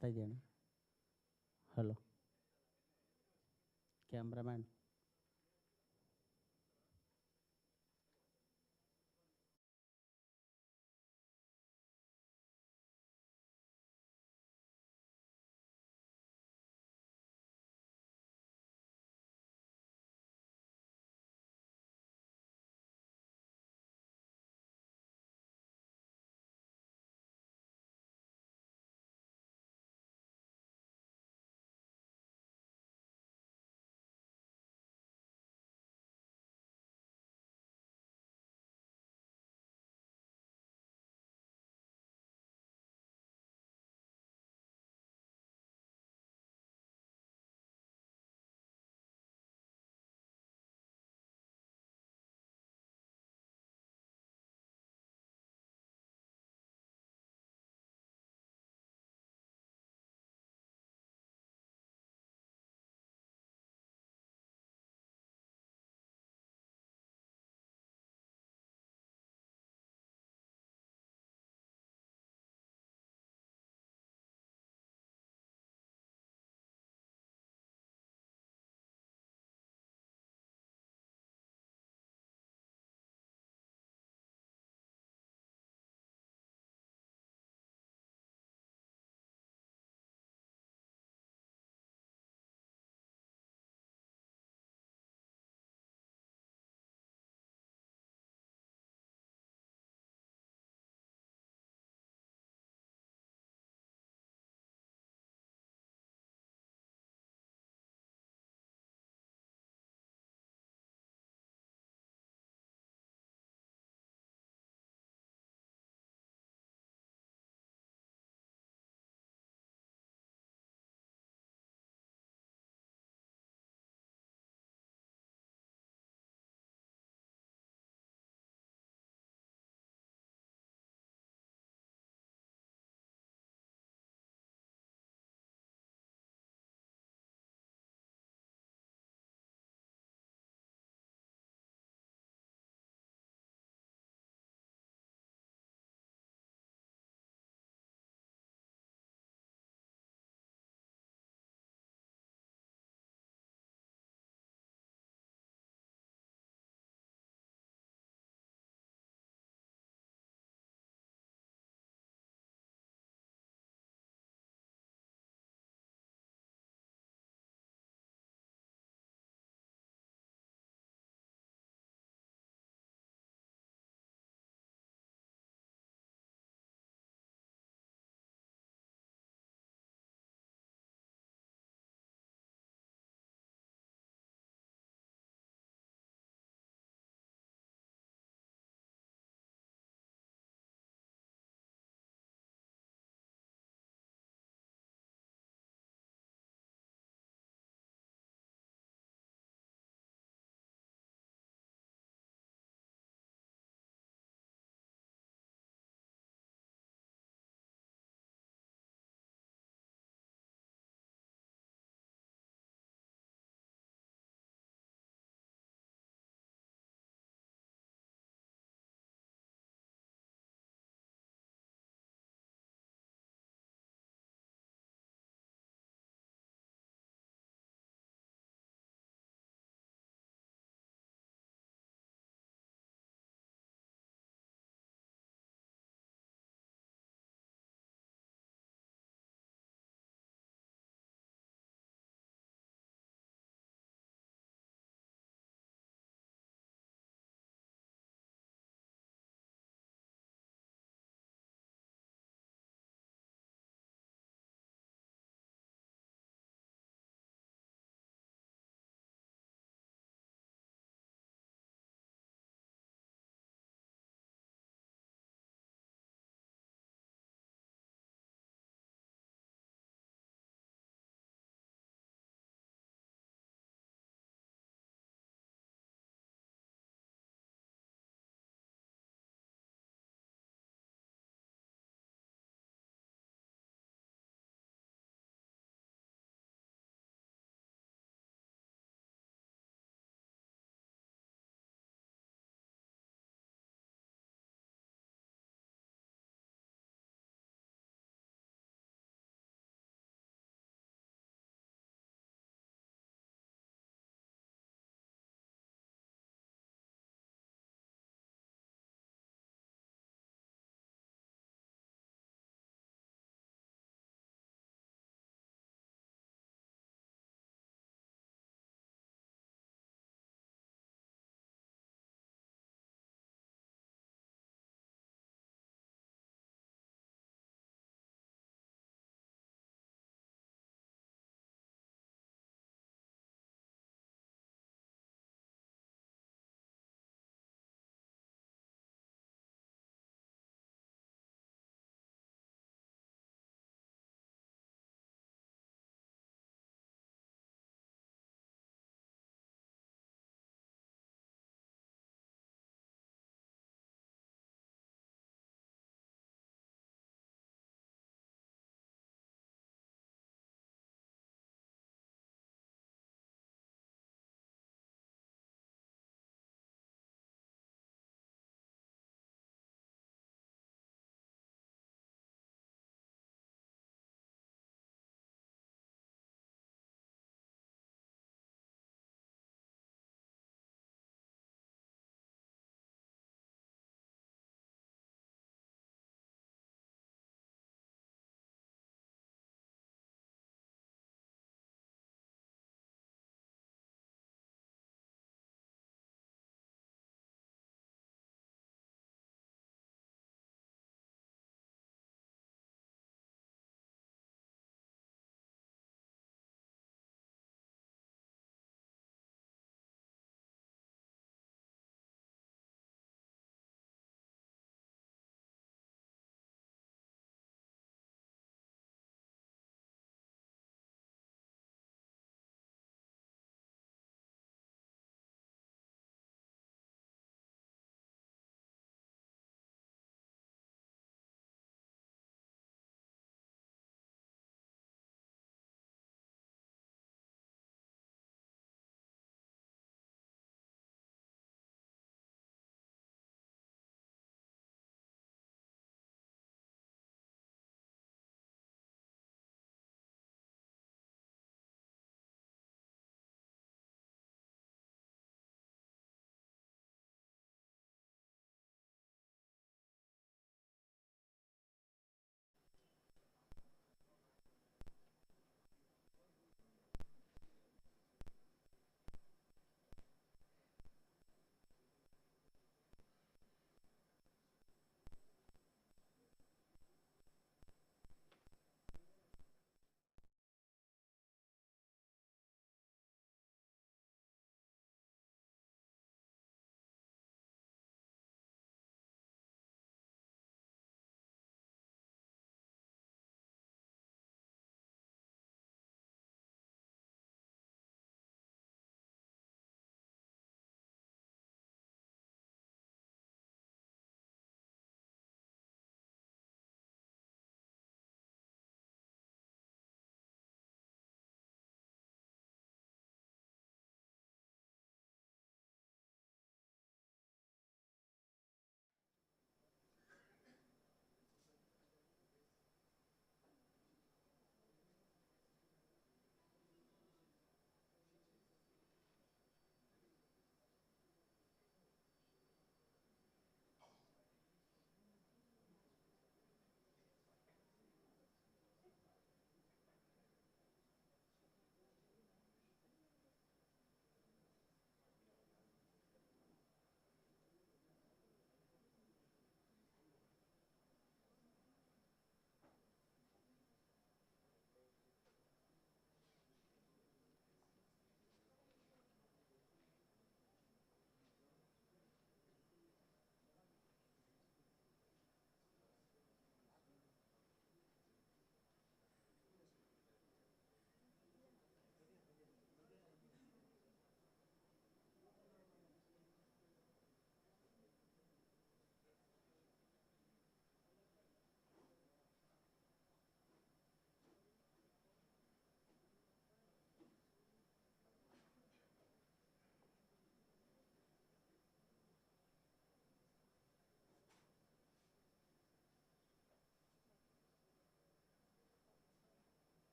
ಮಾಡ್ತಾ ಇದೆಯಣ್ಣ. Hello cameraman.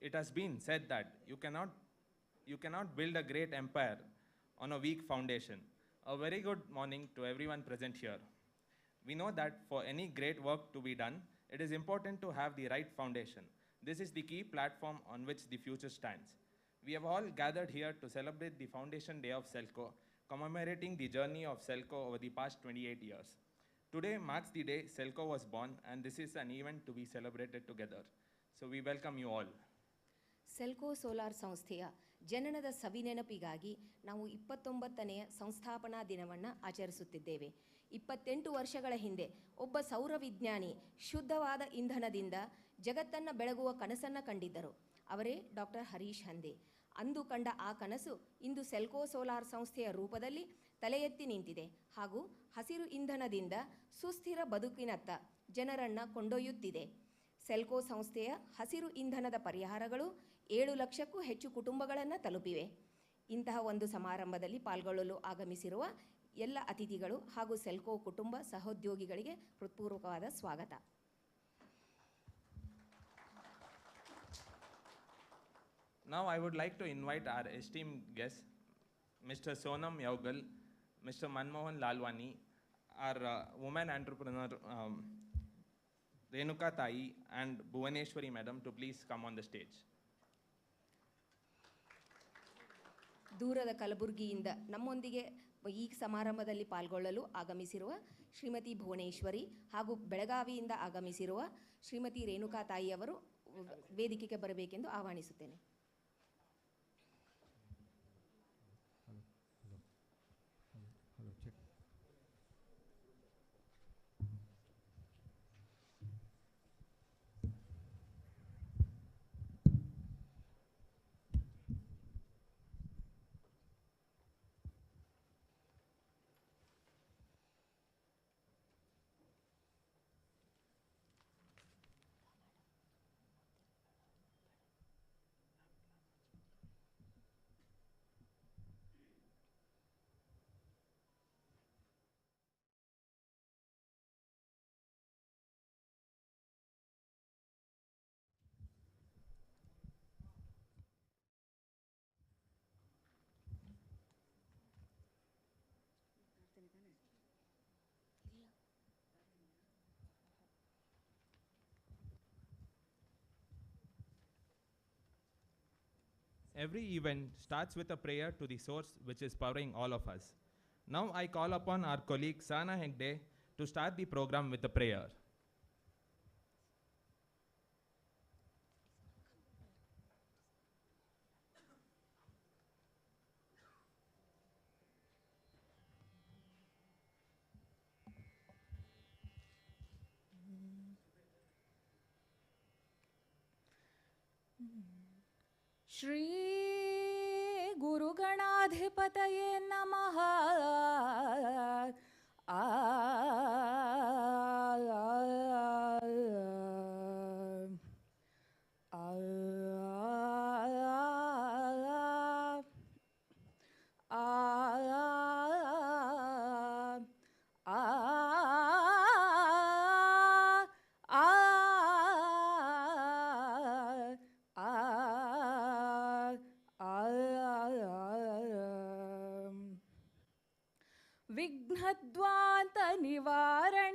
It has been said that you cannot build a great empire on a weak foundation. A very good morning to everyone present here. We know that for any great work to be done, it is important to have the right foundation. This is the key platform on which the future stands. We have all gathered here to celebrate the Foundation Day of Selco, commemorating the journey of Selco over the past 28 years. Today marks the day Selco was born, and this is an event to be celebrated together. So we welcome you all. Selco solar ಸಂಸ್ಥೆಯ ಜನನದ ಸವಿನೆನಪಿಗಾಗಿ ನಾವು 29ನೆಯ ಸಂಸ್ಥಾಪನಾ ದಿನವನ್ನು ಆಚರಿಸುತ್ತಿದ್ದೇವೆ. 28 ವರ್ಷಗಳ ಹಿಂದೆ ಒಬ್ಬ ಸೌರ ವಿಜ್ಞಾನಿ ಶುದ್ಧವಾದ ಇಂಧನದಿಂದ ಜಗತ್ತನ್ನು ಬೆಳಗುವ ಕನಸನ್ನು ಕಂಡಿದ್ದರು. ಅವರೇ ಡಾಕ್ಟರ್ ಹರೀಶ್ ಹಂದೆ. ಅಂದು ಕಂಡ ಆ ಕನಸು ಇಂದು ಸೆಲ್ಕೋ ಸೋಲಾರ್ ಸಂಸ್ಥೆಯ ರೂಪದಲ್ಲಿ ತಲೆ ಎತ್ತಿ ನಿಂತಿದೆ ಹಾಗೂ ಹಸಿರು ಇಂಧನದಿಂದ ಸುಸ್ಥಿರ ಬದುಕಿನತ್ತ ಜನರನ್ನು ಕೊಂಡೊಯ್ಯುತ್ತಿದೆ. ಸೆಲ್ಕೋ ಸಂಸ್ಥೆಯ ಹಸಿರು ಇಂಧನದ ಪರಿಹಾರಗಳು 7 ಲಕ್ಷಕ್ಕೂ ಹೆಚ್ಚು ಕುಟುಂಬಗಳನ್ನು ತಲುಪಿವೆ. ಇಂತಹ ಒಂದು ಸಮಾರಂಭದಲ್ಲಿ ಪಾಲ್ಗೊಳ್ಳಲು ಆಗಮಿಸಿರುವ ಎಲ್ಲ ಅತಿಥಿಗಳು ಹಾಗೂ ಸೆಲ್ಕೋ ಕುಟುಂಬ ಸಹೋದ್ಯೋಗಿಗಳಿಗೆ ಹೃತ್ಪೂರ್ವಕವಾದ ಸ್ವಾಗತ. Now I would like to invite our esteemed guests, Mr. Sonam Yaugal, Mr. Manmohan Lalwani, our woman entrepreneur Renuka Tai and Bhuvaneshwari madam to please come on the stage. ದೂರದ ಕಲಬುರಗಿಯಿಂದ ನಮ್ಮೊಂದಿಗೆ ಈ ಸಮಾರಂಭದಲ್ಲಿ ಪಾಲ್ಗೊಳ್ಳಲು ಆಗಮಿಸಿರುವ ಶ್ರೀಮತಿ ಭುವನೇಶ್ವರಿ ಹಾಗೂ ಬೆಳಗಾವಿಯಿಂದ ಆಗಮಿಸಿರುವ ಶ್ರೀಮತಿ ರೇಣುಕಾ ತಾಯಿಯವರು ವೇದಿಕೆಗೆ ಬರಬೇಕೆಂದು ಆಹ್ವಾನಿಸುತ್ತೇನೆ. Every event starts with a prayer to the source which is powering all of us. Now I call upon our colleague Sana Hegde to start the program with a prayer. Shri ಗುರುಗಣಾಧಿಪತಯೇ ನಮಃ. ವಿಘ್ನದ್ವಾಂತ ನಿವಾರಣೈಕತರಣೀರ್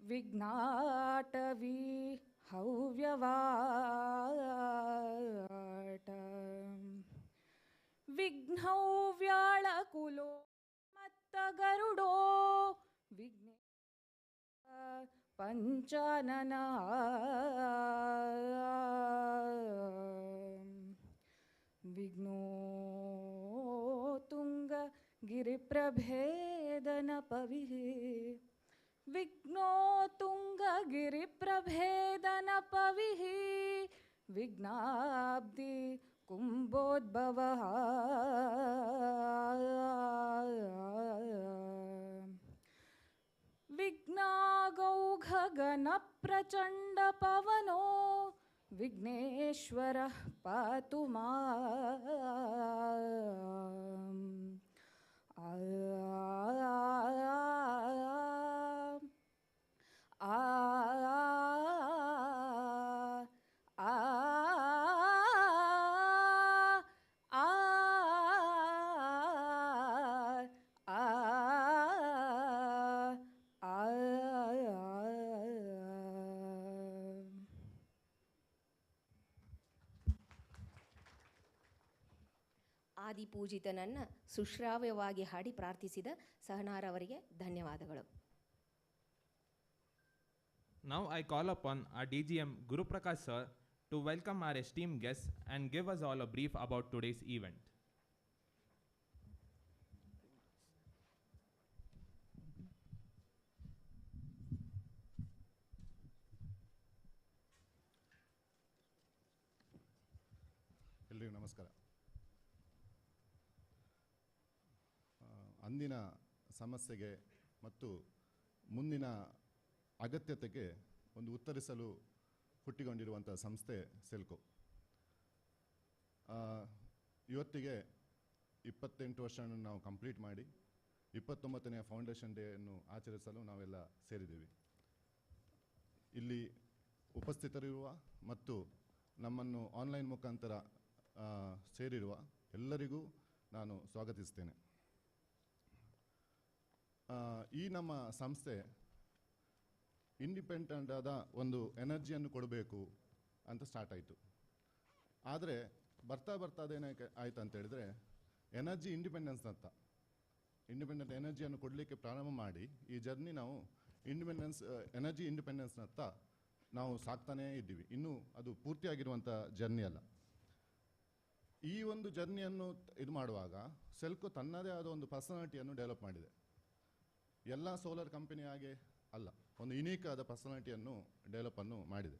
ವಿಘ್ನಾಟವಿ ಹವ್ಯವಾಟ ವಿಘ್ನೌ ವ್ಯಾಳಕುಲೋ ಮತ್ತ ಗರುಡೋ ವಿಘ್ನ ಪಂಚಾನನ ವಿಘ್ನೋ ತುಂಗ ಗಿರಿಪ್ರಭೇದನ ಪವಿಃ ವಿಘ್ನೋ ತುಂಗ ಗಿರಿಪ್ರಭೇದನ ಪವಿಃ ವಿಘ್ನಾಬ್ಧಿ ಕುಂಭೋದ್ಭವಃ ವಿಘ್ನಾಗೌಘ ಗಣ ಪ್ರಚಂಡ ಪವನೋ ವಿಘ್ನೇಶ್ವರ ಪಾತು ಮಾಂ. ಆದಿಪೂಜಿತನನ್ನು ಸುಶ್ರಾವ್ಯವಾಗಿ ಹಾಡಿ ಪ್ರಾರ್ಥಿಸಿದ ಸಹನಾರವರಿಗೆ ಧನ್ಯವಾದಗಳು. Now I call upon our DGM Guru Prakash sir to welcome our esteemed guests and give us all a brief about today's event. ಎಲ್ರಿಗೂ ನಮಸ್ಕಾರ. ಅಂದಿನ ಸಮಸ್ಯೆಗೆ ಮತ್ತು ಮುಂದಿನ ಅಗತ್ಯತೆಗೆ ಒಂದು ಉತ್ತರಿಸಲು ಹುಟ್ಟಿಕೊಂಡಿರುವಂಥ ಸಂಸ್ಥೆ ಸೆಲ್ಕೋ. ಇವತ್ತಿಗೆ 28 ವರ್ಷವನ್ನು ನಾವು ಕಂಪ್ಲೀಟ್ ಮಾಡಿ 29ನೇ ಫೌಂಡೇಶನ್ ಡೇಯನ್ನು ಆಚರಿಸಲು ನಾವೆಲ್ಲ ಸೇರಿದ್ದೀವಿ. ಇಲ್ಲಿ ಉಪಸ್ಥಿತರಿರುವ ಮತ್ತು ನಮ್ಮನ್ನು ಆನ್ಲೈನ್ ಮುಖಾಂತರ ಸೇರಿರುವ ಎಲ್ಲರಿಗೂ ನಾನು ಸ್ವಾಗತಿಸ್ತೇನೆ. ಈ ನಮ್ಮ ಸಂಸ್ಥೆ ಇಂಡಿಪೆಂಡೆಂಟ್ ಆದ ಒಂದು ಎನರ್ಜಿಯನ್ನು ಕೊಡಬೇಕು ಅಂತ ಸ್ಟಾರ್ಟ್ ಆಯಿತು. ಆದರೆ ಬರ್ತಾ ಅದೇನಕ್ಕೆ ಆಯ್ತು ಅಂತ ಹೇಳಿದ್ರೆ ಎನರ್ಜಿ ಇಂಡಿಪೆಂಡೆಂಟ್ ಎನರ್ಜಿಯನ್ನು ಕೊಡಲಿಕ್ಕೆ ಪ್ರಾರಂಭ ಮಾಡಿ ಈ ಜರ್ನಿ ನಾವು ಎನರ್ಜಿ ಇಂಡಿಪೆಂಡೆನ್ಸ್ನತ್ತ ನಾವು ಸಾಕ್ತಾನೇ ಇದ್ದೀವಿ. ಇನ್ನೂ ಅದು ಪೂರ್ತಿಯಾಗಿರುವಂಥ ಜರ್ನಿ ಅಲ್ಲ. ಈ ಒಂದು ಜರ್ನಿಯನ್ನು ಇದು ಮಾಡುವಾಗ ಸೆಲ್ಕೋ ತನ್ನದೇ ಆದ ಒಂದು ಪರ್ಸನಾಲಿಟಿಯನ್ನು ಡೆವಲಪ್ ಮಾಡಿದೆ. ಎಲ್ಲ ಸೋಲಾರ್ ಕಂಪನಿ ಹಾಗೆ ಅಲ್ಲ, ಒಂದು ಯುನೀಕ್ ಆದ ಪರ್ಸನಾಲಿಟಿಯನ್ನು ಡೆವಲಪನ್ನು ಮಾಡಿದೆ.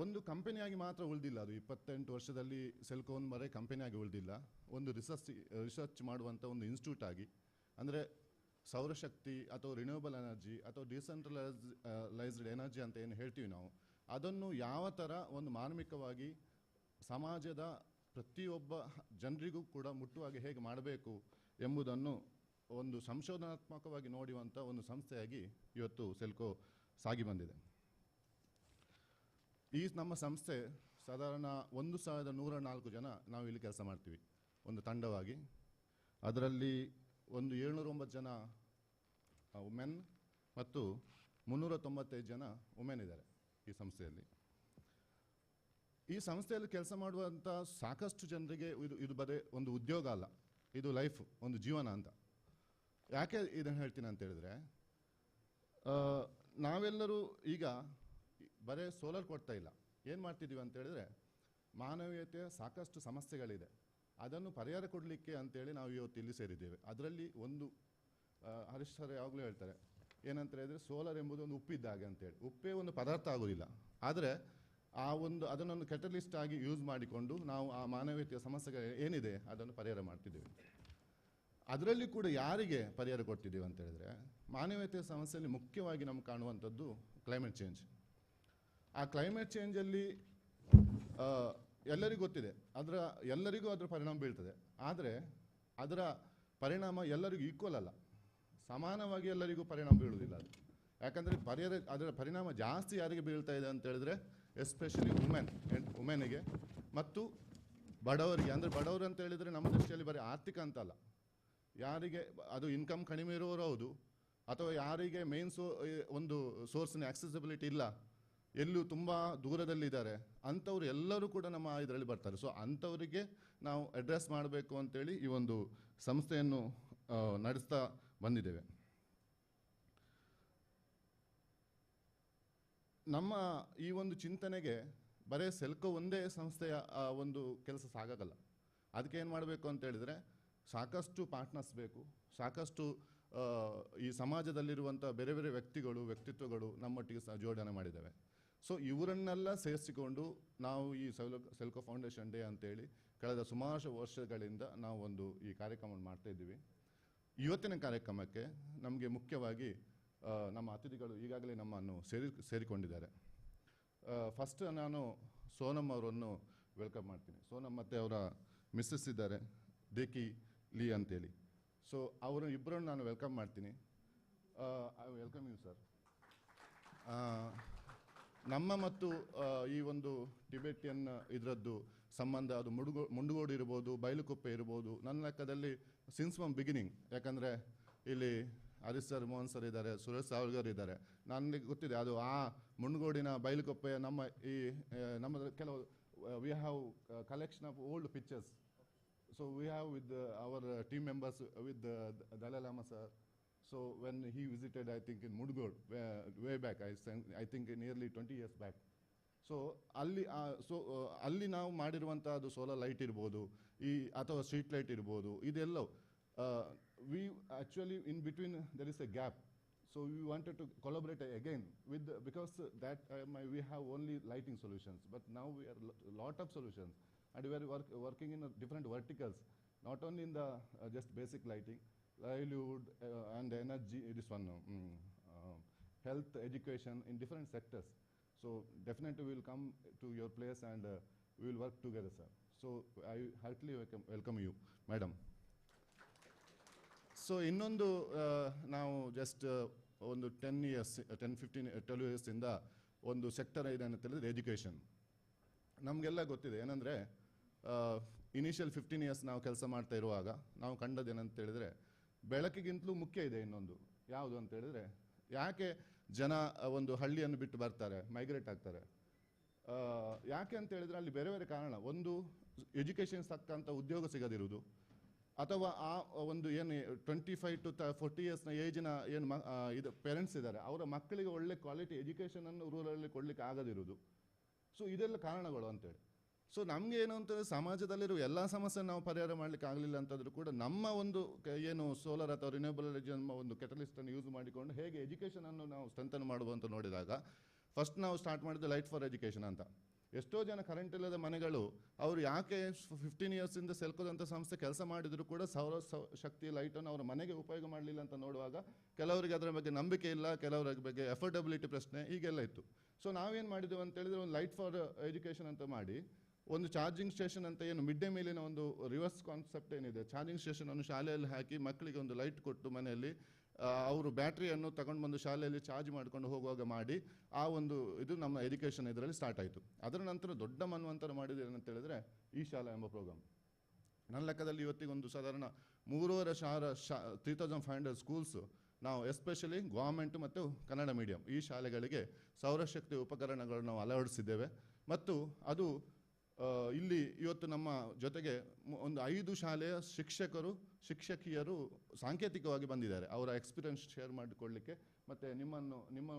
ಒಂದು ಕಂಪನಿಯಾಗಿ ಮಾತ್ರ ಉಳಿದಿಲ್ಲ. ಅದು 28 ವರ್ಷದಲ್ಲಿ ಸೆಲ್ಕೋ ಒಂದು ಬರೀ ಕಂಪನಿಯಾಗಿ ಉಳಿದಿಲ್ಲ, ಒಂದು ರಿಸರ್ಚ್ ಮಾಡುವಂಥ ಒಂದು ಇನ್ಸ್ಟಿಟ್ಯೂಟ್ ಆಗಿ, ಅಂದರೆ ಸೌರಶಕ್ತಿ ಅಥವಾ ರಿನ್ಯೂವಬಲ್ ಎನರ್ಜಿ ಅಥವಾ ಡಿಸೆಂಟ್ರಲೈಸ್ಡ್ ಎನರ್ಜಿ ಅಂತ ಏನು ಹೇಳ್ತೀವಿ ನಾವು, ಅದನ್ನು ಯಾವ ಥರ ಒಂದು ಮಾರ್ಮಿಕವಾಗಿ ಸಮಾಜದ ಪ್ರತಿಯೊಬ್ಬ ಜನರಿಗೂ ಕೂಡ ಮುಟ್ಟುವಾಗೆ ಹೇಗೆ ಮಾಡಬೇಕು ಎಂಬುದನ್ನು ಒಂದು ಸಂಶೋಧನಾತ್ಮಕವಾಗಿ ನೋಡುವಂಥ ಒಂದು ಸಂಸ್ಥೆಯಾಗಿ ಇವತ್ತು ಸೆಲ್ಕೋ ಸಾಗಿ ಬಂದಿದೆ. ಈ ನಮ್ಮ ಸಂಸ್ಥೆ ಸಾಧಾರಣ 1104 ಜನ ನಾವು ಇಲ್ಲಿ ಕೆಲಸ ಮಾಡ್ತೀವಿ ಒಂದು ತಂಡವಾಗಿ. ಅದರಲ್ಲಿ ಒಂದು 709 ಜನ ವುಮೆನ್ ಮತ್ತು 395 ಜನ ವುಮೆನ್ ಇದ್ದಾರೆ ಈ ಸಂಸ್ಥೆಯಲ್ಲಿ. ಈ ಸಂಸ್ಥೆಯಲ್ಲಿ ಕೆಲಸ ಮಾಡುವಂಥ ಸಾಕಷ್ಟು ಜನರಿಗೆ ಇದು ಬರೀ ಒಂದು ಉದ್ಯೋಗ ಅಲ್ಲ, ಇದು ಲೈಫ್, ಒಂದು ಜೀವನ ಅಂತ. ಯಾಕೆ ಇದನ್ನು ಹೇಳ್ತೀನಿ ಅಂತ ಹೇಳಿದ್ರೆ, ನಾವೆಲ್ಲರೂ ಈಗ ಬರೀ ಸೋಲಾರ್ ಕೊಡ್ತಾ ಇಲ್ಲ, ಏನು ಮಾಡ್ತಿದ್ದೀವಿ ಅಂತ ಹೇಳಿದ್ರೆ ಮಾನವೀಯತೆಯ ಸಾಕಷ್ಟು ಸಮಸ್ಯೆಗಳಿದೆ, ಅದನ್ನು ಪರಿಹಾರ ಕೊಡಲಿಕ್ಕೆ ಅಂತೇಳಿ ನಾವು ಇವತ್ತು ಇಲ್ಲಿ ಸೇರಿದ್ದೇವೆ. ಅದರಲ್ಲಿ ಒಂದು ಹರೀಶ್ ಸರ್ ಯಾವಾಗಲೂ ಹೇಳ್ತಾರೆ ಏನಂತ ಹೇಳಿದ್ರೆ, ಸೋಲಾರ್ ಎಂಬುದು ಒಂದು ಉಪ್ಪಿದ್ದಾಗೆ ಅಂತೇಳಿ. ಉಪ್ಪೇ ಒಂದು ಪದಾರ್ಥ ಆಗೋದಿಲ್ಲ, ಆದರೆ ಅದನ್ನೊಂದು ಕೆಟಲಿಸ್ಟ್ ಆಗಿ ಯೂಸ್ ಮಾಡಿಕೊಂಡು ನಾವು ಆ ಮಾನವೀಯತೆಯ ಸಮಸ್ಯೆಗಳು ಏನಿದೆ ಅದನ್ನು ಪರಿಹಾರ ಮಾಡ್ತಿದ್ದೇವೆ. ಅದರಲ್ಲಿ ಕೂಡ ಯಾರಿಗೆ ಪರಿಹಾರ ಕೊಡ್ತಿದ್ದೇವೆ ಅಂತ ಹೇಳಿದ್ರೆ, ಮಾನವೀಯತೆಯ ಸಮಸ್ಯೆಯಲ್ಲಿ ಮುಖ್ಯವಾಗಿ ನಮ್ಗೆ ಕಾಣುವಂಥದ್ದು ಕ್ಲೈಮೇಟ್ ಚೇಂಜ್. ಆ ಕ್ಲೈಮೇಟ್ ಚೇಂಜಲ್ಲಿ ಎಲ್ಲರಿಗೂ ಗೊತ್ತಿದೆ, ಎಲ್ಲರಿಗೂ ಅದರ ಪರಿಣಾಮ ಬೀಳ್ತದೆ. ಆದರೆ ಅದರ ಪರಿಣಾಮ ಎಲ್ಲರಿಗೂ ಈಕ್ವಲ್ ಅಲ್ಲ, ಸಮಾನವಾಗಿ ಎಲ್ಲರಿಗೂ ಪರಿಣಾಮ ಬೀಳುವುದಿಲ್ಲ ಅದು. ಯಾಕಂದರೆ ಅದರ ಪರಿಣಾಮ ಜಾಸ್ತಿ ಯಾರಿಗೆ ಬೀಳ್ತಾ ಇದೆ ಅಂತ ಹೇಳಿದ್ರೆ ಎಸ್ಪೆಷಲಿ ವುಮೆನ್ಗೆ ಮತ್ತು ಬಡವರಿಗೆ. ಅಂದರೆ ಬಡವರು ಅಂತ ಹೇಳಿದರೆ ನಮ್ಮ ದೃಷ್ಟಿಯಲ್ಲಿ ಬರೀ ಆರ್ಥಿಕ ಅಂತ ಅಲ್ಲ, ಯಾರಿಗೆ ಅದು ಇನ್ಕಮ್ ಕಡಿಮೆ ಇರೋರು ಹೌದು, ಅಥವಾ ಯಾರಿಗೆ ಮೇನ್ ಒಂದು ಸೋರ್ಸ್ನ ಆಕ್ಸೆಸಿಬಿಲಿಟಿ ಇಲ್ಲ, ಎಲ್ಲೂ ತುಂಬ ದೂರದಲ್ಲಿದ್ದಾರೆ, ಅಂಥವ್ರು ಎಲ್ಲರೂ ಕೂಡ ನಮ್ಮ ಇದರಲ್ಲಿ ಬರ್ತಾರೆ. ಸೊ ಅಂಥವರಿಗೆ ನಾವು ಅಡ್ರೆಸ್ ಮಾಡಬೇಕು ಅಂತೇಳಿ ಈ ಒಂದು ಸಂಸ್ಥೆಯನ್ನು ನಡೆಸ್ತಾ ಬಂದಿದ್ದೇವೆ. ನಮ್ಮ ಈ ಒಂದು ಚಿಂತನೆಗೆ ಬರೀ ಸೆಲ್ಕೋ ಒಂದೇ ಸಂಸ್ಥೆಯ ಒಂದು ಕೆಲಸ ಸಾಕಾಗಲ್ಲ. ಅದಕ್ಕೆ ಏನು ಮಾಡಬೇಕು ಅಂತ ಹೇಳಿದರೆ ಸಾಕಷ್ಟು ಪಾರ್ಟ್ನರ್ಸ್ ಬೇಕು, ಸಾಕಷ್ಟು ಈ ಸಮಾಜದಲ್ಲಿರುವಂಥ ಬೇರೆ ಬೇರೆ ವ್ಯಕ್ತಿತ್ವಗಳು ನಮ್ಮೊಟ್ಟಿಗೆ ಜೋಡಣೆ ಮಾಡಿದ್ದೇವೆ. ಸೊ ಇವರನ್ನೆಲ್ಲ ಸೇರಿಸಿಕೊಂಡು ನಾವು ಈ ಸೆಲ್ಕೋ ಫೌಂಡೇಶನ್ ಡೇ ಅಂತೇಳಿ ಕಳೆದ ಸುಮಾರು ವರ್ಷಗಳಿಂದ ನಾವು ಈ ಕಾರ್ಯಕ್ರಮವನ್ನು ಮಾಡ್ತಾ ಇದ್ದೀವಿ. ಇವತ್ತಿನ ಕಾರ್ಯಕ್ರಮಕ್ಕೆ ನಮಗೆ ಮುಖ್ಯವಾಗಿ ನಮ್ಮ ಅತಿಥಿಗಳು ಈಗಾಗಲೇ ನಮ್ಮನ್ನು ಸೇರಿಕೊಂಡಿದ್ದಾರೆ. ಫಸ್ಟ್ ನಾನು ಸೋನಮ್ ಅವರನ್ನು ವೆಲ್ಕಮ್ ಮಾಡ್ತೀನಿ. ಸೋನಮ್ ಮತ್ತು ಅವರ ಮಿಸ್ಸಸ್ ಇದ್ದಾರೆ, ದೇಕಿ ಲೀ ಅಂತೇಳಿ. ಸೊ ಅವರು ಇಬ್ಬರನ್ನು ನಾನು ವೆಲ್ಕಮ್ ಮಾಡ್ತೀನಿ. I welcome you sir. ನಮ್ಮ ಮತ್ತು ಈ ಒಂದು ಟಿಬೆಟಿಯನ್ ಇದರದ್ದು ಸಂಬಂಧ ಅದು ಮುಂಡುಗೋಡು ಇರ್ಬೋದು, ಬೈಲುಕೊಪ್ಪೆ ಇರ್ಬೋದು, ನನ್ನ ಲೆಕ್ಕದಲ್ಲಿ ಸಿನ್ಸ್ ಫ್ರಮ್ ಬಿಗಿನಿಂಗ್. ಯಾಕಂದರೆ ಇಲ್ಲಿ ಹರೀಶ್ ಸರ್, ಮೋಹನ್ ಸರ್ ಇದ್ದಾರೆ, ಸುರೇಶ್ ಸಾವರ್ಕರ್ ಇದ್ದಾರೆ. ನನಗೆ ಗೊತ್ತಿದೆ ಅದು ಆ ಮುಂಡುಗೋಡಿನ ಬೈಲುಕೊಪ್ಪೆಯ ನಮ್ಮ ಕೆಲವು we have collection of old pictures so we have with our team members with Dalai Lama sir. So when he visited, I think in Mudgod, way back, I think nearly 20 years back. So ಅಲ್ಲಿ ನಾವು ಮಾಡಿರುವಂಥ ಅದು solar light ಇರ್ಬೋದು ಅಥವಾ street light ಇರ್ಬೋದು ಇದೆಲ್ಲವೂ we actually in between there is a gap. So we wanted to collaborate again with because that we have only lighting solutions but now we are lot of solutions and we are working in different verticals not only in the just basic lighting livelihood and energy, this one health, education in different sectors. So definitely we will come to your place and we will work together, sir. So I heartily welcome you, madam. So ಇನ್ನೊಂದು ನಾವು just ಒಂದು 10 years 12 years ಇಂದ ಒಂದು sector ಇದೆ ಅಂತ ಹೇಳಿದ್ರೆ education. ನಮಗೆಲ್ಲ ಗೊತ್ತಿದೆ ಏನಂದರೆ ಇನಿಷಿಯಲ್ 15 years ನಾವು ಕೆಲಸ ಮಾಡ್ತಾ ಇರುವಾಗ ನಾವು ಕಂಡದ್ದೇನಂತ ಹೇಳಿದ್ರೆ ಬೆಳಕಿಗಿಂತಲೂ ಮುಖ್ಯ ಇದೆ ಇನ್ನೊಂದು ಯಾವುದು ಅಂತ ಹೇಳಿದ್ರೆ ಯಾಕೆ ಜನ ಒಂದು ಹಳ್ಳಿಯನ್ನು ಬಿಟ್ಟು ಬರ್ತಾರೆ, ಮೈಗ್ರೇಟ್ ಆಗ್ತಾರೆ. ಯಾಕೆ ಅಂತ ಹೇಳಿದ್ರೆ ಅಲ್ಲಿ ಬೇರೆ ಬೇರೆ ಕಾರಣ. ಒಂದು ಎಜುಕೇಷನ್ ತಕ್ಕಂಥ ಉದ್ಯೋಗ ಸಿಗದಿರುವುದು, ಅಥವಾ ಆ ಒಂದು ಏನು 25 to 40 years ಏಜಿನ ಏನು ಇದು ಪೇರೆಂಟ್ಸ್ ಇದ್ದಾರೆ ಅವರ ಮಕ್ಕಳಿಗೆ ಒಳ್ಳೆ ಕ್ವಾಲಿಟಿ ಎಜುಕೇಷನನ್ನು ರೂರಲ್ಲಿ ಕೊಡಲಿಕ್ಕೆ ಆಗದಿರುವುದು. ಸೊ ಇದೆಲ್ಲ ಕಾರಣಗಳು ಅಂತೇಳಿ. ಸೊ ನಮಗೆ ಏನು ಅಂತಂದರೆ ಸಮಾಜದಲ್ಲಿರುವ ಎಲ್ಲ ಸಮಸ್ಯೆ ನಾವು ಪರಿಹಾರ ಮಾಡಲಿಕ್ಕೆ ಆಗಲಿಲ್ಲ ಅಂತಂದರೂ ಕೂಡ ನಮ್ಮ ಒಂದು ಏನು ಸೋಲಾರ್ ಅಥವಾ ರಿನ್ಯೂಬಲ್ ಎನರ್ಜಿ ಒಂದು ಕೆಟಲಿಸ್ಟನ್ನು ಯೂಸ್ ಮಾಡಿಕೊಂಡು ಹೇಗೆ ಎಜುಕೇಷನನ್ನು ನಾವು ಸ್ಟ್ರೆಂಥನ್ ಮಾಡುವಂತ ನೋಡಿದಾಗ ಫಸ್ಟ್ ನಾವು ಸ್ಟಾರ್ಟ್ ಮಾಡಿದ್ದು ಲೈಟ್ ಫಾರ್ ಎಜುಕೇಷನ್ ಅಂತ. ಎಷ್ಟೋ ಜನ ಕರೆಂಟ್ ಇಲ್ಲದ ಮನೆಗಳು ಅವರು ಯಾಕೆ 15 years ಇಂದ ಸೆಲ್ಕೋದಂಥ ಸಂಸ್ಥೆ ಕೆಲಸ ಮಾಡಿದರೂ ಕೂಡ ಸೌರ ಶಕ್ತಿ ಲೈಟನ್ನು ಅವರ ಮನೆಗೆ ಉಪಯೋಗ ಮಾಡಲಿಲ್ಲ ಅಂತ ನೋಡುವಾಗ ಕೆಲವರಿಗೆ ಅದರ ಬಗ್ಗೆ ನಂಬಿಕೆ ಇಲ್ಲ, ಕೆಲವರ ಬಗ್ಗೆ ಅಫೋರ್ಡಬಿಲಿಟಿ ಪ್ರಶ್ನೆ ಹೀಗೆಲ್ಲ ಇತ್ತು. ಸೊ ನಾವೇನು ಮಾಡಿದ್ವಿ ಅಂತ ಹೇಳಿದ್ರೆ ಒಂದು ಲೈಟ್ ಫಾರ್ ಎಜುಕೇಷನ್ ಅಂತ ಮಾಡಿ ಒಂದು ಚಾರ್ಜಿಂಗ್ ಸ್ಟೇಷನ್ ಅಂತ ಏನು ಮಿಡ್ ಡೇ ಮೀಲಿನ ಒಂದು ರಿವರ್ಸ್ ಕಾನ್ಸೆಪ್ಟ್ ಏನಿದೆ, ಚಾರ್ಜಿಂಗ್ ಸ್ಟೇಷನನ್ನು ಶಾಲೆಯಲ್ಲಿ ಹಾಕಿ ಮಕ್ಕಳಿಗೆ ಒಂದು ಲೈಟ್ ಕೊಟ್ಟು ಮನೆಯಲ್ಲಿ ಅವರು ಬ್ಯಾಟ್ರಿಯನ್ನು ತಗೊಂಡು ಬಂದು ಶಾಲೆಯಲ್ಲಿ ಚಾರ್ಜ್ ಮಾಡ್ಕೊಂಡು ಹೋಗುವಾಗ ಮಾಡಿ ಆ ಒಂದು ಇದು ನಮ್ಮ ಎಜುಕೇಷನ್ ಇದರಲ್ಲಿ ಸ್ಟಾರ್ಟ್ ಆಯಿತು. ಅದರ ನಂತರ ದೊಡ್ಡ ಮನ್ವಂತರ ಮಾಡಿದ್ದು ಏನಂತ ಹೇಳಿದ್ರೆ ಈ ಶಾಲಾ ಎಂಬ ಪ್ರೋಗ್ರಾಮ್. ನನ್ನ ಲೆಕ್ಕದಲ್ಲಿ ಇವತ್ತಿಗೊಂದು ಸಾಧಾರಣ 3,500 3,500 ಸ್ಕೂಲ್ಸು ನಾವು ಎಸ್ಪೆಷಲಿ ಗೌರ್ಮೆಂಟ್ ಮತ್ತು ಕನ್ನಡ ಮೀಡಿಯಂ ಈ ಶಾಲೆಗಳಿಗೆ ಸೌರಶಕ್ತಿ ಉಪಕರಣಗಳನ್ನು ನಾವು ಅಳವಡಿಸಿದ್ದೇವೆ. ಮತ್ತು ಅದು ಇಲ್ಲಿ ಇವತ್ತು ನಮ್ಮ ಜೊತೆಗೆ ಒಂದು 5 ಶಾಲೆಯ ಶಿಕ್ಷಕಿಯರು ಸಾಂಕೇತಿಕವಾಗಿ ಬಂದಿದ್ದಾರೆ ಅವರ ಎಕ್ಸ್ಪೀರಿಯನ್ಸ್ ಶೇರ್ ಮಾಡಿಕೊಳ್ಳಲಿಕ್ಕೆ ಮತ್ತು ನಿಮ್ಮ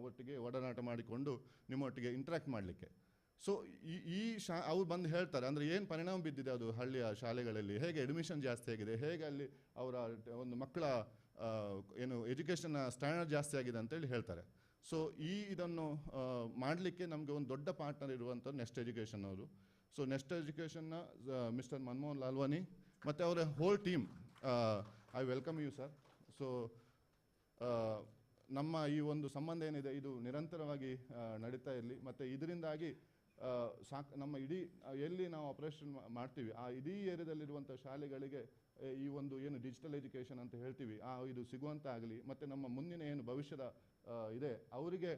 ಒಟ್ಟಿಗೆ ಒಡನಾಟ ಮಾಡಿಕೊಂಡು ನಿಮ್ಮೊಟ್ಟಿಗೆ ಇಂಟ್ರ್ಯಾಕ್ಟ್ ಮಾಡಲಿಕ್ಕೆ. ಸೊ ಅವ್ರು ಬಂದು ಹೇಳ್ತಾರೆ ಅಂದರೆ ಏನು ಪರಿಣಾಮ ಬಿದ್ದಿದೆ ಅದು ಹಳ್ಳಿಯ ಶಾಲೆಗಳಲ್ಲಿ, ಹೇಗೆ ಅಡ್ಮಿಷನ್ ಜಾಸ್ತಿ ಆಗಿದೆ, ಹೇಗೆ ಅಲ್ಲಿ ಅವರ ಒಂದು ಮಕ್ಕಳ ಏನು ಎಜುಕೇಷನ್ ಸ್ಟ್ಯಾಂಡರ್ಡ್ ಜಾಸ್ತಿ ಆಗಿದೆ ಅಂತೇಳಿ ಹೇಳ್ತಾರೆ. ಸೊ ಇದನ್ನು ಮಾಡಲಿಕ್ಕೆ ನಮಗೆ ಒಂದು ದೊಡ್ಡ ಪಾರ್ಟ್ನರ್ ಇರುವಂಥದ್ದು ನೆಸ್ಟ್ ಎಜುಕೇಷನ್ ಅವರು. ಸೊ ನೆಸ್ಟ್ ಎಜುಕೇಷನ್ನ ಮಿಸ್ಟರ್ ಮನಮೋಹನ್ ಲಾಲ್ವಾನಿ ಮತ್ತು ಅವರ whole team, I welcome you sir. So ನಮ್ಮ ಈ ಒಂದು ಸಂಬಂಧ ಏನಿದೆ ಇದು ನಿರಂತರವಾಗಿ ನಡೀತಾ ಇರಲಿ ಮತ್ತು ಇದರಿಂದಾಗಿ ನಮ್ಮ ಇಡೀ ಎಲ್ಲಿ ನಾವು ಆಪರೇಷನ್ ಮಾಡ್ತೀವಿ ಆ ಇಡೀ ಏರಿಯಾದಲ್ಲಿರುವಂಥ ಶಾಲೆಗಳಿಗೆ ಈ ಒಂದು ಏನು ಡಿಜಿಟಲ್ ಎಜುಕೇಷನ್ ಅಂತ ಹೇಳ್ತೀವಿ ಇದು ಸಿಗುವಂತ ಆಗಲಿ ಮತ್ತು ನಮ್ಮ ಮುಂದಿನ ಏನು ಭವಿಷ್ಯದ ಇದೆ ಅವರಿಗೆ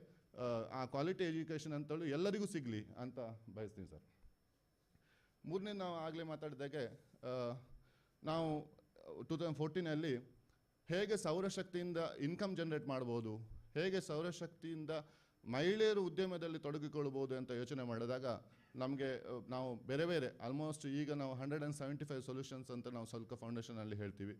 ಆ ಕ್ವಾಲಿಟಿ ಎಜುಕೇಷನ್ ಅಂತೇಳಿ ಎಲ್ಲರಿಗೂ ಸಿಗಲಿ ಅಂತ ಬಯಸ್ತೀನಿ ಸರ್. ಮೂರನೇ ನಾವು ಆಗಲೇ ಮಾತಾಡಿದಾಗೆ ನಾವು 2014 ಹೇಗೆ ಸೌರಶಕ್ತಿಯಿಂದ ಇನ್ಕಮ್ ಜನರೇಟ್ ಮಾಡ್ಬೋದು, ಹೇಗೆ ಸೌರಶಕ್ತಿಯಿಂದ ಮಹಿಳೆಯರು ಉದ್ಯಮದಲ್ಲಿ ತೊಡಗಿಕೊಳ್ಬೋದು ಅಂತ ಯೋಚನೆ ಮಾಡಿದಾಗ ನಮಗೆ ನಾವು ಬೇರೆ ಬೇರೆ ಆಲ್ಮೋಸ್ಟ್ ಈಗ ನಾವು 175 ಸೊಲ್ಯೂಷನ್ಸ್ ಅಂತ ನಾವು ಸೆಲ್ಕೋ ಫೌಂಡೇಶನಲ್ಲಿ ಹೇಳ್ತೀವಿ.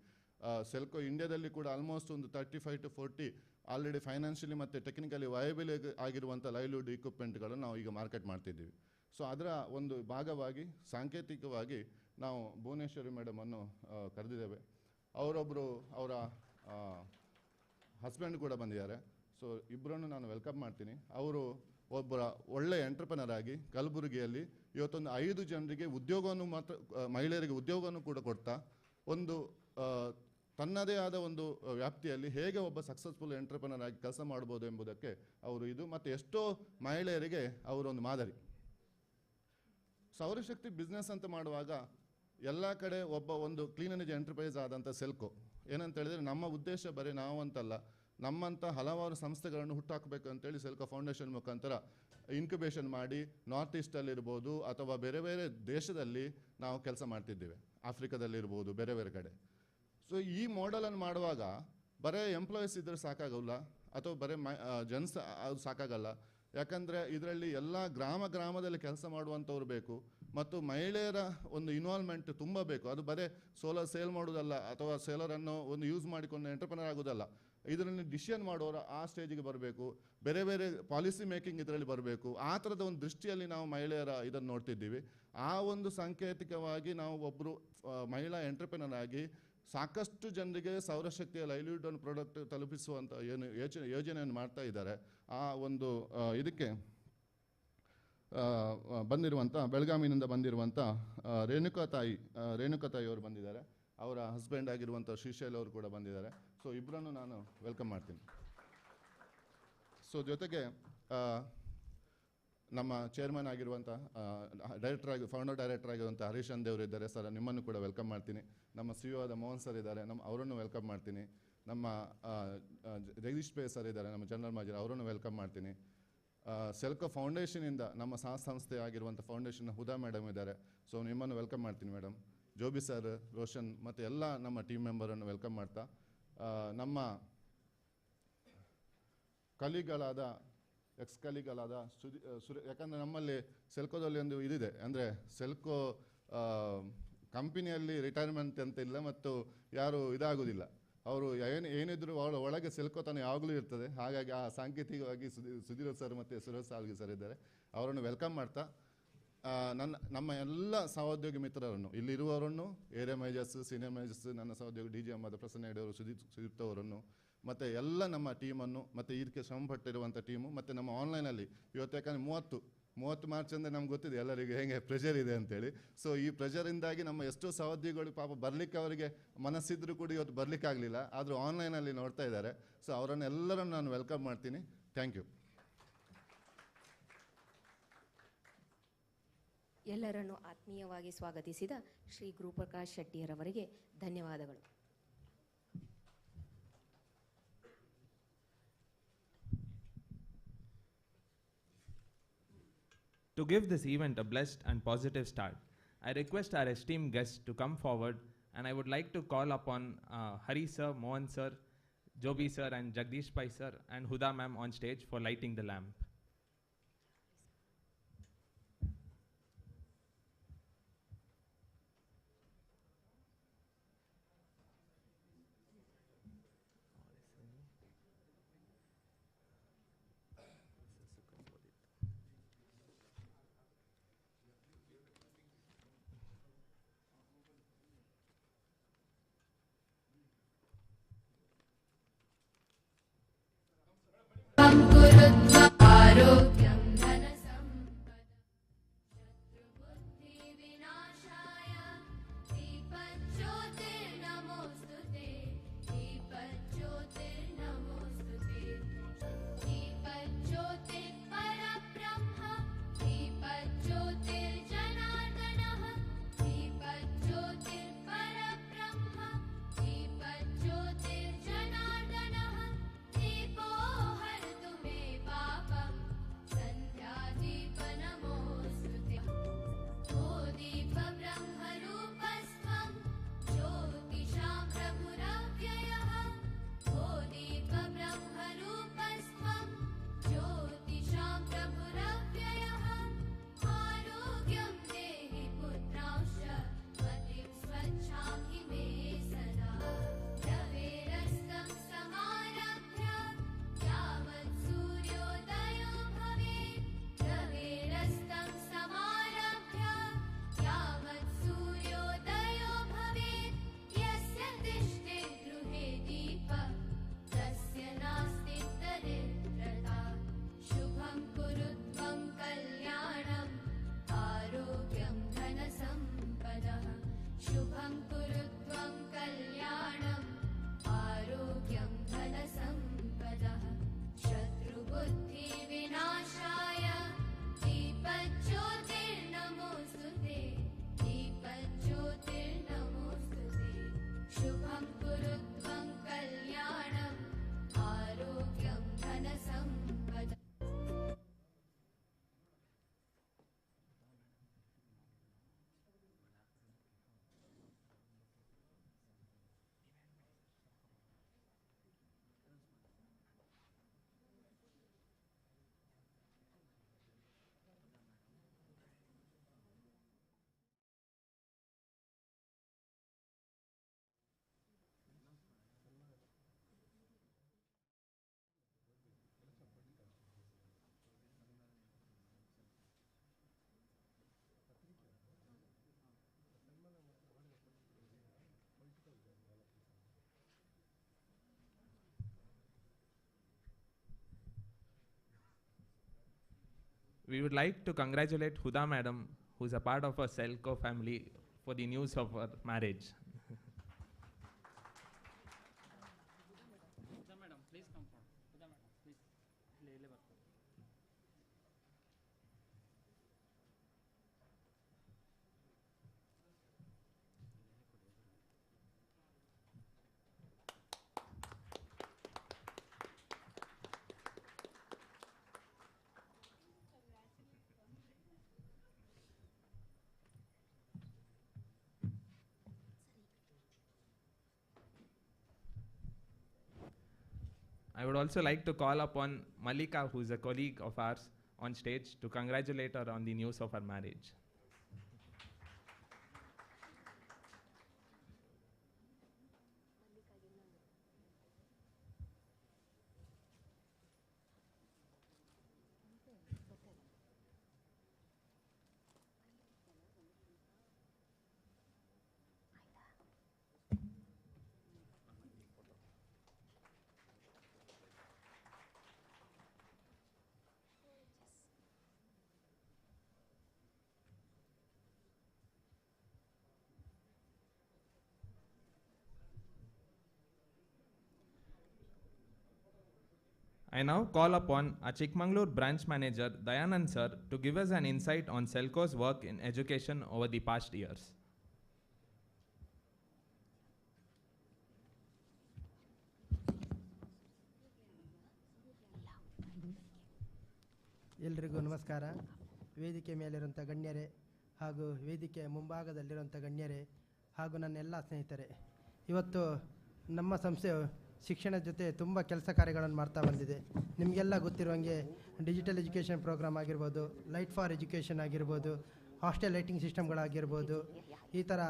ಸೆಲ್ಕೋ ಇಂಡಿಯಾದಲ್ಲಿ ಕೂಡ ಆಲ್ಮೋಸ್ಟ್ ಒಂದು 35 to 40 ಆಲ್ರೆಡಿ ಫೈನಾನ್ಷಿಯಲಿ ಮತ್ತು ಟೆಕ್ನಿಕಲಿ ವಯಬಲ್ ಆಗಿರುವಂಥ ಲೈವ್ಲಿಹುಡ್ ಇಕ್ವಿಪ್ಮೆಂಟ್ಗಳನ್ನು ನಾವು ಈಗ ಮಾರ್ಕೆಟ್ ಮಾಡ್ತಿದ್ದೀವಿ. ಸೊ ಅದರ ಒಂದು ಭಾಗವಾಗಿ ಸಾಂಕೇತಿಕವಾಗಿ ನಾವು ಭುವನೇಶ್ವರಿ ಮೇಡಮನ್ನು ಕರೆದಿದ್ದೇವೆ. ಅವರೊಬ್ಬರು ಅವರ ಹಸ್ಬೆಂಡ್ ಕೂಡ ಬಂದಿದ್ದಾರೆ. ಸೊ ಇಬ್ಬರನ್ನು ನಾನು ವೆಲ್ಕಮ್ ಮಾಡ್ತೀನಿ. ಅವರು ಒಬ್ಬರ ಒಳ್ಳೆಯ ಎಂಟರ್ಪ್ರನರ್ ಆಗಿ ಕಲಬುರಗಿಯಲ್ಲಿ ಇವತ್ತೊಂದು 5 ಜನರಿಗೆ ಉದ್ಯೋಗವನ್ನು ಮಾತ್ರ ಮಹಿಳೆಯರಿಗೆ ಉದ್ಯೋಗವನ್ನು ಕೂಡ ಕೊಡ್ತಾ ಒಂದು ತನ್ನದೇ ಆದ ಒಂದು ವ್ಯಾಪ್ತಿಯಲ್ಲಿ ಹೇಗೆ ಒಬ್ಬ ಸಕ್ಸಸ್ಫುಲ್ ಎಂಟರ್ಪ್ರನರ್ ಆಗಿ ಕೆಲಸ ಮಾಡ್ಬೋದು ಎಂಬುದಕ್ಕೆ ಅವರು ಇದು ಮತ್ತು ಎಷ್ಟೋ ಮಹಿಳೆಯರಿಗೆ ಅವರೊಂದು ಮಾದರಿ. ಸೌರಶಕ್ತಿ ಬಿಸ್ನೆಸ್ ಅಂತ ಮಾಡುವಾಗ ಎಲ್ಲ ಕಡೆ ಒಬ್ಬ ಒಂದು ಕ್ಲೀನ್ ಎನರ್ಜಿ ಎಂಟರ್ಪ್ರೈಸ್ ಆದಂಥ ಸೆಲ್ಕೋ ಏನಂತ ಹೇಳಿದ್ರೆ ನಮ್ಮ ಉದ್ದೇಶ ಬರೀ ನಾವಂತಲ್ಲ, ನಮ್ಮಂಥ ಹಲವಾರು ಸಂಸ್ಥೆಗಳನ್ನು ಹುಟ್ಟಾಕಬೇಕು ಅಂತೇಳಿ ಸೆಲ್ಕೋ ಫೌಂಡೇಶನ್ ಮುಖಾಂತರ ಇನ್ಕ್ಯುಬೇಷನ್ ಮಾಡಿ ನಾರ್ತ್ ಈಸ್ಟಲ್ಲಿರ್ಬೋದು ಅಥವಾ ಬೇರೆ ಬೇರೆ ದೇಶದಲ್ಲಿ ನಾವು ಕೆಲಸ ಮಾಡ್ತಿದ್ದೇವೆ, ಆಫ್ರಿಕಾದಲ್ಲಿರ್ಬೋದು ಬೇರೆ ಬೇರೆ ಕಡೆ. ಸೊ ಈ ಮಾಡೆಲನ್ನು ಮಾಡುವಾಗ ಬರೀ ಎಂಪ್ಲಾಯೀಸ್ ಇದ್ದರೆ ಸಾಕಾಗಲ್ಲ ಅಥವಾ ಬರೀ ಅದು ಸಾಕಾಗಲ್ಲ. ಯಾಕಂದರೆ ಇದರಲ್ಲಿ ಎಲ್ಲ ಗ್ರಾಮದಲ್ಲಿ ಕೆಲಸ ಮಾಡುವಂಥವ್ರು ಬೇಕು, ಮತ್ತು ಮಹಿಳೆಯರ ಒಂದು ಇನ್ವಾಲ್ವ್ಮೆಂಟ್ ತುಂಬ ಬೇಕು. ಅದು ಬರೀ ಸೋಲಾರ್ ಸೇಲ್ ಮಾಡೋದಲ್ಲ, ಅಥವಾ ಸೋಲಾರನ್ನು ಒಂದು ಯೂಸ್ ಮಾಡಿಕೊಂಡು ಎಂಟರ್ಪ್ರನರ್ ಆಗೋದಲ್ಲ. ಇದರಲ್ಲಿ ಡಿಸಿಷನ್ ಮಾಡೋರು ಆ ಸ್ಟೇಜಿಗೆ ಬರಬೇಕು, ಬೇರೆ ಬೇರೆ ಪಾಲಿಸಿ ಮೇಕಿಂಗ್ ಇದರಲ್ಲಿ ಬರಬೇಕು. ಆ ಥರದ ಒಂದು ದೃಷ್ಟಿಯಲ್ಲಿ ನಾವು ಮಹಿಳೆಯರ ಇದನ್ನು ನೋಡ್ತಿದ್ದೀವಿ. ಆ ಒಂದು ಸಾಂಕೇತಿಕವಾಗಿ ನಾವು ಒಬ್ಬರು ಮಹಿಳಾ ಎಂಟರ್ಪ್ರನರ್ ಆಗಿ ಸಾಕಷ್ಟು ಜನರಿಗೆ ಸೌರಶಕ್ತಿಯ ಲೈವ್ಲಿಹುಡ್ ಅನ್ನು ಪ್ರಾಡಕ್ಟ್ ತಲುಪಿಸುವಂಥ ಏನು ಯೋಜನೆಯನ್ನು ಮಾಡ್ತಾ ಇದ್ದಾರೆ. ಆ ಒಂದು ಇದಕ್ಕೆ ಬಂದಿರುವಂಥ ಬೆಳಗಾವಿನಿಂದ ಬಂದಿರುವಂಥ ರೇಣುಕಾ ತಾಯಿ ಅವರು ಬಂದಿದ್ದಾರೆ. ಅವರ ಹಸ್ಬೆಂಡ್ ಆಗಿರುವಂಥ ಶ್ರೀಶೈಲ್ ಅವರು ಕೂಡ ಬಂದಿದ್ದಾರೆ. ಸೊ ಇಬ್ಬರನ್ನು ನಾನು ವೆಲ್ಕಮ್ ಮಾಡ್ತೀನಿ. ಸೊ ಜೊತೆಗೆ ನಮ್ಮ ಚೇರ್ಮನ್ ಆಗಿರುವಂಥ ಫೌಂಡರ್ ಡೈರೆಕ್ಟರ್ ಆಗಿರುವಂಥ ಹರೀಶ್ ದೇವರು ಇದ್ದಾರೆ. ಸರ್ ನಿಮ್ಮನ್ನು ಕೂಡ ವೆಲ್ಕಮ್ ಮಾಡ್ತೀನಿ. ನಮ್ಮ CEO ಆದ ಮೋಹನ್ ಸರ್ ಇದ್ದಾರೆ, ಅವರನ್ನು ವೆಲ್ಕಮ್ ಮಾಡ್ತೀನಿ. ನಮ್ಮ ಜಗದೀಶ್ ಪೇ ಸರ್ ಇದ್ದಾರೆ, ನಮ್ಮ ಜನರಲ್ ಮ್ಯಾನೇಜರ್, ಅವರನ್ನು ವೆಲ್ಕಮ್ ಮಾಡ್ತೀನಿ. ಸೆಲ್ಕೋ ಫೌಂಡೇಶನಿಂದ ನಮ್ಮ ಸಂಸ್ಥೆ ಆಗಿರುವಂಥ ಫೌಂಡೇಶನ್ನ ಹುದಾ ಮೇಡಮ್ ಇದ್ದಾರೆ. ಸೊ ನಿಮ್ಮನ್ನು ವೆಲ್ಕಮ್ ಮಾಡ್ತೀನಿ ಮೇಡಮ್. ಜೋಬಿ ಸರ್, ರೋಷನ್ ಮತ್ತು ಎಲ್ಲ ನಮ್ಮ ಟೀಮ್ ಮೆಂಬರನ್ನು ವೆಲ್ಕಮ್ ಮಾಡ್ತಾ, ನಮ್ಮ ಕಲಿಗಳಾದ ಕಲಿಗಳಾದ ಯಾಕಂದರೆ ನಮ್ಮಲ್ಲಿ ಸೆಲ್ಕೋದಲ್ಲಿ ಒಂದು ಇದಿದೆ, ಅಂದರೆ ಸೆಲ್ಕೋ ಕಂಪನಿಯಲ್ಲಿ ರಿಟೈರ್ಮೆಂಟ್ ಅಂತ ಇಲ್ಲ ಮತ್ತು ಯಾರು ಇದಾಗೋದಿಲ್ಲ. ಅವರು ಏನಿದ್ರು ಒಳಗೆ ಸೆಲ್ಕೋತನ ಯಾವಾಗಲೂ ಇರ್ತದೆ. ಹಾಗಾಗಿ ಆ ಸಾಂಕೇತಿಕವಾಗಿ ಸುಧೀರ್ ಸರ್ ಮತ್ತು ಸುರೇಶ್ ಸಾಲ್ಗಿ ಸರ್ ಇದ್ದಾರೆ, ಅವರನ್ನು ವೆಲ್ಕಮ್ ಮಾಡ್ತಾ, ನಮ್ಮ ಎಲ್ಲ ಸಹೋದ್ಯೋಗಿ ಮಿತ್ರರನ್ನು, ಇಲ್ಲಿರುವವರನ್ನು, ಏರಿಯಾ ಮ್ಯಾನೇಜರ್ಸ್, ಸೀನಿಯರ್ ಮ್ಯಾನೇಜರ್ಸ್, ನನ್ನ ಸಹೋದ್ಯೋಗಿ DG ಅಹಮದ್, ಪ್ರಸನ್ನ ಹೆಗಡೆ ಅವರು, ಸುದೀಪ್ತ ಅವರನ್ನು, ಮತ್ತು ಎಲ್ಲ ನಮ್ಮ ಟೀಮನ್ನು, ಮತ್ತು ಇದಕ್ಕೆ ಶ್ರಮಪಟ್ಟಿರುವಂಥ ಟೀಮು, ಮತ್ತು ನಮ್ಮ ಆನ್ಲೈನಲ್ಲಿ ಇವತ್ತು ಯಾಕಂದರೆ 30 ಮಾರ್ಚ್ ಅಂದರೆ ನಮ್ಗೆ ಗೊತ್ತಿದೆ ಎಲ್ಲರಿಗೂ ಹೇಗೆ ಪ್ರೆಷರ್ ಇದೆ ಅಂತೇಳಿ. ಸೊ ಈ ಪ್ರೆಷರಿಂದಾಗಿ ನಮ್ಮ ಎಷ್ಟೋ ಸಹೋದ್ಯೋಗಿಗಳು ಪಾಪ ಬರಲಿಕ್ಕೆ ಅವರಿಗೆ ಮನಸ್ಸಿದ್ರೂ ಕೂಡ ಇವತ್ತು ಬರಲಿಕ್ಕೆ ಆಗಲಿಲ್ಲ, ಆದರೂ ಆನ್ಲೈನಲ್ಲಿ ನೋಡ್ತಾ ಇದ್ದಾರೆ. ಸೊ ಅವರನ್ನೆಲ್ಲರನ್ನು ನಾನು ವೆಲ್ಕಮ್ ಮಾಡ್ತೀನಿ. Thank you. ಎಲ್ಲರನ್ನು ಆತ್ಮೀಯವಾಗಿ ಸ್ವಾಗತಿಸಿದ ಶ್ರೀ ಗುರುಪ್ರಕಾಶ್ ಶೆಟ್ಟಿಯರವರಿಗೆ ಧನ್ಯವಾದಗಳು. To give this event a blessed and positive start, I request our esteemed guests to come forward, and I would like to call upon Hari sir, Mohan sir, Jobi sir and Jagdish Pai sir and Huda ma'am on stage for lighting the lamp. We would like to congratulate Huda madam, who is a part of our Selco family, for the news of her marriage. I would also like to call upon Malika, who is a colleague of ours, on stage to congratulate her on the news of her marriage. I now call upon our Chikmagalur branch manager, Dayanand sir, to give us an insight on Selco's work in education over the past years. ಎಲ್ರಿಗೂ ನಮಸ್ಕಾರ. ವೇದಿಕೆ ಮೇಲಿರುವಂಥ ಗಣ್ಯರೇ ಹಾಗೂ ವೇದಿಕೆ ಮುಂಭಾಗದಲ್ಲಿರುವಂಥ ಗಣ್ಯರೇ ಹಾಗೂ ನನ್ನ ಎಲ್ಲ ಸ್ನೇಹಿತರೆ, ಇವತ್ತು ನಮ್ಮ ಸಂಸ್ಥೆಯು ಶಿಕ್ಷಣದ ಜೊತೆ ತುಂಬ ಕೆಲಸ ಕಾರ್ಯಗಳನ್ನು ಮಾಡ್ತಾ ಬಂದಿದೆ. ನಿಮಗೆಲ್ಲ ಗೊತ್ತಿರುವಂಗೆ ಡಿಜಿಟಲ್ ಎಜುಕೇಷನ್ ಪ್ರೋಗ್ರಾಮ್ ಆಗಿರ್ಬೋದು, ಲೈಟ್ ಫಾರ್ ಎಜುಕೇಷನ್ ಆಗಿರ್ಬೋದು, ಹಾಸ್ಟೆಲ್ ಲೈಟಿಂಗ್ ಸಿಸ್ಟಮ್ಗಳಾಗಿರ್ಬೋದು, ಈ ಥರ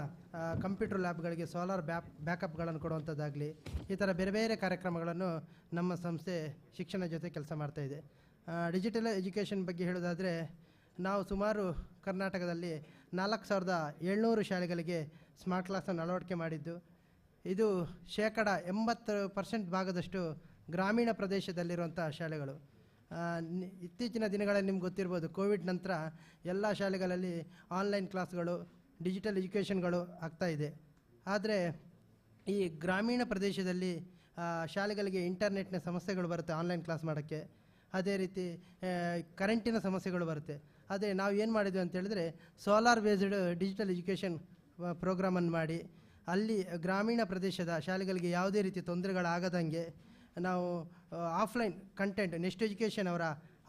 ಕಂಪ್ಯೂಟರ್ ಲ್ಯಾಬ್ಗಳಿಗೆ ಸೋಲಾರ್ ಬ್ಯಾಕಪ್ಗಳನ್ನು ಕೊಡುವಂಥದ್ದಾಗಲಿ, ಈ ಥರ ಬೇರೆ ಬೇರೆ ಕಾರ್ಯಕ್ರಮಗಳನ್ನು ನಮ್ಮ ಸಂಸ್ಥೆ ಶಿಕ್ಷಣ ಜೊತೆ ಕೆಲಸ ಮಾಡ್ತಾಯಿದೆ. ಡಿಜಿಟಲ್ ಎಜುಕೇಷನ್ ಬಗ್ಗೆ ಹೇಳೋದಾದರೆ, ನಾವು ಸುಮಾರು ಕರ್ನಾಟಕದಲ್ಲಿ 4700 ಶಾಲೆಗಳಿಗೆ ಸ್ಮಾರ್ಟ್ ಕ್ಲಾಸನ್ನು ಅಳವಡಿಕೆ ಮಾಡಿದ್ದು. ಇದು 80% ಭಾಗದಷ್ಟು ಗ್ರಾಮೀಣ ಪ್ರದೇಶದಲ್ಲಿರುವಂಥ ಶಾಲೆಗಳು. ಇತ್ತೀಚಿನ ದಿನಗಳಲ್ಲಿ ನಿಮ್ಗೆ ಗೊತ್ತಿರ್ಬೋದು, ಕೋವಿಡ್ ನಂತರ ಎಲ್ಲ ಶಾಲೆಗಳಲ್ಲಿ ಆನ್ಲೈನ್ ಕ್ಲಾಸ್ಗಳು, ಡಿಜಿಟಲ್ ಎಜುಕೇಷನ್ಗಳು ಆಗ್ತಾಯಿದೆ. ಆದರೆ ಈ ಗ್ರಾಮೀಣ ಪ್ರದೇಶದಲ್ಲಿ ಶಾಲೆಗಳಿಗೆ ಇಂಟರ್ನೆಟ್ನ ಸಮಸ್ಯೆಗಳು ಬರುತ್ತೆ ಆನ್ಲೈನ್ ಕ್ಲಾಸ್ ಮಾಡೋಕ್ಕೆ. ಅದೇ ರೀತಿ ಕರೆಂಟಿನ ಸಮಸ್ಯೆಗಳು ಬರುತ್ತೆ. ಅದೇ ನಾವು ಏನು ಮಾಡಿದ್ವಿ ಅಂತೇಳಿದ್ರೆ, ಸೋಲಾರ್ ಬೇಸ್ಡ್ ಡಿಜಿಟಲ್ ಎಜುಕೇಷನ್ ಪ್ರೋಗ್ರಾಮನ್ನು ಮಾಡಿ ಅಲ್ಲಿ ಗ್ರಾಮೀಣ ಪ್ರದೇಶದ ಶಾಲೆಗಳಿಗೆ ಯಾವುದೇ ರೀತಿ ತೊಂದರೆಗಳಾಗದಂಗೆ ನಾವು ಆಫ್ಲೈನ್ ಕಂಟೆಂಟ್, ನೆಕ್ಸ್ಟ್ ಎಜುಕೇಷನ್ ಅವರ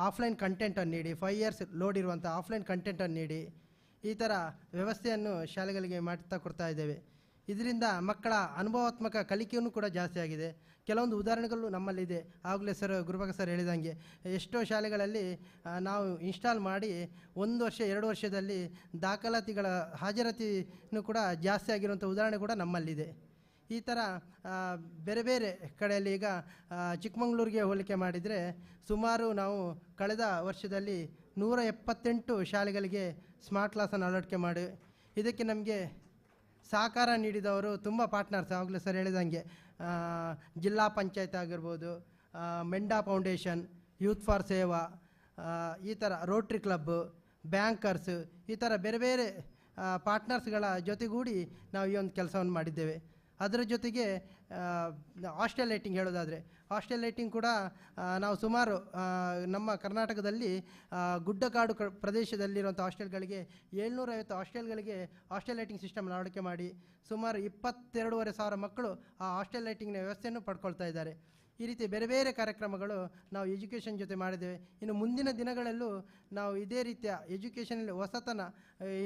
ಆಫ್ಲೈನ್ ಕಂಟೆಂಟನ್ನು ನೀಡಿ, 5 ಇಯರ್ಸ್ ಲೋಡ್ ಇರುವಂಥ ಆಫ್ಲೈನ್ ಕಂಟೆಂಟನ್ನು ನೀಡಿ ಈ ಥರ ವ್ಯವಸ್ಥೆಯನ್ನು ಶಾಲೆಗಳಿಗೆ ಮಾಡ್ತಾ ಕೊಡ್ತಾ ಇದ್ದೇವೆ. ಇದರಿಂದ ಮಕ್ಕಳ ಅನುಭವಾತ್ಮಕ ಕಲಿಕೆಯೂ ಕೂಡ ಜಾಸ್ತಿ ಆಗಿದೆ. ಕೆಲವೊಂದು ಉದಾಹರಣೆಗಳು ನಮ್ಮಲ್ಲಿದೆ. ಆಗಲೇ ಗುರುಭಾಗ ಸರ್ ಹೇಳಿದಂಗೆ ಎಷ್ಟೋ ಶಾಲೆಗಳಲ್ಲಿ ನಾವು ಇನ್ಸ್ಟಾಲ್ ಮಾಡಿ 1 ವರ್ಷ 2 ವರ್ಷದಲ್ಲಿ ದಾಖಲಾತಿಗಳ ಹಾಜರಾತಿನೂ ಕೂಡ ಜಾಸ್ತಿ ಆಗಿರುವಂಥ ಉದಾಹರಣೆ ಕೂಡ ನಮ್ಮಲ್ಲಿದೆ. ಈ ಥರ ಬೇರೆ ಬೇರೆ ಕಡೆಯಲ್ಲಿ ಈಗ ಚಿಕ್ಕಮಗಳೂರಿಗೆ ಹೋಲಿಕೆ ಮಾಡಿದರೆ ಸುಮಾರು ನಾವು ಕಳೆದ ವರ್ಷದಲ್ಲಿ 178 ಶಾಲೆಗಳಿಗೆ ಸ್ಮಾರ್ಟ್ ಕ್ಲಾಸನ್ನು ಅಳವಡಿಕೆ ಮಾಡಿ, ಇದಕ್ಕೆ ನಮಗೆ ಸಹಕಾರ ನೀಡಿದವರು ತುಂಬ ಪಾರ್ಟ್ನರ್ಸ್. ಆಗಲೇ ಸರ್ ಹೇಳಿದಂಗೆ ಜಿಲ್ಲಾ ಪಂಚಾಯತ್ ಆಗಿರ್ಬೋದು, ಮೆಂಡಾ ಫೌಂಡೇಶನ್, ಯೂತ್ ಫಾರ್ ಸೇವಾ, ಈ ಥರ ರೋಟ್ರಿ ಕ್ಲಬ್ಬು, ಬ್ಯಾಂಕರ್ಸ್, ಈ ಥರ ಬೇರೆ ಬೇರೆ ಪಾರ್ಟ್ನರ್ಸ್ಗಳ ಜೊತೆಗೂಡಿ ನಾವು ಈ ಒಂದು ಕೆಲಸವನ್ನು ಮಾಡಿದ್ದೇವೆ. ಅದರ ಜೊತೆಗೆ ಹಾಸ್ಟೆಲ್ ಲೈಟಿಂಗ್ ಹೇಳೋದಾದರೆ, ಹಾಸ್ಟೆಲ್ ಲೈಟಿಂಗ್ ಕೂಡ ನಾವು ಸುಮಾರು ನಮ್ಮ ಕರ್ನಾಟಕದಲ್ಲಿ ಗುಡ್ಡಗಾಡು ಪ್ರದೇಶದಲ್ಲಿರುವಂಥ ಹಾಸ್ಟೆಲ್ಗಳಿಗೆ 750 ಹಾಸ್ಟೆಲ್ಗಳಿಗೆ ಹಾಸ್ಟೆಲ್ ಲೈಟಿಂಗ್ ಸಿಸ್ಟಮ್ ಅಳವಡಿಕೆ ಮಾಡಿ ಸುಮಾರು 22,500 ಮಕ್ಕಳು ಆ ಹಾಸ್ಟೆಲ್ ಲೈಟಿಂಗ್ನ ವ್ಯವಸ್ಥೆಯನ್ನು ಪಡ್ಕೊಳ್ತಾ ಇದ್ದಾರೆ. ಈ ರೀತಿ ಬೇರೆ ಬೇರೆ ಕಾರ್ಯಕ್ರಮಗಳು ನಾವು ಎಜುಕೇಷನ್ ಜೊತೆ ಮಾಡಿದ್ದೇವೆ. ಇನ್ನು ಮುಂದಿನ ದಿನಗಳಲ್ಲೂ ನಾವು ಇದೇ ರೀತಿಯ ಎಜುಕೇಷನಲ್ಲಿ ಹೊಸತನ,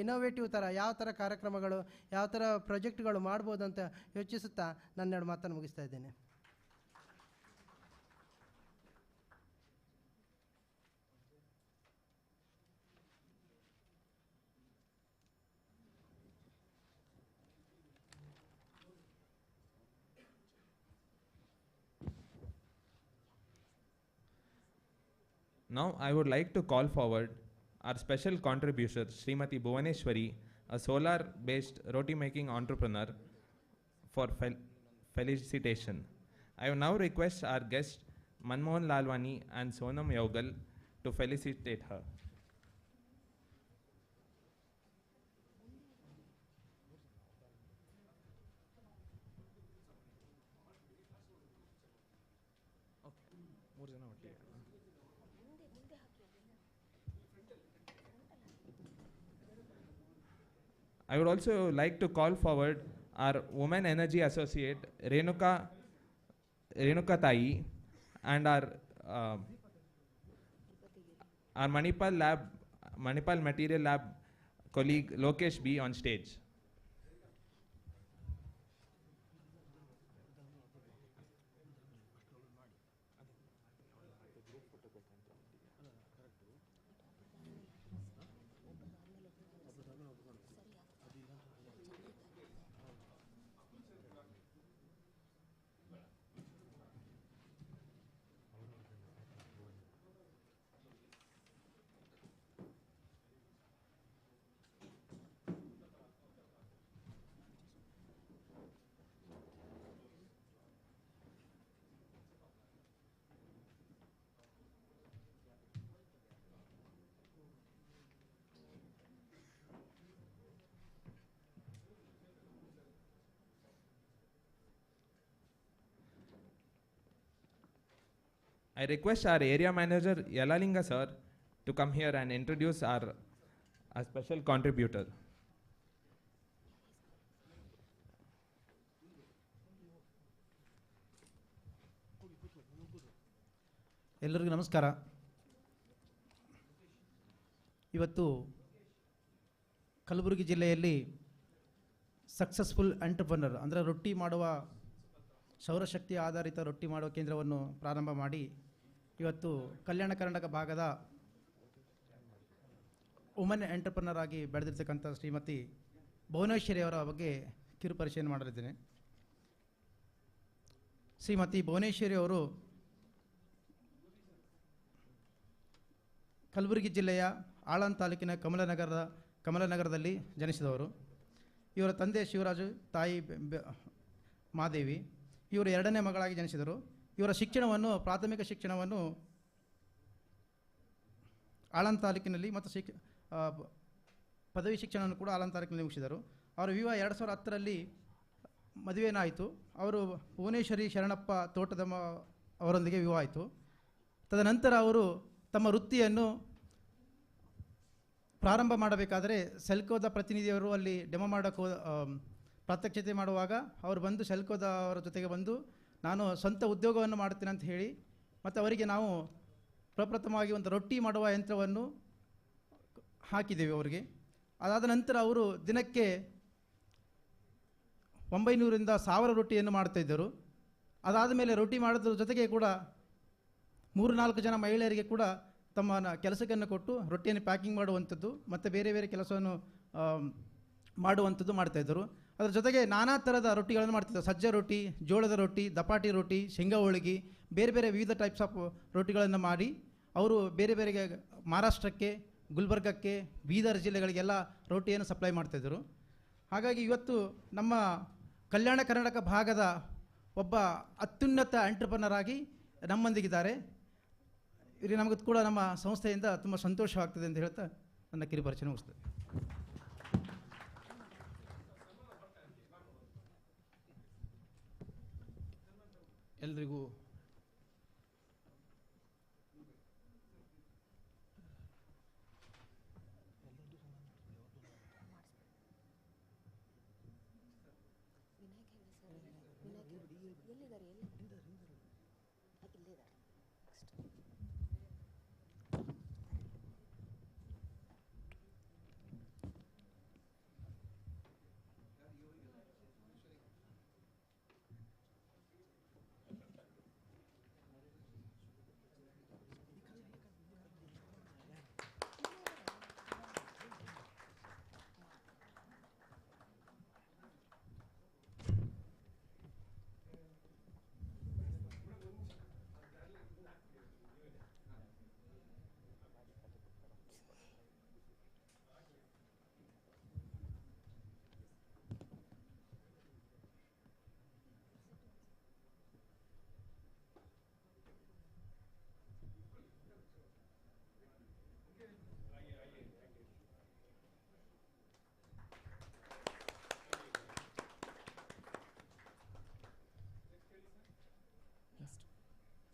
ಇನೋವೇಟಿವ್ ಥರ ಯಾವ ಥರ ಕಾರ್ಯಕ್ರಮಗಳು, ಯಾವ ಥರ ಪ್ರಾಜೆಕ್ಟ್ಗಳು ಮಾಡ್ಬೋದು ಅಂತ ಯೋಚಿಸುತ್ತಾ ನನ್ನೆರಡು ಮಾತನ್ನು ಮುಗಿಸ್ತಾ ಇದ್ದೇನೆ. Now I would like to call forward our special contributor, Srimati Bhuvaneshwari, a solar-based roti-making entrepreneur, for felicitation. I will now request our guests Manmohan Lalwani and Sonam Yogal to felicitate her. I would also like to call forward our Women Energy Associate, Renuka Tai, and uh, our Manipal Material Lab colleague Lokesh B on stage. I request our area manager Yalalinga sir to come here and introduce our special contributor. ಎಲ್ಲರಿಗೂ ನಮಸ್ಕಾರ. ಇವತ್ತು ಕಲಬುರಗಿ ಜಿಲ್ಲೆಯಲ್ಲಿ successful entrepreneur ಅಂದರೆ ರೊಟ್ಟಿ ಮಾಡುವ ಸೌರಶಕ್ತಿ ಆಧಾರಿತ ರೊಟ್ಟಿ ಮಾಡುವ ಕೇಂದ್ರವನ್ನು ಪ್ರಾರಂಭ ಮಾಡಿ ಇವತ್ತು ಕಲ್ಯಾಣ ಕರ್ನಾಟಕ ಭಾಗದ ವುಮನ್ ಎಂಟರ್ಪ್ರನರ್ ಆಗಿ ಬೆಳೆದಿರ್ತಕ್ಕಂಥ ಶ್ರೀಮತಿ ಭುವನೇಶ್ವರಿ ಅವರ ಬಗ್ಗೆ ಕಿರು ಪರಿಚಯ ಮಾಡಲಿದ್ದೇನೆ. ಶ್ರೀಮತಿ ಭುವನೇಶ್ವರಿ ಅವರು ಕಲಬುರಗಿ ಜಿಲ್ಲೆಯ ಆಳಂದ ತಾಲೂಕಿನ ಕಮಲನಗರದಲ್ಲಿ ಜನಿಸಿದವರು. ಇವರ ತಂದೆ ಶಿವರಾಜು, ತಾಯಿ ಮಾದೇವಿ. ಇವರು ಎರಡನೇ ಮಗಳಾಗಿ ಜನಿಸಿದರು. ಇವರ ಶಿಕ್ಷಣವನ್ನು ಪ್ರಾಥಮಿಕ ಶಿಕ್ಷಣವನ್ನು ಆಳಂದ ತಾಲೂಕಿನಲ್ಲಿ ಮತ್ತು ಪದವಿ ಶಿಕ್ಷಣವನ್ನು ಕೂಡ ಆಳಂದ ತಾಲೂಕಿನಲ್ಲಿ ಮುಗಿಸಿದರು. ಅವರ ವಿವಾಹ 2010ರಲ್ಲಿ ಮದುವೆನಾಯಿತು. ಅವರು ಭುವನೇಶ್ವರಿ ಶರಣಪ್ಪ ತೋಟದಮ್ಮ ಅವರೊಂದಿಗೆ ವಿವಾಹ ಆಯಿತು. ತದನಂತರ ಅವರು ತಮ್ಮ ವೃತ್ತಿಯನ್ನು ಪ್ರಾರಂಭ ಮಾಡಬೇಕಾದರೆ ಸೆಲ್ಕೋದ ಪ್ರತಿನಿಧಿಯವರು ಅಲ್ಲಿ ಡೆಮೋ ಮಾಡೋಕ್ಕೆ ಪ್ರಾತ್ಯಕ್ಷತೆ ಮಾಡುವಾಗ ಅವರು ಬಂದು ಸೆಲ್ಕೋದ ಅವರ ಜೊತೆಗೆ ಬಂದು ನಾನು ಸ್ವಂತ ಉದ್ಯೋಗವನ್ನು ಮಾಡ್ತೀನಿ ಅಂತ ಹೇಳಿ ಮತ್ತು ಅವರಿಗೆ ನಾವು ಪ್ರಪ್ರಥಮವಾಗಿ ಒಂದು ರೊಟ್ಟಿ ಮಾಡುವ ಯಂತ್ರವನ್ನು ಹಾಕಿದ್ದೇವೆ ಅವರಿಗೆ. ಅದಾದ ನಂತರ ಅವರು ದಿನಕ್ಕೆ 900ರಿಂದ 1000 ರೊಟ್ಟಿಯನ್ನು ಮಾಡ್ತಾಯಿದ್ದರು. ಅದಾದ ಮೇಲೆ ರೊಟ್ಟಿ ಮಾಡೋದ್ರ ಜೊತೆಗೆ ಕೂಡ 3-4 ಜನ ಮಹಿಳೆಯರಿಗೆ ಕೂಡ ತಮ್ಮ ಕೆಲಸವನ್ನು ಕೊಟ್ಟು ರೊಟ್ಟಿಯನ್ನು ಪ್ಯಾಕಿಂಗ್ ಮಾಡುವಂಥದ್ದು ಮತ್ತು ಬೇರೆ ಬೇರೆ ಕೆಲಸವನ್ನು ಮಾಡುವಂಥದ್ದು ಮಾಡ್ತಾಯಿದ್ದರು. ಅದರ ಜೊತೆಗೆ ನಾನಾ ಥರದ ರೊಟ್ಟಿಗಳನ್ನು ಮಾಡ್ತಿದ್ದರು. ಸಜ್ಜೆ ರೊಟ್ಟಿ, ಜೋಳದ ರೊಟ್ಟಿ, ದಪಾಟಿ ರೊಟ್ಟಿ, ಶೇಂಗಾ ಹೋಳಿಗೆ, ಬೇರೆ ಬೇರೆ ವಿವಿಧ ಟೈಪ್ಸ್ ಆಫ್ ರೊಟ್ಟಿಗಳನ್ನು ಮಾಡಿ ಅವರು ಬೇರೆ ಬೇರೆ ಮಹಾರಾಷ್ಟ್ರಕ್ಕೆ, ಗುಲ್ಬರ್ಗಕ್ಕೆ, ಬೀದರ್ ಜಿಲ್ಲೆಗಳಿಗೆಲ್ಲ ರೊಟ್ಟಿಯನ್ನು ಸಪ್ಲೈ ಮಾಡ್ತಾಯಿದ್ದರು. ಹಾಗಾಗಿ ಇವತ್ತು ನಮ್ಮ ಕಲ್ಯಾಣ ಕರ್ನಾಟಕ ಭಾಗದ ಒಬ್ಬ ಅತ್ಯುನ್ನತ ಎಂಟರ್ಪ್ರನರ್ ಆಗಿ ನಮ್ಮೊಂದಿಗಿದ್ದಾರೆ. ಇಲ್ಲಿ ನಮಗೂ ಕೂಡ ನಮ್ಮ ಸಂಸ್ಥೆಯಿಂದ ತುಂಬ ಸಂತೋಷವಾಗ್ತದೆ ಅಂತ ಹೇಳ್ತಾ ನನ್ನ ಕಿರುಪರಿಚಯ ಮುಗಿಸ್ತೇನೆ. ಎಲ್ರಿಗೂ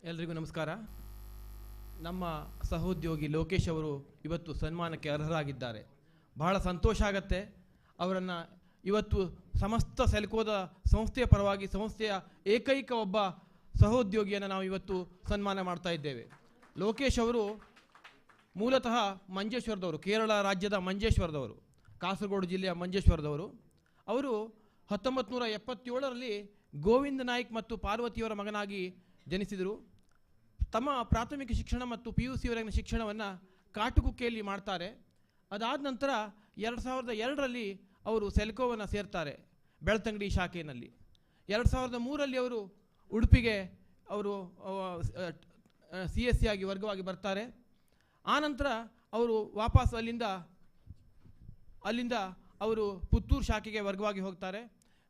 ಎಲ್ರಿಗೂ ನಮಸ್ಕಾರ. ನಮ್ಮ ಸಹೋದ್ಯೋಗಿ ಲೋಕೇಶ್ ಅವರು ಇವತ್ತು ಸನ್ಮಾನಕ್ಕೆ ಅರ್ಹರಾಗಿದ್ದಾರೆ. ಬಹಳ ಸಂತೋಷ ಆಗತ್ತೆ. ಅವರನ್ನು ಇವತ್ತು ಸಮಸ್ತ ಸೆಲ್ಕೋದ ಸಂಸ್ಥೆಯ ಪರವಾಗಿ ಸಂಸ್ಥೆಯ ಏಕೈಕ ಒಬ್ಬ ಸಹೋದ್ಯೋಗಿಯನ್ನು ನಾವು ಇವತ್ತು ಸನ್ಮಾನ ಮಾಡ್ತಾ ಇದ್ದೇವೆ. ಲೋಕೇಶ್ ಅವರು ಮೂಲತಃ ಮಂಜೇಶ್ವರದವರು, ಕೇರಳ ರಾಜ್ಯದ ಮಂಜೇಶ್ವರದವರು, ಕಾಸರಗೋಡು ಜಿಲ್ಲೆಯ ಮಂಜೇಶ್ವರದವರು. ಅವರು 1977ರಲ್ಲಿ ಗೋವಿಂದ ನಾಯ್ಕ್ ಮತ್ತು ಪಾರ್ವತಿಯವರ ಮಗನಾಗಿ ಜನಿಸಿದರು. ತಮ್ಮ ಪ್ರಾಥಮಿಕ ಶಿಕ್ಷಣ ಮತ್ತು PUCವರೆಗಿನ ಶಿಕ್ಷಣವನ್ನು ಕಾಟುಕುಕ್ಕೆಯಲ್ಲಿ ಮಾಡ್ತಾರೆ. ಅದಾದ ನಂತರ 2002ರಲ್ಲಿ ಅವರು ಸೆಲ್ಕೋವನ್ನು ಸೇರ್ತಾರೆ, ಬೆಳ್ತಂಗಡಿ ಶಾಖೆಯಲ್ಲಿ. 2003ರಲ್ಲಿ ಅವರು ಉಡುಪಿಗೆ ಅವರು CSC ಆಗಿ ವರ್ಗವಾಗಿ ಬರ್ತಾರೆ. ಆನಂತರ ಅವರು ವಾಪಸ್ ಅಲ್ಲಿಂದ ಅವರು ಪುತ್ತೂರು ಶಾಖೆಗೆ ವರ್ಗವಾಗಿ ಹೋಗ್ತಾರೆ.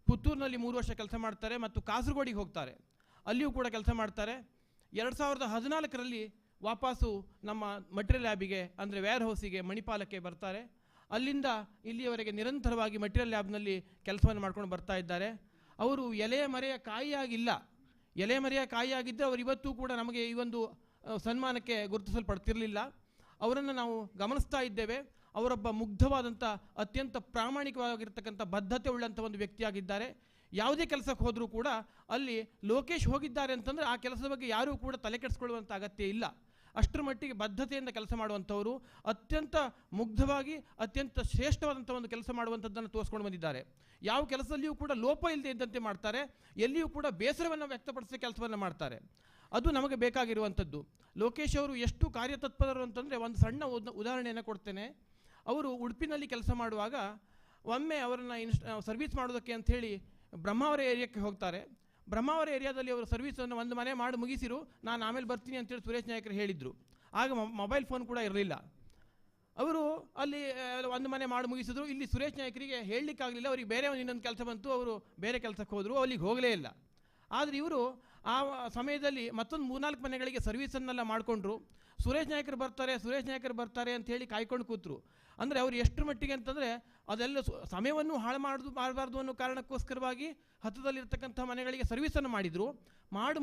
ಪುತ್ತೂರಿನಲ್ಲಿ 3 ವರ್ಷ ಕೆಲಸ ಮಾಡ್ತಾರೆ ಮತ್ತು ಕಾಸರಗೋಡಿಗೆ ಹೋಗ್ತಾರೆ, ಅಲ್ಲಿಯೂ ಕೂಡ ಕೆಲಸ ಮಾಡ್ತಾರೆ. 2014ರಲ್ಲಿ ವಾಪಸ್ಸು ನಮ್ಮ ಮಟೀರಿಯಲ್ ಲ್ಯಾಬಿಗೆ ಅಂದರೆ ವೇರ್ ಹೌಸಿಗೆ ಮಣಿಪಾಲಕ್ಕೆ ಬರ್ತಾರೆ. ಅಲ್ಲಿಂದ ಇಲ್ಲಿಯವರೆಗೆ ನಿರಂತರವಾಗಿ ಮಟೀರಿಯಲ್ ಲ್ಯಾಬ್ನಲ್ಲಿ ಕೆಲಸವನ್ನು ಮಾಡ್ಕೊಂಡು ಬರ್ತಾ ಇದ್ದಾರೆ. ಅವರು ಎಲೆಯ ಮರೆಯ ಕಾಯಿಯಾಗಿಲ್ಲ. ಎಲೆ ಮರೆಯ ಕಾಯಿಯಾಗಿದ್ದರೆ ಅವರು ಇವತ್ತೂ ಕೂಡ ನಮಗೆ ಈ ಒಂದು ಸನ್ಮಾನಕ್ಕೆ ಗುರುತಿಸಲ್ಪಡ್ತಿರಲಿಲ್ಲ. ಅವರನ್ನು ನಾವು ಗಮನಿಸ್ತಾ ಇದ್ದೇವೆ. ಅವರೊಬ್ಬ ಮುಗ್ಧವಾದಂಥ ಅತ್ಯಂತ ಪ್ರಾಮಾಣಿಕವಾಗಿರ್ತಕ್ಕಂಥ ಬದ್ಧತೆ ಉಳ್ಳಂಥ ಒಂದು ವ್ಯಕ್ತಿಯಾಗಿದ್ದಾರೆ. ಯಾವುದೇ ಕೆಲಸಕ್ಕೆ ಹೋದರೂ ಕೂಡ ಅಲ್ಲಿ ಲೋಕೇಶ್ ಹೋಗಿದ್ದಾರೆ ಅಂತಂದರೆ ಆ ಕೆಲಸದ ಬಗ್ಗೆ ಯಾರೂ ಕೂಡ ತಲೆ ಕೆಡಿಸ್ಕೊಳ್ಳುವಂಥ ಅಗತ್ಯ ಇಲ್ಲ. ಅಷ್ಟರ ಮಟ್ಟಿಗೆ ಬದ್ಧತೆಯಿಂದ ಕೆಲಸ ಮಾಡುವಂಥವರು, ಅತ್ಯಂತ ಮುಗ್ಧವಾಗಿ ಅತ್ಯಂತ ಶ್ರೇಷ್ಠವಾದಂಥ ಒಂದು ಕೆಲಸ ಮಾಡುವಂಥದ್ದನ್ನು ತೋರಿಸ್ಕೊಂಡು ಬಂದಿದ್ದಾರೆ. ಯಾವ ಕೆಲಸದಲ್ಲಿಯೂ ಕೂಡ ಲೋಪ ಇಲ್ಲದೆ ಇದ್ದಂತೆ ಮಾಡ್ತಾರೆ, ಎಲ್ಲಿಯೂ ಕೂಡ ಬೇಸರವನ್ನು ವ್ಯಕ್ತಪಡಿಸೋ ಕೆಲಸವನ್ನು ಮಾಡ್ತಾರೆ. ಅದು ನಮಗೆ ಬೇಕಾಗಿರುವಂಥದ್ದು. ಲೋಕೇಶ್ ಅವರು ಎಷ್ಟು ಕಾರ್ಯತತ್ಪರರು ಅಂತಂದರೆ ಒಂದು ಸಣ್ಣ ಉದಾಹರಣೆಯನ್ನು ಕೊಡ್ತೇನೆ. ಅವರು ಉಡುಪಿನಲ್ಲಿ ಕೆಲಸ ಮಾಡುವಾಗ ಒಮ್ಮೆ ಅವರನ್ನು ಸರ್ವಿಸ್ ಮಾಡೋದಕ್ಕೆ ಅಂಥೇಳಿ ಬ್ರಹ್ಮಾವರ ಏರಿಯಾಕ್ಕೆ ಹೋಗ್ತಾರೆ. ಬ್ರಹ್ಮಾವರ ಏರಿಯಾದಲ್ಲಿ ಅವರು ಸರ್ವಿಸನ್ನು ಒಂದು ಮನೆ ಮಾಡಿ ಮುಗಿಸಿರು, ನಾನು ಆಮೇಲೆ ಬರ್ತೀನಿ ಅಂತೇಳಿ ಸುರೇಶ್ ನಾಯ್ಕರು ಹೇಳಿದರು. ಆಗ ಮೊಬೈಲ್ ಫೋನ್ ಕೂಡ ಇರಲಿಲ್ಲ. ಅವರು ಅಲ್ಲಿ ಒಂದು ಮನೆ ಮಾಡಿ ಮುಗಿಸಿದ್ರು. ಇಲ್ಲಿ ಸುರೇಶ್ ನಾಯ್ಕರಿಗೆ ಹೇಳಲಿಕ್ಕಾಗಲಿಲ್ಲ. ಅವರಿಗೆ ಬೇರೆ ಇನ್ನೊಂದು ಕೆಲಸ ಬಂತು, ಅವರು ಬೇರೆ ಕೆಲಸಕ್ಕೆ ಹೋದರು, ಅಲ್ಲಿಗೆ ಹೋಗಲೇ ಇಲ್ಲ. ಆದರೆ ಇವರು ಆ ಸಮಯದಲ್ಲಿ ಮತ್ತೊಂದು 3-4 ಮನೆಗಳಿಗೆ ಸರ್ವಿಸನ್ನೆಲ್ಲ ಮಾಡಿಕೊಂಡ್ರು. ಸುರೇಶ್ ನಾಯ್ಕರು ಬರ್ತಾರೆ ಅಂತ ಹೇಳಿ ಕಾಯ್ಕೊಂಡು ಕೂತರು. ಅಂದರೆ ಅವರು ಎಷ್ಟರ ಮಟ್ಟಿಗೆ ಅಂತಂದರೆ ಅದೆಲ್ಲ ಸಮಯವನ್ನು ಹಾಳು ಮಾಡಬಾರ್ದು ಅನ್ನೋ ಕಾರಣಕ್ಕೋಸ್ಕರವಾಗಿ ಹತ್ತಿರದಲ್ಲಿರ್ತಕ್ಕಂಥ ಮನೆಗಳಿಗೆ ಸರ್ವಿಸನ್ನು ಮಾಡಿ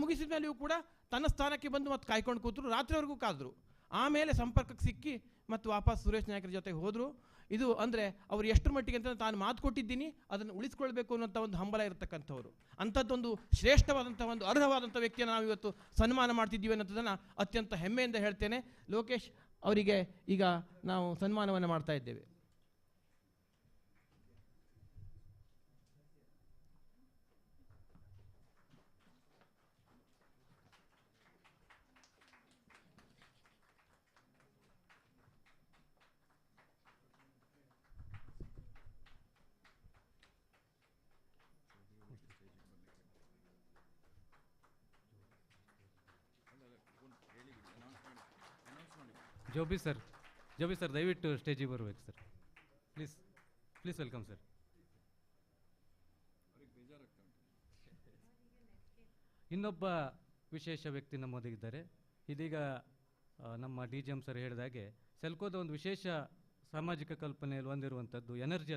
ಮುಗಿಸಿದ ಮೇಲೆಯೂ ಕೂಡ ತನ್ನ ಸ್ಥಾನಕ್ಕೆ ಬಂದು ಮತ್ತೆ ಕಾಯ್ಕೊಂಡು ಕೂತರು. ರಾತ್ರಿವರೆಗೂ ಕಾದರು. ಆಮೇಲೆ ಸಂಪರ್ಕಕ್ಕೆ ಸಿಕ್ಕಿ ಮತ್ತು ವಾಪಸ್ ಸುರೇಶ್ ನಾಯ್ಕರ ಜೊತೆಗೆ ಹೋದರು. ಇದು ಅಂದರೆ ಅವರು ಎಷ್ಟರ ಮಟ್ಟಿಗೆ ಅಂತ ತಾನು ಮಾತು ಕೊಟ್ಟಿದ್ದೀನಿ ಅದನ್ನು ಉಳಿಸ್ಕೊಳ್ಬೇಕು ಅನ್ನೋಂಥ ಒಂದು ಹಂಬಲ ಇರತಕ್ಕಂಥವ್ರು. ಅಂಥದ್ದೊಂದು ಶ್ರೇಷ್ಠವಾದಂಥ ಒಂದು ಅರ್ಹವಾದಂಥ ವ್ಯಕ್ತಿಯನ್ನು ನಾವು ಇವತ್ತು ಸನ್ಮಾನ ಮಾಡ್ತಿದ್ದೀವಿ ಅನ್ನೋದನ್ನು ಅತ್ಯಂತ ಹೆಮ್ಮೆಯಿಂದ ಹೇಳ್ತೇನೆ. ಲೋಕೇಶ್ ಅವರಿಗೆ ಈಗ ನಾವು ಸನ್ಮಾನವನ್ನು ಮಾಡ್ತಾ ಇದ್ದೇವೆ. ಜೋಬಿ ಸರ್ ದಯವಿಟ್ಟು ಸ್ಟೇಜಿಗೆ ಬರಬೇಕು ಸರ್. Please welcome sir. ಇನ್ನೊಬ್ಬ ವಿಶೇಷ ವ್ಯಕ್ತಿ ನಮ್ಮೊಂದಿಗಿದ್ದಾರೆ. ಇದೀಗ ನಮ್ಮ DGM ಸರ್ ಹೇಳಿದಾಗೆ ಸೆಲ್ಕೋದ ಒಂದು ವಿಶೇಷ ಸಾಮಾಜಿಕ ಕಲ್ಪನೆಯಲ್ಲಿ ಹೊಂದಿರುವಂಥದ್ದು ಎನರ್ಜಿ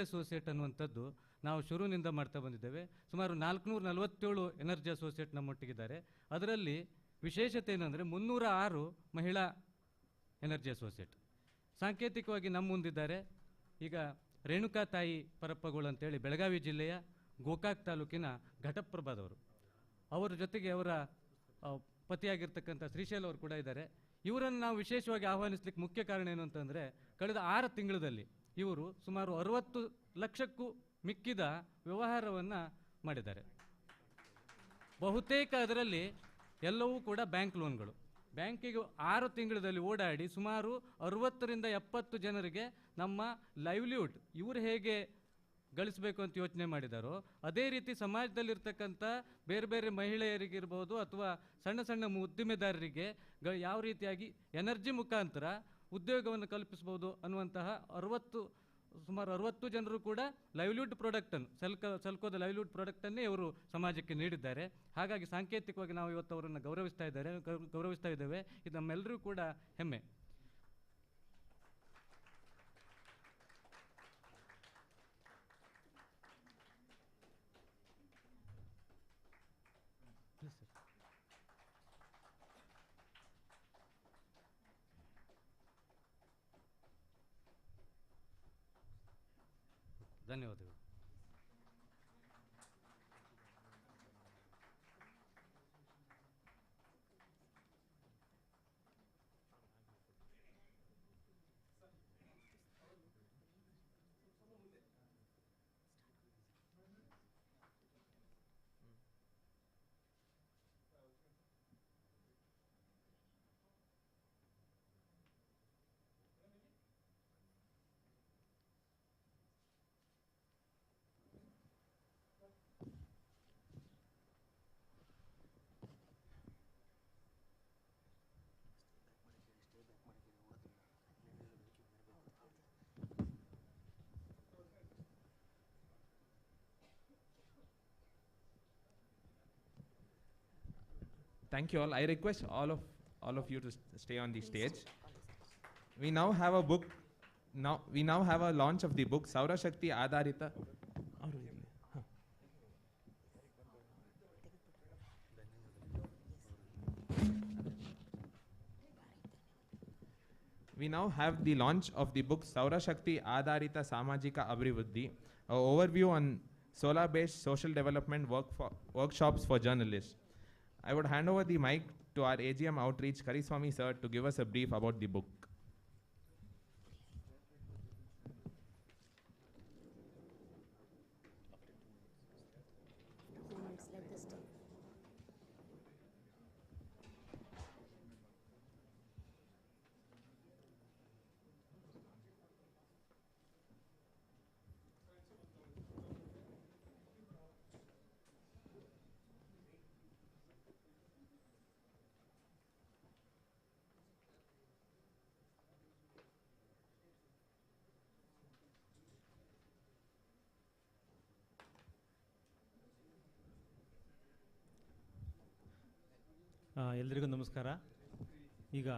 ಅಸೋಸಿಯೇಟ್ ಅನ್ನುವಂಥದ್ದು ನಾವು ಶುರುವಿನಿಂದ ಮಾಡ್ತಾ ಬಂದಿದ್ದೇವೆ. ಸುಮಾರು 447 ಎನರ್ಜಿ ಅಸೋಸಿಯೇಟ್ ನಮ್ಮೊಟ್ಟಿಗಿದ್ದಾರೆ. ಅದರಲ್ಲಿ ವಿಶೇಷತೆ ಏನಂದರೆ 306 ಮಹಿಳಾ ಎನರ್ಜಿ ಅಸೋಸಿಯೇಟ್. ಸಾಂಕೇತಿಕವಾಗಿ ನಮ್ಮ ಮುಂದಿದ್ದಾರೆ ಈಗ ರೇಣುಕಾ ತಾಯಿ ಪರಪ್ಪಗಳು ಅಂತೇಳಿ ಬೆಳಗಾವಿ ಜಿಲ್ಲೆಯ ಗೋಕಾಕ್ ತಾಲೂಕಿನ ಘಟಪ್ರಭಾದವರು. ಅವರ ಜೊತೆಗೆ ಅವರ ಪತಿಯಾಗಿರ್ತಕ್ಕಂಥ ಶ್ರೀಶೈಲ್ ಅವರು ಕೂಡ ಇದ್ದಾರೆ. ಇವರನ್ನು ನಾವು ವಿಶೇಷವಾಗಿ ಆಹ್ವಾನಿಸ್ಲಿಕ್ಕೆ ಮುಖ್ಯ ಕಾರಣ ಏನು ಅಂತಂದರೆ ಕಳೆದ 6 ತಿಂಗಳಲ್ಲಿ ಇವರು ಸುಮಾರು 60 ಲಕ್ಷಕ್ಕೂ ಮಿಕ್ಕಿದ ವ್ಯವಹಾರವನ್ನು ಮಾಡಿದ್ದಾರೆ. ಬಹುತೇಕ ಅದರಲ್ಲಿ ಎಲ್ಲವೂ ಕೂಡ ಬ್ಯಾಂಕ್ ಲೋನ್ಗಳು. ಬ್ಯಾಂಕಿಗೆ 6 ತಿಂಗಳಲ್ಲಿ ಓಡಾಡಿ ಸುಮಾರು 60ರಿಂದ 70 ಜನರಿಗೆ ನಮ್ಮ ಲೈವ್ಲಿಹುಡ್ ಇವರು ಹೇಗೆ ಗಳಿಸಬೇಕು ಅಂತ ಯೋಚನೆ ಮಾಡಿದಾರೋ ಅದೇ ರೀತಿ ಸಮಾಜದಲ್ಲಿರ್ತಕ್ಕಂಥ ಬೇರೆ ಬೇರೆ ಮಹಿಳೆಯರಿಗಿರ್ಬೋದು ಅಥವಾ ಸಣ್ಣ ಸಣ್ಣ ಉದ್ದಿಮೆದಾರರಿಗೆ ಯಾವ ರೀತಿಯಾಗಿ ಎನರ್ಜಿ ಮುಖಾಂತರ ಉದ್ಯೋಗವನ್ನು ಕಲ್ಪಿಸ್ಬೋದು ಅನ್ನುವಂತಹ ಸುಮಾರು 60 ಜನರು ಕೂಡ ಲೈವ್ಲಿಹುಡ್ ಪ್ರಾಡಕ್ಟನ್ನು ಸೆಲ್ಕೋದ ಲೈವ್ಲಿಹುಡ್ ಪ್ರಾಡಕ್ಟನ್ನೇ ಇವರು ಸಮಾಜಕ್ಕೆ ನೀಡಿದ್ದಾರೆ. ಹಾಗಾಗಿ ಸಾಂಕೇತಿಕವಾಗಿ ನಾವು ಇವತ್ತು ಅವರನ್ನು ಗೌರವಿಸ್ತಾ ಇದ್ದೇವೆ. ಇದು ನಮ್ಮೆಲ್ಲರೂ ಕೂಡ ಹೆಮ್ಮೆ. ಧನ್ಯವಾದಗಳು. Thank you all. I request all of you to stay on the stage. We now have a book. We now have a launch of the book Saura Shakti Adharita. We now have the launch of the book Saura Shakti Adharita Samajika Abhivruddhi, an overview on solar-based social development workshops for journalists. I would hand over the mic to our AGM outreach Kariswamy sir to give us a brief about the book. ಎಲ್ರಿಗೂ ನಮಸ್ಕಾರ. ಈಗ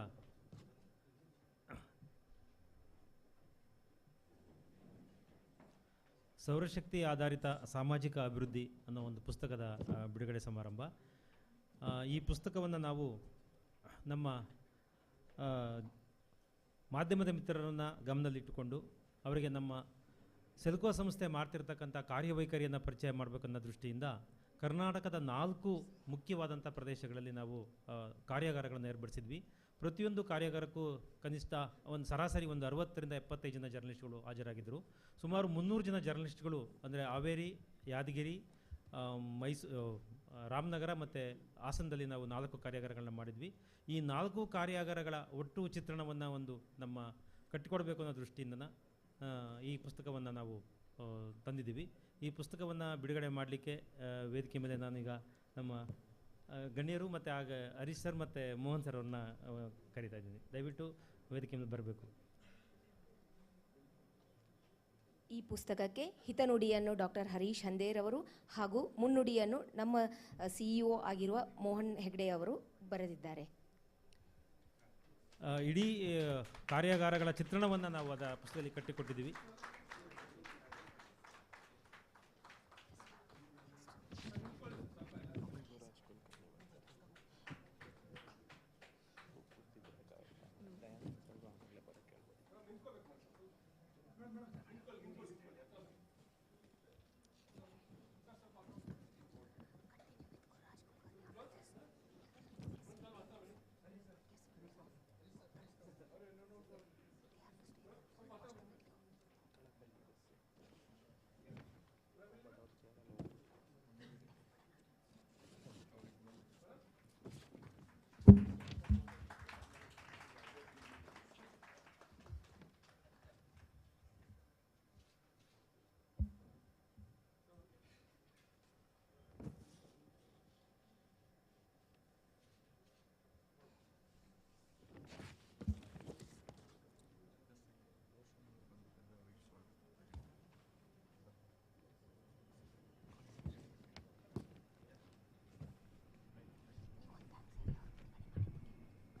ಸೌರಶಕ್ತಿ ಆಧಾರಿತ ಸಾಮಾಜಿಕ ಅಭಿವೃದ್ಧಿ ಅನ್ನೋ ಒಂದು ಪುಸ್ತಕದ ಬಿಡುಗಡೆ ಸಮಾರಂಭ. ಈ ಪುಸ್ತಕವನ್ನು ನಾವು ನಮ್ಮ ಮಾಧ್ಯಮದ ಮಿತ್ರರನ್ನು ಗಮನದಲ್ಲಿಟ್ಟುಕೊಂಡು ಅವರಿಗೆ ನಮ್ಮ ಸೆಲ್ಕೋ ಸಂಸ್ಥೆ ಮಾಡ್ತಿರ್ತಕ್ಕಂಥ ಕಾರ್ಯವೈಖರಿಯನ್ನು ಪರಿಚಯ ಮಾಡಬೇಕನ್ನೋ ದೃಷ್ಟಿಯಿಂದ ಕರ್ನಾಟಕದ 4 ಮುಖ್ಯವಾದಂಥ ಪ್ರದೇಶಗಳಲ್ಲಿ ನಾವು ಕಾರ್ಯಾಗಾರಗಳನ್ನು ಏರ್ಪಡಿಸಿದ್ವಿ. ಪ್ರತಿಯೊಂದು ಕಾರ್ಯಾಗಾರಕ್ಕೂ ಕನಿಷ್ಠ ಒಂದು ಸರಾಸರಿ 60ರಿಂದ 75 ಜನ ಜರ್ನಲಿಸ್ಟ್ಗಳು ಹಾಜರಾಗಿದ್ದರು. ಸುಮಾರು 300 ಜನ ಜರ್ನಲಿಸ್ಟ್ಗಳು ಅಂದರೆ ಹಾವೇರಿ, ಯಾದಗಿರಿ, ರಾಮನಗರ ಮತ್ತು ಹಾಸನದಲ್ಲಿ ನಾವು 4 ಕಾರ್ಯಾಗಾರಗಳನ್ನ ಮಾಡಿದ್ವಿ. ಈ 4 ಕಾರ್ಯಾಗಾರಗಳ ಒಟ್ಟು ಚಿತ್ರಣವನ್ನು ಒಂದು ನಮ್ಮ ಕಟ್ಟಿಕೊಡಬೇಕು ಅನ್ನೋ ದೃಷ್ಟಿಯಿಂದ ಈ ಪುಸ್ತಕವನ್ನು ನಾವು ತಂದಿದ್ದೀವಿ. ಈ ಪುಸ್ತಕವನ್ನು ಬಿಡುಗಡೆ ಮಾಡಲಿಕ್ಕೆ ವೇದಿಕೆ ಮೇಲೆ ನಾನೀಗ ನಮ್ಮ ಗಣ್ಯರು ಮತ್ತು ಆಗ ಹರೀಶ್ ಸರ್ ಮತ್ತು ಮೋಹನ್ ಸರ್ ಅವ್ರನ್ನ ಕರೀತಾ ಇದ್ದೀನಿ. ದಯವಿಟ್ಟು ವೇದಿಕೆ ಮೇಲೆ ಬರಬೇಕು. ಈ ಪುಸ್ತಕಕ್ಕೆ ಹಿತನುಡಿಯನ್ನು ಡಾಕ್ಟರ್ ಹರೀಶ್ ಹಂದೇರ್ ಅವರು ಹಾಗೂ ಮುನ್ನುಡಿಯನ್ನು ನಮ್ಮ CEO ಆಗಿರುವ ಮೋಹನ್ ಹೆಗ್ಡೆ ಅವರು ಬರೆದಿದ್ದಾರೆ. ಇಡೀ ಕಾರ್ಯಾಗಾರಗಳ ಚಿತ್ರಣವನ್ನು ನಾವು ಅದರ ಪುಸ್ತಕದಲ್ಲಿ ಕಟ್ಟಿಕೊಟ್ಟಿದ್ದೀವಿ.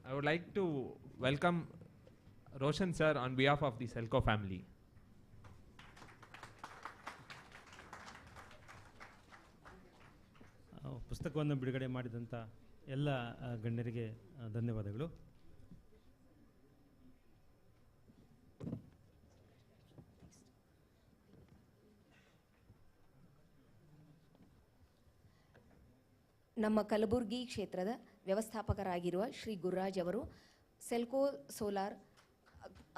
I would like to welcome Roshan sir on behalf of the Selco family. ಪುಸ್ತಕವನ್ನು ಬಿಡುಗಡೆ ಮಾಡಿದಂಥ ಎಲ್ಲ ಗಣ್ಯರಿಗೆ ಧನ್ಯವಾದಗಳು. ನಮ್ಮ ಕಲಬುರಗಿ ಕ್ಷೇತ್ರದ ವ್ಯವಸ್ಥಾಪಕರಾಗಿರುವ ಶ್ರೀ ಗುರುರಾಜ್ ಅವರು ಸೆಲ್ಕೋ ಸೋಲಾರ್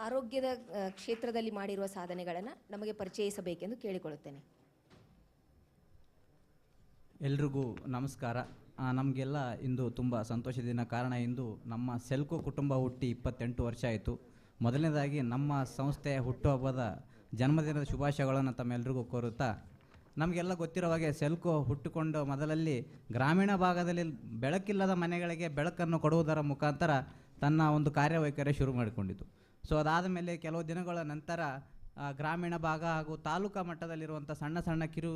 ಆರೋಗ್ಯದ ಕ್ಷೇತ್ರದಲ್ಲಿ ಮಾಡಿರುವ ಸಾಧನೆಗಳನ್ನು ನಮಗೆ ಪರಿಚಯಿಸಬೇಕೆಂದು ಕೇಳಿಕೊಳ್ಳುತ್ತೇನೆ. ಎಲ್ರಿಗೂ ನಮಸ್ಕಾರ. ನಮಗೆಲ್ಲ ಇಂದು ತುಂಬ ಸಂತೋಷದ ದಿನ. ಕಾರಣ ಇಂದು ನಮ್ಮ ಸೆಲ್ಕೋ ಕುಟುಂಬ ಹುಟ್ಟಿ 28 ವರ್ಷ ಆಯಿತು. ಮೊದಲನೇದಾಗಿ ನಮ್ಮ ಸಂಸ್ಥೆಯ ಹುಟ್ಟುಹಬ್ಬದ ಜನ್ಮದಿನದ ಶುಭಾಶಯಗಳನ್ನು ತಮ್ಮೆಲ್ಲರಿಗೂ ಕೋರುತ್ತಾ, ನಮಗೆಲ್ಲ ಗೊತ್ತಿರೋ ಹಾಗೆ ಸೆಲ್ಕೋ ಹುಟ್ಟುಕೊಂಡು ಮೊದಲಲ್ಲಿ ಗ್ರಾಮೀಣ ಭಾಗದಲ್ಲಿ ಬೆಳಕಿಲ್ಲದ ಮನೆಗಳಿಗೆ ಬೆಳಕನ್ನು ಕೊಡುವುದರ ಮುಖಾಂತರ ತನ್ನ ಒಂದು ಕಾರ್ಯವೈಖರಿ ಶುರು ಮಾಡಿಕೊಂಡಿತು. ಸೊ ಅದಾದ ಮೇಲೆ ಕೆಲವು ದಿನಗಳ ನಂತರ ಗ್ರಾಮೀಣ ಭಾಗ ಹಾಗೂ ತಾಲೂಕಾ ಮಟ್ಟದಲ್ಲಿರುವಂಥ ಸಣ್ಣ ಸಣ್ಣ ಕಿರು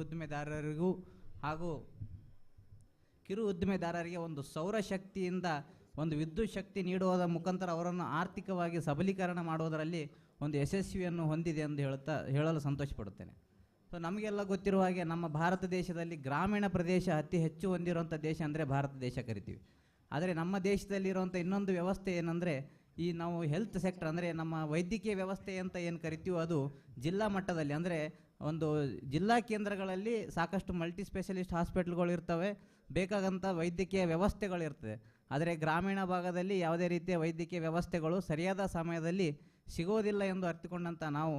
ಉದ್ದಿಮೆದಾರರಿಗೆ ಒಂದು ಸೌರಶಕ್ತಿಯಿಂದ ಒಂದು ವಿದ್ಯುತ್ ಶಕ್ತಿ ನೀಡುವುದರ ಮುಖಾಂತರ ಅವರನ್ನು ಆರ್ಥಿಕವಾಗಿ ಸಬಲೀಕರಣ ಮಾಡುವುದರಲ್ಲಿ ಒಂದು ಯಶಸ್ವಿಯನ್ನು ಹೊಂದಿದೆ ಎಂದು ಹೇಳಲು ಸಂತೋಷಪಡುತ್ತೇನೆ. ಸೊ ನಮಗೆಲ್ಲ ಗೊತ್ತಿರುವ ಹಾಗೆ ನಮ್ಮ ಭಾರತ ದೇಶದಲ್ಲಿ ಗ್ರಾಮೀಣ ಪ್ರದೇಶ ಅತಿ ಹೆಚ್ಚು ಹೊಂದಿರುವಂಥ ದೇಶ ಅಂದರೆ ಭಾರತ ದೇಶ ಕರಿತೀವಿ. ಆದರೆ ನಮ್ಮ ದೇಶದಲ್ಲಿರುವಂಥ ಇನ್ನೊಂದು ವ್ಯವಸ್ಥೆ ಏನಂದರೆ, ಈ ನಾವು ಹೆಲ್ತ್ ಸೆಕ್ಟರ್ ಅಂದರೆ ನಮ್ಮ ವೈದ್ಯಕೀಯ ವ್ಯವಸ್ಥೆ ಅಂತ ಏನು ಕರಿತೀವೋ ಅದು ಜಿಲ್ಲಾ ಮಟ್ಟದಲ್ಲಿ ಅಂದರೆ ಒಂದು ಜಿಲ್ಲಾ ಕೇಂದ್ರಗಳಲ್ಲಿ ಸಾಕಷ್ಟು ಮಲ್ಟಿ ಸ್ಪೆಷಲಿಸ್ಟ್ ಹಾಸ್ಪಿಟ್ಲ್ಗಳು ಇರ್ತವೆ, ಬೇಕಾದಂಥ ವೈದ್ಯಕೀಯ ವ್ಯವಸ್ಥೆಗಳಿರ್ತದೆ. ಆದರೆ ಗ್ರಾಮೀಣ ಭಾಗದಲ್ಲಿ ಯಾವುದೇ ರೀತಿಯ ವೈದ್ಯಕೀಯ ವ್ಯವಸ್ಥೆಗಳು ಸರಿಯಾದ ಸಮಯದಲ್ಲಿ ಸಿಗೋದಿಲ್ಲ ಎಂದು ಅರ್ಥಕೊಂಡಂಥ ನಾವು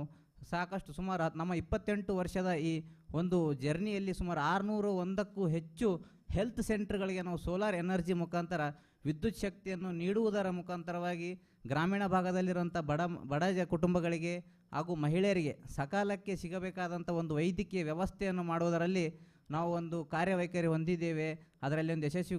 ಸಾಕಷ್ಟು ಸುಮಾರು ನಮ್ಮ 28 ವರ್ಷದ ಈ ಒಂದು ಜರ್ನಿಯಲ್ಲಿ ಸುಮಾರು 601ಕ್ಕೂ ಹೆಚ್ಚು ಹೆಲ್ತ್ ಸೆಂಟರ್ಗಳಿಗೆ ನಾವು ಸೋಲಾರ್ ಎನರ್ಜಿ ಮುಖಾಂತರ ವಿದ್ಯುತ್ ಶಕ್ತಿಯನ್ನು ನೀಡುವುದರ ಮುಖಾಂತರವಾಗಿ ಗ್ರಾಮೀಣ ಭಾಗದಲ್ಲಿರುವಂಥ ಬಡ ಕುಟುಂಬಗಳಿಗೆ ಹಾಗೂ ಮಹಿಳೆಯರಿಗೆ ಸಕಾಲಕ್ಕೆ ಸಿಗಬೇಕಾದಂಥ ಒಂದು ವೈದ್ಯಕೀಯ ವ್ಯವಸ್ಥೆಯನ್ನು ಮಾಡುವುದರಲ್ಲಿ ನಾವು ಒಂದು ಕಾರ್ಯವೈಖರಿ ಹೊಂದಿದ್ದೇವೆ, ಅದರಲ್ಲಿ ಒಂದು ಯಶಸ್ವಿ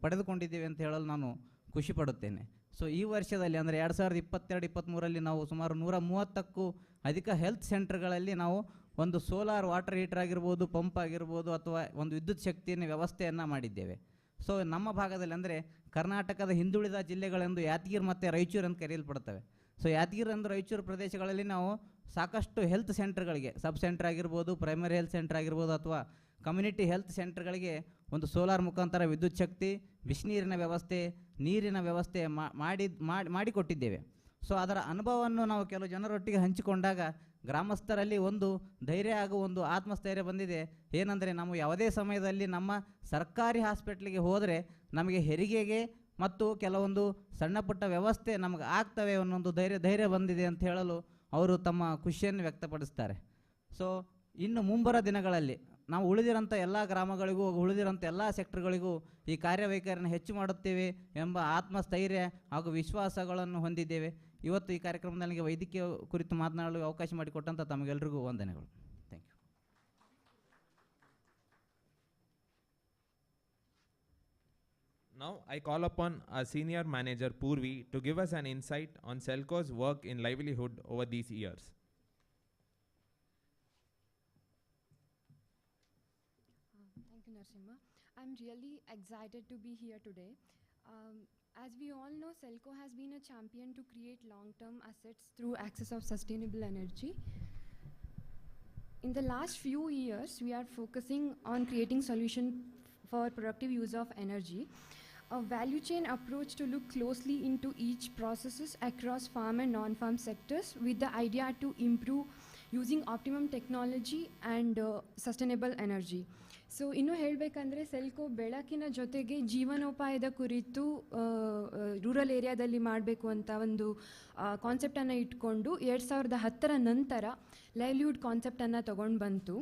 ಪಡೆದುಕೊಂಡಿದ್ದೇವೆ ಅಂತ ಹೇಳಲು ನಾನು ಖುಷಿ ಪಡುತ್ತೇನೆ. ಸೊ ಈ ವರ್ಷದಲ್ಲಿ ಅಂದರೆ 2022-23ರಲ್ಲಿ ನಾವು ಸುಮಾರು 130ಕ್ಕೂ ಅಧಿಕ ಹೆಲ್ತ್ ಸೆಂಟರ್ಗಳಲ್ಲಿ ನಾವು ಒಂದು ಸೋಲಾರ್ ವಾಟರ್ ಹೀಟರ್ ಆಗಿರ್ಬೋದು, ಪಂಪ್ ಆಗಿರ್ಬೋದು, ಅಥವಾ ಒಂದು ವಿದ್ಯುತ್ ಶಕ್ತಿಯನ್ನು ವ್ಯವಸ್ಥೆಯನ್ನು ಮಾಡಿದ್ದೇವೆ. ಸೊ ನಮ್ಮ ಭಾಗದಲ್ಲಿ ಅಂದರೆ ಕರ್ನಾಟಕದ ಹಿಂದುಳಿದ ಜಿಲ್ಲೆಗಳೆಂದು ಯಾದಗಿರಿ ಮತ್ತು ರಾಯಚೂರು ಅಂತ ಕರೆಯಲ್ಪಡ್ತವೆ. ಸೊ ಯಾದಗಿರಿ ಮತ್ತು ರಾಯಚೂರು ಪ್ರದೇಶಗಳಲ್ಲಿ ನಾವು ಸಾಕಷ್ಟು ಹೆಲ್ತ್ ಸೆಂಟರ್ಗಳಿಗೆ, ಸಬ್ ಸೆಂಟರ್ ಆಗಿರ್ಬೋದು, ಪ್ರೈಮರಿ ಹೆಲ್ತ್ ಸೆಂಟರ್ ಆಗಿರ್ಬೋದು, ಅಥವಾ ಕಮ್ಯುನಿಟಿ ಹೆಲ್ತ್ ಸೆಂಟರ್ಗಳಿಗೆ ಒಂದು ಸೋಲಾರ್ ಮುಖಾಂತರ ವಿದ್ಯುತ್ ಶಕ್ತಿ, ಬಿಸಿನೀರಿನ ವ್ಯವಸ್ಥೆ, ನೀರಿನ ವ್ಯವಸ್ಥೆ ಮಾಡಿಕೊಟ್ಟಿದ್ದೇವೆ. ಸೊ ಅದರ ಅನುಭವವನ್ನು ನಾವು ಕೆಲವು ಜನರೊಟ್ಟಿಗೆ ಹಂಚಿಕೊಂಡಾಗ ಗ್ರಾಮಸ್ಥರಲ್ಲಿ ಒಂದು ಧೈರ್ಯ ಹಾಗೂ ಒಂದು ಆತ್ಮಸ್ಥೈರ್ಯ ಬಂದಿದೆ. ಏನಂದರೆ ನಾವು ಯಾವುದೇ ಸಮಯದಲ್ಲಿ ನಮ್ಮ ಸರ್ಕಾರಿ ಹಾಸ್ಪಿಟ್ಲಿಗೆ ಹೋದರೆ ನಮಗೆ ಹೆರಿಗೆಗೆ ಮತ್ತು ಕೆಲವೊಂದು ಸಣ್ಣ ಪುಟ್ಟ ವ್ಯವಸ್ಥೆ ನಮಗೆ ಆಗ್ತವೆ ಅನ್ನೊಂದು ಧೈರ್ಯ ಬಂದಿದೆ ಅಂತ ಹೇಳಲು ಅವರು ತಮ್ಮ ಖುಷಿಯನ್ನು ವ್ಯಕ್ತಪಡಿಸ್ತಾರೆ. ಸೊ ಇನ್ನು ಮುಂಬರೋ ದಿನಗಳಲ್ಲಿ ನಾವು ಉಳಿದಿರೋಂಥ ಎಲ್ಲ ಗ್ರಾಮಗಳಿಗೂ ಉಳಿದಿರೋಂಥ ಎಲ್ಲ ಸೆಕ್ಟರ್ಗಳಿಗೂ ಈ ಕಾರ್ಯವೈಖರಿಯನ್ನು ಹೆಚ್ಚು ಮಾಡುತ್ತೇವೆ ಎಂಬ ಆತ್ಮಸ್ಥೈರ್ಯ ಹಾಗೂ ವಿಶ್ವಾಸಗಳನ್ನು ಹೊಂದಿದ್ದೇವೆ. ಇವತ್ತು ಈ ಕಾರ್ಯಕ್ರಮದಲ್ಲಿ ನನಗೆ ವೈದ್ಯಕೀಯ ಕುರಿತು ಮಾತನಾಡಲು ಅವಕಾಶ ಮಾಡಿಕೊಟ್ಟಂಥ ತಮಗೆಲ್ಲರಿಗೂ ವಂದನೆಗಳು. Thank you. Now I call upon our senior manager Purvi to give us an insight on Selco's work in livelihood over these years. Thank you, Narsimha. I'm really excited to be here today. As we all know, Selco has been a champion to create long-term assets through access of sustainable energy. In the last few years, we are focusing on creating solutions for productive use of energy, a value chain approach to look closely into each processes across farm and non-farm sectors with the idea to improve using optimum technology and sustainable energy. So ಇನ್ನೂ ಹೇಳಬೇಕಂದ್ರೆ Selco ಬೆಳಕಿನ ಜೊತೆಗೆ ಜೀವನೋಪಾಯದ ಕುರಿತು rural ಏರಿಯಾದಲ್ಲಿ ಮಾಡಬೇಕು ಅಂತ ಒಂದು ಕಾನ್ಸೆಪ್ಟನ್ನು ಇಟ್ಕೊಂಡು 2010 ನಂತರ ಲೈವ್ಲಿಹುಡ್ ಕಾನ್ಸೆಪ್ಟನ್ನು ತೊಗೊಂಡು ಬಂತು.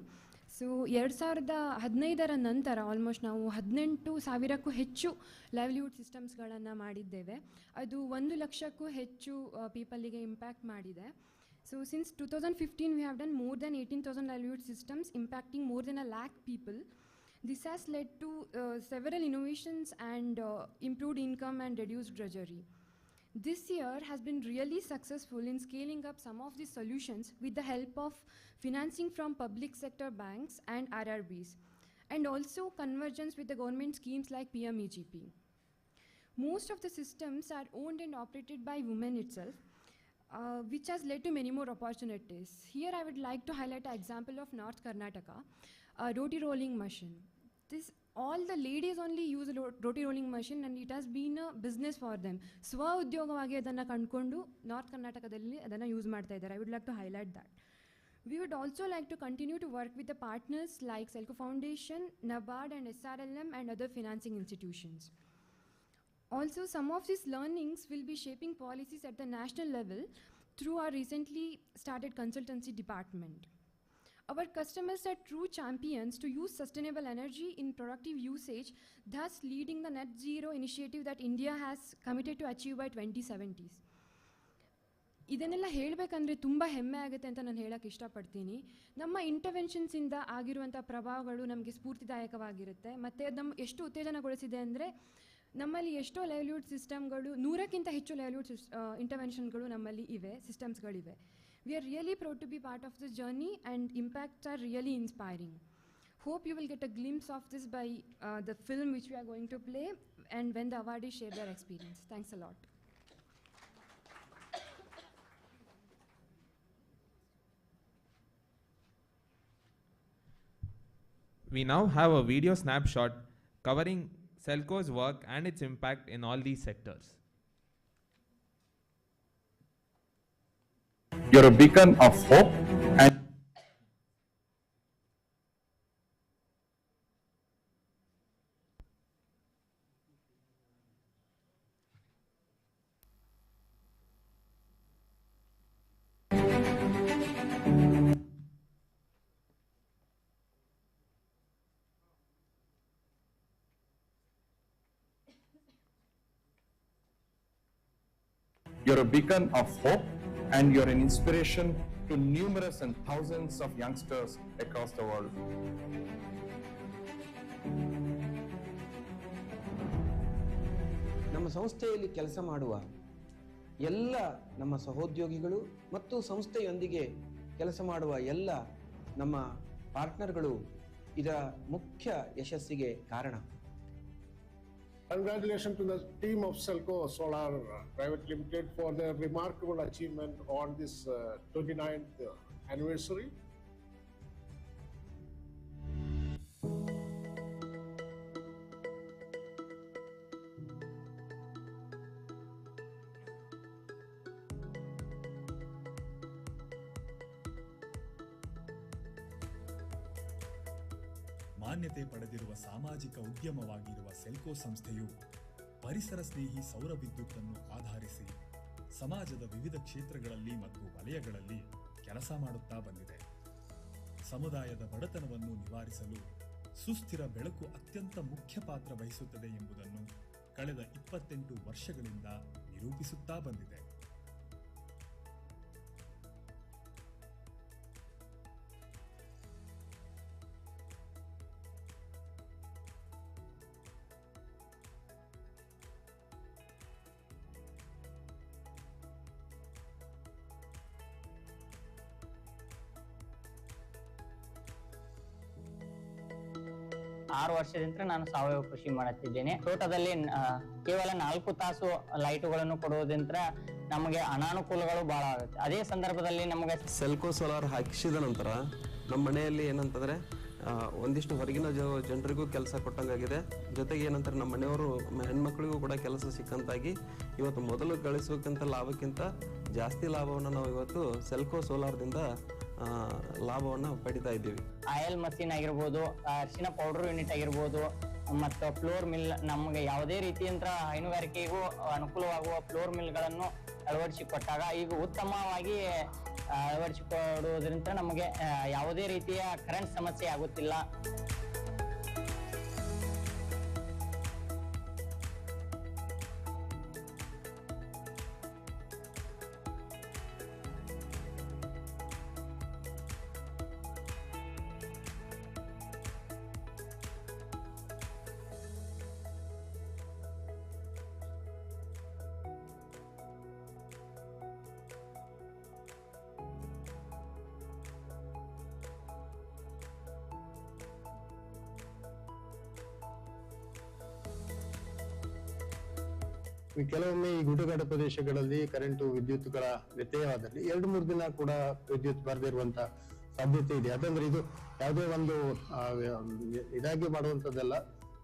ಸೊ 2015 ನಂತರ ಆಲ್ಮೋಸ್ಟ್ ನಾವು 18,000ಕ್ಕೂ ಹೆಚ್ಚು ಲೈವ್ಲಿಹುಡ್ ಸಿಸ್ಟಮ್ಸ್ಗಳನ್ನು ಮಾಡಿದ್ದೇವೆ. ಅದು 1 ಲಕ್ಷಕ್ಕೂ ಹೆಚ್ಚು ಪೀಪಲಿಗೆ ಇಂಪ್ಯಾಕ್ಟ್ ಮಾಡಿದೆ. So since 2015, we have done more than 18,000 livelihood systems impacting more than 1 lakh people. This has led to several innovations and improved income and reduced drudgery. This year has been really successful in scaling up some of these solutions with the help of financing from public sector banks and RRBs, and also convergence with the government schemes like PMEGP. Most of the systems are owned and operated by women itself, which has led to many more opportunities. Here I would like to highlight an example of North Karnataka, a roti rolling machine. All the ladies only use a roti rolling machine and it has been a business for them. ಸ್ವ ಉದ್ಯೋಗವಾಗಿ ಅದನ್ನು ಕಂಡುಕೊಂಡು north ಕರ್ನಾಟಕದಲ್ಲಿ ಅದನ್ನು use ಮಾಡ್ತಾ ಇದ್ದಾರೆ. I would like to highlight that. We would also like to continue to work with the partners like Selco Foundation, NABARD and SRLM and other financing institutions. Also, some of these learnings will be shaping policies at the national level through our recently started consultancy department. Our customers are true champions to use sustainable energy in productive usage, thus leading the net zero initiative that India has committed to achieve by 2070s. ಇದನ್ನೆಲ್ಲ ಹೇಳಬೇಕಂದ್ರೆ ತುಂಬ ಹೆಮ್ಮೆ ಆಗುತ್ತೆ ಅಂತ ನಾನು ಹೇಳಕ್ಕೆ ಇಷ್ಟಪಡ್ತೀನಿ. ನಮ್ಮ ಇಂಟರ್ವೆನ್ಷನ್ಸಿಂದ ಆಗಿರುವಂಥ ಪ್ರಭಾವಗಳು ನಮಗೆ ಸ್ಫೂರ್ತಿದಾಯಕವಾಗಿರುತ್ತೆ ಮತ್ತು ನಮ್ಮ ಎಷ್ಟು ಉತ್ತೇಜನಗೊಳಿಸಿದೆ ಅಂದರೆ ನಮ್ಮಲ್ಲಿ ಎಷ್ಟೋ ಲೈವ್ಲಿಹುಡ್ ಸಿಸ್ಟಮ್ಗಳು 100ಕ್ಕಿಂತ ಹೆಚ್ಚು ಲೈವ್ಲಿಹುಡ್ ಇಂಟರ್ವೆನ್ಷನ್ಗಳು ನಮ್ಮಲ್ಲಿ ಇವೆ, ಸಿಸ್ಟಮ್ಸ್ಗಳಿವೆ. We are really proud to be part of this journey and impacts are really inspiring. Hope you will get a glimpse of this by the film which we are going to play and when the awardees share their experience. Thanks a lot. We now have a video snapshot covering Selco's work and its impact in all these sectors. You're a beacon of hope and you're a beacon of hope and you're an inspiration to numerous and thousands of youngsters across the world. ನಮ್ಮ ಸಂಸ್ಥೆಯಲ್ಲಿ ಕೆಲಸ ಮಾಡುವ ಎಲ್ಲ ನಮ್ಮ ಸಹೋದ್ಯೋಗಿಗಳು ಮತ್ತು ಸಂಸ್ಥೆಯೊಂದಿಗೆ ಕೆಲಸ ಮಾಡುವ ಎಲ್ಲ ನಮ್ಮ ಪಾರ್ಟ್ನರ್ಗಳು ಇದರ ಮುಖ್ಯ ಯಶಸ್ಸಿಗೆ ಕಾರಣ. Congratulations to the team of Selco Solar Private Limited for their remarkable achievement on this 29th anniversary. ಮಾನ್ಯತೆ ಪಡೆದಿರುವ ಸಾಮಾಜಿಕ ಉದ್ಯಮವಾಗಿರುವ ಸೆಲ್ಕೋ ಸಂಸ್ಥೆಯು ಪರಿಸರ ಸ್ನೇಹಿ ಸೌರ ವಿದ್ಯುತ್ತನ್ನು ಆಧರಿಸಿ ಸಮಾಜದ ವಿವಿಧ ಕ್ಷೇತ್ರಗಳಲ್ಲಿ ಮತ್ತು ವಲಯಗಳಲ್ಲಿ ಕೆಲಸ ಮಾಡುತ್ತಾ ಬಂದಿದೆ. ಸಮುದಾಯದ ಬಡತನವನ್ನು ನಿವಾರಿಸಲು ಸುಸ್ಥಿರ ಬೆಳಕು ಅತ್ಯಂತ ಮುಖ್ಯ ಪಾತ್ರ ವಹಿಸುತ್ತದೆ ಎಂಬುದನ್ನು ಕಳೆದ 28 ವರ್ಷಗಳಿಂದ ನಿರೂಪಿಸುತ್ತಾ ಬಂದಿದೆ. ಆರು ವರ್ಷದಿಂದ ನಾನು ಸಾವಯವ ಕೃಷಿ ಮಾಡುತ್ತಿದ್ದೇನೆ. ತೋಟದಲ್ಲಿ ಕೇವಲ 4 ತಾಸು ಲೈಟುಗಳನ್ನು ಕೊಡುವುದರಿಂದ ನಮಗೆ ಅನಾನುಕೂಲಗಳು ಬಹಳ ಆಗುತ್ತೆ. ಅದೇ ಸಂದರ್ಭದಲ್ಲಿ ನಮಗೆ ಸೆಲ್ಕೋ ಸೋಲಾರ್ ಹಾಕಿಸಿದ ನಂತರ ನಮ್ಮ ಮನೆಯಲ್ಲಿ ಏನಂತಂದ್ರೆ ಒಂದಿಷ್ಟು ಹೊರಗಿನ ಜನರಿಗೂ ಕೆಲಸ ಕೊಟ್ಟಂಗಾಗಿದೆ. ಜೊತೆಗೆ ಏನಂತಾರೆ ನಮ್ಮ ಮನೆಯವರು ಹೆಣ್ಮಕ್ಳಿಗೂ ಕೂಡ ಕೆಲಸ ಸಿಕ್ಕಂತಾಗಿ ಇವತ್ತು ಮೊದಲು ಗಳಿಸಬೇಕಂತ ಲಾಭಕ್ಕಿಂತ ಜಾಸ್ತಿ ಲಾಭವನ್ನು ನಾವು ಇವತ್ತು ಸೆಲ್ಕೋ ಸೋಲಾರ್ದಿಂದ ಲಾಭವನ್ನು ಪಡಿತಾ ಇದ್ದೀವಿ. ಆಯಿಲ್ ಮಷೀನ್ ಆಗಿರ್ಬೋದು, ಅರಿಶಿನ ಪೌಡರ್ ಯೂನಿಟ್ ಆಗಿರ್ಬೋದು ಮತ್ತು ಫ್ಲೋರ್ ಮಿಲ್, ನಮಗೆ ಯಾವುದೇ ರೀತಿಯಂತ ಹೈನುಗಾರಿಕೆಗೂ ಅನುಕೂಲವಾಗುವ ಫ್ಲೋರ್ ಮಿಲ್ಗಳನ್ನು ಅಳವಡಿಸಿಕೊಟ್ಟಾಗ ಈಗ ಉತ್ತಮವಾಗಿ ಅಳವಡಿಸಿಕೊಡುವುದರಿಂದ ನಮಗೆ ಯಾವುದೇ ರೀತಿಯ ಕರೆಂಟ್ ಸಮಸ್ಯೆ ಆಗುತ್ತಿಲ್ಲ. ಕೆಲವೊಮ್ಮೆ ಈ ಗುಡ್ಡಗಾಡು ಪ್ರದೇಶಗಳಲ್ಲಿ ಕರೆಂಟು ವಿದ್ಯುತ್ಗಳ ವ್ಯತ್ಯಯವಾದಲ್ಲಿ 2-3 ದಿನ ಕೂಡ ವಿದ್ಯುತ್ ಬರದಿರುವಂತ ಸಾಧ್ಯತೆ ಇದೆ. ಯಾಕಂದ್ರೆ ಇದು ಯಾವುದೇ ಒಂದು ಇದಾಗಿ ಮಾಡುವಂತದ್ದಲ್ಲ,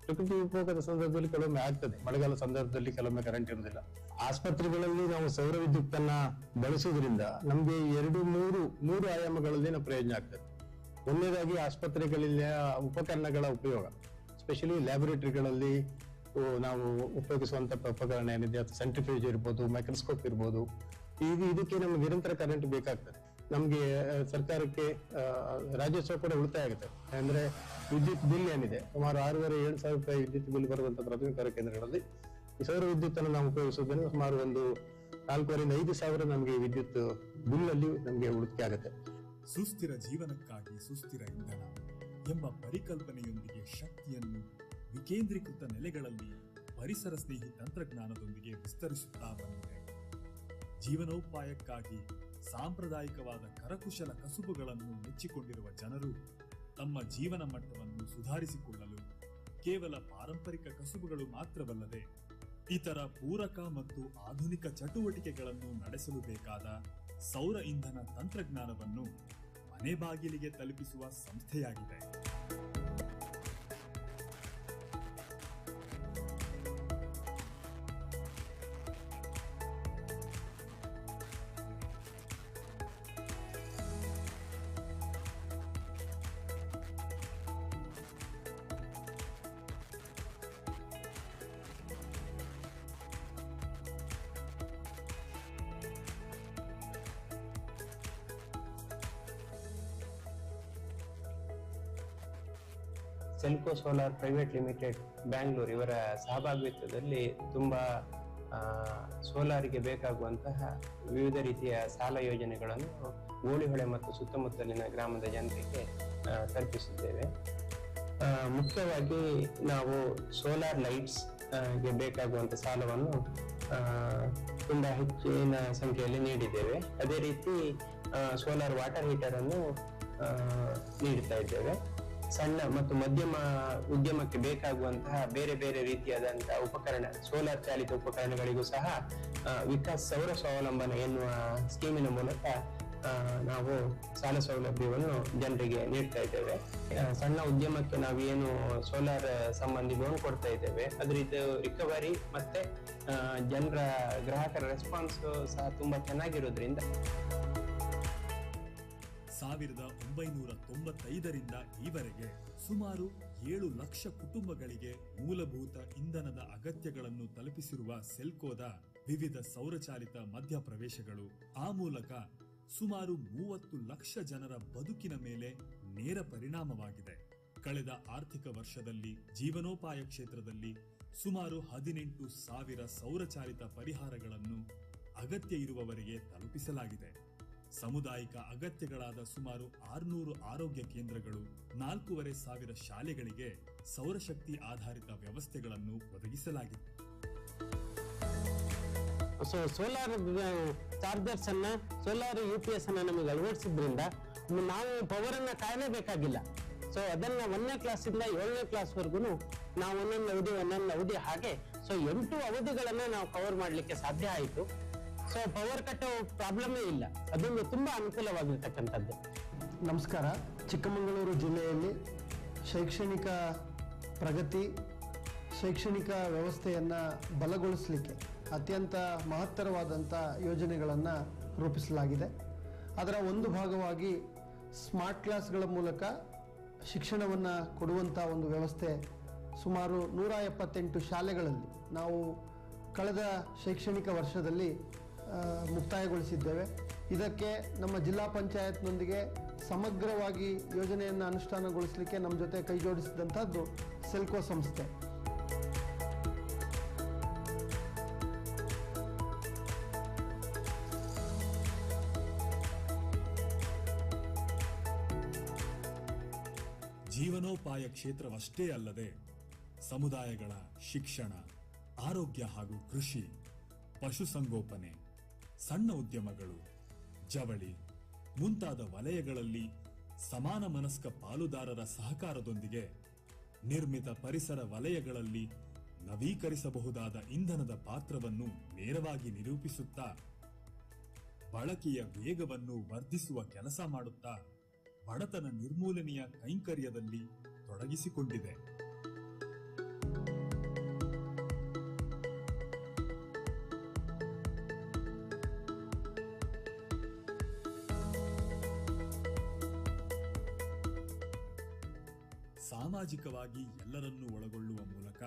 ಪ್ರಕೃತಿ ವಿಕೋಪದ ಸಂದರ್ಭದಲ್ಲಿ ಕೆಲವೊಮ್ಮೆ ಆಗ್ತದೆ, ಮಳೆಗಾಲ ಸಂದರ್ಭದಲ್ಲಿ ಕೆಲವೊಮ್ಮೆ ಕರೆಂಟ್ ಇರುವುದಿಲ್ಲ. ಆಸ್ಪತ್ರೆಗಳಲ್ಲಿ ನಾವು ಸೌರ ವಿದ್ಯುತ್ತನ್ನ ಬಳಸುವುದರಿಂದ ನಮಗೆ ಮೂರು ಆಯಾಮಗಳಲ್ಲಿ ಪ್ರಯೋಜನ ಆಗ್ತದೆ. ಒಂದನೇದಾಗಿ ಆಸ್ಪತ್ರೆಗಳಿಂದ ಉಪಕರಣಗಳ ಉಪಯೋಗ, ಸ್ಪೆಷಲಿ ಲ್ಯಾಬೊರೇಟರಿಗಳಲ್ಲಿ ನಾವು ಉಪಯೋಗಿಸುವಂತ ಉಪಕರಣ ಏನಿದೆ, ಅದು ಸೆಂಟ್ರಿಫ್ಯೂಜ್ ಇರ್ಬೋದು, ಮೈಕ್ರೋಸ್ಕೋಪ್ ಇರ್ಬೋದು, ಇದಕ್ಕೆ ನಮ್ಗೆ ನಿರಂತರ ಕರೆಂಟ್ ಬೇಕಾಗ್ತದೆ. ನಮ್ಗೆ ಸರ್ಕಾರಕ್ಕೆ ರಾಜ್ಯೋತ್ಸವ ಕೂಡ ಉಳಿತಾಯ ಆಗುತ್ತೆ. ಅಂದ್ರೆ ವಿದ್ಯುತ್ ಬಿಲ್ ಏನಿದೆ, ಸುಮಾರು 6,500-7,000 ರೂಪಾಯಿ ವಿದ್ಯುತ್ ಬಿಲ್ ಬರುವಂತ ಪ್ರಾಥಮಿಕ ಆರೋಗ್ಯ ಕೇಂದ್ರಗಳಲ್ಲಿ ಈ ಸೌರ ವಿದ್ಯುತ್ ಅನ್ನು ನಾವು ಉಪಯೋಗಿಸೋದ್ರಿಂದ ಸುಮಾರು ಒಂದು 4,500-5,000 ನಮಗೆ ವಿದ್ಯುತ್ ಬಿಲ್ ಅಲ್ಲಿ ನಮಗೆ ಉಳಿತಾಯ ಆಗುತ್ತೆ. ಸುಸ್ಥಿರ ಜೀವನಕ್ಕಾಗಿ ಸುಸ್ಥಿರ ಇಂಧನ ಎಂಬ ಪರಿಕಲ್ಪನೆಯೊಂದಿಗೆ ಶಕ್ತಿಯನ್ನು ವಿಕೇಂದ್ರೀಕೃತ ನೆಲೆಗಳಲ್ಲಿ ಪರಿಸರ ಸ್ನೇಹಿ ತಂತ್ರಜ್ಞಾನದೊಂದಿಗೆ ವಿಸ್ತರಿಸುತ್ತಾ ಬಂದಿದೆ. ಜೀವನೋಪಾಯಕ್ಕಾಗಿ ಸಾಂಪ್ರದಾಯಿಕವಾದ ಕರಕುಶಲ ಕಸುಬುಗಳನ್ನು ಮೆಚ್ಚಿಕೊಂಡಿರುವ ಜನರು ತಮ್ಮ ಜೀವನ ಮಟ್ಟವನ್ನು ಸುಧಾರಿಸಿಕೊಳ್ಳಲು ಕೇವಲ ಪಾರಂಪರಿಕ ಕಸುಬುಗಳು ಮಾತ್ರವಲ್ಲದೆ ಇತರ ಪೂರಕ ಮತ್ತು ಆಧುನಿಕ ಚಟುವಟಿಕೆಗಳನ್ನು ನಡೆಸಲು ಬೇಕಾದ ಸೌರ ಇಂಧನ ತಂತ್ರಜ್ಞಾನವನ್ನು ಮನೆ ಬಾಗಿಲಿಗೆ ತಲುಪಿಸುವ ಸಂಸ್ಥೆಯಾಗಿದೆ. Selco solar private limited Bangalore ಇವರ ಸಹಭಾಗಿತ್ವದಲ್ಲಿ ತುಂಬಾ ಸೋಲಾರಿಗೆ ಬೇಕಾಗುವಂತಹ ವಿವಿಧ ರೀತಿಯ ಸಾಲ ಯೋಜನೆಗಳನ್ನು ಗೋಳಿಹೊಳೆ ಮತ್ತು ಸುತ್ತಮುತ್ತಲಿನ ಗ್ರಾಮದ ಜನರಿಗೆ ತಲುಪಿಸಿದ್ದೇವೆ. ಮುಖ್ಯವಾಗಿ ನಾವು ಸೋಲಾರ್ ಲೈಟ್ಸ್ ಗೆ ಬೇಕಾಗುವಂತ ಸಾಲವನ್ನು ತುಂಬಾ ಹೆಚ್ಚಿನ ಸಂಖ್ಯೆಯಲ್ಲಿ ನೀಡಿದ್ದೇವೆ. ಅದೇ ರೀತಿ ಸೋಲಾರ್ ವಾಟರ್ ಹೀಟರ್ ಅನ್ನು ನೀಡುತ್ತಾ ಇದ್ದೇವೆ. ಸಣ್ಣ ಮತ್ತು ಮಧ್ಯಮ ಉದ್ಯಮಕ್ಕೆ ಬೇಕಾಗುವಂತಹ ಬೇರೆ ಬೇರೆ ರೀತಿಯಾದಂತಹ ಉಪಕರಣ, ಸೋಲಾರ್ ಚಾಲಿತ ಉಪಕರಣಗಳಿಗೂ ಸಹ ವಿಕಾಸ್ ಸೌರ ಸ್ವಾವಲಂಬನ ಎನ್ನುವ ಸ್ಕೀಮಿನ ಮೂಲಕ ನಾವು ಸಾಲ ಸೌಲಭ್ಯವನ್ನು ಜನರಿಗೆ ನೀಡ್ತಾ ಇದ್ದೇವೆ. ಸಣ್ಣ ಉದ್ಯಮಕ್ಕೆ ನಾವು ಏನು ಸೋಲಾರ್ ಸಂಬಂಧಿ ಲೋನ್ ಕೊಡ್ತಾ ಇದ್ದೇವೆ, ಅದರಿಂದ ರಿಕವರಿ ಮತ್ತೆ ಜನರ ಗ್ರಾಹಕರ ರೆಸ್ಪಾನ್ಸ್ ಸಹ ತುಂಬಾ ಚೆನ್ನಾಗಿರೋದ್ರಿಂದ 1995ರಿಂದ ಈವರೆಗೆ ಸುಮಾರು 7 ಲಕ್ಷ ಕುಟುಂಬಗಳಿಗೆ ಮೂಲಭೂತ ಇಂಧನದ ಅಗತ್ಯಗಳನ್ನು ತಲುಪಿಸಿರುವ ಸೆಲ್ಕೋದ ವಿವಿಧ ಸೌರಚಾಲಿತ ಮಧ್ಯಪ್ರವೇಶಗಳು ಆ ಮೂಲಕ ಸುಮಾರು 30 ಲಕ್ಷ ಜನರ ಬದುಕಿನ ಮೇಲೆ ನೇರ ಪರಿಣಾಮವಾಗಿದೆ. ಕಳೆದ ಆರ್ಥಿಕ ವರ್ಷದಲ್ಲಿ ಜೀವನೋಪಾಯ ಕ್ಷೇತ್ರದಲ್ಲಿ ಸುಮಾರು 18,000 ಸೌರಚಾಲಿತ ಪರಿಹಾರಗಳನ್ನು ಅಗತ್ಯ ಇರುವವರಿಗೆ ತಲುಪಿಸಲಾಗಿದೆ. ಸಮುದಾಯಿಕ ಅಗತ್ಯಗಳಾದ ಸುಮಾರು 600 ಆರೋಗ್ಯ ಕೇಂದ್ರಗಳು, 4,500 ಶಾಲೆಗಳಿಗೆ ಸೌರಶಕ್ತಿ ಆಧಾರಿತ ವ್ಯವಸ್ಥೆಗಳನ್ನು ಒದಗಿಸಲಾಗಿದೆ. ಸೋಲಾರ್ ಚಾರ್ಜರ್ಸ್ ಅನ್ನ, ಸೋಲಾರ್ UPS ಅನ್ನ ನಮಗೆ ಅಳವಡಿಸಿದ್ರಿಂದ ನಾವು ಪವರ್ ಅನ್ನ ಕಾಯಲೇಬೇಕಾಗಿಲ್ಲ. ಸೊ ಅದನ್ನ 1ನೇ ಕ್ಲಾಸಿಂದ 7ನೇ ಕ್ಲಾಸ್ವರೆಗೂ ನಾವು ಒಂದೊಂದು ಅವಧಿ ಹಾಗೆ 8 ಅವಧಿಗಳನ್ನ ನಾವು ಕವರ್ ಮಾಡಲಿಕ್ಕೆ ಸಾಧ್ಯ ಆಯಿತು. ಸೊ ಪವರ್ ಕಟ್ ಪ್ರಾಬ್ಲಮೇ ಇಲ್ಲ. ಅದೊಂದು ತುಂಬಾ ಅನುಕೂಲವಾಗಿರ್ತಕ್ಕಂಥದ್ದು. ನಮಸ್ಕಾರ. ಚಿಕ್ಕಮಗಳೂರು ಜಿಲ್ಲೆಯಲ್ಲಿ ಶೈಕ್ಷಣಿಕ ಪ್ರಗತಿ, ಶೈಕ್ಷಣಿಕ ವ್ಯವಸ್ಥೆಯನ್ನು ಬಲಗೊಳಿಸಲಿಕ್ಕೆ ಅತ್ಯಂತ ಮಹತ್ತರವಾದಂಥ ಯೋಜನೆಗಳನ್ನು ರೂಪಿಸಲಾಗಿದೆ. ಅದರ ಒಂದು ಭಾಗವಾಗಿ ಸ್ಮಾರ್ಟ್ ಕ್ಲಾಸ್ಗಳ ಮೂಲಕ ಶಿಕ್ಷಣವನ್ನು ಕೊಡುವಂಥ ಒಂದು ವ್ಯವಸ್ಥೆ ಸುಮಾರು 178 ಶಾಲೆಗಳಲ್ಲಿ ನಾವು ಕಳೆದ ಶೈಕ್ಷಣಿಕ ವರ್ಷದಲ್ಲಿ ಮುಕ್ತಾಯಗೊಳಿಸಿದ್ದೇವೆ. ಇದಕ್ಕೆ ನಮ್ಮ ಜಿಲ್ಲಾ ಪಂಚಾಯತ್ನೊಂದಿಗೆ ಸಮಗ್ರವಾಗಿ ಯೋಜನೆಯನ್ನು ಅನುಷ್ಠಾನಗೊಳಿಸಲಿಕ್ಕೆ ನಮ್ಮ ಜೊತೆ ಕೈ ಜೋಡಿಸಿದಂಥದ್ದು ಸೆಲ್ಕೋ ಸಂಸ್ಥೆ. ಜೀವನೋಪಾಯ ಕ್ಷೇತ್ರವಷ್ಟೇ ಅಲ್ಲದೆ ಸಮುದಾಯಗಳ ಶಿಕ್ಷಣ, ಆರೋಗ್ಯ ಹಾಗೂ ಕೃಷಿ, ಪಶುಸಂಗೋಪನೆ, ಸಣ್ಣ ಉದ್ಯಮಗಳು, ಜವಳಿ ಮುಂತಾದ ವಲಯಗಳಲ್ಲಿ ಸಮಾನ ಮನಸ್ಕ ಪಾಲುದಾರರ ಸಹಕಾರದೊಂದಿಗೆ ನಿರ್ಮಿತ ಪರಿಸರ ವಲಯಗಳಲ್ಲಿ ನವೀಕರಿಸಬಹುದಾದ ಇಂಧನದ ಪಾತ್ರವನ್ನು ನೇರವಾಗಿ ನಿರೂಪಿಸುತ್ತಾ ಬಳಕೆಯ ವೇಗವನ್ನು ವರ್ಧಿಸುವ ಕೆಲಸ ಮಾಡುತ್ತಾ ಬಡತನ ನಿರ್ಮೂಲನೆಯ ಕೈಂಕರ್ಯದಲ್ಲಿ ತೊಡಗಿಸಿಕೊಂಡಿದೆ. ಸಾಮಾಜಿಕವಾಗಿ ಎಲ್ಲರನ್ನೂ ಒಳಗೊಳ್ಳುವ ಮೂಲಕ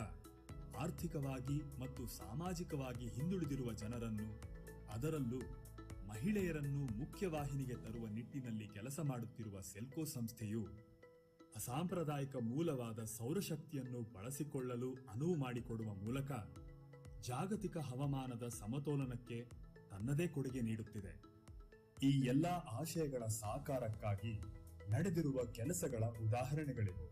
ಆರ್ಥಿಕವಾಗಿ ಮತ್ತು ಸಾಮಾಜಿಕವಾಗಿ ಹಿಂದುಳಿದಿರುವ ಜನರನ್ನು, ಅದರಲ್ಲೂ ಮಹಿಳೆಯರನ್ನು ಮುಖ್ಯವಾಹಿನಿಗೆ ತರುವ ನಿಟ್ಟಿನಲ್ಲಿ ಕೆಲಸ ಮಾಡುತ್ತಿರುವ ಸೆಲ್ಕೋ ಸಂಸ್ಥೆಯು ಅಸಾಂಪ್ರದಾಯಿಕ ಮೂಲವಾದ ಸೌರಶಕ್ತಿಯನ್ನು ಬಳಸಿಕೊಳ್ಳಲು ಅನುವು ಮಾಡಿಕೊಡುವ ಮೂಲಕ ಜಾಗತಿಕ ಹವಾಮಾನದ ಸಮತೋಲನಕ್ಕೆ ತನ್ನದೇ ಕೊಡುಗೆ ನೀಡುತ್ತಿದೆ. ಈ ಎಲ್ಲ ಆಶಯಗಳ ಸಾಕಾರಕ್ಕಾಗಿ ನಡೆದಿರುವ ಕೆಲಸಗಳ ಉದಾಹರಣೆಗಳಿವೆ.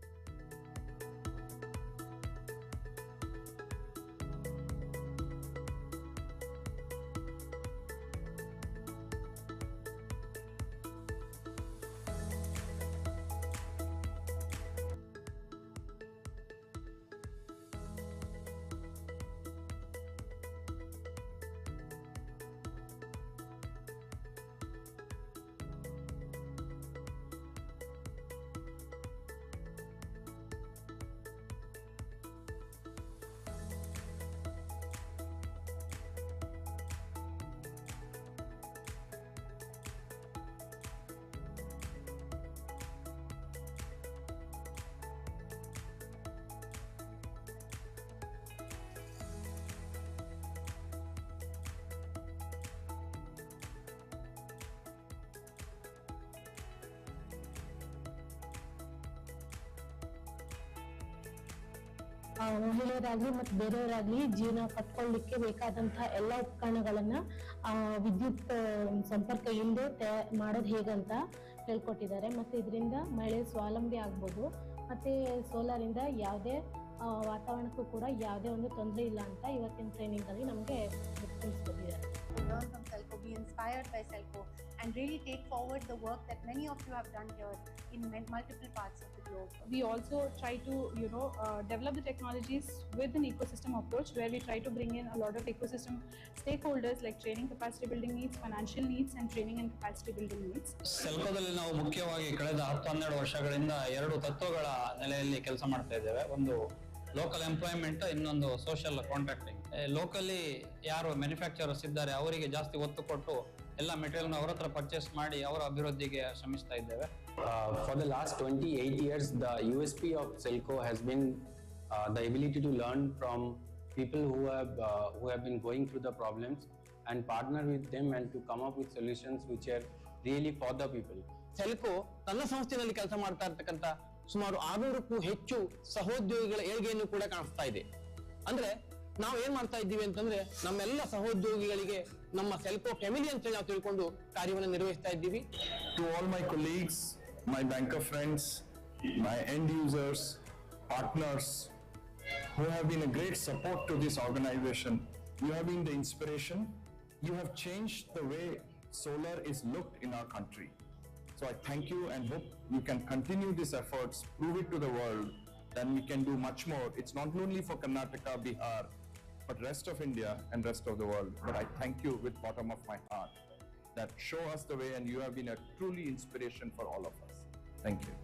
ಮಹಿಳೆಯರಾಗ್ಲಿ ಮತ್ತು ಬೇರೆಯವರಾಗ್ಲಿ ಜೀವನ ಕಟ್ಕೊಳ್ಳಿಕ್ಕೆ ಬೇಕಾದಂತಹ ಎಲ್ಲ ಉಪಕರಣಗಳನ್ನ ವಿದ್ಯುತ್ ಸಂಪರ್ಕ ಇಲ್ಲದೆ ಮಾಡೋದು ಹೇಗಂತ ಹೇಳ್ಕೊಟ್ಟಿದ್ದಾರೆ. ಮತ್ತೆ ಇದರಿಂದ ಮಹಿಳೆ ಸ್ವಾವಲಂಬಿ ಆಗ್ಬೋದು. ಮತ್ತೆ ಸೋಲಾರ್ ಇಂದ ಯಾವುದೇ ವಾತಾವರಣಕ್ಕೂ ಕೂಡ ಯಾವುದೇ ಒಂದು ತೊಂದರೆ ಇಲ್ಲ ಅಂತ ಇವತ್ತಿನ ಟ್ರೈನಿಂಗ್ ಅಲ್ಲಿ ನಮಗೆ ತಿಳಿಸ್ಕೊಟ್ಟಿದ್ದಾರೆ. Learn from Selco, be inspired by Selco, and really take forward the work that many of you have done here in multiple parts of the globe. We also try to, develop the technologies with an ecosystem approach, where we try to bring in a lot of ecosystem stakeholders like training, capacity building needs, financial needs, and training and capacity building needs. ಸೆಲ್ಕೋದಲ್ಲಿ ನಾವು ಮುಖ್ಯವಾಗಿ ಕಳೆದ 10-12 ವರ್ಷಗಳಿಂದ 2 ತತ್ವಗಳ ನೆಲೆಯಲ್ಲಿ ಕೆಲಸ ಮಾಡ್ತಾ ಇದ್ದೇವೆ. ಒಂದು ಲೋಕಲ್ ಎಂಪ್ಲಾಯ್ಮೆಂಟ್, ಇನ್ನೊಂದು ಸೋಷಿಯಲ್ ಕಾಂಟ್ರಾಕ್ಟಿಂಗ್. ಲೋಕಲಿ ಯಾರು ಮ್ಯಾನುಫ್ಯಾಕ್ಚರರ್ಸ್ ಇದ್ದಾರೆ ಅವರಿಗೆ ಜಾಸ್ತಿ ಒತ್ತು ಕೊಟ್ಟು ಎಲ್ಲ ಮೆಟೀರಿಯಲ್ ಅವರ ಹತ್ರ ಪರ್ಚೇಸ್ ಮಾಡಿ ಅವರ ಅಭಿವೃದ್ಧಿಗೆ ಶ್ರಮಿಸ್ತಾ ಇದ್ದೇವೆ. For the last 28 years, the USP of Selco has been the ability to learn from people who have been going through the problems and partner with them and to come up with solutions which are really for the people. Selco ತನ್ನ ಸಂಸ್ಥೆಯಲ್ಲಿ ಕೆಲಸ ಮಾಡ್ತಾ ಇರ್ತಕ್ಕಂಥ ಸುಮಾರು 600ಕ್ಕೂ ಹೆಚ್ಚು ಸಹೋದ್ಯೋಗಿಗಳ ಏಳ್ಗೆಯನ್ನು ಕೂಡ ಕಾಣಿಸ್ತಾ ಇದೆ. ಅಂದ್ರೆ ನಾವು ಏನ್ ಮಾಡ್ತಾ ಇದ್ದೀವಿ ಅಂತಂದ್ರೆ ನಮ್ಮೆಲ್ಲ ಸಹೋದ್ಯೋಗಿಗಳಿಗೆ ನಮ್ಮ ಸೆಲ್ಕೋ ಫ್ಯಾಮಿಲಿ ಅಂತ ನಾವು ತಿಳ್ಕೊಂಡು ಕಾರ್ಯವನ್ನು ನಿರ್ವಹಿಸ್ತಾ ಇದ್ದೀವಿ. To all my colleagues, my banker friends, my end users, partners who have been a great support to this organization, you have been the inspiration. You have changed the way solar is looked in our country. So I thank you and hope you can continue these efforts, prove it to the world, then we can do much more. It's not only for Karnataka, Bihar, but rest of India and rest of the world. But I thank you with bottom of my heart that show us the way, and you have been a truly inspiration for all of us. Thank you.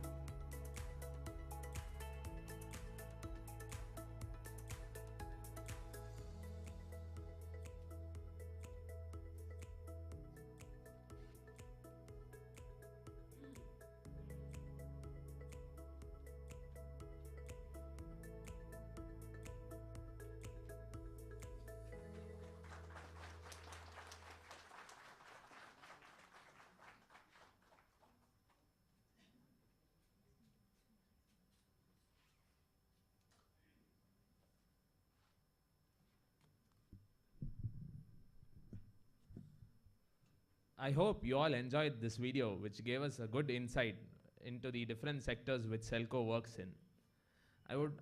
I hope you all enjoyed this video, which gave us a good insight into the different sectors which Selco works in.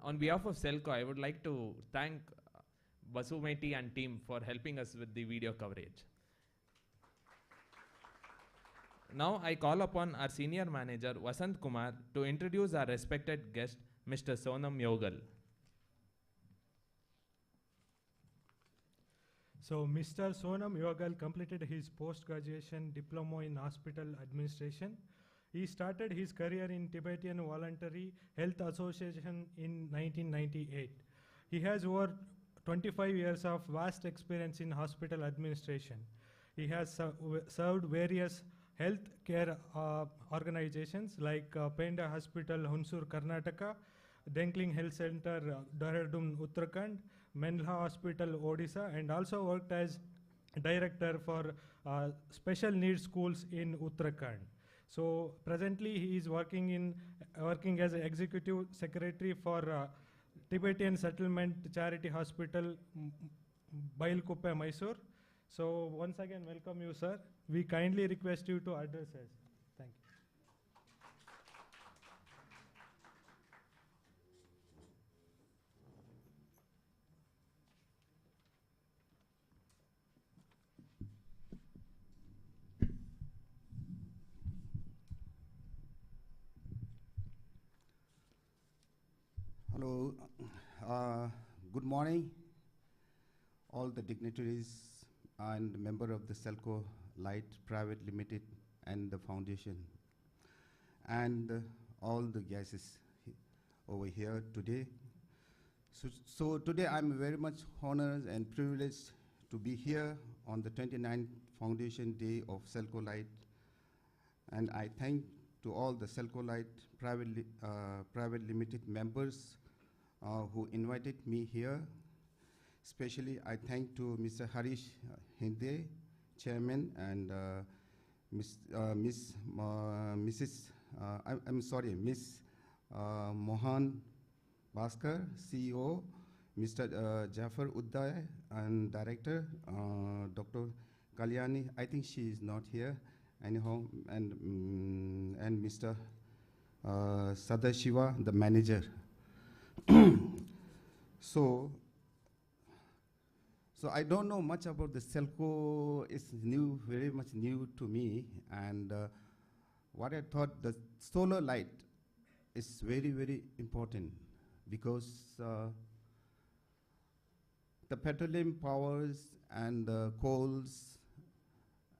On behalf of Selco, I would like to thank Basumeti and team for helping us with the video coverage. Now I call upon our senior manager, Vasant Kumar, to introduce our respected guest, Mr. Sonam Yogal. So Mr. Sonam Yogal completed his post-graduation diploma in hospital administration. He started his career in Tibetan Voluntary Health Association in 1998. He has over 25 years of vast experience in hospital administration. He has served various health care organizations like Penda Hospital, Hunsur, Karnataka, Denkling Health Center, Dehradun, Uttarakhand, Menla Hospital, Odisha, and also worked as director for special needs schools in Uttarakhand. So presently he is working as an executive secretary for Tibetan Settlement Charity Hospital, Bailkuppe, Mysore. So once again, welcome you, sir. We kindly request you to address us. Thank you. Hello, good morning, all the dignitaries and member of the Selco Light Private Limited and the foundation, and all the guests over here today. So today I'm very much honored and privileged to be here on the 29th Foundation Day of Selco Light, and I thank to all the Selco Light Private Limited members who invited me here. Especially, I thank to Mr. Harish Hinde, Chairman, and Miss Mohan Bhaskar, CEO, Mr. Jafar Udday, and Director, Dr. Kalyani. I think she is not here anyhow, and Mr. Sadashiva, the manager. So I don't know much about the Selco. It's new, very much new to me. And what I thought, the solar light is very, very important because the petroleum powers and the coals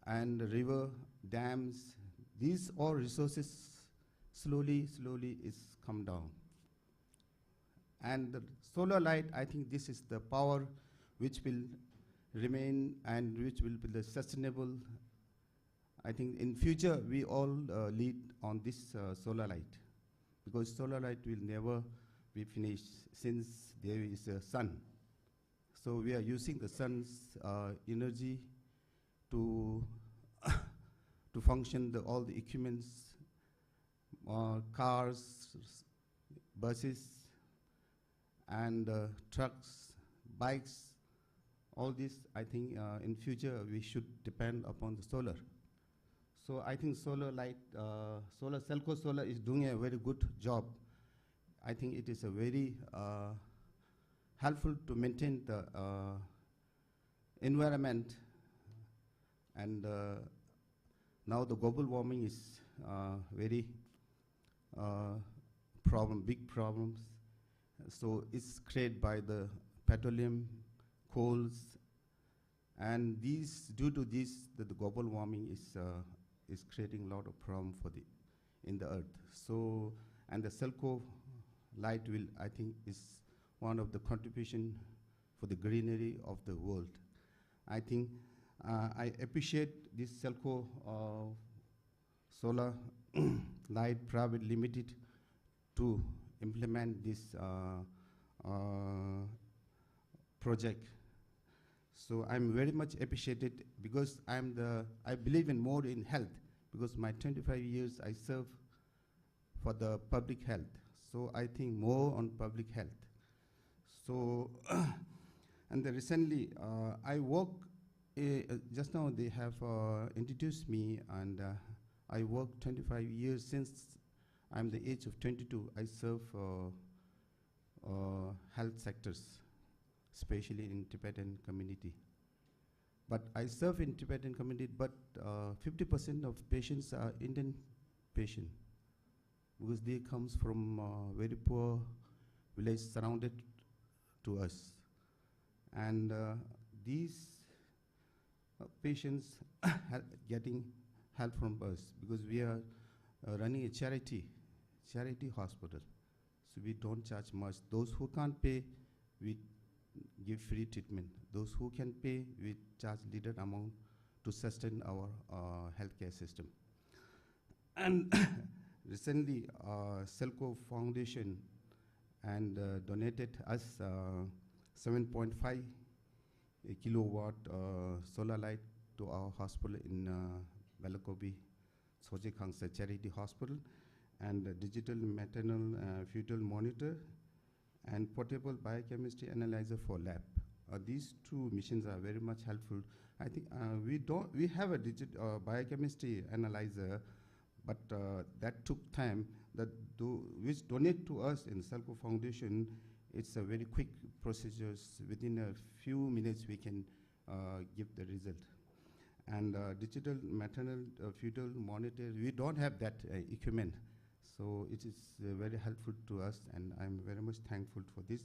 and the river dams, these all resources slowly is come down. And the solar light, I think this is the power which will remain and which will be the sustainable. I think in future we all lead on this solar light, because solar light will never be finished since there is a sun. So we are using the sun's energy to to function all the equipments, cars, buses, and trucks, bikes. All this, I think, in future we should depend upon the solar. So I think solar light, Selco Solar is doing a very good job. I think it is a very helpful to maintain the environment, and now the global warming is very big problems. So it's created by the petroleum, coals, and due to this, the global warming is creating a lot of problem in the earth. So, and the Selco light will, I think, is one of the contribution for the greenery of the world. I think I appreciate this Selco Solar Light Private Limited to implement this project. So I'm very much appreciated because I believe in more in health, because my 25 years I serve for the public health. So I think more on public health. So, and recently I work, just now they have introduced me, and I worked 25 years since I'm the age of 22. I serve health sectors, especially in Tibetan community. But I serve in Tibetan community, but 50% of patients are Indian patients, because they comes from very poor village surrounded to us. And these patients getting help from us, because we are running a charity hospital. So we don't charge much. Those who can't pay, we give free treatment. Those who can pay, we charge little amount to sustain our healthcare system. And recently, Selco Foundation and donated us 7.5 kilowatt solar light to our hospital in Balakobi, Soje Khangsa Charity Hospital, and a digital maternal fetal monitor and portable biochemistry analyzer for lab. These two missions are very much helpful. I think we have a biochemistry analyzer, but that took time. Which donate to us in Selco Foundation, it's a very quick procedures. Within a few minutes, we can give the result. And digital maternal fetal monitor, we don't have that equipment. So it is very helpful to us, and I'm very much thankful for this.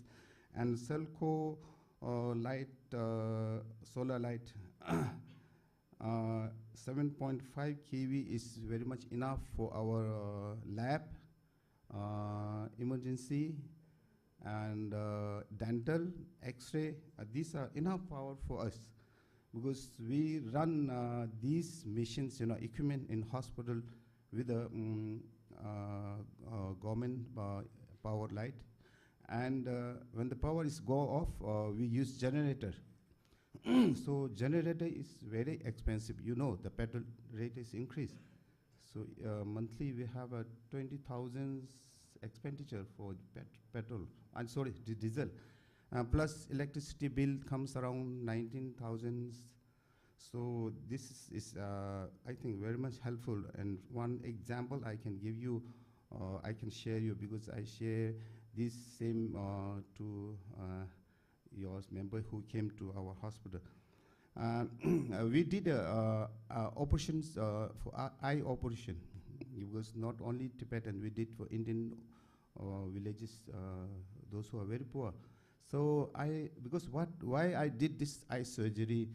And Selco light, solar light, 7.5 kV is very much enough for our lab, emergency, and dental, X-ray. These are enough power for us because we run these machines, equipment in hospital with a government power light. And when the power is go off, we use generator. So generator is very expensive. The petrol rate is increased. So monthly we have a 20,000 expenditure for petrol. I'm sorry, diesel. Plus electricity bill comes around 19,000. So this is, I think, very much helpful. And one example I can give you, I can share you because I share this same to your member who came to our hospital. We did operations for eye operation. It was not only Tibetan, we did for Indian villages, those who are very poor. So why I did this eye surgery,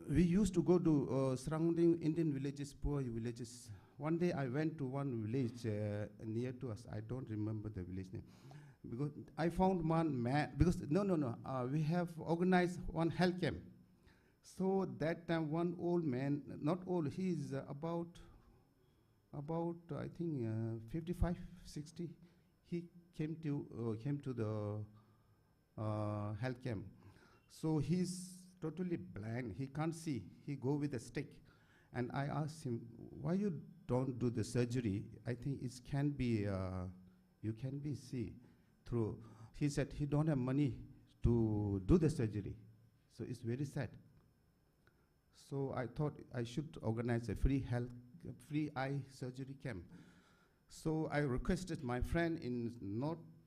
we used to go to surrounding Indian villages, poor villages. One day I went to one village near to us. I don't remember the village name. Because I found one man, because we have organized one health camp. So that time one old man, not old, he is about I think 55, 60. He came to the health camp. So he's totally blind. He can't see. He go with a stick. And I asked him, why you don't do the surgery? I think it can be, you can be see through. He said he don't have money to do the surgery. So it's very sad. So I thought I should organize a free eye surgery camp. So I requested my friend in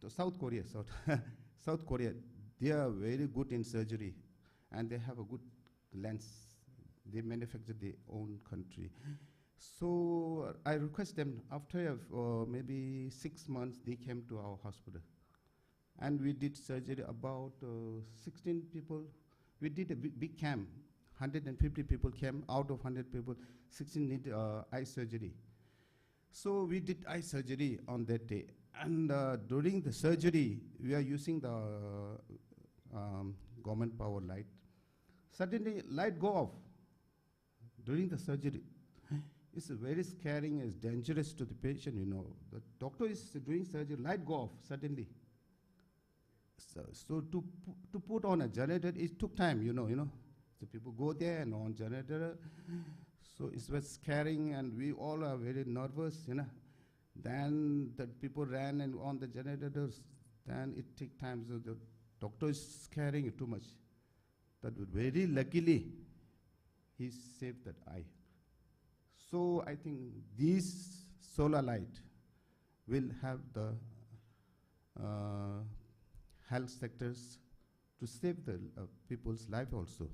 South Korea. South Korea, they are very good in surgery, and they have a good lens. They manufacture their own country. So I request them, after maybe 6 months, they came to our hospital. And we did surgery about 16 people. We did a big camp. 150 people came. Out of 100 people, 16 need eye surgery. So we did eye surgery on that day. And during the surgery, we are using the government power light. Suddenly, light go off during the surgery. It's very scary, it's dangerous to the patient, The doctor is doing surgery, light go off suddenly. So to put on a generator, it took time, So people go there and on generator. So it was scaring, and we all are very nervous, Then the people ran and on the generators. Then it took time, so the doctor is scaring it too much. But very luckily, he saved that eye. So I think this solar light will have the health sectors to save the people's life also.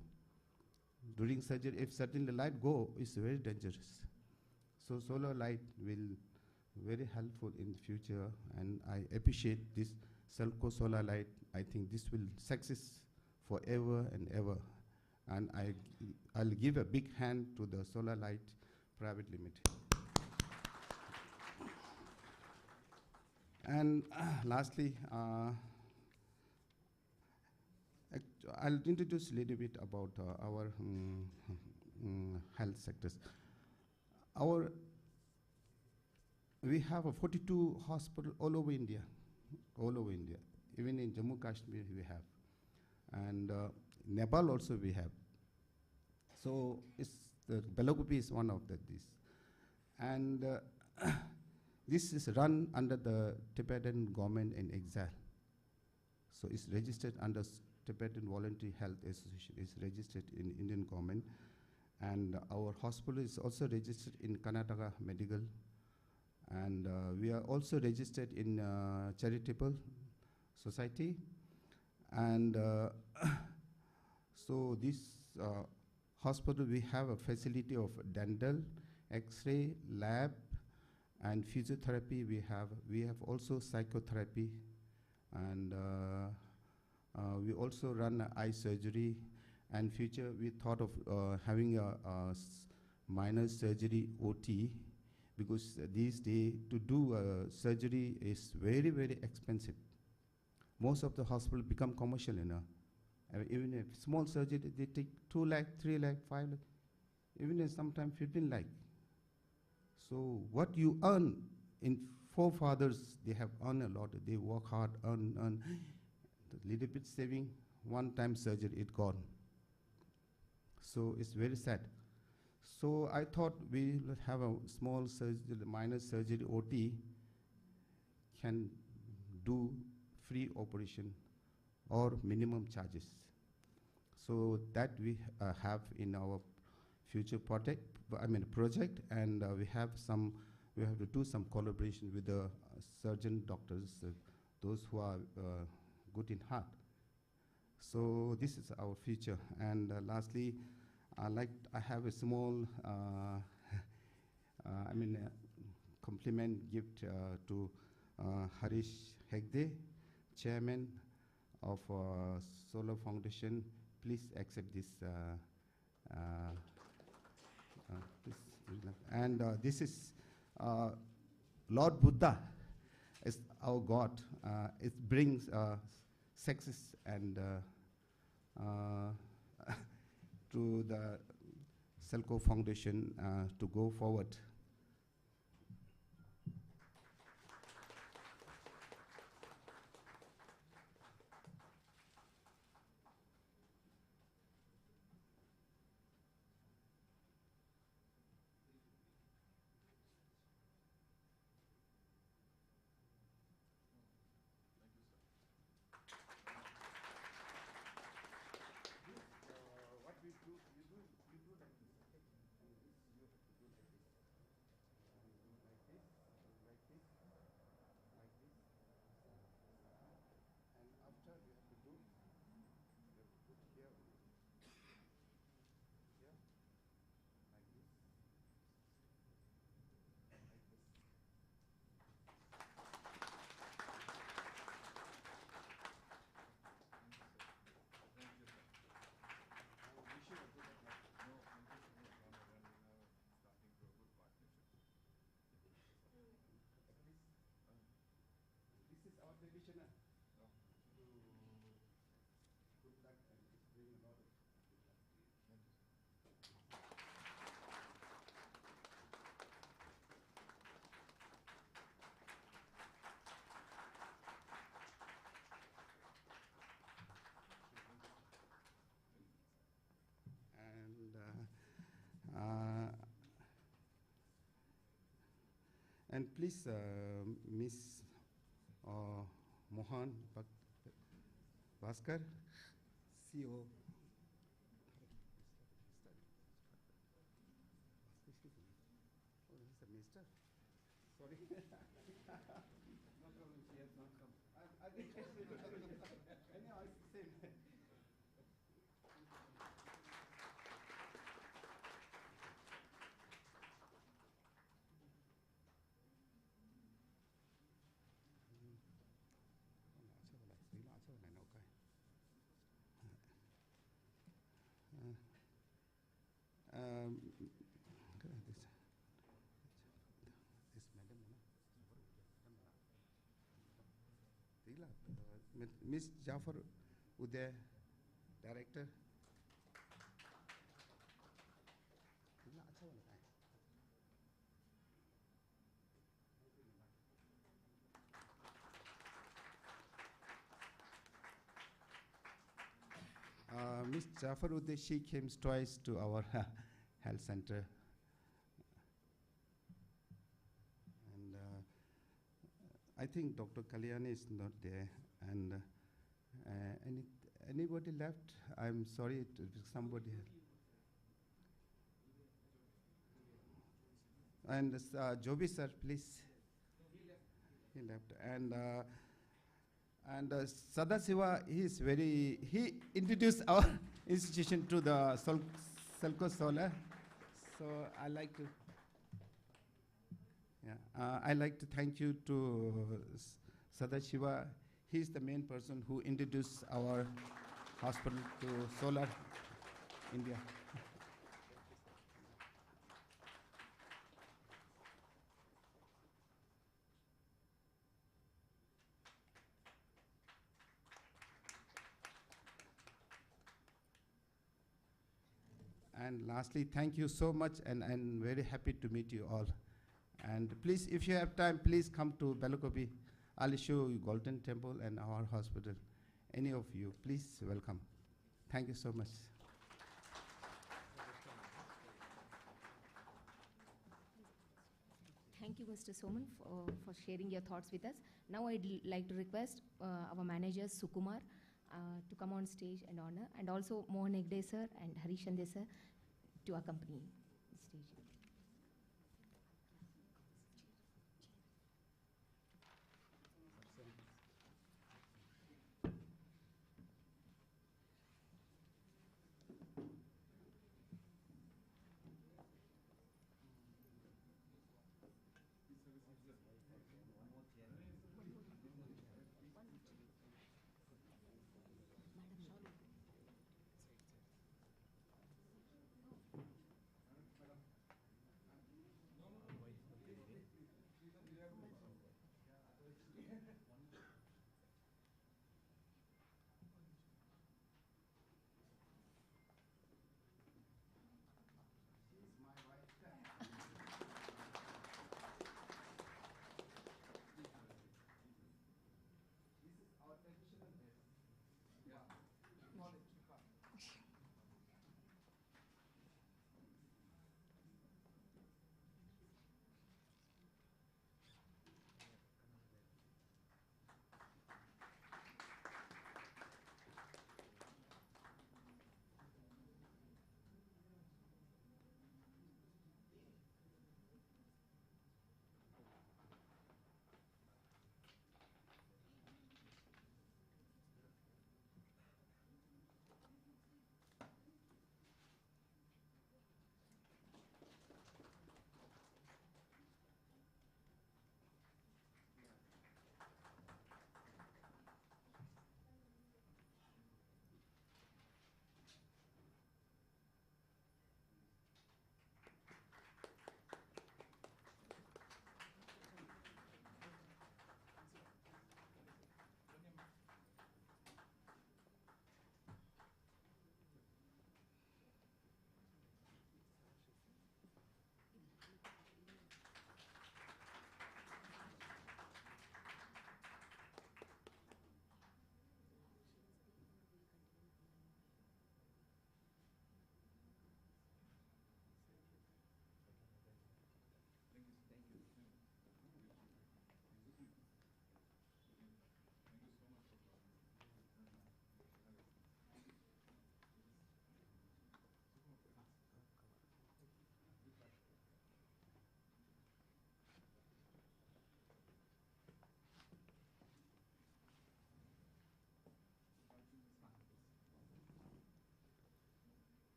During surgery, if suddenly light go, it's very dangerous. So solar light will very helpful in the future, and I appreciate this Selco solar light. I think this will success forever and ever. And I'll give a big hand to the Solar Light Private Limited. And lastly, I'll introduce a little bit about our health sectors. Our we have a 42 hospital all over India, all over India. Even in Jammu Kashmir we have, and Nepal also we have. So it's the Belagupi is one of these, and this is run under the Tibetan government in exile. So it's registered under Tibetan Voluntary Health Association. It's registered in Indian government, and our hospital is also registered in Karnataka Medical, and we are also registered in charitable society, and so this hospital we have a facility of dental, X-ray, lab, and physiotherapy. We have also psychotherapy, and we also run eye surgery. And future we thought of having a minor surgery OT, because these days to do surgery is very, very expensive. Most of the hospitals become commercial, you know. Even if small surgery, they take 2 lakh, 3 lakh, 5 lakh, even sometimes 15 lakh. So what you earn in forefathers, they have earned a lot. They work hard, earn, a little bit saving, one-time surgery, it gone. So it's very sad. So I thought we would have a small surgery, minor surgery OT, can do free operation or minimum charges. So that we have in our future project, and we have to do some collaboration with the surgeon doctors, those who are good in heart. So this is our future. And lastly, I have a small, compliment gift to Harish Hegde, Chairman of Solar Foundation. Please accept this. And this is Lord Buddha is our God. It brings success and to the Selco Foundation to go forward. And please, Miss Mohan Bhaskar, CEO. Oh, this is a minister. Sorry. No problem, she has not come. I think anyhow, it's the same. Miss Jafar Uday, Director. Ms. Jafaruddin, she came twice to our health center. And I think Dr. Kalyani is not there. And anybody left? I'm sorry, somebody. And Joby sir, please. He left. And Sadasiva, he introduced our institution to the Selco Solar. So I like to thank you to Sadashiva. He's the main person who introduced our hospital to Solar India. And lastly, thank you so much, and I'm very happy to meet you all. And please, if you have time, please come to Balakopi. I'll show you Golden Temple and our hospital. Any of you, please welcome. Thank you so much. Thank you, Mr. Soman, for sharing your thoughts with us. Now I'd like to request our managers, Sukumar, to come on stage and honor, and also Mohan Hegde sir and Harish Ande sir to accompany the stage.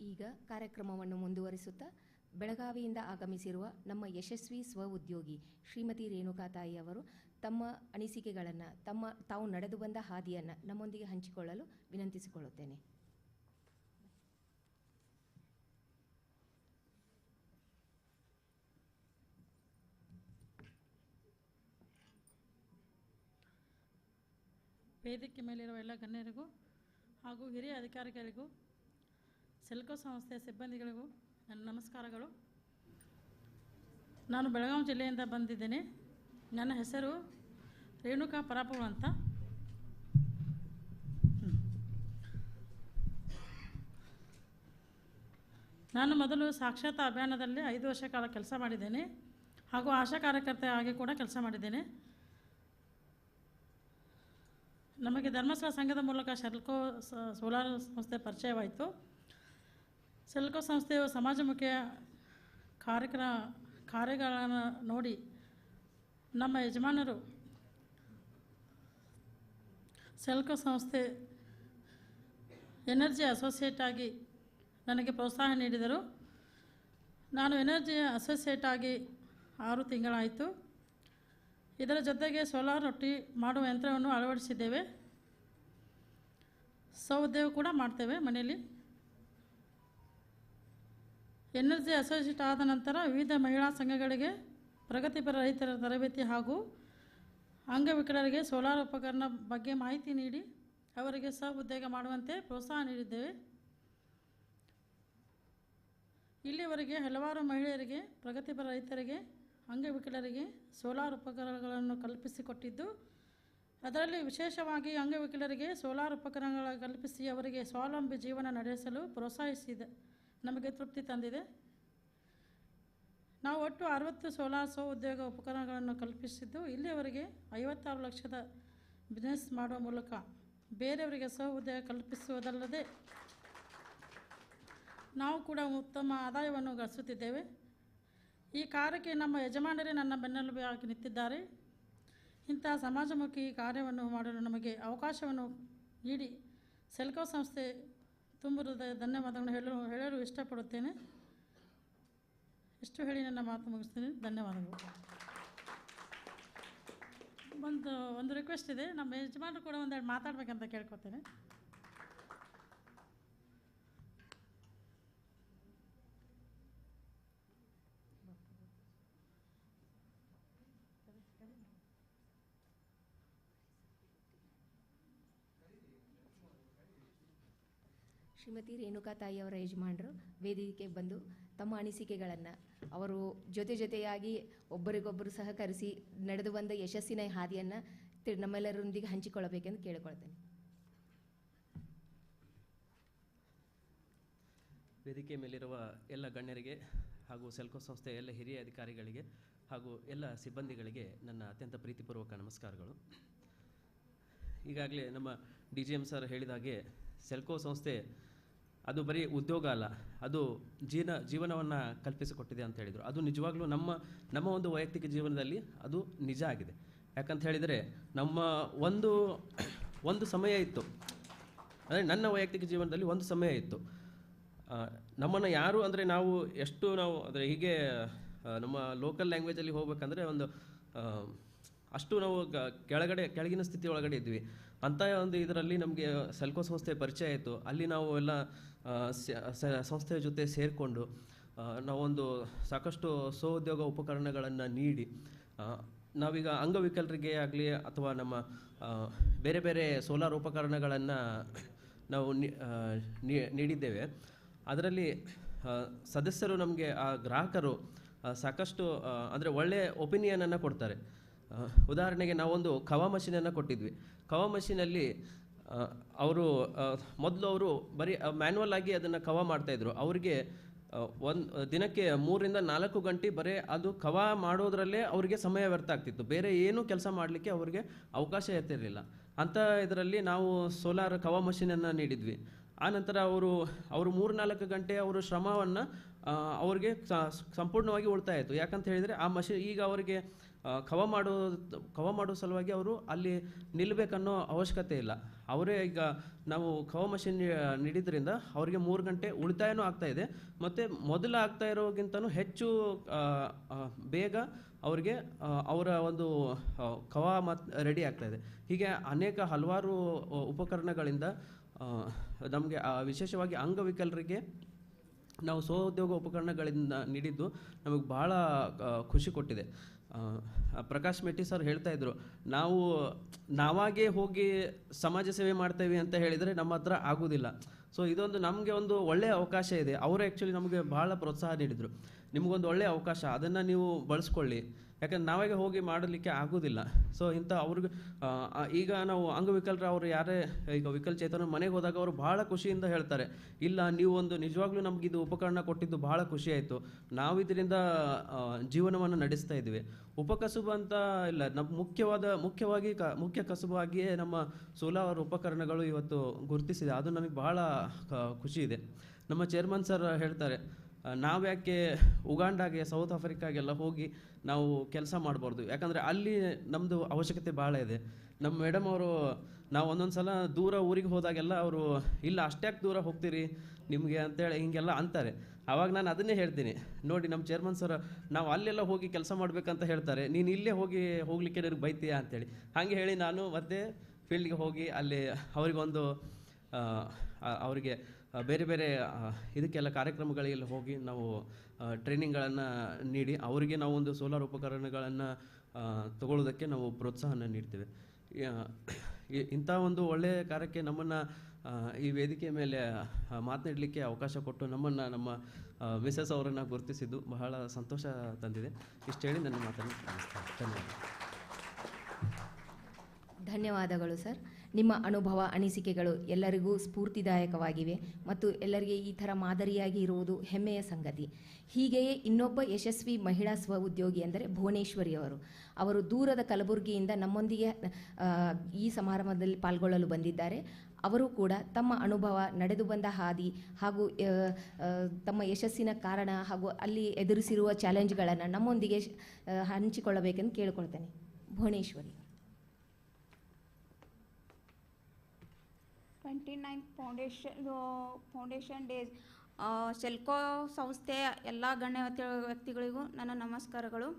ಈಗ ಕಾರ್ಯಕ್ರಮವನ್ನು ಮುಂದುವರಿಸುತ್ತಾ ಬೆಳಗಾವಿಯಿಂದ ಆಗಮಿಸಿರುವ ನಮ್ಮ ಯಶಸ್ವಿ ಸ್ವ ಉದ್ಯೋಗಿ ಶ್ರೀಮತಿ ರೇಣುಕಾ ತಾಯಿ ಅವರು ತಮ್ಮ ಅನಿಸಿಕೆಗಳನ್ನು ತಾವು ನಡೆದು ಬಂದ ಹಾದಿಯನ್ನು ನಮ್ಮೊಂದಿಗೆ ಹಂಚಿಕೊಳ್ಳಲು ವಿನಂತಿಸಿಕೊಳ್ಳುತ್ತೇನೆ. ವೇದಿಕೆ ಮೇಲಿರುವ ಎಲ್ಲ ಗಣ್ಯರಿಗೂ ಹಾಗೂ ಹಿರಿಯ ಅಧಿಕಾರಿಗಳಿಗೂ ಸೆಲ್ಕೋ ಸಂಸ್ಥೆಯ ಸಿಬ್ಬಂದಿಗಳಿಗೂ ನನ್ನ ನಮಸ್ಕಾರಗಳು. ನಾನು ಬೆಳಗಾವಿ ಜಿಲ್ಲೆಯಿಂದ ಬಂದಿದ್ದೇನೆ. ನನ್ನ ಹೆಸರು ರೇಣುಕಾ ಪರಾಪುರ ಅಂತ. ನಾನು ಮೊದಲು ಸಾಕ್ಷರತಾ ಅಭಿಯಾನದಲ್ಲಿ 5 ವರ್ಷ ಕಾಲ ಕೆಲಸ ಮಾಡಿದ್ದೇನೆ ಹಾಗೂ ಆಶಾ ಕಾರ್ಯಕರ್ತೆಯಾಗಿ ಕೂಡ ಕೆಲಸ ಮಾಡಿದ್ದೇನೆ. ನಮಗೆ ಧರ್ಮಸ್ಥಳ ಸಂಘದ ಮೂಲಕ ಸೆಲ್ಕೋ ಸೋಲಾರ್ ಸಂಸ್ಥೆ ಪರಿಚಯವಾಯಿತು. ಸೆಲ್ಕೋ ಸಂಸ್ಥೆಯು ಸಮಾಜಮುಖಿ ಕಾರ್ಯಗಳನ್ನು ನೋಡಿ ನಮ್ಮ ಯಜಮಾನರು ಸೆಲ್ಕೋ ಸಂಸ್ಥೆ ಎನರ್ಜಿ ಅಸೋಸಿಯೇಟ್ ಆಗಿ ನನಗೆ ಪ್ರೋತ್ಸಾಹ ನೀಡಿದರು. ನಾನು ಎನರ್ಜಿ ಅಸೋಸಿಯೇಟ್ ಆಗಿ 6 ತಿಂಗಳಾಯಿತು. ಇದರ ಜೊತೆಗೆ ಸೋಲಾರ್ ರೊಟ್ಟಿ ಮಾಡುವ ಯಂತ್ರವನ್ನು ಅಳವಡಿಸಿದ್ದೇವೆ. ಸೌದೆಯು ಕೂಡ ಮಾಡ್ತೇವೆ ಮನೆಯಲ್ಲಿ. ಎನರ್ಜಿ ಅಸೋಸಿಯೇಟ್ ಆದ ನಂತರ ವಿವಿಧ ಮಹಿಳಾ ಸಂಘಗಳಿಗೆ ಪ್ರಗತಿಪರ ರೈತರ ತರಬೇತಿ ಹಾಗೂ ಅಂಗವಿಕಲರಿಗೆ ಸೋಲಾರ್ ಉಪಕರಣ ಬಗ್ಗೆ ಮಾಹಿತಿ ನೀಡಿ ಅವರಿಗೆ ಉದ್ಯೋಗ ಮಾಡುವಂತೆ ಪ್ರೋತ್ಸಾಹ ನೀಡಿದ್ದೇವೆ. ಇಲ್ಲಿಯವರೆಗೆ ಹಲವಾರು ಮಹಿಳೆಯರಿಗೆ, ಪ್ರಗತಿಪರ ರೈತರಿಗೆ, ಅಂಗವಿಕಲರಿಗೆ ಸೋಲಾರ್ ಉಪಕರಣಗಳನ್ನು ಕಲ್ಪಿಸಿಕೊಟ್ಟಿದ್ದು, ಅದರಲ್ಲಿ ವಿಶೇಷವಾಗಿ ಅಂಗವಿಕಲರಿಗೆ ಸೋಲಾರ್ ಉಪಕರಣಗಳ ಕಲ್ಪಿಸಿ ಅವರಿಗೆ ಸ್ವಾವಲಂಬಿ ಜೀವನ ನಡೆಸಲು ಪ್ರೋತ್ಸಾಹಿಸಿದೆ. ನಮಗೆ ತೃಪ್ತಿ ತಂದಿದೆ. ನಾವು ಒಟ್ಟು 60 ಸೋಲಾರ್ ಉದ್ಯೋಗ ಉಪಕರಣಗಳನ್ನು ಕಲ್ಪಿಸಿದ್ದು, ಇಲ್ಲಿಯವರೆಗೆ 56 ಲಕ್ಷದ ಬಿಸ್ನೆಸ್ ಮಾಡುವ ಮೂಲಕ ಬೇರೆಯವರಿಗೆ ಉದ್ಯೋಗ ಕಲ್ಪಿಸುವುದಲ್ಲದೆ ನಾವು ಕೂಡ ಉತ್ತಮ ಆದಾಯವನ್ನು ಗಳಿಸುತ್ತಿದ್ದೇವೆ. ಈ ಕಾರ್ಯಕ್ಕೆ ನಮ್ಮ ಯಜಮಾನರೇ ನನ್ನ ಬೆನ್ನೆಲುಬಾಗಿ ನಿಂತಿದ್ದಾರೆ. ಇಂತಹ ಸಮಾಜಮುಖಿ ಕಾರ್ಯವನ್ನು ಮಾಡಲು ನಮಗೆ ಅವಕಾಶವನ್ನು ನೀಡಿ ಸೆಲ್ಕೋ ಸಂಸ್ಥೆ ತುಂಬ ಧನ್ಯವಾದಗಳನ್ನು ಹೇಳಲು ಇಷ್ಟಪಡುತ್ತೇನೆ. ಇಷ್ಟು ಹೇಳಿ ನನ್ನ ಮಾತು ಮುಗಿಸ್ತೀನಿ. ಧನ್ಯವಾದಗಳು. ಒಂದು ರಿಕ್ವೆಸ್ಟ್ ಇದೆ, ನಮ್ಮ ಯಜಮಾನರು ಕೂಡ ಒಂದೆರಡು ಮಾತಾಡಬೇಕಂತ ಕೇಳ್ಕೊತೇನೆ. ಶ್ರೀಮತಿ ರೇಣುಕಾ ತಾಯಿಯವರ ಯಜಮಾನರು ವೇದಿಕೆಗೆ ಬಂದು ತಮ್ಮ ಅನಿಸಿಕೆಗಳನ್ನು ಅವರು ಜೊತೆಯಾಗಿ ಒಬ್ಬರಿಗೊಬ್ಬರು ಸಹಕರಿಸಿ ನಡೆದು ಬಂದ ಯಶಸ್ಸಿನ ಹಾದಿಯನ್ನು ನಮ್ಮೆಲ್ಲರೊಂದಿಗೆ ಹಂಚಿಕೊಳ್ಳಬೇಕೆಂದು ಕೇಳಿಕೊಳ್ತೇನೆ. ವೇದಿಕೆ ಮೇಲಿರುವ ಎಲ್ಲ ಗಣ್ಯರಿಗೆ ಹಾಗೂ ಸೆಲ್ಕೋ ಸಂಸ್ಥೆಯ ಎಲ್ಲ ಹಿರಿಯ ಅಧಿಕಾರಿಗಳಿಗೆ ಹಾಗೂ ಎಲ್ಲ ಸಿಬ್ಬಂದಿಗಳಿಗೆ ನನ್ನ ಅತ್ಯಂತ ಪ್ರೀತಿಪೂರ್ವಕ ನಮಸ್ಕಾರಗಳು. ಈಗಾಗಲೇ ನಮ್ಮ DGM ಸರ್ ಹೇಳಿದ ಹಾಗೆ ಸೆಲ್ಕೋ ಸಂಸ್ಥೆ ಅದು ಬರೀ ಉದ್ಯೋಗ ಅಲ್ಲ, ಅದು ಜೀವನವನ್ನು ಕಲ್ಪಿಸಿಕೊಟ್ಟಿದೆ ಅಂತ ಹೇಳಿದರು. ಅದು ನಿಜವಾಗ್ಲೂ ನಮ್ಮ ಒಂದು ವೈಯಕ್ತಿಕ ಜೀವನದಲ್ಲಿ ಅದು ನಿಜ ಆಗಿದೆ. ಯಾಕಂತ ಹೇಳಿದರೆ ನಮ್ಮ ಒಂದು ಸಮಯ ಇತ್ತು, ಅಂದರೆ ನನ್ನ ವೈಯಕ್ತಿಕ ಜೀವನದಲ್ಲಿ ಒಂದು ಸಮಯ ಇತ್ತು. ನಮ್ಮನ್ನು ಯಾರು ಅಂದರೆ ನಾವು ಅಂದರೆ ಹೀಗೆ ನಮ್ಮ ಲೋಕಲ್ ಲ್ಯಾಂಗ್ವೇಜಲ್ಲಿ ಹೋಗ್ಬೇಕಂದ್ರೆ ಅಷ್ಟು ನಾವು ಕೆಳಗಿನ ಸ್ಥಿತಿ ಒಳಗಡೆ ಇದ್ವಿ. ಅಂಥ ಒಂದು ಇದರಲ್ಲಿ ನಮಗೆ ಸೆಲ್ಕೋ ಸಂಸ್ಥೆ ಪರಿಚಯ ಆಯಿತು. ಅಲ್ಲಿ ನಾವು ಎಲ್ಲ ಸಂಸ್ಥೆಯ ಜೊತೆ ಸೇರಿಕೊಂಡು ನಾವೊಂದು ಸಾಕಷ್ಟು ಸ್ವಉದ್ಯೋಗ ಉಪಕರಣಗಳನ್ನು ನೀಡಿ ನಾವೀಗ ಅಂಗವಿಕಲರಿಗೆ ಆಗಲಿ ಅಥವಾ ನಮ್ಮ ಬೇರೆ ಬೇರೆ ಸೋಲಾರ್ ಉಪಕರಣಗಳನ್ನು ನಾವು ನೀಡಿದ್ದೇವೆ. ಅದರಲ್ಲಿ ಸದಸ್ಯರು ನಮಗೆ ಗ್ರಾಹಕರು ಸಾಕಷ್ಟು ಅಂದರೆ ಒಳ್ಳೆಯ ಒಪಿನಿಯನನ್ನು ಕೊಡ್ತಾರೆ. ಉದಾಹರಣೆಗೆ ನಾವೊಂದು ಕವಾ ಮಷೀನನ್ನು ಕೊಟ್ಟಿದ್ವಿ. ಕವಾ ಮಷೀನಲ್ಲಿ ಮೊದಲು ಅವರು ಬರೀ ಮ್ಯಾನ್ಯಲ್ ಆಗಿ ಅದನ್ನು ಕವಾ ಮಾಡ್ತಾಯಿದ್ರು. ಅವರಿಗೆ ದಿನಕ್ಕೆ 3 ರಿಂದ 4 ಗಂಟೆ ಬರೀ ಅದು ಕವಾ ಮಾಡೋದ್ರಲ್ಲೇ ಅವರಿಗೆ ಸಮಯ ವ್ಯರ್ಥ ಆಗ್ತಿತ್ತು. ಬೇರೆ ಏನೂ ಕೆಲಸ ಮಾಡಲಿಕ್ಕೆ ಅವರಿಗೆ ಅವಕಾಶ ಇರ್ತಿರಲಿಲ್ಲ. ಅಂಥ ಇದರಲ್ಲಿ ನಾವು ಸೋಲಾರ್ ಕವಾ ಮಷೀನನ್ನು ನೀಡಿದ್ವಿ. ಆನಂತರ ಅವರು 3-4 ಗಂಟೆ ಅವರು ಶ್ರಮವನ್ನು ಅವ್ರಿಗೆ ಸಂಪೂರ್ಣವಾಗಿ ಉಳಿತಾಯ ಆಯಿತು. ಯಾಕಂತ ಹೇಳಿದರೆ ಆ ಮಷೀನ್ ಈಗ ಅವರಿಗೆ ಕವಾ ಮಾಡೋ ಸಲುವಾಗಿ ಅವರು ಅಲ್ಲಿ ನಿಲ್ಲಬೇಕನ್ನೋ ಅವಶ್ಯಕತೆ ಇಲ್ಲ. ಅವರೇ ಈಗ ನಾವು ಕವಾ ಮಷೀನ್ ನೀಡಿದ್ರಿಂದ ಅವರಿಗೆ 3 ಗಂಟೆ ಉಳಿತಾಯನೂ ಆಗ್ತಾಯಿದೆ ಮತ್ತು ಮೊದಲು ಆಗ್ತಾ ಇರೋಗಿಂತನೂ ಹೆಚ್ಚು ಬೇಗ ಅವರಿಗೆ ಅವರ ಒಂದು ಕವಾ ರೆಡಿ ಆಗ್ತಾಯಿದೆ. ಹೀಗೆ ಹಲವಾರು ಉಪಕರಣಗಳಿಂದ ನಮಗೆ ವಿಶೇಷವಾಗಿ ಅಂಗವಿಕಲರಿಗೆ ನಾವು ಸ್ವಉದ್ಯೋಗ ಉಪಕರಣಗಳಿಂದ ನೀಡಿದ್ದು ನಮಗೆ ಭಾಳ ಖುಷಿ ಕೊಟ್ಟಿದೆ. ಪ್ರಕಾಶ್ ಮೆಟ್ಟಿ ಸರ್ ಹೇಳ್ತಾ ಇದ್ರು, ನಾವಾಗೇ ಹೋಗಿ ಸಮಾಜ ಸೇವೆ ಮಾಡ್ತೇವೆ ಅಂತ ಹೇಳಿದರೆ ನಮ್ಮ ಹತ್ರ ಆಗೋದಿಲ್ಲ. ಸೊ ಇದೊಂದು ನಮಗೆ ಒಂದು ಒಳ್ಳೆಯ ಅವಕಾಶ ಇದೆ. ಅವರು ಆ್ಯಕ್ಚುಲಿ ನಮಗೆ ಭಾಳ ಪ್ರೋತ್ಸಾಹ ನೀಡಿದರು. ನಿಮಗೊಂದು ಒಳ್ಳೆಯ ಅವಕಾಶ, ಅದನ್ನು ನೀವು ಬಳಸ್ಕೊಳ್ಳಿ, ಯಾಕಂದ್ರೆ ನಾವಾಗ ಹೋಗಿ ಮಾಡಲಿಕ್ಕೆ ಆಗೋದಿಲ್ಲ. ಸೊ ಇಂಥ ಅವ್ರಿಗೆ ಈಗ ನಾವು ಅಂಗವಿಕಲರು ಅವರು ಯಾರೇ ಈಗ ವಿಕಲಚೇತನ ಮನೆಗೆ ಹೋದಾಗ ಅವರು ಭಾಳ ಖುಷಿಯಿಂದ ಹೇಳ್ತಾರೆ, ಇಲ್ಲ ನೀವು ಒಂದು ನಿಜವಾಗ್ಲೂ ನಮಗಿದು ಉಪಕರಣ ಕೊಟ್ಟಿದ್ದು ಭಾಳ ಖುಷಿ ಆಯಿತು, ನಾವು ಇದರಿಂದ ಜೀವನವನ್ನು ನಡೆಸ್ತಾ ಇದ್ವಿ. ಉಪಕಸುಬು ಅಂತ ಇಲ್ಲ, ನಮ್ಮ ಮುಖ್ಯ ಕಸುಬಾಗಿಯೇ ನಮ್ಮ ಸೋಲಾರ್ ಉಪಕರಣಗಳು ಇವತ್ತು ಗುರುತಿಸಿದೆ. ಅದು ನಮಗೆ ಭಾಳ ಖುಷಿ ಇದೆ. ನಮ್ಮ ಚೇರ್ಮನ್ ಸರ್ ಹೇಳ್ತಾರೆ, ನಾವು ಯಾಕೆ ಉಗಾಂಡಾಗೆ, ಸೌತ್ ಆಫ್ರಿಕಾಗೆಲ್ಲ ಹೋಗಿ ನಾವು ಕೆಲಸ ಮಾಡಬಾರ್ದು, ಯಾಕಂದರೆ ಅಲ್ಲಿ ನಮ್ಮದು ಅವಶ್ಯಕತೆ ಭಾಳ ಇದೆ. ನಮ್ಮ ಮೇಡಮ್ ಅವರು ನಾವು ಒಂದೊಂದು ಸಲ ದೂರ ಊರಿಗೆ ಹೋದಾಗೆಲ್ಲ ಅವರು ಇಲ್ಲ ಅಷ್ಟ್ಯಾಕೆ ದೂರ ಹೋಗ್ತೀರಿ ನಿಮಗೆ ಅಂತೇಳಿ ಹಿಂಗೆಲ್ಲ ಅಂತಾರೆ. ಆವಾಗ ನಾನು ಅದನ್ನೇ ಹೇಳ್ತೀನಿ, ನೋಡಿ ನಮ್ಮ ಚೇರ್ಮನ್ ಸರ್ ನಾವು ಅಲ್ಲೆಲ್ಲ ಹೋಗಿ ಕೆಲಸ ಮಾಡಬೇಕಂತ ಹೇಳ್ತಾರೆ, ನೀನು ಇಲ್ಲೇ ಹೋಗಲಿಕ್ಕೆ ನನಗೆ ಬೈತೀಯಾ ಅಂತೇಳಿ. ಹಾಗೆ ಹೇಳಿ ನಾನು ಮತ್ತೆ ಫೀಲ್ಡ್ಗೆ ಹೋಗಿ ಅಲ್ಲಿ ಅವರಿಗೆ ಬೇರೆ ಬೇರೆ ಇದಕ್ಕೆಲ್ಲ ಕಾರ್ಯಕ್ರಮಗಳಿಗೆಲ್ಲ ಹೋಗಿ ನಾವು ಟ್ರೈನಿಂಗ್ಗಳನ್ನು ನೀಡಿ ಅವರಿಗೆ ನಾವು ಒಂದು ಸೋಲಾರ್ ಉಪಕರಣಗಳನ್ನು ತಗೊಳ್ಳೋದಕ್ಕೆ ನಾವು ಪ್ರೋತ್ಸಾಹನ ನೀಡ್ತೇವೆ. ಇಂಥ ಒಂದು ಒಳ್ಳೆಯ ಕಾರ್ಯಕ್ಕೆ ನಮ್ಮನ್ನು ಈ ವೇದಿಕೆ ಮೇಲೆ ಮಾತನಾಡಲಿಕ್ಕೆ ಅವಕಾಶ ಕೊಟ್ಟು ನಮ್ಮನ್ನು ನಮ್ಮ ಮಿಸಸ್ ಅವರನ್ನು ಗುರುತಿಸಿದ್ದು ಬಹಳ ಸಂತೋಷ ತಂದಿದೆ. ಇಷ್ಟು ಹೇಳಿ ನನ್ನ ಮಾತನ್ನು ಮುಗಿಸ್ತೇನೆ. ಧನ್ಯವಾದಗಳು ಸರ್. ನಿಮ್ಮ ಅನುಭವ, ಅನಿಸಿಕೆಗಳು ಎಲ್ಲರಿಗೂ ಸ್ಫೂರ್ತಿದಾಯಕವಾಗಿವೆ ಮತ್ತು ಎಲ್ಲರಿಗೆ ಈ ಥರ ಮಾದರಿಯಾಗಿ ಇರುವುದು ಹೆಮ್ಮೆಯ ಸಂಗತಿ. ಹೀಗೆಯೇ ಇನ್ನೊಬ್ಬ ಯಶಸ್ವಿ ಮಹಿಳಾ ಸ್ವ ಉದ್ಯೋಗಿ ಅಂದರೆ ಭುವನೇಶ್ವರಿ ಅವರು ದೂರದ ಕಲಬುರಗಿಯಿಂದ ನಮ್ಮೊಂದಿಗೆ ಈ ಸಮಾರಂಭದಲ್ಲಿ ಪಾಲ್ಗೊಳ್ಳಲು ಬಂದಿದ್ದಾರೆ. ಅವರು ಕೂಡ ತಮ್ಮ ಅನುಭವ, ನಡೆದು ಬಂದ ಹಾದಿ ಹಾಗೂ ತಮ್ಮ ಯಶಸ್ಸಿನ ಕಾರಣ ಹಾಗೂ ಅಲ್ಲಿ ಎದುರಿಸಿರುವ ಚಾಲೆಂಜ್ಗಳನ್ನು ನಮ್ಮೊಂದಿಗೆ ಹಂಚಿಕೊಳ್ಳಬೇಕೆಂದು ಕೇಳಿಕೊಳ್ತೇನೆ. Bhuvaneshwari. 29th foundation days. Selco ಸಂಸ್ಥೆಯ ಎಲ್ಲ ಗಣ್ಯ ವ್ಯಕ್ತಿಗಳಿಗೂ ನನ್ನ ನಮಸ್ಕಾರಗಳು.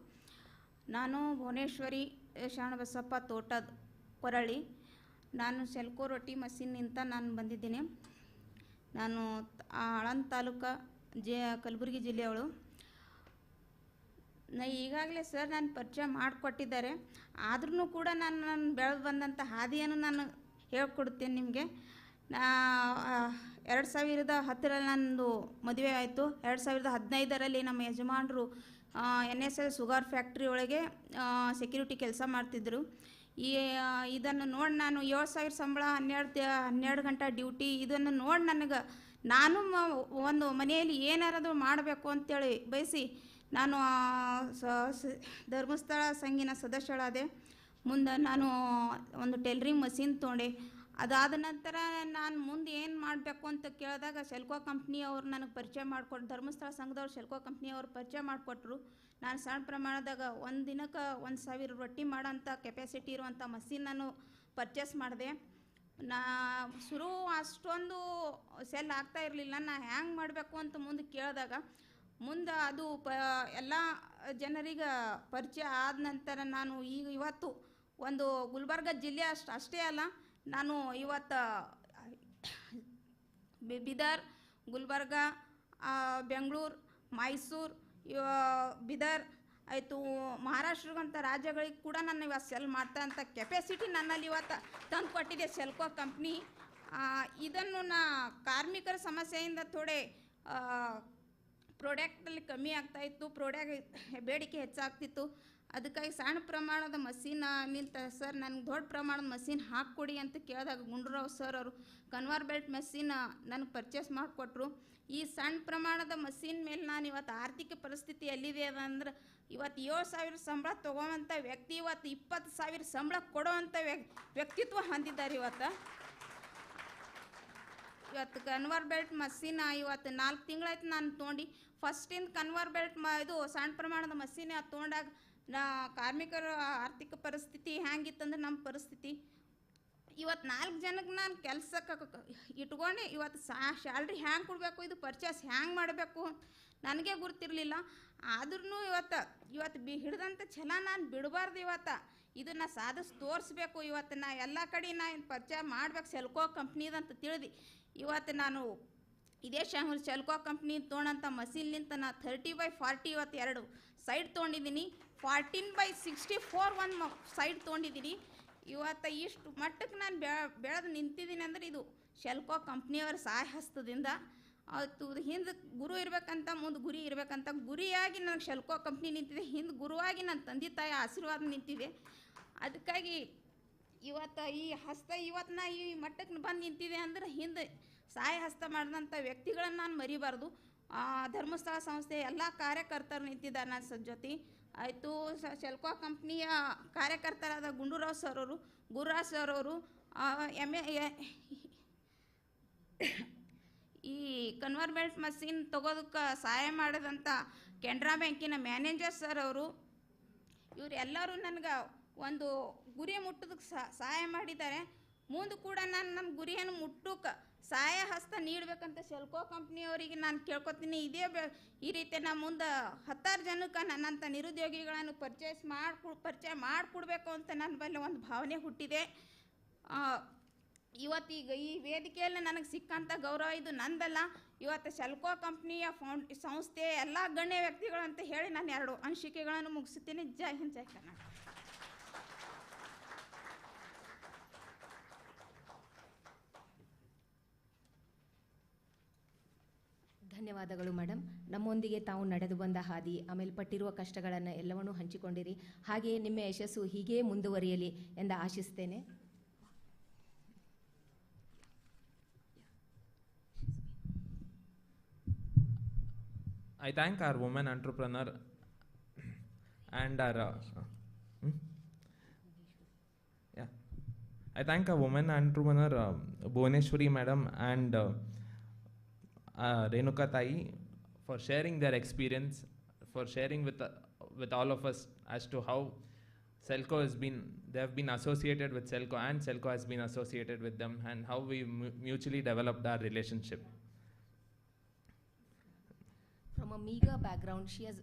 ನಾನು ಭುವನೇಶ್ವರಿ ಶರಣಬಸಪ್ಪ ತೋಟದ ಕೊರಳಿ. ನಾನು ಸೆಲ್ಕೋ ರೊಟ್ಟಿ ಮಷೀನ್ನಿಂದ ನಾನು ಬಂದಿದ್ದೀನಿ. ನಾನು ಆಳಂದ ತಾಲೂಕು ಕಲಬುರಗಿ ಜಿಲ್ಲೆಯವಳು. ಈಗಾಗಲೇ ಸರ್ ನಾನು ಪರಿಚಯ ಮಾಡಿಕೊಟ್ಟಿದ್ದಾರೆ, ಆದ್ರೂ ಕೂಡ ನಾನು ಬೆಳೆದು ಬಂದಂಥ ಹಾದಿಯನ್ನು ನಾನು ಹೇಳ್ಕೊಡ್ತೇನೆ ನಿಮಗೆ. 2010ರಲ್ಲಿ ನನ್ನದು ಮದುವೆ ಆಯಿತು. 2015ರಲ್ಲಿ ನಮ್ಮ ಯಜಮಾನರು NSL ಶುಗರ್ ಫ್ಯಾಕ್ಟ್ರಿ ಒಳಗೆ ಸೆಕ್ಯೂರಿಟಿ ಕೆಲಸ ಮಾಡ್ತಿದ್ದರು. ಇದನ್ನು ನೋಡಿ ನಾನು 7,000 ಸಂಬಳ, 12 ಗಂಟೆ ಡ್ಯೂಟಿ, ಇದನ್ನು ನೋಡಿ ನಾನು ಒಂದು ಮನೆಯಲ್ಲಿ ಏನಾರದು ಮಾಡಬೇಕು ಅಂತೇಳಿ ಬಯಸಿ ನಾನು ಧರ್ಮಸ್ಥಳ ಸಂಘಿನ ಸದಸ್ಯಳಾದೆ. ಮುಂದೆ ನಾನು ಒಂದು ಟೈಲರಿಂಗ್ ಮಷೀನ್ ತೊಗೊಂಡೆ. ಅದಾದ ನಂತರ ನಾನು ಮುಂದೆ ಏನು ಮಾಡಬೇಕು ಅಂತ ಕೇಳಿದಾಗ ಸೆಲ್ಕೋ ಕಂಪ್ನಿಯವ್ರು ನನಗೆ ಪರಿಚಯ ಮಾಡಿಕೊಟ್ಟು, ಧರ್ಮಸ್ಥಳ ಸಂಘದವ್ರು ಸೆಲ್ಕೋ ಕಂಪ್ನಿಯವ್ರು ಪರಿಚಯ ಮಾಡಿಕೊಟ್ರು. ನಾನು ಸಣ್ಣ ಪ್ರಮಾಣದಾಗ ಒಂದು ದಿನಕ್ಕೆ 1,000 ರೊಟ್ಟಿ ಮಾಡೋಂಥ ಕೆಪಾಸಿಟಿ ಇರುವಂಥ ಮಷೀನ್ ನಾನು ಪರ್ಚೇಸ್ ಮಾಡಿದೆ. ಶುರು ಅಷ್ಟೊಂದು ಸೆಲ್ ಆಗ್ತಾ ಇರಲಿಲ್ಲ. ನಾನು ಹ್ಯಾಂಗೆ ಮಾಡಬೇಕು ಅಂತ ಮುಂದೆ ಕೇಳಿದಾಗ ಮುಂದೆ ಅದು ಎಲ್ಲ ಜನರಿಗೆ ಪರಿಚಯ ಆದ ನಂತರ ನಾನು ಇವತ್ತು ಒಂದು ಗುಲ್ಬರ್ಗ ಜಿಲ್ಲೆ ಅಷ್ಟೇ ಅಲ್ಲ, ನಾನು ಇವತ್ತು ಬೀದರ್, ಗುಲ್ಬರ್ಗ, ಬೆಂಗಳೂರು, ಮೈಸೂರು, ಬೀದರ್ ಆಯಿತು, ಮಹಾರಾಷ್ಟ್ರಗಂಥ ರಾಜ್ಯಗಳಿಗೆ ಕೂಡ ನಾನು ಇವತ್ತು ಸೆಲ್ ಮಾಡ್ತಾ ಅಂತ ಕೆಪಾಸಿಟಿ ನನ್ನಲ್ಲಿ ಇವತ್ತು ತಂದು ಕೊಟ್ಟಿದೆ ಸೆಲ್ಕೋ ಕಂಪ್ನಿ. ಇದನ್ನು ಕಾರ್ಮಿಕರ ಸಮಸ್ಯೆಯಿಂದ ಪ್ರಾಡಕ್ಟಲ್ಲಿ ಕಮ್ಮಿ ಆಗ್ತಾಯಿತ್ತು, ಬೇಡಿಕೆ ಹೆಚ್ಚಾಗ್ತಿತ್ತು. ಅದಕ್ಕಾಗಿ ಸಣ್ಣ ಪ್ರಮಾಣದ ಮಷೀನ್ ನಿಂತ ಸರ್ ನನಗೆ ದೊಡ್ಡ ಪ್ರಮಾಣದ ಮಷೀನ್ ಹಾಕ್ಕೊಡಿ ಅಂತ ಕೇಳಿದಾಗ ಗುಂಡ್ರಾವ್ ಸರ್ ಅವರು ಕನ್ವರ್ ಬೆಲ್ಟ್ ಮಷೀನ್ ನನಗೆ ಪರ್ಚೇಸ್ ಮಾಡಿಕೊಟ್ರು. ಈ ಸಣ್ಣ ಪ್ರಮಾಣದ ಮಷೀನ್ ಮೇಲೆ ನಾನು ಇವತ್ತು ಆರ್ಥಿಕ ಪರಿಸ್ಥಿತಿ ಎಲ್ಲಿದೆ ಅಂದ್ರೆ ಇವತ್ತು 7,000 ಸಂಬಳ ತೊಗೊವಂಥ ವ್ಯಕ್ತಿ ಇವತ್ತು 20,000 ಸಂಬಳ ಕೊಡೋವಂಥ ವ್ಯಕ್ತಿತ್ವ ಹೊಂದಿದ್ದಾರೆ. ಇವತ್ತು ಕನ್ವರ್ ಬೆಲ್ಟ್ ಮಷೀನ್ ಇವತ್ತು 4 ತಿಂಗಳಾಯ್ತು ನಾನು ತೊಗೊಂಡು. ಫಸ್ಟಿಂದ ಕನ್ವರ್ ಬೆಲ್ಟ್ ಇದು ಸಣ್ಣ ಪ್ರಮಾಣದ ಮಷೀನ್ ಅದು ತೊಗೊಂಡಾಗ ಕಾರ್ಮಿಕರ ಆರ್ಥಿಕ ಪರಿಸ್ಥಿತಿ ಹೆಂಗಿತ್ತಂದ್ರೆ ನಮ್ಮ ಪರಿಸ್ಥಿತಿ ಇವತ್ತು 4 ಜನಕ್ಕೆ ನಾನು ಕೆಲಸಕ್ಕೆ ಇಟ್ಕೊಂಡು ಇವತ್ತು ಸ್ಯಾಲ್ರಿ ಹ್ಯಾಂಗೆ ಕೊಡಬೇಕು, ಇದು ಪರ್ಚೇಸ್ ಹ್ಯಾಂಗೆ ಮಾಡಬೇಕು ನನಗೆ ಗುರ್ತಿರಲಿಲ್ಲ. ಆದ್ರೂ ಇವತ್ತು ಹಿಡ್ದಂಥ ಛಲ ನಾನು ಬಿಡಬಾರ್ದು. ಇದನ್ನು ಸಾಧಿಸಿ ತೋರಿಸ್ಬೇಕು. ಇವತ್ತು ನಾ ಎಲ್ಲ ಕಡೆ ನಾನು ಪರಿಚಯ ಮಾಡ್ಬೇಕು ಸೆಲ್ಕೋ ಕಂಪ್ನಿದಂತ ತಿಳಿದು ಇವತ್ತು ನಾನು ಇದೇ ಸೆಲ್ಕೋ ಕಂಪ್ನಿ ತೊಗೊಂಡಂಥ ಮಷೀನ್ಲಿಂತ ನಾನು 30/40 ಇವತ್ತು 2 ಸೈಡ್ ತೊಗೊಂಡಿದ್ದೀನಿ. 14/64 ಒಂದು ಸೈಡ್ ತೊಗೊಂಡಿದ್ದೀನಿ. ಇವತ್ತು ಇಷ್ಟು ಮಟ್ಟಕ್ಕೆ ನಾನು ಬೆಳೆದು ನಿಂತಿದ್ದೀನಿ ಅಂದರೆ ಇದು ಶೆಲ್ಕೋ ಕಂಪ್ನಿಯವರ ಸಹಾಯ ಹಸ್ತದಿಂದ. ಅವತ್ತು ಹಿಂದೆ ಗುರು ಇರಬೇಕಂತ, ಮುಂದೆ ಗುರಿ ಇರಬೇಕಂತ, ಗುರಿಯಾಗಿ ನನಗೆ ಶೆಲ್ಕೋ ಕಂಪ್ನಿ ನಿಂತಿದೆ, ಹಿಂದೆ ಗುರುವಾಗಿ ನನ್ನ ತಂದೆ ತಾಯಿ ಆಶೀರ್ವಾದ ನಿಂತಿದೆ. ಅದಕ್ಕಾಗಿ ಇವತ್ತು ಈ ಹಸ್ತ ಇವತ್ತು ನಾ ಈ ಮಟ್ಟಕ್ಕೆ ಬಂದು ನಿಂತಿದೆ ಅಂದ್ರೆ ಹಿಂದೆ ಸಹಾಯ ಹಸ್ತ ಮಾಡಿದಂಥ ವ್ಯಕ್ತಿಗಳನ್ನು ನಾನು ಮರಿಬಾರ್ದು. ಧರ್ಮಸ್ಥಳ ಸಂಸ್ಥೆ ಎಲ್ಲ ಕಾರ್ಯಕರ್ತರು ನಿಂತಿದ್ದಾರೆ ನನ್ನ ಜೊತೆ. ಆಯಿತು, ಶೆಲ್ಕೋ ಕಂಪ್ನಿಯ ಕಾರ್ಯಕರ್ತರಾದ ಗುಂಡೂರಾವ್ ಸರ್ ಅವರು, ಗುರುರಾಜ್ ಸರ್ ಅವರು, ಈ ಕನ್ವರ್ ಬೆಲ್ಟ್ ಮಷೀನ್ ತೊಗೋದಕ್ಕೆ ಸಹಾಯ ಮಾಡಿದಂಥ ಕೆನರಾ ಬ್ಯಾಂಕಿನ ಮ್ಯಾನೇಜರ್ ಸರ್ ಅವರು, ಇವರೆಲ್ಲರೂ ನನಗೆ ಒಂದು ಗುರಿ ಮುಟ್ಟೋದಕ್ಕೆ ಸಹಾಯ ಮಾಡಿದ್ದಾರೆ. ಮುಂದೆ ಕೂಡ ನಾನು ನಮ್ಮ ಗುರಿಯನ್ನು ಮುಟ್ಟೋಕ್ಕೆ ಸಹಾಯ ಹಸ್ತ ನೀಡಬೇಕಂತ ಶೆಲ್ಕೋ ಕಂಪ್ನಿಯವರಿಗೆ ನಾನು ಕೇಳ್ಕೊತೀನಿ. ಈ ರೀತಿ ನಾನು ಮುಂದೆ 10 ಜನಕ್ಕೆ ನನ್ನಂಥ ನಿರುದ್ಯೋಗಿಗಳನ್ನು ಪರಿಚಯ ಮಾಡಿಕೊಡ್ಬೇಕು ಅಂತ ನನ್ನ ಬಳಿ ಒಂದು ಭಾವನೆ ಹುಟ್ಟಿದೆ. ಇವತ್ತೀಗ ಈ ವೇದಿಕೆಯಲ್ಲಿ ನನಗೆ ಸಿಕ್ಕಂಥ ಗೌರವ ಇದು ನಂದಲ್ಲ, ಇವತ್ತು ಶೆಲ್ಕೋ ಕಂಪ್ನಿಯ ಸಂಸ್ಥೆ ಎಲ್ಲ ಗಣ್ಯ ವ್ಯಕ್ತಿಗಳು ಅಂತ ಹೇಳಿ ನಾನು 2 ಅನಿಸಿಕೆಗಳನ್ನು ಮುಗಿಸುತ್ತೀನಿ. ಜೈ ಹಿಂದ್, ಜೈ ಕರ್ನಾಟಕ. ಧನ್ಯವಾದಗಳು ಮೇಡಮ್. ನಮ್ಮೊಂದಿಗೆ ತಾವು ನಡೆದು ಬಂದ ಹಾದಿ, ಆಮೇಲೆ ಪಟ್ಟಿರುವ ಕಷ್ಟಗಳನ್ನು ಎಲ್ಲವನ್ನೂ ಹಂಚಿಕೊಂಡಿರಿ. ಹಾಗೆಯೇ ನಿಮ್ಮ ಯಶಸ್ಸು ಹೀಗೇ ಮುಂದುವರಿಯಲಿ ಎಂದು ಆಶಿಸ್ತೇನೆ. I thank our woman entrepreneur and our I thank our woman entrepreneur Bhuvaneshwari madam and Renuka Tai for sharing their experience, for sharing with all of us as to how Selco they have been associated with Selco and Selco has been associated with them, and how we mutually developed our relationship. From a meager background, she has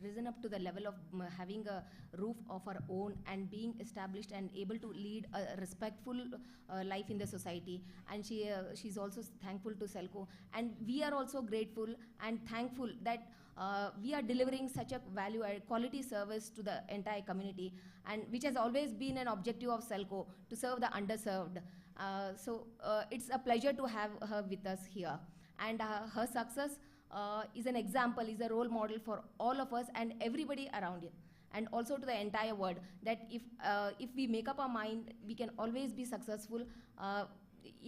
risen up to the level of having a roof of her own and being established and able to lead a respectful life in the society. And she's also thankful to Selco. And we are also grateful and thankful that we are delivering such a quality service to the entire community, and which has always been an objective of Selco, to serve the underserved. So it's a pleasure to have her with us here. And her success is an example, is a role model for all of us and everybody around you, and also to the entire world, that if we make up our mind, we can always be successful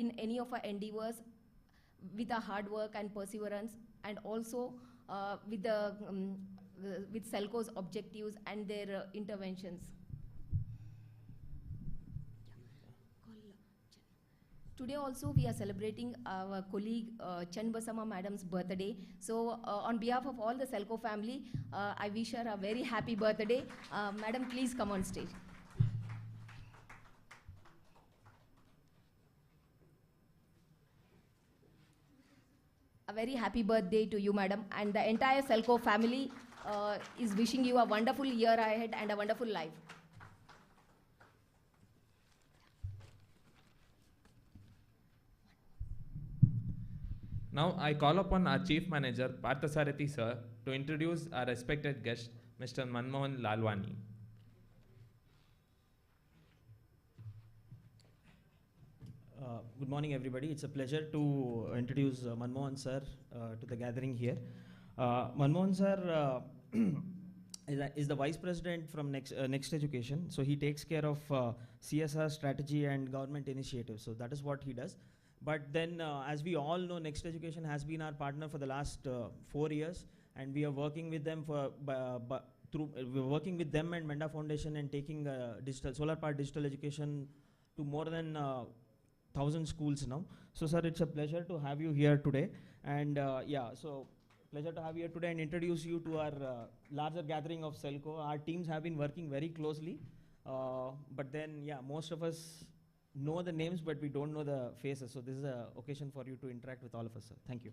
in any of our endeavors with our hard work and perseverance, and also with Selco's objectives and their interventions. Today also we are celebrating our colleague Chanbasama madam's birthday. So on behalf of all the Selco family, I wish her a very happy birthday. Madam, please come on stage. A very happy birthday to you, madam, and the entire Selco family is wishing you a wonderful year ahead and a wonderful life. Now I call upon our Chief Manager, Parthasarathi Sir, to introduce our respected guest, Mr. Manmohan Lalwani. Good morning, everybody. It's a pleasure to introduce Manmohan Sir to the gathering here. Manmohan Sir is the Vice President from Next Education. So he takes care of CSR strategy and government initiatives. So that is what he does. But then, as we all know, Next Education has been our partner for the last 4 years, and we are working with them we're working with them and Menda Foundation and taking solar power digital education to more than 1,000 schools now. So, sir, it's a pleasure to have you here today, and so pleasure to have you here today and introduce you to our larger gathering of Selco. Our teams have been working very closely, but then, most of us know the names, but we don't know the faces. So this is an occasion for you to interact with all of us, sir. Thank you.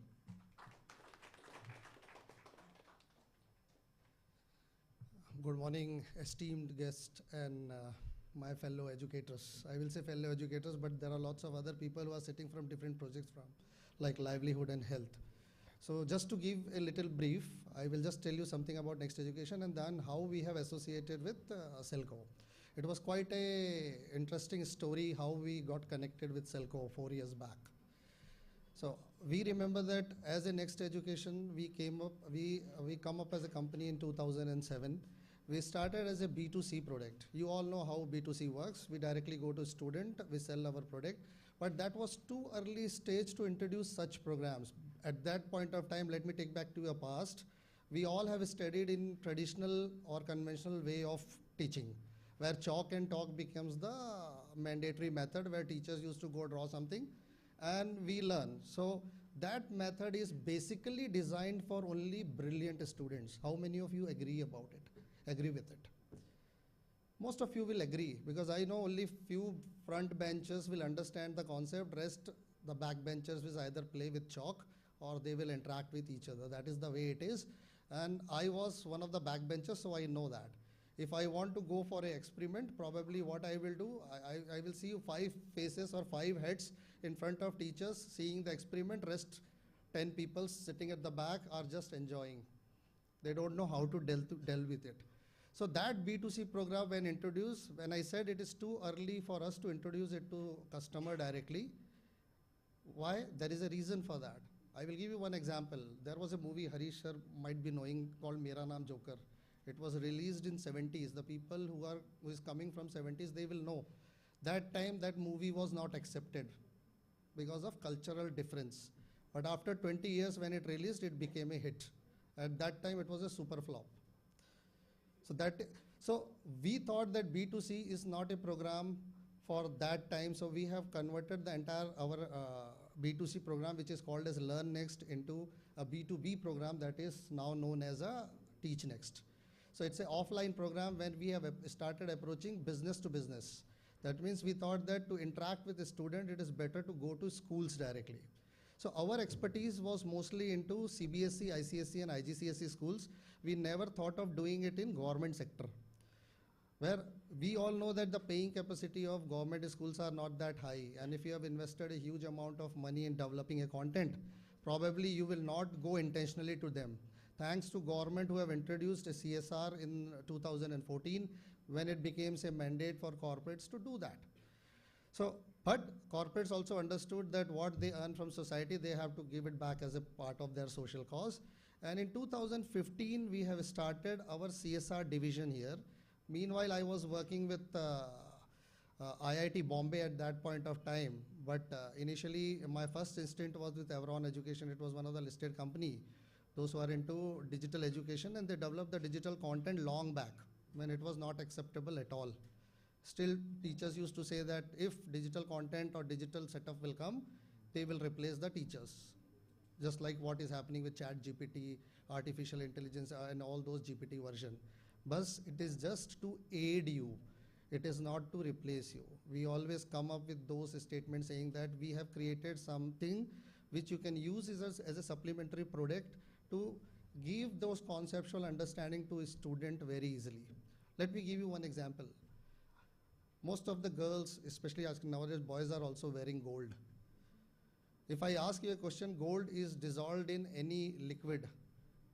Good morning, esteemed guests and my fellow educators. I will say fellow educators, but there are lots of other people who are sitting from different projects like livelihood and health. So just to give a little brief, I will just tell you something about Next Education and then how we have associated with Selco. It was quite a interesting story how we got connected with Selco 4 years back. So we remember that as a Next Education, we come up as a company in 2007. We started as a B2C product. You all know how B2C works. We directly go to student, we sell our product. But that was too early stage to introduce such programs. At that point of time, let me take back to your past. We all have studied in traditional or conventional way of teaching, where chalk and talk becomes the mandatory method, where teachers used to go draw something and we learn. So that method is basically designed for only brilliant students. How many of you agree about it? Agree with it? Most of you will agree, because I know only few front benchers will understand the concept. Rest, the back benchers will either play with chalk or they will interact with each other. That is the way it is. And I was one of the back benchers, so I know that. If I want to go for an experiment, probably what I will do, I will see 5 faces or 5 heads in front of teachers seeing the experiment. Rest 10 people sitting at the back are just enjoying. They don't know how to deal with it. So that B2C program, when introduced, when I said it is too early for us to introduce it to customer directly, why? There is a reason for that. I will give you one example. There was a movie Harish sir might be knowing called Mera Naam Joker. It was released in 70s. The people who is coming from 70s, they will know. That time that movie was not accepted because of cultural difference. But after 20 years when it released, it became a hit. At that time it was a super flop. So we thought that B2C is not a program for that time. So we have converted the entire our B2C program, which is called as Learn Next, into a B2B program that is now known as a Teach Next. So it's an offline program when we have started approaching business to business. That means we thought that to interact with the student, it is better to go to schools directly. So our expertise was mostly into CBSE, ICSE and IGCSE schools. We never thought of doing it in government sector, where we all know that the paying capacity of government schools are not that high. And if you have invested a huge amount of money in developing a content, probably you will not go intentionally to them. Thanks to government who have introduced a CSR in 2014, when it became a mandate for corporates to do that. So, but corporates also understood that what they earn from society, they have to give it back as a part of their social cause. And in 2015, we have started our CSR division here. Meanwhile, I was working with IIT Bombay at that point of time. But initially, my first stint was with Evron Education. It was one of the listed company, those who are into digital education, and they developed the digital content long back when it was not acceptable at all. Still, teachers used to say that if digital content or digital setup will come, they will replace the teachers. Just like what is happening with Chat GPT, artificial intelligence, and all those GPT version. But it is just to aid you. It is not to replace you. We always come up with those statements saying that we have created something which you can use as a supplementary product to give those conceptual understanding to a student very easily. Let me give you one example. Most of the girls, especially nowadays, boys are also wearing gold. If I ask you a question, gold is dissolved in any liquid.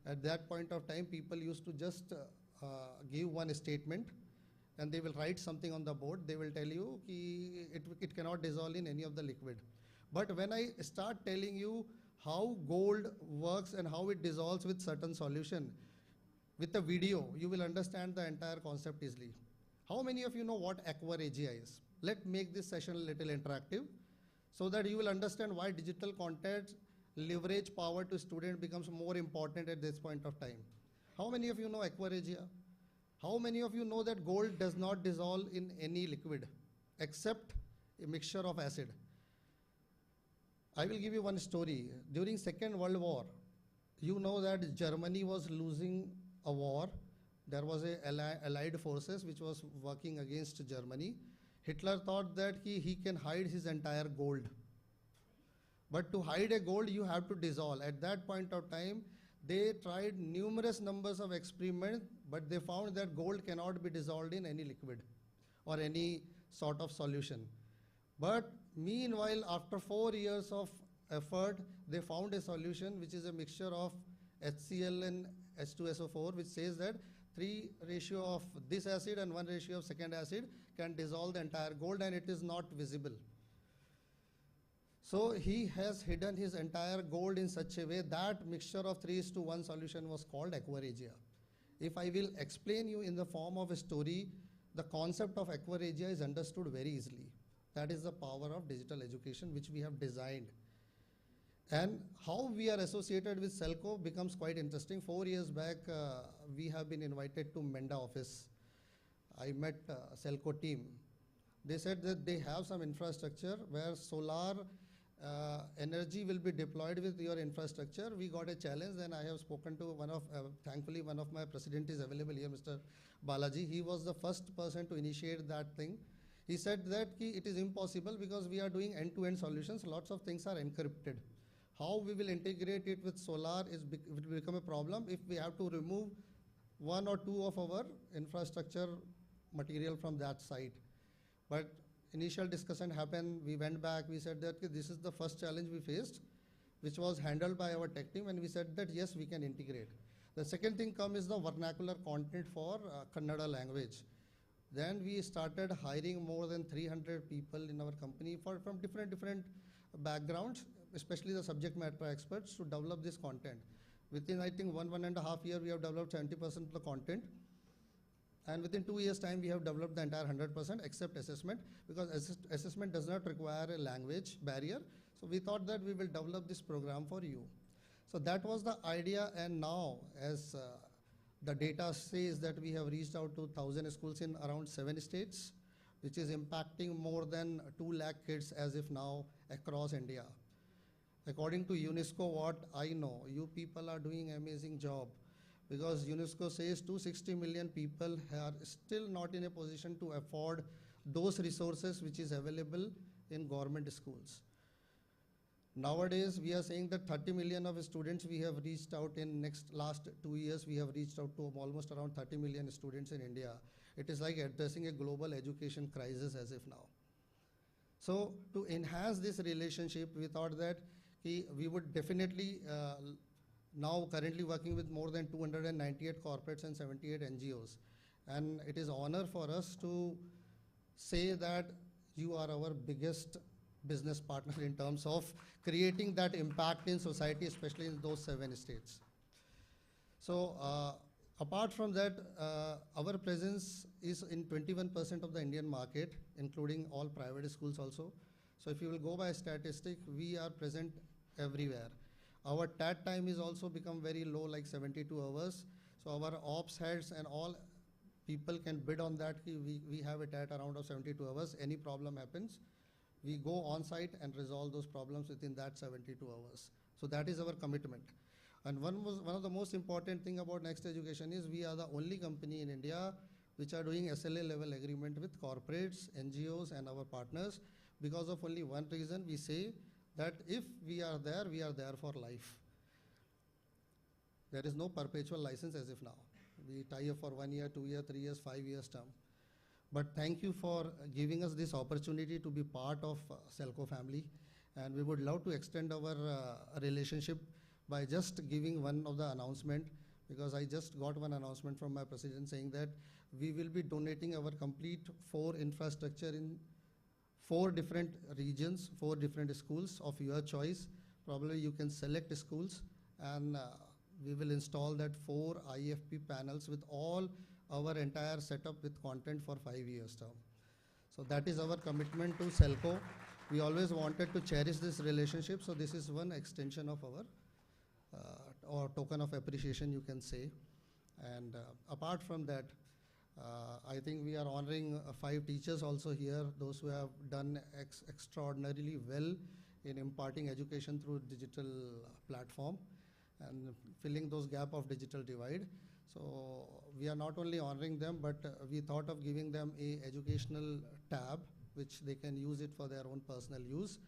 At that point of time, people used to just give one statement and they will write something on the board. They will tell you it cannot dissolve in any of the liquid. But when I start telling you how gold works and how it dissolves with certain solution, with a video, you will understand the entire concept easily. How many of you know what aqua regia is? Let's make this session a little interactive so that you will understand why digital content leverage power to student becomes more important at this point of time. How many of you know aqua regia? How many of you know that gold does not dissolve in any liquid except a mixture of acid? I will give you one story. During Second World War, you know that Germany was losing a war. There was a allied forces which was working against Germany. Hitler thought that he can hide his entire gold. But to hide a gold, you have to dissolve. At that point of time, they tried numerous numbers of experiments, but they found that gold cannot be dissolved in any liquid or any sort of solution. But meanwhile, after 4 years of effort, they found a solution which is a mixture of HCl and H2SO4, which says that 3 ratio of this acid and 1 ratio of second acid can dissolve the entire gold and it is not visible. So he has hidden his entire gold in such a way that mixture of 3:1 solution was called aquaregia. If I will explain you in the form of a story, the concept of aquaregia is understood very easily. That is the power of digital education which we have designed. And how we are associated with Selco becomes quite interesting. 4 years back, we have been invited to Menda office. I met Selco team. They said that they have some infrastructure where solar energy will be deployed with your infrastructure. We got a challenge, and I have spoken to thankfully one of my president is available here, Mr. Balaji. He was the first person to initiate that thing. He said that it is impossible because we are doing end-to-end solutions. Lots of things are encrypted. How we will integrate it with solar will become a problem if we have to remove 1 or 2 of our infrastructure material from that site. But initial discussion happened, we went back, we said that this is the first challenge we faced, which was handled by our tech team, and we said that yes, we can integrate. The second thing is the vernacular content for Kannada language. Then we started hiring more than 300 people in our company from different backgrounds, especially the subject matter experts, to develop this content. Within, I think, 1.5 years, we have developed 70% of the content. And within 2 years' time, we have developed the entire 100% except assessment, because assessment does not require a language barrier. So we thought that we will develop this program for you. So that was the idea, and now as the data says that we have reached out to 1,000 schools in around 7 states, which is impacting more than 2 lakh kids as if now across India. According to UNESCO, what I know, you people are doing amazing job, because UNESCO says 260 million people are still not in a position to afford those resources which is available in government schools. Nowadays, we are saying that 30 million of students we have reached out in last 2 years, we have reached out to almost around 30 million students in India. It is like addressing a global education crisis as if now. So to enhance this relationship, we thought that we would definitely now currently working with more than 298 corporates and 78 NGOs. And it is an honor for us to say that you are our biggest business partner in terms of creating that impact in society, especially in those 7 states. So apart from that, our presence is in 21% of the Indian market, including all private schools also. So if you will go by statistic, we are present everywhere. Our TAT time is also become very low, like 72 hours. So our ops heads and all people can bid on that. We have a TAT around of 72 hours. Any problem happens, we go on site and resolve those problems within that 72 hours. So that is our commitment. And one of the most important thing about Next Education is we are the only company in India which are doing SLA level agreement with corporates, NGOs and our partners, because of only one reason. We say that if we are there for life. There is no perpetual license as if now. We tie up for 1 year, 2 year, 3 years, 5 years term. But thank you for giving us this opportunity to be part of Selco family. And we would love to extend our relationship by just giving one of the announcement, because I just got one announcement from my president saying that we will be donating our complete 4 infrastructure in 4 different regions, 4 different schools of your choice. Probably you can select schools, and we will install that 4 IFP panels with all our entire setup with content for 5 years term. So that is our commitment to Selco. We always wanted to cherish this relationship, so this is one extension of our or token of appreciation, you can say. And apart from that, I think we are honoring 5 teachers also here, those who have done extraordinarily well in imparting education through digital platform and filling those gap of digital divide. So we are not only honoring them, but we thought of giving them a educational tab which they can use it for their own personal use.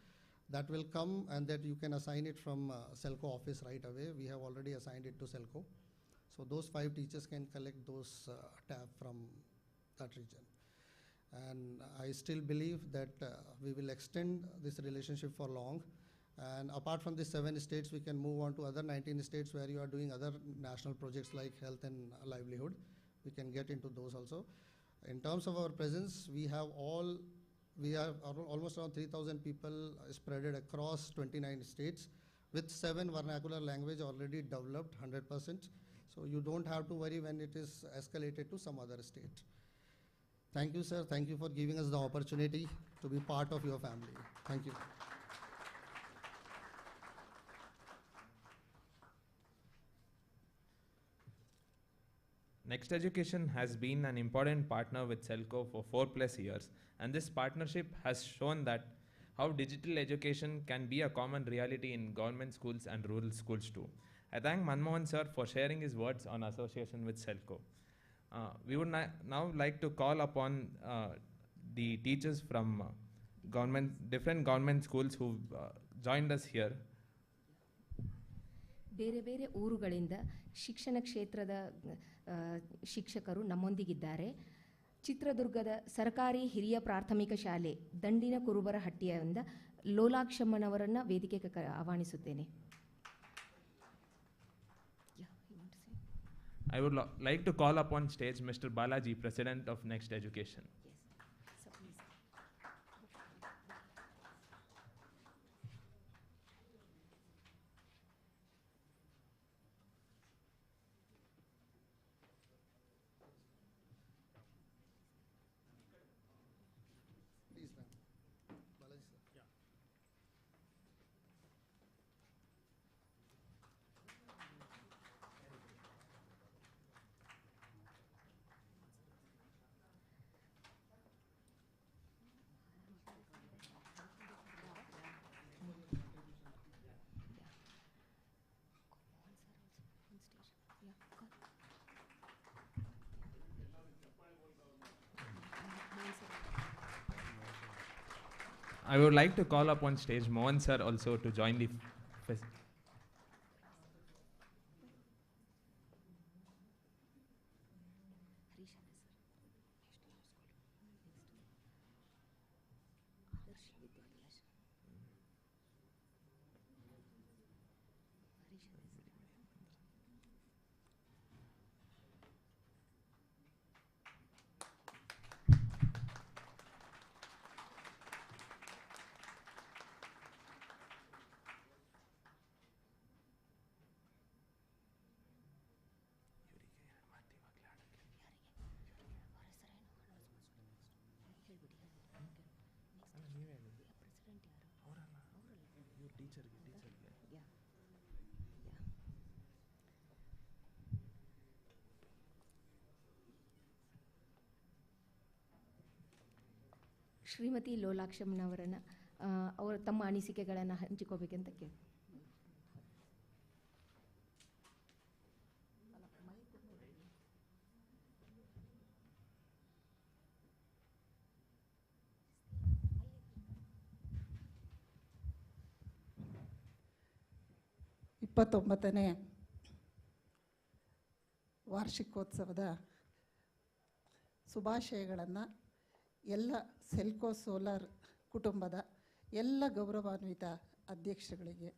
That will come, and that you can assign it from Selco office right away. We have already assigned it to Selco. So those 5 teachers can collect those tab from that region. And I still believe that we will extend this relationship for long. And apart from the 7 states, we can move on to other 19 states where you are doing other national projects like health and livelihood. we can get into those also. In terms of our presence, we have almost around 3,000 people spreaded across 29 states with 7 vernacular language already developed 100%. So you don't have to worry when it is escalated to some other state. Thank you, sir. Thank you for giving us the opportunity to be part of your family. Thank you. Next Education has been an important partner with Selco for 4+ years, and this partnership has shown that how digital education can be a common reality in government schools and rural schools too. I thank Manmohan sir for sharing his words on association with Selco. We would now like to call upon the teachers from different government schools who joined us here. ಬೇರೆ ಬೇರೆ ಊರುಗಳಿಂದ ಶಿಕ್ಷಣ ಕ್ಷೇತ್ರದ ಶಿಕ್ಷಕರು ನಮ್ಮೊಂದಿಗಿದ್ದಾರೆ. ಚಿತ್ರದುರ್ಗದ ಸರ್ಕಾರಿ ಹಿರಿಯ ಪ್ರಾಥಮಿಕ ಶಾಲೆ ದಂಡಿನ ಕುರುಬರಹಟ್ಟಿಯಿಂದ ಲೋಲಾಕ್ಷಮ್ಮನವರನ್ನು ವೇದಿಕೆಗೆ ಆಹ್ವಾನಿಸುತ್ತೇನೆ. I would like to call upon stage Mr. Balaji, President of Next Education. I would like to call upon stage Mohan sir also to join the Shrimati ಲೋಲಾಕ್ಷಮ್ಮನವರನ್ನು ಅವರು ತಮ್ಮ ಅನಿಸಿಕೆಗಳನ್ನು ಹಂಚಿಕೋಬೇಕಂತ ಕೇಳಿ. ಇಪ್ಪತ್ತೊಂಬತ್ತನೇ ವಾರ್ಷಿಕೋತ್ಸವದ ಶುಭಾಶಯಗಳನ್ನು ಎಲ್ಲ ಸೆಲ್ಕೋ ಸೋಲಾರ್ ಕುಟುಂಬದ ಎಲ್ಲ ಗೌರವಾನ್ವಿತ ಅಧ್ಯಕ್ಷರುಗಳಿಗೆ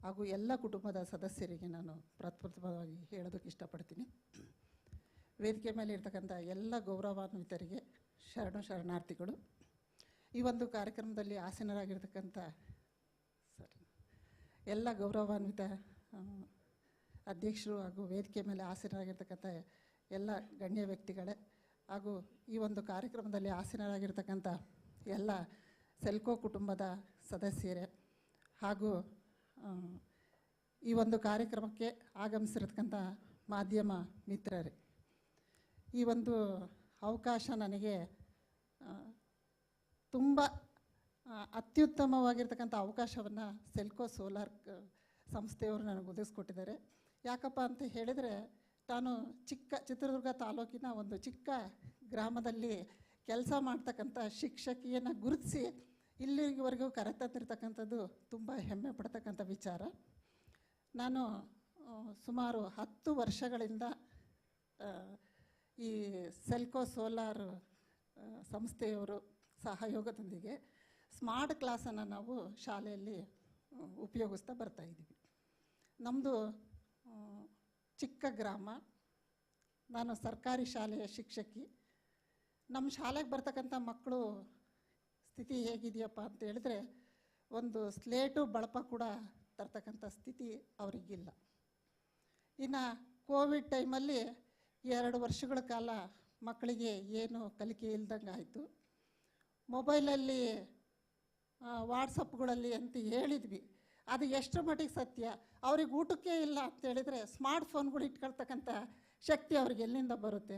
ಹಾಗೂ ಎಲ್ಲ ಕುಟುಂಬದ ಸದಸ್ಯರಿಗೆ ನಾನು ಪ್ರಥಮವಾಗಿ ಹೇಳೋದಕ್ಕೆ ಇಷ್ಟಪಡ್ತೀನಿ. ವೇದಿಕೆ ಮೇಲೆ ಇರ್ತಕ್ಕಂಥ ಎಲ್ಲ ಗೌರವಾನ್ವಿತರಿಗೆ ಶರಣಾರ್ಥಿಗಳು. ಈ ಒಂದು ಕಾರ್ಯಕ್ರಮದಲ್ಲಿ ಆಸೀನರಾಗಿರ್ತಕ್ಕಂಥ ಎಲ್ಲ ಗೌರವಾನ್ವಿತ ಅಧ್ಯಕ್ಷರು ಹಾಗೂ ವೇದಿಕೆ ಮೇಲೆ ಆಸೀನರಾಗಿರ್ತಕ್ಕಂಥ ಎಲ್ಲ ಗಣ್ಯ ವ್ಯಕ್ತಿಗಳೇ ಹಾಗೂ ಈ ಒಂದು ಕಾರ್ಯಕ್ರಮದಲ್ಲಿ ಆಸೀನರಾಗಿರ್ತಕ್ಕಂಥ ಎಲ್ಲ ಸೆಲ್ಕೋ ಕುಟುಂಬದ ಸದಸ್ಯರೇ ಹಾಗೂ ಈ ಒಂದು ಕಾರ್ಯಕ್ರಮಕ್ಕೆ ಆಗಮಿಸಿರ್ತಕ್ಕಂಥ ಮಾಧ್ಯಮ ಮಿತ್ರರೇ, ಈ ಒಂದು ಅವಕಾಶ ನನಗೆ ತುಂಬ ಅತ್ಯುತ್ತಮವಾಗಿರ್ತಕ್ಕಂಥ ಅವಕಾಶವನ್ನು ಸೆಲ್ಕೋ ಸೋಲಾರ್ ಸಂಸ್ಥೆಯವರು ನನಗೆ ಒದಗಿಸ್ಕೊಟ್ಟಿದ್ದಾರೆ. ಯಾಕಪ್ಪ ಅಂತ ಹೇಳಿದರೆ, ನಾನು ಚಿತ್ರದುರ್ಗ ತಾಲೂಕಿನ ಒಂದು ಚಿಕ್ಕ ಗ್ರಾಮದಲ್ಲಿ ಕೆಲಸ ಮಾಡ್ತಕ್ಕಂಥ ಶಿಕ್ಷಕಿಯನ್ನು ಗುರುತಿಸಿ ಇಲ್ಲಿವರೆಗೂ ಕರೆತಂದಿರ್ತಕ್ಕಂಥದ್ದು ತುಂಬ ಹೆಮ್ಮೆ ಪಡ್ತಕ್ಕಂಥ ವಿಚಾರ. ನಾನು ಸುಮಾರು 10 ವರ್ಷಗಳಿಂದ ಈ ಸೆಲ್ಕೋ ಸೋಲಾರ್ ಸಂಸ್ಥೆಯವರು ಸಹಯೋಗದೊಂದಿಗೆ ಸ್ಮಾರ್ಟ್ ಕ್ಲಾಸನ್ನು ನಾವು ಶಾಲೆಯಲ್ಲಿ ಉಪಯೋಗಿಸ್ತಾ ಬರ್ತಾಯಿದ್ದೀವಿ. ನಮ್ಮದು ಚಿಕ್ಕ ಗ್ರಾಮ, ನಾನು ಸರ್ಕಾರಿ ಶಾಲೆಯ ಶಿಕ್ಷಕಿ. ನಮ್ಮ ಶಾಲೆಗೆ ಬರ್ತಕ್ಕಂಥ ಮಕ್ಕಳು ಸ್ಥಿತಿ ಹೇಗಿದೆಯಪ್ಪ ಅಂತ ಹೇಳಿದ್ರೆ, ಒಂದು ಸ್ಲೇಟು ಬಳಪ ಕೂಡ ತರ್ತಕ್ಕಂಥ ಸ್ಥಿತಿ ಅವರಿಗಿಲ್ಲ. ಇನ್ನು ಕೋವಿಡ್ ಟೈಮಲ್ಲಿ 2 ವರ್ಷಗಳ ಕಾಲ ಮಕ್ಕಳಿಗೆ ಏನು ಕಲಿಕೆ ಇಲ್ದಂಗೆ ಆಯಿತು. ಮೊಬೈಲಲ್ಲಿ ವಾಟ್ಸಪ್ಗಳಲ್ಲಿ ಅಂತ ಹೇಳಿದ್ವಿ, ಅದು ಎಷ್ಟು ಮಟ್ಟಿಗೆ ಸತ್ಯ? ಅವ್ರಿಗೆ ಊಟಕ್ಕೆ ಇಲ್ಲ ಅಂತೇಳಿದರೆ ಸ್ಮಾರ್ಟ್ಫೋನ್ಗಳು ಇಟ್ಕೊಳ್ತಕ್ಕಂಥ ಶಕ್ತಿ ಅವ್ರಿಗೆ ಎಲ್ಲಿಂದ ಬರುತ್ತೆ?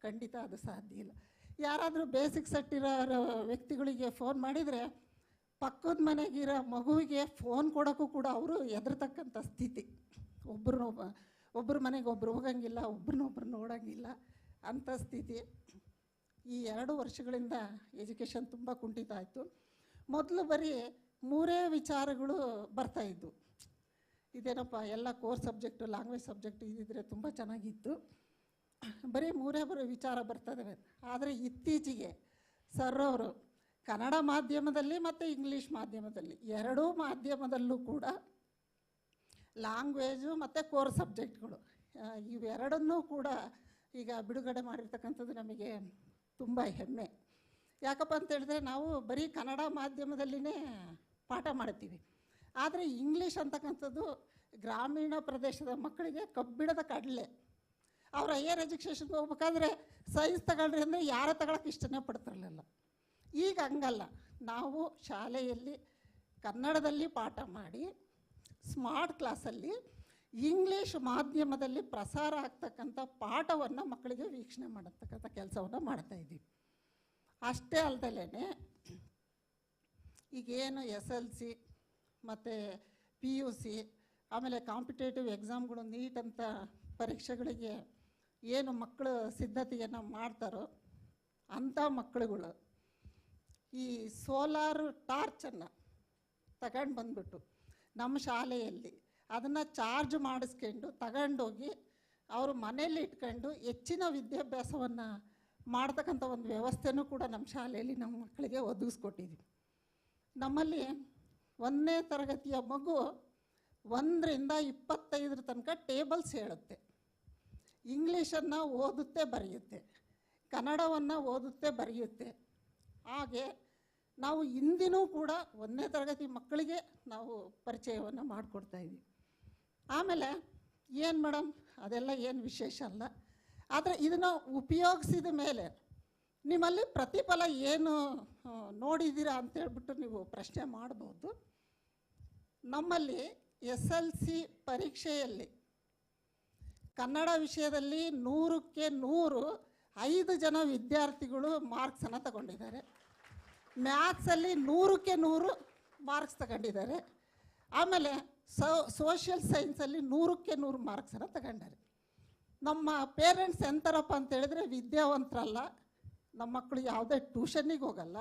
ಖಂಡಿತ ಅದು ಸಾಧ್ಯ ಇಲ್ಲ. ಯಾರಾದರೂ ಬೇಸಿಕ್ ಸೆಟ್ ಇರೋ ವ್ಯಕ್ತಿಗಳಿಗೆ ಫೋನ್ ಮಾಡಿದರೆ ಪಕ್ಕದ ಮನೆಗಿರೋ ಮಗುವಿಗೆ ಫೋನ್ ಕೊಡೋಕ್ಕೂ ಕೂಡ ಅವರು ಹೆದರ್ತಕ್ಕಂಥ ಸ್ಥಿತಿ. ಒಬ್ಬರ ಮನೆಗೆ ಒಬ್ಬರು ಹೋಗಂಗಿಲ್ಲ, ಒಬ್ರನ್ನೊಬ್ರು ನೋಡೋಂಗಿಲ್ಲ ಅಂಥ ಸ್ಥಿತಿ. ಈ 2 ವರ್ಷಗಳಿಂದ ಎಜುಕೇಷನ್ ತುಂಬ ಕುಂಠಿತ ಆಯಿತು. ಮೊದಲು ಬರೀ 3 ವಿಚಾರಗಳು ಬರ್ತಾಯಿದ್ದು. ಇದೇನಪ್ಪ ಎಲ್ಲ ಕೋರ್ ಸಬ್ಜೆಕ್ಟು, ಲ್ಯಾಂಗ್ವೇಜ್ ಸಬ್ಜೆಕ್ಟು ಇದ್ದಿದ್ರೆ ತುಂಬ ಚೆನ್ನಾಗಿತ್ತು. ಬರೀ 3 ವಿಚಾರ ಬರ್ತದವೆ. ಆದರೆ ಇತ್ತೀಚೆಗೆ ಸರ್ ಅವರು ಕನ್ನಡ ಮಾಧ್ಯಮದಲ್ಲಿ ಮತ್ತು ಇಂಗ್ಲೀಷ್ ಮಾಧ್ಯಮದಲ್ಲಿ 2 ಮಾಧ್ಯಮದಲ್ಲೂ ಕೂಡ ಲ್ಯಾಂಗ್ವೇಜು ಮತ್ತು ಕೋರ್ ಸಬ್ಜೆಕ್ಟ್ಗಳು ಇವೆರಡನ್ನೂ ಕೂಡ ಈಗ ಬಿಡುಗಡೆ ಮಾಡಿರ್ತಕ್ಕಂಥದ್ದು ನಮಗೆ ತುಂಬ ಹೆಮ್ಮೆ. ಯಾಕಪ್ಪ ಅಂತ ಹೇಳಿದ್ರೆ, ನಾವು ಬರೀ ಕನ್ನಡ ಮಾಧ್ಯಮದಲ್ಲಿನೇ ಪಾಠ ಮಾಡ್ತೀವಿ. ಆದರೆ ಇಂಗ್ಲೀಷ್ ಅಂತಕ್ಕಂಥದ್ದು ಗ್ರಾಮೀಣ ಪ್ರದೇಶದ ಮಕ್ಕಳಿಗೆ ಕಬ್ಬಿಣದ ಕಡಲೆ. ಅವ್ರ ಹೈಯರ್ ಎಜುಕೇಷನ್ಗೆ ಹೋಗ್ಬೇಕಾದ್ರೆ ಸೈನ್ಸ್ ತಗೊಳ್ರಿ ಅಂದರೆ ಯಾರು ತಗೊಳಕ್ಕೆ ಇಷ್ಟನೇ ಪಡ್ತಿರಲಿಲ್ಲ. ಈಗ ಹಂಗಲ್ಲ, ನಾವು ಶಾಲೆಯಲ್ಲಿ ಕನ್ನಡದಲ್ಲಿ ಪಾಠ ಮಾಡಿ ಸ್ಮಾರ್ಟ್ ಕ್ಲಾಸಲ್ಲಿ ಇಂಗ್ಲೀಷ್ ಮಾಧ್ಯಮದಲ್ಲಿ ಪ್ರಸಾರ ಆಗ್ತಕ್ಕಂಥ ಪಾಠವನ್ನು ಮಕ್ಕಳಿಗೆ ವೀಕ್ಷಣೆ ಮಾಡತಕ್ಕಂಥ ಕೆಲಸವನ್ನು ಮಾಡ್ತಾಯಿದ್ದೀವಿ. ಅಷ್ಟೇ ಅಲ್ದಲೇ ಈಗೇನು SLC ಮತ್ತು PUC ಆಮೇಲೆ ಕಾಂಪಿಟೇಟಿವ್ ಎಕ್ಸಾಮ್ಗಳು, ನೀಟ್ ಅಂತ ಪರೀಕ್ಷೆಗಳಿಗೆ ಏನು ಮಕ್ಕಳು ಸಿದ್ಧತೆಯನ್ನು ಮಾಡ್ತಾರೋ ಅಂಥ ಮಕ್ಕಳುಗಳು ಈ ಸೋಲಾರ್ ಟಾರ್ಚನ್ನು ತಗೊಂಡು ಬಂದ್ಬಿಟ್ಟು ನಮ್ಮ ಶಾಲೆಯಲ್ಲಿ ಅದನ್ನು ಚಾರ್ಜ್ ಮಾಡಿಸ್ಕೊಂಡು ತಗೊಂಡೋಗಿ ಅವರು ಮನೇಲಿ ಇಟ್ಕೊಂಡು ಹೆಚ್ಚಿನ ವಿದ್ಯಾಭ್ಯಾಸವನ್ನು ಮಾಡ್ತಕ್ಕಂಥ ಒಂದು ವ್ಯವಸ್ಥೆನೂ ಕೂಡ ನಮ್ಮ ಶಾಲೆಯಲ್ಲಿ ನಮ್ಮ ಮಕ್ಕಳಿಗೆ ಒದಗಿಸ್ಕೊಟ್ಟಿದ್ದೀವಿ. ನಮ್ಮಲ್ಲಿ 1ನೇ ತರಗತಿಯ ಮಗು 1ರಿಂದ 25 ತನಕ ಟೇಬಲ್ಸ್ ಹೇಳುತ್ತೆ. ಇಂಗ್ಲೀಷನ್ನು ಓದುತ್ತೆ, ಬರೆಯುತ್ತೆ, ಕನ್ನಡವನ್ನು ಓದುತ್ತೆ, ಬರೆಯುತ್ತೆ. ಹಾಗೆ ನಾವು ಇಂದಿನೂ ಕೂಡ 1ನೇ ತರಗತಿ ಮಕ್ಕಳಿಗೆ ನಾವು ಪರಿಚಯವನ್ನು ಮಾಡಿಕೊಡ್ತಾಯಿದ್ವಿ. ಆಮೇಲೆ ಏನು ಮೇಡಮ್, ಅದೆಲ್ಲ ಏನು ವಿಶೇಷ ಅಲ್ಲ. ಆದರೆ ಇದನ್ನು ಉಪಯೋಗಿಸಿದ ಮೇಲೆ ನಿಮ್ಮಲ್ಲಿ ಪ್ರತಿಫಲ ಏನು ನೋಡಿದ್ದೀರಾ ಅಂತೇಳ್ಬಿಟ್ಟು ನೀವು ಪ್ರಶ್ನೆ ಮಾಡ್ಬೋದು. ನಮ್ಮಲ್ಲಿ SLC ಪರೀಕ್ಷೆಯಲ್ಲಿ ಕನ್ನಡ ವಿಷಯದಲ್ಲಿ 100ಕ್ಕೆ 100 5 ಜನ ವಿದ್ಯಾರ್ಥಿಗಳು ಮಾರ್ಕ್ಸನ್ನು ತಗೊಂಡಿದ್ದಾರೆ. ಮ್ಯಾಥ್ಸಲ್ಲಿ 100ಕ್ಕೆ 100 ಮಾರ್ಕ್ಸ್ ತಗೊಂಡಿದ್ದಾರೆ. ಆಮೇಲೆ ಸೋಷಿಯಲ್ ಸೈನ್ಸಲ್ಲಿ 100ಕ್ಕೆ 100 ಮಾರ್ಕ್ಸನ್ನು ತಗೊಂಡಾರೆ. ನಮ್ಮ ಪೇರೆಂಟ್ಸ್ ಎಂಥರಪ್ಪ ಅಂತೇಳಿದ್ರೆ ವಿದ್ಯಾವಂತರಲ್ಲ, ನಮ್ಮ ಮಕ್ಕಳು ಯಾವುದೇ ಟ್ಯೂಷನ್ನಿಗೆ ಹೋಗಲ್ಲ,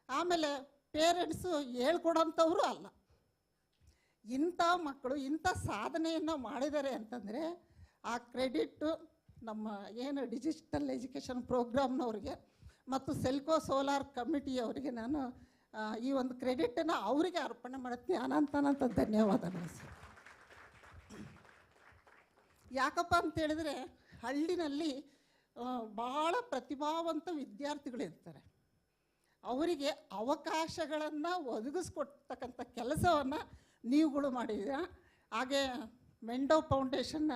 ಆಮೇಲೆ ಪೇರೆಂಟ್ಸು ಹೇಳ್ಕೊಡೋಂಥವರು ಅಲ್ಲ. ಇಂಥ ಮಕ್ಕಳು ಇಂಥ ಸಾಧನೆಯನ್ನು ಮಾಡಿದ್ದಾರೆ ಅಂತಂದರೆ ಆ ಕ್ರೆಡಿಟ್ಟು ನಮ್ಮ ಏನು ಡಿಜಿಟಲ್ ಎಜುಕೇಷನ್ ಪ್ರೋಗ್ರಾಮ್ನವ್ರಿಗೆ ಮತ್ತು ಸೆಲ್ಕೋ ಸೋಲಾರ್ ಕಮಿಟಿಯವರಿಗೆ ನಾನು ಈ ಒಂದು ಕ್ರೆಡಿಟನ್ನು ಅವರಿಗೆ ಅರ್ಪಣೆ ಮಾಡ್ತೀನಿ. ಅನಂತ ಧನ್ಯವಾದಗಳು ಸರ್. ಯಾಕಪ್ಪ ಅಂತೇಳಿದರೆ ಹಳ್ಳಿನಲ್ಲಿ ಭಾಳ ಪ್ರತಿಭಾವಂತ ವಿದ್ಯಾರ್ಥಿಗಳಿರ್ತಾರೆ. ಅವರಿಗೆ ಅವಕಾಶಗಳನ್ನು ಒದಗಿಸ್ಕೊಡ್ತಕ್ಕಂಥ ಕೆಲಸವನ್ನು ನೀವುಗಳು ಮಾಡಿದ್ದೀರಾ. ಹಾಗೆ ಮೆಂಡೋ ಫೌಂಡೇಶನ್ನ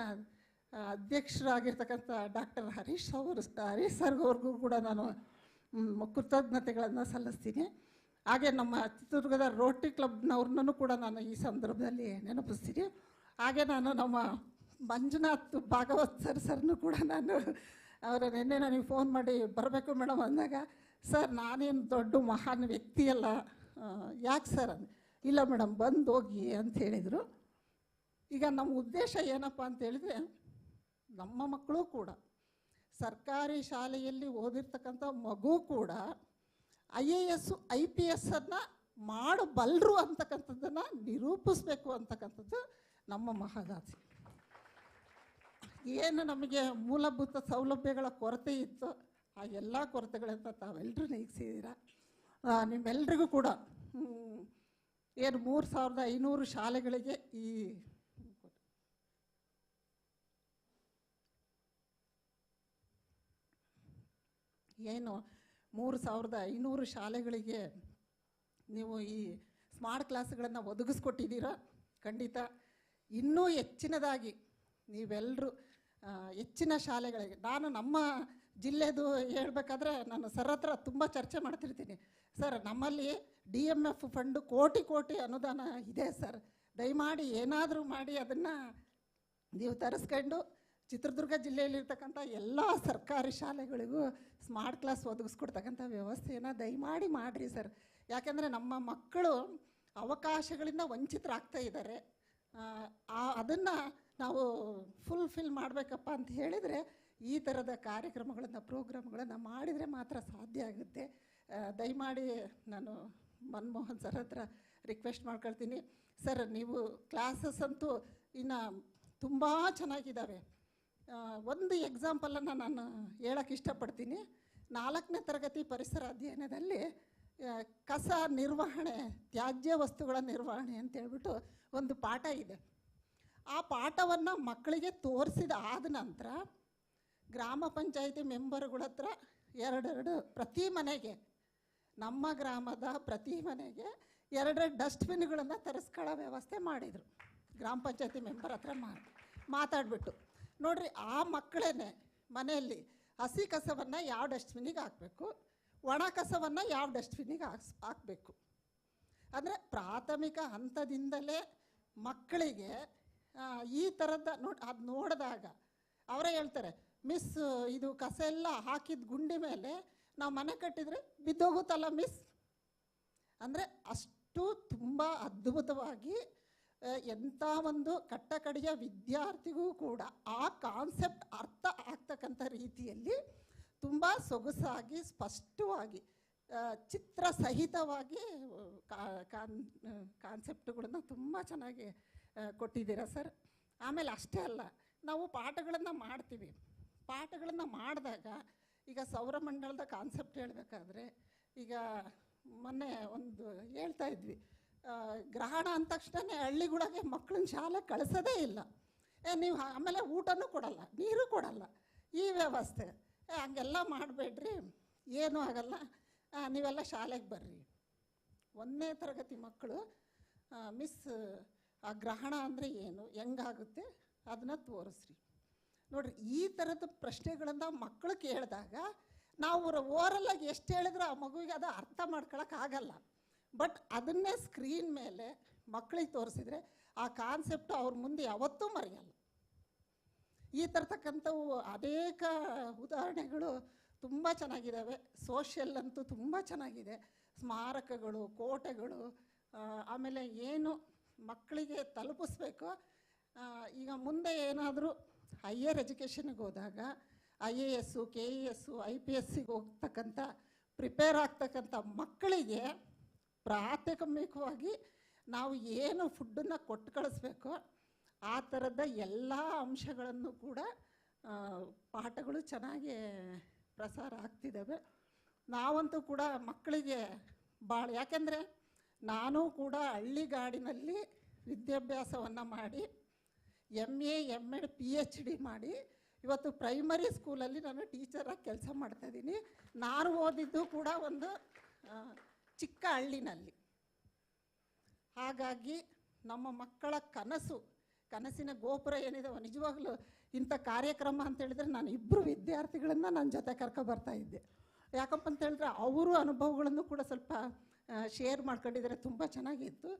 ಅಧ್ಯಕ್ಷರಾಗಿರ್ತಕ್ಕಂಥ ಡಾಕ್ಟರ್ ಹರೀಶ್ ಸರ್ಗವ್ರಿಗೂ ಕೂಡ ನಾನು ಕೃತಜ್ಞತೆಗಳನ್ನು ಸಲ್ಲಿಸ್ತೀನಿ. ಹಾಗೆ ನಮ್ಮ ಚಿತ್ರದುರ್ಗದ ರೋಟರಿ ಕ್ಲಬ್ನವ್ರನ್ನೂ ಕೂಡ ನಾನು ಈ ಸಂದರ್ಭದಲ್ಲಿ ನೆನಪಿಸ್ತೀನಿ. ಹಾಗೆ ನಾನು ನಮ್ಮ ಮಂಜುನಾಥ್ ಭಾಗವತ್ ಸರ್ನು ಕೂಡ ನಾನು ಅವರ ನಿನ್ನೆ ನನಗೆ ಫೋನ್ ಮಾಡಿ ಬರಬೇಕು ಮೇಡಮ್ ಅಂದಾಗ, ಸರ್ ನಾನೇನು ದೊಡ್ಡ ಮಹಾನ್ ವ್ಯಕ್ತಿಯಲ್ಲ, ಯಾಕೆ ಸರ್ ಅಂದೆ. ಇಲ್ಲ ಮೇಡಮ್ ಬಂದು ಹೋಗಿ ಅಂತ ಹೇಳಿದರು. ಈಗ ನಮ್ಮ ಉದ್ದೇಶ ಏನಪ್ಪ ಅಂತೇಳಿದರೆ, ನಮ್ಮ ಮಕ್ಕಳು ಕೂಡ ಸರ್ಕಾರಿ ಶಾಲೆಯಲ್ಲಿ ಓದಿರ್ತಕ್ಕಂಥ ಮಗು ಕೂಡ IAS IPS ಮಾಡಬಲ್ಲರು ಅಂತಕ್ಕಂಥದ್ದನ್ನು ನಿರೂಪಿಸ್ಬೇಕು ಅಂತಕ್ಕಂಥದ್ದು ನಮ್ಮ ಮಹದಾಸೆ. ಏನು ನಮಗೆ ಮೂಲಭೂತ ಸೌಲಭ್ಯಗಳ ಕೊರತೆ ಇತ್ತು, ಆ ಎಲ್ಲ ಕೊರತೆಗಳಿಂದ ತಾವೆಲ್ಲರೂ ನೀಗಿಸಿದ್ದೀರ. ನಿಮ್ಮೆಲ್ರಿಗೂ ಕೂಡ ಏನು 3500 ಶಾಲೆಗಳಿಗೆ ಈ ಏನು 3500 ಶಾಲೆಗಳಿಗೆ ನೀವು ಈ ಸ್ಮಾರ್ಟ್ ಕ್ಲಾಸ್ಗಳನ್ನು ಒದಗಿಸ್ಕೊಟ್ಟಿದ್ದೀರಾ. ಖಂಡಿತ ಇನ್ನೂ ಹೆಚ್ಚಿನದಾಗಿ ನೀವೆಲ್ಲರೂ ಹೆಚ್ಚಿನ ಶಾಲೆಗಳಿಗೆ, ನಾನು ನಮ್ಮ ಜಿಲ್ಲೆದು ಹೇಳಬೇಕಾದ್ರೆ ನಾನು ಸರ್ ಹತ್ರ ತುಂಬ ಚರ್ಚೆ ಮಾಡ್ತಿರ್ತೀನಿ. ಸರ್, ನಮ್ಮಲ್ಲಿ DMF ಫಂಡು ಕೋಟಿ ಅನುದಾನ ಇದೆ ಸರ್, ದಯಮಾಡಿ ಏನಾದರೂ ಮಾಡಿ ಅದನ್ನು ನೀವು ತರಿಸ್ಕೊಂಡು ಚಿತ್ರದುರ್ಗ ಜಿಲ್ಲೆಯಲ್ಲಿರ್ತಕ್ಕಂಥ ಎಲ್ಲ ಸರ್ಕಾರಿ ಶಾಲೆಗಳಿಗೂ ಸ್ಮಾರ್ಟ್ ಕ್ಲಾಸ್ ಒದಗಿಸ್ಕೊಡ್ತಕ್ಕಂಥ ವ್ಯವಸ್ಥೆಯನ್ನು ದಯಮಾಡಿ ಮಾಡಿರಿ ಸರ್. ಯಾಕೆಂದರೆ ನಮ್ಮ ಮಕ್ಕಳು ಅವಕಾಶಗಳಿಂದ ವಂಚಿತರಾಗ್ತಾ ಇದ್ದಾರೆ. ಅದನ್ನು ನಾವು ಫುಲ್ಫಿಲ್ ಮಾಡಬೇಕಪ್ಪ ಅಂತ ಹೇಳಿದರೆ ಈ ಥರದ ಕಾರ್ಯಕ್ರಮಗಳನ್ನು ಪ್ರೋಗ್ರಾಮ್ಗಳನ್ನು ಮಾಡಿದರೆ ಮಾತ್ರ ಸಾಧ್ಯ ಆಗುತ್ತೆ. ದಯಮಾಡಿ ನಾನು ಮನಮೋಹನ್ ಸರ್ ಹತ್ರ ರಿಕ್ವೆಸ್ಟ್ ಮಾಡ್ಕೊಳ್ತೀನಿ. ಸರ್, ನೀವು ಕ್ಲಾಸಸ್ ಅಂತೂ ಇನ್ನು ತುಂಬ ಚೆನ್ನಾಗಿದ್ದಾವೆ. ಒಂದು ಎಕ್ಸಾಂಪಲನ್ನು ನಾನು ಹೇಳೋಕ್ಕೆ ಇಷ್ಟಪಡ್ತೀನಿ. 4ನೇ ತರಗತಿ ಪರಿಸರ ಅಧ್ಯಯನದಲ್ಲಿ ಕಸ ನಿರ್ವಹಣೆ, ತ್ಯಾಜ್ಯ ವಸ್ತುಗಳ ನಿರ್ವಹಣೆ ಅಂತೇಳ್ಬಿಟ್ಟು ಒಂದು ಪಾಠ ಇದೆ. ಆ ಪಾಠವನ್ನು ಮಕ್ಕಳಿಗೆ ತೋರಿಸಿದ ಆದ ನಂತರ ಗ್ರಾಮ ಪಂಚಾಯಿತಿ ಮೆಂಬರ್ಗಳ ಹತ್ರ 2 ಪ್ರತಿ ಮನೆಗೆ, ನಮ್ಮ ಗ್ರಾಮದ ಪ್ರತಿ ಮನೆಗೆ 2 ಡಸ್ಟ್ಬಿನ್ಗಳನ್ನು ತರಿಸ್ಕೊಳ್ಳೋ ವ್ಯವಸ್ಥೆ ಮಾಡಿದರು. ಗ್ರಾಮ ಪಂಚಾಯತಿ ಮೆಂಬರ್ ಹತ್ರ ಮಾತಾಡಿಬಿಟ್ಟು ನೋಡ್ರಿ, ಆ ಮಕ್ಕಳೇ ಮನೆಯಲ್ಲಿ ಹಸಿ ಕಸವನ್ನು ಯಾವ ಡಸ್ಟ್ಬಿನ್ನಿಗೆ ಹಾಕಬೇಕು, ಒಣ ಕಸವನ್ನು ಯಾವ ಡಸ್ಟ್ಬಿನ್ನಿಗೆ ಹಾಕಬೇಕು. ಅಂದರೆ ಪ್ರಾಥಮಿಕ ಹಂತದಿಂದಲೇ ಮಕ್ಕಳಿಗೆ ಈ ಥರದ ಅದು ನೋಡಿದಾಗ ಅವರೇ ಹೇಳ್ತಾರೆ, ಮಿಸ್ ಇದು ಕಸ ಎಲ್ಲ ಹಾಕಿದ ಗುಂಡಿ ಮೇಲೆ ನಾವು ಮನೆ ಕಟ್ಟಿದರೆ ಬಿದ್ದೋಗುತ್ತಲ್ಲ ಮಿಸ್. ಅಂದರೆ ಅಷ್ಟು ತುಂಬ ಅದ್ಭುತವಾಗಿ ಎಂಥ ಒಂದು ಕಟ್ಟಕಡೆಯ ವಿದ್ಯಾರ್ಥಿಗೂ ಕೂಡ ಆ ಕಾನ್ಸೆಪ್ಟ್ ಅರ್ಥ ಆಗ್ತಕ್ಕಂಥ ರೀತಿಯಲ್ಲಿ ತುಂಬ ಸೊಗಸಾಗಿ ಸ್ಪಷ್ಟವಾಗಿ ಚಿತ್ರ ಸಹಿತವಾಗಿ ಕಾನ್ಸೆಪ್ಟುಗಳನ್ನು ತುಂಬ ಚೆನ್ನಾಗಿ ಕೊಟ್ಟಿದ್ದೀರಾ ಸರ್. ಆಮೇಲೆ ಅಷ್ಟೇ ಅಲ್ಲ, ನಾವು ಪಾಠಗಳನ್ನು ಮಾಡ್ತೀವಿ. ಪಾಠಗಳನ್ನು ಮಾಡಿದಾಗ ಈಗ ಸೌರಮಂಡಲದ ಕಾನ್ಸೆಪ್ಟ್ ಹೇಳಬೇಕಾದ್ರೆ, ಈಗ ಮೊನ್ನೆ ಒಂದು ಹೇಳ್ತಾ ಇದ್ವಿ, ಗ್ರಹಣ ಅಂದ ತಕ್ಷಣ ಹಳ್ಳಿಗಳಿಗೆ ಮಕ್ಕಳನ್ನ ಶಾಲೆ ಕಳಿಸೋದೇ ಇಲ್ಲ. ನೀವು ಆಮೇಲೆ ಊಟನೂ ಕೊಡಲ್ಲ, ನೀರು ಕೊಡಲ್ಲ. ಈ ವ್ಯವಸ್ಥೆ ಹಂಗೆಲ್ಲ ಮಾಡಬೇಡ್ರಿ, ಏನೂ ಆಗಲ್ಲ, ನೀವೆಲ್ಲ ಶಾಲೆಗೆ ಬರ್ರಿ. 1ನೇ ತರಗತಿ ಮಕ್ಕಳು ಮಿಸ್ ಆ ಗ್ರಹಣ ಅಂದರೆ ಏನು, ಹೆಂಗಾಗುತ್ತೆ ಅದನ್ನು ತೋರಿಸ್ರಿ. ನೋಡಿರಿ, ಈ ಥರದ ಪ್ರಶ್ನೆಗಳನ್ನು ಮಕ್ಕಳು ಕೇಳಿದಾಗ ನಾವು ಓರಲ್ಲಾಗಿ ಎಷ್ಟು ಹೇಳಿದ್ರು ಆ ಮಗುವಿಗೆ ಅದು ಅರ್ಥ ಮಾಡ್ಕೊಳಕ್ಕಾಗಲ್ಲ. ಬಟ್ ಅದನ್ನೇ ಸ್ಕ್ರೀನ್ ಮೇಲೆ ಮಕ್ಕಳಿಗೆ ತೋರಿಸಿದ್ರೆ ಆ ಕಾನ್ಸೆಪ್ಟು ಅವ್ರ ಮುಂದೆ ಯಾವತ್ತೂ ಮರೆಯಲ್ಲ. ಈ ಥರತಕ್ಕಂಥವು ಅನೇಕ ಉದಾಹರಣೆಗಳು ತುಂಬ ಚೆನ್ನಾಗಿದ್ದಾವೆ. ಸೋಷಿಯಲ್ ಅಂತೂ ತುಂಬ ಚೆನ್ನಾಗಿದೆ. ಸ್ಮಾರಕಗಳು, ಕೋಟೆಗಳು, ಆಮೇಲೆ ಏನು ಮಕ್ಕಳಿಗೆ ತಲುಪಿಸ್ಬೇಕು. ಈಗ ಮುಂದೆ ಏನಾದರೂ ಹೈಯರ್ ಎಜುಕೇಷನ್ಗೆ ಹೋದಾಗ IAS, KES, IPSಸಿಗೆ ಹೋಗ್ತಕ್ಕಂಥ ಪ್ರಿಪೇರ್ ಆಗ್ತಕ್ಕಂಥ ಮಕ್ಕಳಿಗೆ ಪ್ರಾಥಮಿಕವಾಗಿ ನಾವು ಏನು ಫುಡ್ಡನ್ನು ಕೊಟ್ಟು ಕಳಿಸ್ಬೇಕೋ ಆ ಥರದ ಎಲ್ಲ ಅಂಶಗಳನ್ನು ಕೂಡ ಪಾಠಗಳು ಚೆನ್ನಾಗಿ ಪ್ರಸಾರ ಆಗ್ತಿದ್ದಾವೆ. ನಾವಂತೂ ಕೂಡ ಮಕ್ಕಳಿಗೆ ಭಾಳ, ಯಾಕೆಂದರೆ ನಾನು ಕೂಡ ಹಳ್ಳಿಗಾಡಿನಲ್ಲಿ ವಿದ್ಯಾಭ್ಯಾಸವನ್ನು ಮಾಡಿ MA, MEd, PhD ಮಾಡಿ ಇವತ್ತು ಪ್ರೈಮರಿ ಸ್ಕೂಲಲ್ಲಿ ನಾನು ಟೀಚರಾಗಿ ಕೆಲಸ ಮಾಡ್ತಾಯಿದ್ದೀನಿ. ನಾನು ಓದಿದ್ದು ಕೂಡ ಒಂದು ಚಿಕ್ಕ ಹಳ್ಳಿನಲ್ಲಿ. ಹಾಗಾಗಿ ನಮ್ಮ ಮಕ್ಕಳ ಕನಸಿನ ಗೋಪುರ ಏನಿದೆ, ನಿಜವಾಗ್ಲೂ ಇಂಥ ಕಾರ್ಯಕ್ರಮ ಅಂತೇಳಿದರೆ ನಾನು 2 ವಿದ್ಯಾರ್ಥಿಗಳನ್ನು ನನ್ನ ಜೊತೆ ಕರ್ಕೊಬರ್ತಾಯಿದ್ದೆ. ಯಾಕಪ್ಪ ಅಂತ ಹೇಳಿದ್ರೆ ಅವರು ಅನುಭವಗಳನ್ನು ಕೂಡ ಸ್ವಲ್ಪ ಶೇರ್ ಮಾಡ್ಕೊಂಡಿದ್ದಾರೆ. ತುಂಬ ಚೆನ್ನಾಗಿತ್ತು.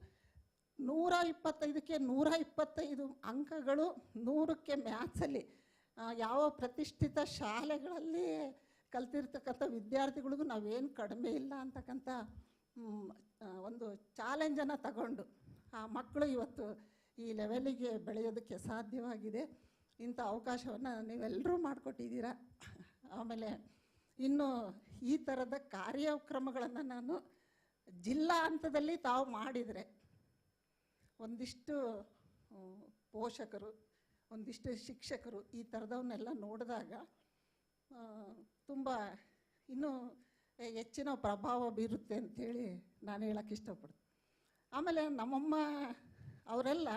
125ಕ್ಕೆ 125 ಅಂಕಗಳು, 100ಕ್ಕೆ ಮ್ಯಾಥ್ಸಲ್ಲಿ ಯಾವ ಪ್ರತಿಷ್ಠಿತ ಶಾಲೆಗಳಲ್ಲಿ ಕಲ್ತಿರ್ತಕ್ಕಂಥ ವಿದ್ಯಾರ್ಥಿಗಳಿಗೂ ನಾವೇನು ಕಡಿಮೆ ಇಲ್ಲ ಅಂತಕ್ಕಂಥ ಒಂದು ಚಾಲೆಂಜನ್ನು ತಗೊಂಡು ಆ ಮಕ್ಕಳು ಇವತ್ತು ಈ ಲೆವೆಲಿಗೆ ಬೆಳೆಯೋದಕ್ಕೆ ಸಾಧ್ಯವಾಗಿದೆ. ಇಂಥ ಅವಕಾಶವನ್ನು ನೀವೆಲ್ಲರೂ ಮಾಡಿಕೊಟ್ಟಿದ್ದೀರಾ. ಆಮೇಲೆ ಇನ್ನು ಈ ಥರದ ಕಾರ್ಯಕ್ರಮಗಳನ್ನು ನಾನು ಜಿಲ್ಲಾ ಹಂತದಲ್ಲಿ ತಾವು ಮಾಡಿದರೆ ಒಂದಿಷ್ಟು ಪೋಷಕರು, ಒಂದಿಷ್ಟು ಶಿಕ್ಷಕರು ಈ ಥರದವನ್ನೆಲ್ಲ ನೋಡಿದಾಗ ತುಂಬ ಇನ್ನೂ ಹೆಚ್ಚಿನ ಪ್ರಭಾವ ಬೀರುತ್ತೆ ಅಂಥೇಳಿ ನಾನು ಹೇಳೋಕ್ಕೆ ಇಷ್ಟಪಡ್ತೀನಿ. ಆಮೇಲೆ ನಮ್ಮಮ್ಮ ಅವರೆಲ್ಲ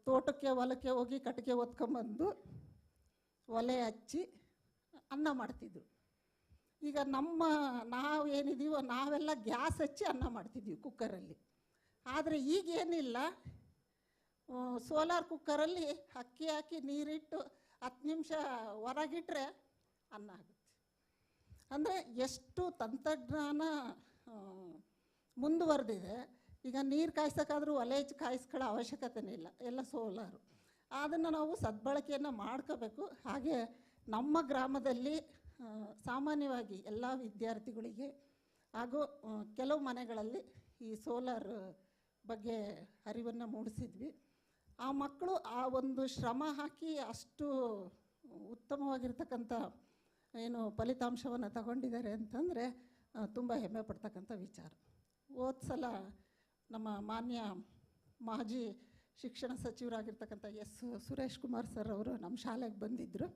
ತೋಟಕ್ಕೆ ಹೊಲಕ್ಕೆ ಹೋಗಿ ಕಟ್ಟಿಗೆ ಹೊತ್ಕೊಂಬಂದು ಒಲೆ ಹಚ್ಚಿ ಅನ್ನ ಮಾಡ್ತಿದ್ರು. ಈಗ ನಾವು ಏನಿದೀವೋ ನಾವೆಲ್ಲ ಗ್ಯಾಸ್ ಹಚ್ಚಿ ಅನ್ನ ಮಾಡ್ತಿದ್ವಿ ಕುಕ್ಕರಲ್ಲಿ. ಆದರೆ ಈಗೇನಿಲ್ಲ, ಸೋಲಾರ್ ಕುಕ್ಕರಲ್ಲಿ ಅಕ್ಕಿ ಹಾಕಿ ನೀರಿಟ್ಟು 10 ನಿಮಿಷ ಹೊರಗಿಟ್ರೆ ಅನ್ನ ಆಗುತ್ತೆ. ಅಂದರೆ ಎಷ್ಟು ತಂತ್ರಜ್ಞಾನ ಮುಂದುವರೆದಿದೆ. ಈಗ ನೀರು ಕಾಯಿಸೋಕ್ಕಾದ್ರೂ ಒಲೆ ಹಚ್ಚಿ ಕಾಯಿಸ್ಕೊಳ್ಳೋ ಅವಶ್ಯಕತೆನೇ ಇಲ್ಲ, ಎಲ್ಲ ಸೋಲಾರು. ಅದನ್ನು ನಾವು ಸದ್ಬಳಕೆಯನ್ನು ಮಾಡ್ಕೋಬೇಕು. ಹಾಗೆ ನಮ್ಮ ಗ್ರಾಮದಲ್ಲಿ ಸಾಮಾನ್ಯವಾಗಿ ಎಲ್ಲ ವಿದ್ಯಾರ್ಥಿಗಳಿಗೆ ಹಾಗೂ ಕೆಲವು ಮನೆಗಳಲ್ಲಿ ಈ ಸೋಲಾರ್ ಬಗ್ಗೆ ಅರಿವನ್ನು ಮೂಡಿಸಿದ್ವಿ. ಆ ಮಕ್ಕಳು ಆ ಒಂದು ಶ್ರಮ ಹಾಕಿ ಅಷ್ಟು ಉತ್ತಮವಾಗಿರ್ತಕ್ಕಂಥ ಏನು ಫಲಿತಾಂಶವನ್ನು ತಗೊಂಡಿದ್ದಾರೆ ಅಂತಂದರೆ ತುಂಬ ಹೆಮ್ಮೆ ಪಡ್ತಕ್ಕಂಥ ವಿಚಾರ. ಹೋದ ಸಲ ನಮ್ಮ ಮಾನ್ಯ ಮಾಜಿ ಶಿಕ್ಷಣ ಸಚಿವರಾಗಿರ್ತಕ್ಕಂಥ ಸುರೇಶ್ ಕುಮಾರ್ ಸರ್ ಅವರು ನಮ್ಮ ಶಾಲೆಗೆ ಬಂದಿದ್ದರು.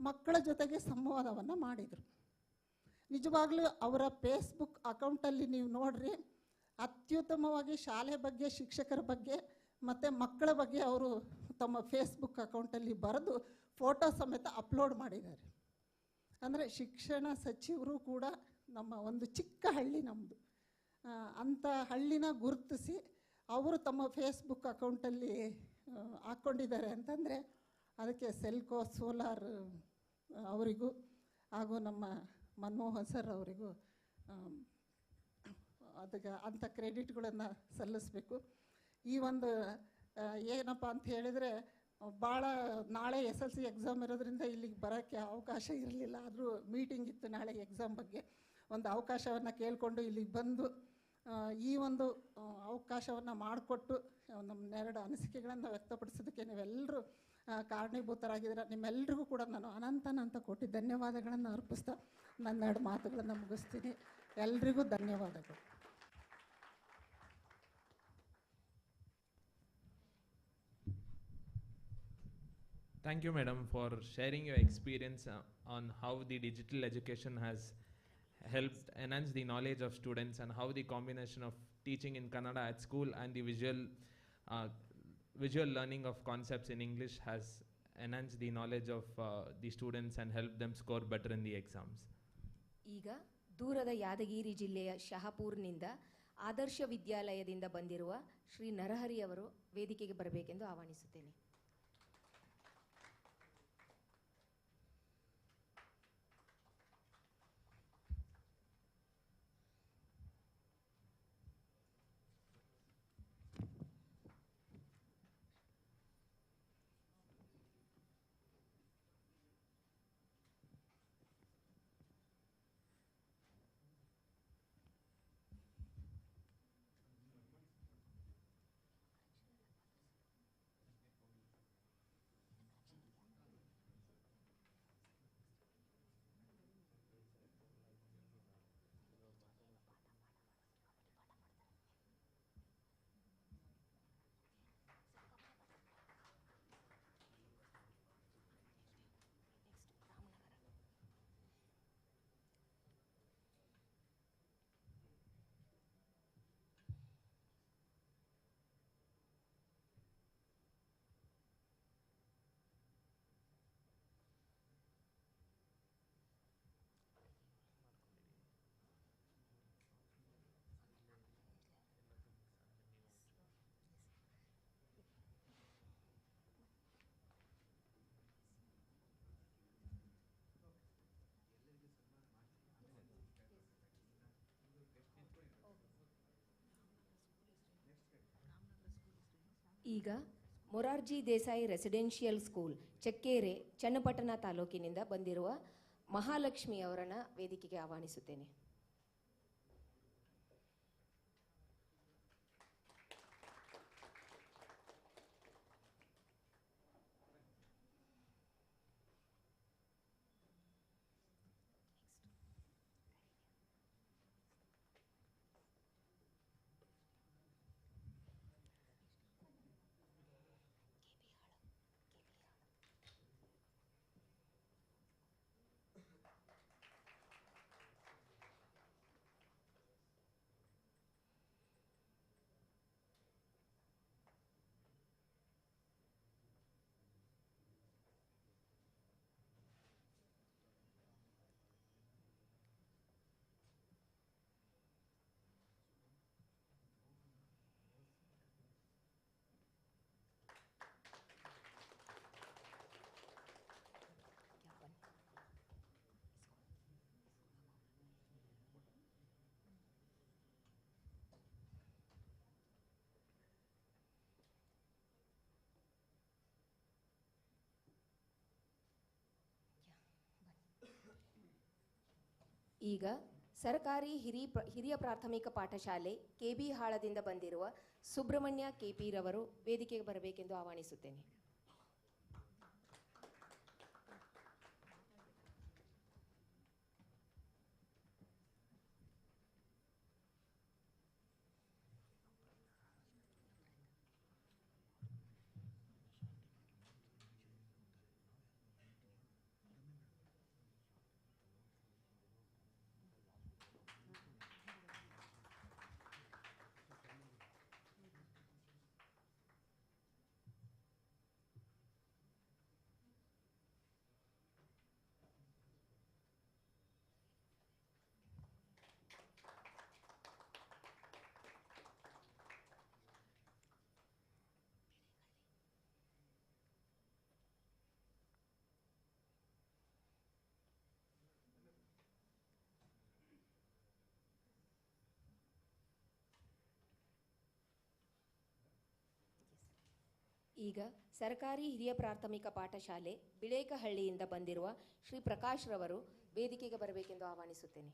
ಮಕ್ಕಳ ಜೊತೆಗೆ ಸಂವಾದವನ್ನು ಮಾಡಿದರು. ನಿಜವಾಗ್ಲೂ ಅವರ ಫೇಸ್ಬುಕ್ ಅಕೌಂಟಲ್ಲಿ ನೀವು ನೋಡ್ರಿ, ಅತ್ಯುತ್ತಮವಾಗಿ ಶಾಲೆ ಬಗ್ಗೆ, ಶಿಕ್ಷಕರ ಬಗ್ಗೆ ಮತ್ತು ಮಕ್ಕಳ ಬಗ್ಗೆ ಅವರು ತಮ್ಮ ಫೇಸ್ಬುಕ್ ಅಕೌಂಟಲ್ಲಿ ಬರೆದು ಫೋಟೋ ಸಮೇತ ಅಪ್ಲೋಡ್ ಮಾಡಿದ್ದಾರೆ. ಅಂದರೆ ಶಿಕ್ಷಣ ಸಚಿವರು ಕೂಡ ನಮ್ಮ ಒಂದು ಚಿಕ್ಕ ಹಳ್ಳಿ ನಮ್ಮದು, ಅಂಥ ಹಳ್ಳಿನ ಗುರುತಿಸಿ ಅವರು ತಮ್ಮ ಫೇಸ್ಬುಕ್ ಅಕೌಂಟಲ್ಲಿ ಹಾಕ್ಕೊಂಡಿದ್ದಾರೆ ಅಂತಂದರೆ ಅದಕ್ಕೆ ಸೆಲ್ಕೋ ಸೋಲಾರ್ ಅವರಿಗೂ ಹಾಗೂ ನಮ್ಮ ಮನಮೋಹನ್ ಸರ್ ಅವರಿಗೂ ಅದಕ್ಕೆ ಅಂಥ ಕ್ರೆಡಿಟ್ಗಳನ್ನು ಸಲ್ಲಿಸಬೇಕು. ಈ ಒಂದು ಏನಪ್ಪ ಅಂತ ಹೇಳಿದರೆ ಭಾಳ ನಾಳೆ SLC ಎಕ್ಸಾಮ್ ಇರೋದ್ರಿಂದ ಇಲ್ಲಿಗೆ ಬರೋಕ್ಕೆ ಅವಕಾಶ ಇರಲಿಲ್ಲ. ಆದರೂ ಮೀಟಿಂಗ್ ಇತ್ತು ನಾಳೆ ಎಕ್ಸಾಮ್ ಬಗ್ಗೆ. ಒಂದು ಅವಕಾಶವನ್ನು ಕೇಳಿಕೊಂಡು ಇಲ್ಲಿಗೆ ಬಂದು ಈ ಒಂದು ಅವಕಾಶವನ್ನು ಮಾಡಿಕೊಟ್ಟು ನಮ್ಮನ್ನೆರಡು ಅನಿಸಿಕೆಗಳನ್ನು ವ್ಯಕ್ತಪಡಿಸೋದಕ್ಕೆ ನೀವೆಲ್ಲರೂ ಕಾರಣೀಭೂತರಾಗಿದ್ದೀರ. ನಿಮ್ಮೆಲ್ಲರಿಗೂ ಕೂಡ ನಾನು ಅನಂತ ಕೋಟಿ ಧನ್ಯವಾದಗಳನ್ನು ಅರ್ಪಿಸ್ತಾ ನನ್ನೆರಡು ಮಾತುಗಳನ್ನು ಮುಗಿಸ್ತೀನಿ. ಎಲ್ರಿಗೂ ಧನ್ಯವಾದಗಳು. Thank you, madam, for sharing your experience on how the digital education has helped enhance the knowledge of students and how the combination of teaching in Kannada at school and the visual learning of concepts in English has enhanced the knowledge of the students and helped them score better in the exams. ಈಗ ದೂರದ ಯಾದಗಿರಿ ಜಿಲ್ಲೆಯ ಶಹಾಪುರ್ನಿಂದ ಆದರ್ಶ ವಿದ್ಯಾಲಯದಿಂದ ಬಂದಿರುವ ಶ್ರೀ ನರಹರಿ ಅವರು ವೇದಿಕೆಗೆ ಬರಬೇಕೆಂದು ಆಹ್ವಾನಿಸುತ್ತೇನೆ. ಈಗ Morarji Desai residential school ಚಕ್ಕೇರೆ Channapatna ತಾಲೂಕಿನಿಂದ ಬಂದಿರುವ ಮಹಾಲಕ್ಷ್ಮಿ ಅವರನ್ನು ವೇದಿಕೆಗೆ ಆಹ್ವಾನಿಸುತ್ತೇನೆ. ಈಗ ಸರ್ಕಾರಿ ಹಿರಿಯ ಪ್ರಾಥಮಿಕ ಪಾಠಶಾಲೆ ಕೆಬಿ ಹಾಳದಿಂದ ಬಂದಿರುವ ಸುಬ್ರಹ್ಮಣ್ಯ ಕೆಪಿ ರವರು ವೇದಿಕೆಗೆ ಬರಬೇಕೆಂದು ಆಹ್ವಾನಿಸುತ್ತೇನೆ. ಈಗ ಸರ್ಕಾರಿ ಹಿರಿಯ ಪ್ರಾಥಮಿಕ ಪಾಠಶಾಲೆ ಬಿಳೇಕಹಳ್ಳಿಯಿಂದ ಬಂದಿರುವ ಶ್ರೀ ಪ್ರಕಾಶ್ ರವರು ವೇದಿಕೆಗೆ ಬರಬೇಕೆಂದು ಆಹ್ವಾನಿಸುತ್ತೇನೆ.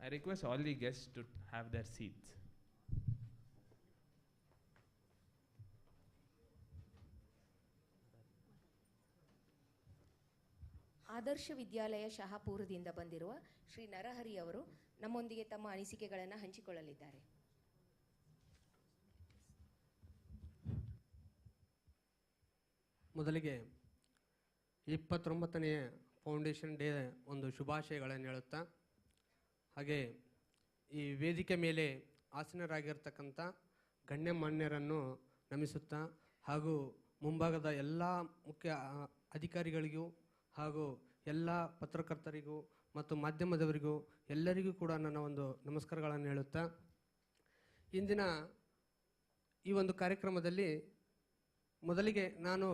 I request all the guests to have their seats. ಆದರ್ಶ ವಿದ್ಯಾಲಯ ಶಹಾಪುರದಿಂದ ಬಂದಿರುವ ಶ್ರೀ ನರಹರಿ ಅವರು ನಮ್ಮೊಂದಿಗೆ ತಮ್ಮ ಅನಿಸಿಕೆಗಳನ್ನು ಹಂಚಿಕೊಳ್ಳಲಿದ್ದಾರೆ. ಮೊದಲಿಗೆ 29ನೇ ಫೌಂಡೇಶನ್ ಡೇ ಒಂದು ಶುಭಾಶಯಗಳನ್ನು ಹೇಳುತ್ತಾ, ಹಾಗೆ ಈ ವೇದಿಕೆ ಮೇಲೆ ಆಸೀನರಾಗಿರ್ತಕ್ಕಂಥ ಗಣ್ಯಮಾನ್ಯರನ್ನು ನಮಿಸುತ್ತಾ, ಹಾಗೂ ಮುಂಭಾಗದ ಎಲ್ಲ ಮುಖ್ಯ ಅಧಿಕಾರಿಗಳಿಗೂ ಹಾಗೂ ಎಲ್ಲ ಪತ್ರಕರ್ತರಿಗೂ ಮತ್ತು ಮಾಧ್ಯಮದವರಿಗೂ ಎಲ್ಲರಿಗೂ ಕೂಡ ನನ್ನ ಒಂದು ನಮಸ್ಕಾರಗಳನ್ನು ಹೇಳುತ್ತಾ, ಇಂದಿನ ಈ ಒಂದು ಕಾರ್ಯಕ್ರಮದಲ್ಲಿ ಮೊದಲಿಗೆ ನಾನು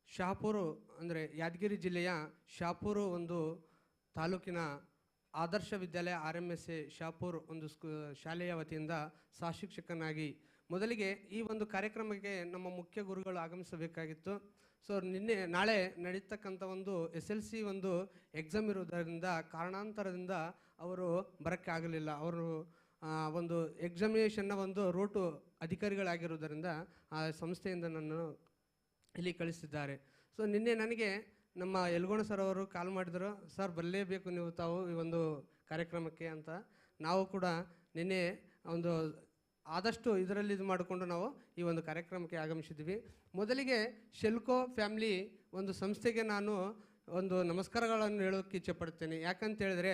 ಶಹಾಪುರ ಅಂದರೆ ಯಾದಗಿರಿ ಜಿಲ್ಲೆಯ ಶಹಾಪುರ ಒಂದು ತಾಲೂಕಿನ ಆದರ್ಶ ವಿದ್ಯಾಲಯ RMSA ಶಹಾಪುರ ಒಂದು ಶಾಲೆಯ ವತಿಯಿಂದ ಸಹಶಿಕ್ಷಕನಾಗಿ ಮೊದಲಿಗೆ ಈ ಒಂದು ಕಾರ್ಯಕ್ರಮಕ್ಕೆ ನಮ್ಮ ಮುಖ್ಯ ಗುರುಗಳು ಆಗಮಿಸಬೇಕಾಗಿತ್ತು. ಸೊ ನಾಳೆ ನಡೀತಕ್ಕಂಥ ಒಂದು SLC ಒಂದು ಎಕ್ಸಾಮ್ ಇರೋದರಿಂದ ಕಾರಣಾಂತರದಿಂದ ಅವರು ಬರೋಕ್ಕೆ ಆಗಲಿಲ್ಲ. ಅವರು ಒಂದು ಎಕ್ಸಾಮಿನೇಷನ್ನ ಒಂದು ರೂಟು ಅಧಿಕಾರಿಗಳಾಗಿರೋದರಿಂದ ಆ ಸಂಸ್ಥೆಯಿಂದ ನನ್ನನ್ನು ಇಲ್ಲಿ ಕಳಿಸಿದ್ದಾರೆ. ಸೊ ನಿನ್ನೆ ನನಗೆ ನಮ್ಮ ಯಲಗೋಣ ಸರ್ ಅವರು ಕಾಲ್ ಮಾಡಿದರು, ಸರ್ ಬರಲೇಬೇಕು ನೀವು ತಾವು ಈ ಒಂದು ಕಾರ್ಯಕ್ರಮಕ್ಕೆ ಅಂತ. ನಾವು ಕೂಡ ನಿನ್ನೆ ಒಂದು ಆದಷ್ಟು ಇದರಲ್ಲಿ ಇದು ಮಾಡಿಕೊಂಡು ನಾವು ಈ ಒಂದು ಕಾರ್ಯಕ್ರಮಕ್ಕೆ ಆಗಮಿಸಿದ್ವಿ. ಮೊದಲಿಗೆ ಸೆಲ್ಕೋ ಫ್ಯಾಮಿಲಿ ಒಂದು ಸಂಸ್ಥೆಗೆ ನಾನು ಒಂದು ನಮಸ್ಕಾರಗಳನ್ನು ಹೇಳೋಕ್ಕೆ ಇಚ್ಛೆಪಡ್ತೇನೆ. ಯಾಕಂತ ಹೇಳಿದ್ರೆ,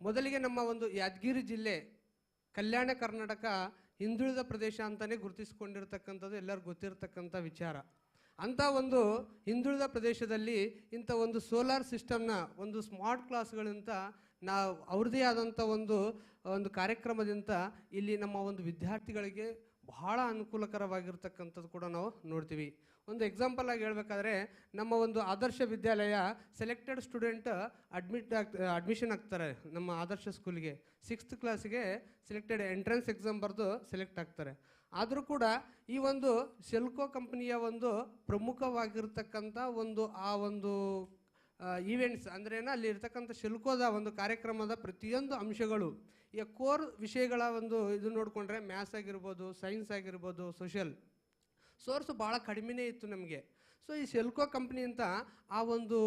ಮೊದಲಿಗೆ ನಮ್ಮ ಒಂದು ಯಾದಗಿರಿ ಜಿಲ್ಲೆ ಕಲ್ಯಾಣ ಕರ್ನಾಟಕ ಹಿಂದುಳಿದ ಪ್ರದೇಶ ಅಂತಲೇ ಗುರುತಿಸಿಕೊಂಡಿರ್ತಕ್ಕಂಥದ್ದು ಎಲ್ಲರಿಗೂ ಗೊತ್ತಿರತಕ್ಕಂಥ ವಿಚಾರ. ಅಂಥ ಒಂದು ಹಿಂದುಳಿದ ಪ್ರದೇಶದಲ್ಲಿ ಇಂಥ ಒಂದು ಸೋಲಾರ್ ಸಿಸ್ಟಮ್ನ ಒಂದು ಸ್ಮಾರ್ಟ್ ಕ್ಲಾಸ್ಗಳಿಂದ ಅವ್ರದ್ದೇ ಆದಂಥ ಒಂದು ಕಾರ್ಯಕ್ರಮದಿಂದ ಇಲ್ಲಿ ನಮ್ಮ ಒಂದು ವಿದ್ಯಾರ್ಥಿಗಳಿಗೆ ಬಹಳ ಅನುಕೂಲಕರವಾಗಿರ್ತಕ್ಕಂಥದ್ದು ಕೂಡ ನಾವು ನೋಡ್ತೀವಿ. ಒಂದು ಎಕ್ಸಾಂಪಲ್ ಆಗಿ ಹೇಳಬೇಕಾದ್ರೆ ನಮ್ಮ ಒಂದು ಆದರ್ಶ ವಿದ್ಯಾಲಯ ಸೆಲೆಕ್ಟೆಡ್ ಸ್ಟೂಡೆಂಟ್ ಅಡ್ಮಿಷನ್ ಆಗ್ತಾರೆ ನಮ್ಮ ಆದರ್ಶ ಸ್ಕೂಲ್ಗೆ. 6th ಕ್ಲಾಸಿಗೆ ಸೆಲೆಕ್ಟೆಡ್ ಎಂಟ್ರೆನ್ಸ್ ಎಕ್ಸಾಮ್ ಬರೆದು ಸೆಲೆಕ್ಟ್ ಆಗ್ತಾರೆ. ಆದರೂ ಕೂಡ ಈ ಒಂದು ಸೆಲ್ಕೋ ಕಂಪ್ನಿಯ ಒಂದು ಪ್ರಮುಖವಾಗಿರ್ತಕ್ಕಂಥ ಒಂದು ಈವೆಂಟ್ಸ್ ಅಂದ್ರೆ ಅಲ್ಲಿ ಇರ್ತಕ್ಕಂಥ ಸೆಲ್ಕೋದ ಒಂದು ಕಾರ್ಯಕ್ರಮದ ಪ್ರತಿಯೊಂದು ಅಂಶಗಳು ಈಗ ಕೋರ್ ವಿಷಯಗಳ ಒಂದು ಇದು ನೋಡಿಕೊಂಡ್ರೆ ಮ್ಯಾಥ್ಸ್ ಆಗಿರ್ಬೋದು, ಸೈನ್ಸ್ ಆಗಿರ್ಬೋದು, ಸೋಷಿಯಲ್ ಸೋರ್ಸು ಭಾಳ ಕಡಿಮೆನೇ ಇತ್ತು ನಮಗೆ. ಸೊ ಈ ಸೆಲ್ಕೋ ಕಂಪ್ನಿ ಅಂತ ಆ ಒಂದು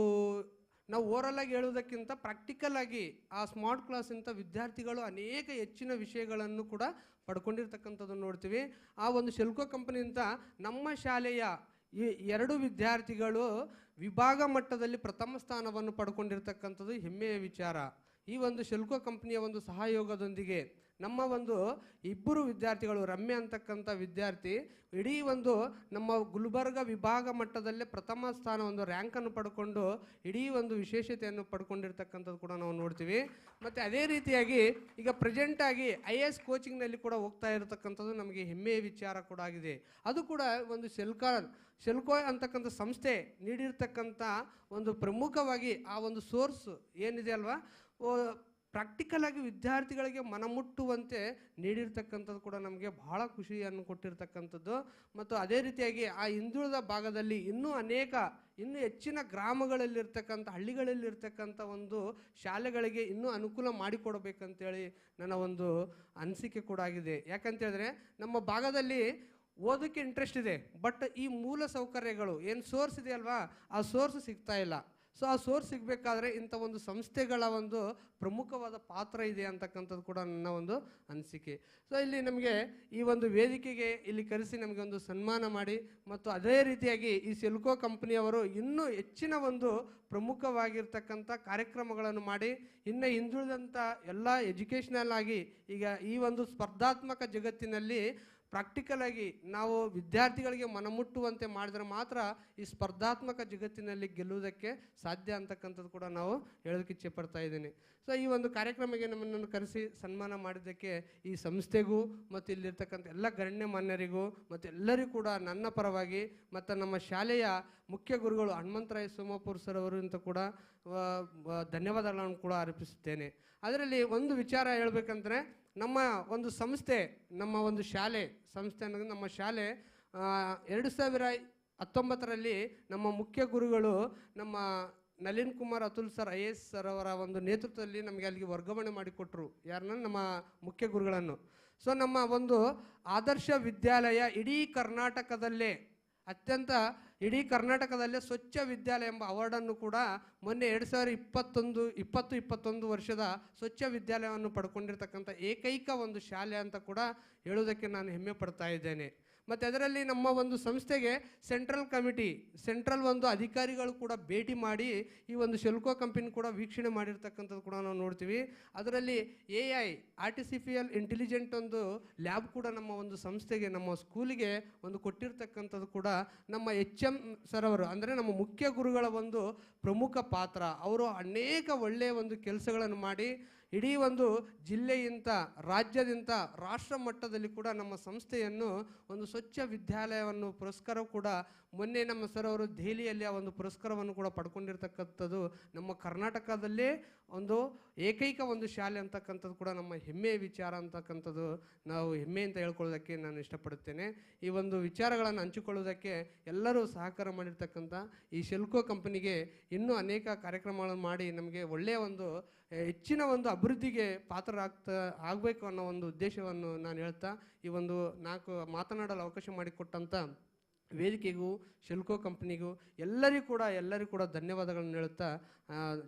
ನಾವು ಓರಲ್ ಆಗಿ ಹೇಳೋದಕ್ಕಿಂತ ಪ್ರಾಕ್ಟಿಕಲ್ ಆಗಿ ಆ ಸ್ಮಾರ್ಟ್ ಕ್ಲಾಸಿಂದ ವಿದ್ಯಾರ್ಥಿಗಳು ಅನೇಕ ಹೆಚ್ಚಿನ ವಿಷಯಗಳನ್ನು ಕೂಡ ಪಡ್ಕೊಂಡಿರ್ತಕ್ಕಂಥದ್ದು ನೋಡ್ತೀವಿ. ಆ ಒಂದು ಸೆಲ್ಕೋ ಕಂಪ್ನಿಯಿಂದ ನಮ್ಮ ಶಾಲೆಯ ಈ 2 ವಿದ್ಯಾರ್ಥಿಗಳು ವಿಭಾಗ ಮಟ್ಟದಲ್ಲಿ ಪ್ರಥಮ ಸ್ಥಾನವನ್ನು ಪಡ್ಕೊಂಡಿರ್ತಕ್ಕಂಥದ್ದು ಹೆಮ್ಮೆಯ ವಿಚಾರ. ಈ ಒಂದು ಸೆಲ್ಕೋ ಕಂಪ್ನಿಯ ಒಂದು ಸಹಯೋಗದೊಂದಿಗೆ ನಮ್ಮ ಒಂದು 2 ವಿದ್ಯಾರ್ಥಿಗಳು, ರಮ್ಯ ಅಂತಕ್ಕಂಥ ವಿದ್ಯಾರ್ಥಿ ಇಡೀ ಒಂದು ನಮ್ಮ ಗುಲ್ಬರ್ಗ ವಿಭಾಗ ಮಟ್ಟದಲ್ಲೇ ಪ್ರಥಮ ಸ್ಥಾನ ಒಂದು ರ್ಯಾಂಕನ್ನು ಪಡ್ಕೊಂಡು ಇಡೀ ಒಂದು ವಿಶೇಷತೆಯನ್ನು ಪಡ್ಕೊಂಡಿರ್ತಕ್ಕಂಥದ್ದು ಕೂಡ ನಾವು ನೋಡ್ತೀವಿ. ಮತ್ತು ಅದೇ ರೀತಿಯಾಗಿ ಈಗ ಪ್ರೆಸೆಂಟಾಗಿ IAS ಕೋಚಿಂಗ್ನಲ್ಲಿ ಕೂಡ ಹೋಗ್ತಾ ಇರತಕ್ಕಂಥದ್ದು ನಮಗೆ ಹೆಮ್ಮೆಯ ವಿಚಾರ ಕೂಡ ಆಗಿದೆ. ಅದು ಕೂಡ ಒಂದು ಸೆಲ್ಕೋ ಅಂತಕ್ಕಂಥ ಸಂಸ್ಥೆ ನೀಡಿರ್ತಕ್ಕಂಥ ಒಂದು ಪ್ರಮುಖವಾಗಿ ಆ ಒಂದು ಸೋರ್ಸ್ ಏನಿದೆ ಅಲ್ವಾ, ಪ್ರಾಕ್ಟಿಕಲ್ ಆಗಿ ವಿದ್ಯಾರ್ಥಿಗಳಿಗೆ ಮನಮುಟ್ಟುವಂತೆ ನೀಡಿರ್ತಕ್ಕಂಥದ್ದು ಕೂಡ ನಮಗೆ ಬಹಳ ಖುಷಿಯನ್ನು ಕೊಟ್ಟಿರ್ತಕ್ಕಂಥದ್ದು. ಮತ್ತು ಅದೇ ರೀತಿಯಾಗಿ ಆ ಹಿಂದುಳಿದ ಭಾಗದಲ್ಲಿ ಇನ್ನೂ ಹೆಚ್ಚಿನ ಗ್ರಾಮಗಳಲ್ಲಿರ್ತಕ್ಕಂಥ ಹಳ್ಳಿಗಳಲ್ಲಿರ್ತಕ್ಕಂಥ ಒಂದು ಶಾಲೆಗಳಿಗೆ ಇನ್ನೂ ಅನುಕೂಲ ಮಾಡಿಕೊಡಬೇಕಂತೇಳಿ ನನ್ನ ಒಂದು ಅನಿಸಿಕೆ ಕೂಡ ಆಗಿದೆ. ಯಾಕಂತೇಳಿದ್ರೆ ನಮ್ಮ ಭಾಗದಲ್ಲಿ ಓದೋಕ್ಕೆ ಇಂಟ್ರೆಸ್ಟ್ ಇದೆ, ಬಟ್ ಈ ಮೂಲ ಸೌಕರ್ಯಗಳು ಏನು ಸೋರ್ಸ್ ಇದೆ ಅಲ್ವಾ, ಆ ಸೋರ್ಸ್ ಸಿಗ್ತಾ ಇಲ್ಲ. ಸೊ ಆ ಸೋರ್ಸ್ ಸಿಗಬೇಕಾದ್ರೆ ಇಂಥ ಒಂದು ಸಂಸ್ಥೆಗಳ ಒಂದು ಪ್ರಮುಖವಾದ ಪಾತ್ರ ಇದೆ ಅಂತಕ್ಕಂಥದ್ದು ಕೂಡ ನನ್ನ ಒಂದು ಅನಿಸಿಕೆ. ಸೊ ಇಲ್ಲಿ ನಮಗೆ ಈ ಒಂದು ವೇದಿಕೆಗೆ ಇಲ್ಲಿ ಕರೆಸಿ ನಮಗೆ ಒಂದು ಸನ್ಮಾನ ಮಾಡಿ ಮತ್ತು ಅದೇ ರೀತಿಯಾಗಿ ಈ ಸೆಲ್ಕೋ ಕಂಪ್ನಿಯವರು ಇನ್ನೂ ಹೆಚ್ಚಿನ ಒಂದು ಪ್ರಮುಖವಾಗಿರ್ತಕ್ಕಂಥ ಕಾರ್ಯಕ್ರಮಗಳನ್ನು ಮಾಡಿ ಇನ್ನು ಹಿಂದುಳಿದಂಥ ಎಲ್ಲ ಎಜುಕೇಷನಲ್ ಆಗಿ ಈಗ ಈ ಒಂದು ಸ್ಪರ್ಧಾತ್ಮಕ ಜಗತ್ತಿನಲ್ಲಿ ಪ್ರಾಕ್ಟಿಕಲ್ ಆಗಿ ನಾವು ವಿದ್ಯಾರ್ಥಿಗಳಿಗೆ ಮನಮುಟ್ಟುವಂತೆ ಮಾಡಿದ್ರೆ ಮಾತ್ರ ಈ ಸ್ಪರ್ಧಾತ್ಮಕ ಜಗತ್ತಿನಲ್ಲಿ ಗೆಲ್ಲುವುದಕ್ಕೆ ಸಾಧ್ಯ ಅಂತಕ್ಕಂಥದ್ದು ಕೂಡ ನಾವು ಹೇಳೋದಕ್ಕೆ ಇಚ್ಛೆ ಪಡ್ತಾ ಇದ್ದೀನಿ. ಸೊ ಈ ಒಂದು ಕಾರ್ಯಕ್ರಮಕ್ಕೆ ನಮ್ಮನ್ನು ಕರೆಸಿ ಸನ್ಮಾನ ಮಾಡಿದ್ದಕ್ಕೆ ಈ ಸಂಸ್ಥೆಗೂ ಮತ್ತು ಇಲ್ಲಿರ್ತಕ್ಕಂಥ ಎಲ್ಲ ಗಣ್ಯಮಾನ್ಯರಿಗೂ ಮತ್ತು ಎಲ್ಲರಿಗೂ ಕೂಡ ನನ್ನ ಪರವಾಗಿ ಮತ್ತು ನಮ್ಮ ಶಾಲೆಯ ಮುಖ್ಯ ಗುರುಗಳು ಹನುಮಂತರಾಯ ಸೋಮಾಪುರ್ ಸರ್ ಅವರು ಅಂತ ಕೂಡ ಧನ್ಯವಾದಗಳನ್ನು ಕೂಡ ಅರ್ಪಿಸುತ್ತೇನೆ. ಅದರಲ್ಲಿ ಒಂದು ವಿಚಾರ ಹೇಳ್ಬೇಕಂದ್ರೆ ನಮ್ಮ ಒಂದು ಸಂಸ್ಥೆ, ನಮ್ಮ ಒಂದು ಸಂಸ್ಥೆ ಅನ್ನೋದು ನಮ್ಮ ಶಾಲೆ 2019ರಲ್ಲಿ ನಮ್ಮ ಮುಖ್ಯ ಗುರುಗಳು ನಮ್ಮ Nalin Kumar Atul sir IAS sir ಅವರ ಒಂದು ನೇತೃತ್ವದಲ್ಲಿ ನಮಗೆ ಅಲ್ಲಿಗೆ ವರ್ಗಾವಣೆ ಮಾಡಿಕೊಟ್ರು. ಯಾರನ್ನ? ನಮ್ಮ ಮುಖ್ಯ ಗುರುಗಳನ್ನು. ಸೊ ನಮ್ಮ ಒಂದು ಆದರ್ಶ ವಿದ್ಯಾಲಯ ಇಡೀ ಕರ್ನಾಟಕದಲ್ಲೇ ಸ್ವಚ್ಛ ವಿದ್ಯಾಲಯ ಎಂಬ ಅವಾರ್ಡನ್ನು ಕೂಡ ಮೊನ್ನೆ 2021 ವರ್ಷದ ಸ್ವಚ್ಛ ವಿದ್ಯಾಲಯವನ್ನು ಪಡ್ಕೊಂಡಿರ್ತಕ್ಕಂಥ ಏಕೈಕ ಒಂದು ಶಾಲೆ ಅಂತ ಕೂಡ ಹೇಳೋದಕ್ಕೆ ನಾನು ಹೆಮ್ಮೆ ಪಡ್ತಾ ಇದ್ದೇನೆ. ಮತ್ತು ಅದರಲ್ಲಿ ನಮ್ಮ ಒಂದು ಸಂಸ್ಥೆಗೆ ಸೆಂಟ್ರಲ್ ಒಂದು ಅಧಿಕಾರಿಗಳು ಕೂಡ ಭೇಟಿ ಮಾಡಿ ಈ ಒಂದು ಸೆಲ್ಕೋ ಕಂಪನಿ ಕೂಡ ವೀಕ್ಷಣೆ ಮಾಡಿರ್ತಕ್ಕಂಥದ್ದು ಕೂಡ ನಾವು ನೋಡ್ತೀವಿ. ಅದರಲ್ಲಿ AI ಆರ್ಟಿಫಿಷಿಯಲ್ ಇಂಟೆಲಿಜೆಂಟ್ ಒಂದು ಲ್ಯಾಬ್ ಕೂಡ ನಮ್ಮ ಒಂದು ಸಂಸ್ಥೆಗೆ, ನಮ್ಮ ಸ್ಕೂಲಿಗೆ ಒಂದು ಕೊಟ್ಟಿರ್ತಕ್ಕಂಥದ್ದು ಕೂಡ ನಮ್ಮ HM ಸರ್ ಅವರು ಅಂದರೆ ನಮ್ಮ ಮುಖ್ಯ ಗುರುಗಳ ಒಂದು ಪ್ರಮುಖ ಪಾತ್ರ. ಅವರು ಅನೇಕ ಒಳ್ಳೆಯ ಒಂದು ಕೆಲಸಗಳನ್ನು ಮಾಡಿ ಇಡೀ ಒಂದು ಜಿಲ್ಲೆಯಿಂದ, ರಾಜ್ಯದಿಂದ, ರಾಷ್ಟ್ರ ಮಟ್ಟದಲ್ಲಿ ಕೂಡ ನಮ್ಮ ಸಂಸ್ಥೆಯನ್ನು ಒಂದು ಸ್ವಚ್ಛ ವಿದ್ಯಾಲಯವನ್ನು ಪುರಸ್ಕಾರ ಕೂಡ ಮೊನ್ನೆ ನಮ್ಮ ಸರ್ ಅವರು ದೆಹಲಿಯಲ್ಲಿ ಆ ಒಂದು ಪುರಸ್ಕಾರವನ್ನು ಕೂಡ ಪಡ್ಕೊಂಡಿರ್ತಕ್ಕಂಥದ್ದು ನಮ್ಮ ಕರ್ನಾಟಕದಲ್ಲೇ ಒಂದು ಏಕೈಕ ಒಂದು ಶಾಲೆ ಅಂತಕ್ಕಂಥದ್ದು ಕೂಡ ನಮ್ಮ ಹೆಮ್ಮೆಯ ವಿಚಾರ ಅಂತಕ್ಕಂಥದ್ದು ನಾವು ಹೆಮ್ಮೆ ಅಂತ ಹೇಳ್ಕೊಳ್ಳೋದಕ್ಕೆ ನಾನು ಇಷ್ಟಪಡುತ್ತೇನೆ. ಈ ಒಂದು ವಿಚಾರಗಳನ್ನು ಹಂಚಿಕೊಳ್ಳೋದಕ್ಕೆ ಎಲ್ಲರೂ ಸಹಕಾರ ಮಾಡಿರ್ತಕ್ಕಂಥ ಈ ಸೆಲ್ಕೋ ಕಂಪನಿಗೆ ಇನ್ನೂ ಅನೇಕ ಕಾರ್ಯಕ್ರಮಗಳನ್ನು ಮಾಡಿ ನಮಗೆ ಒಳ್ಳೆಯ ಒಂದು ಹೆಚ್ಚಿನ ಒಂದು ಅಭಿವೃದ್ಧಿಗೆ ಆಗಬೇಕು ಅನ್ನೋ ಒಂದು ಉದ್ದೇಶವನ್ನು ನಾನು ಹೇಳ್ತಾ ಈ ಒಂದು 4 ಮಾತನಾಡಲು ಅವಕಾಶ ಮಾಡಿಕೊಟ್ಟಂಥ ವೇದಿಕೆಗೂ ಸೆಲ್ಕೋ ಕಂಪನಿಗೂ ಎಲ್ಲರಿಗೂ ಕೂಡ ಧನ್ಯವಾದಗಳನ್ನು ಹೇಳುತ್ತಾ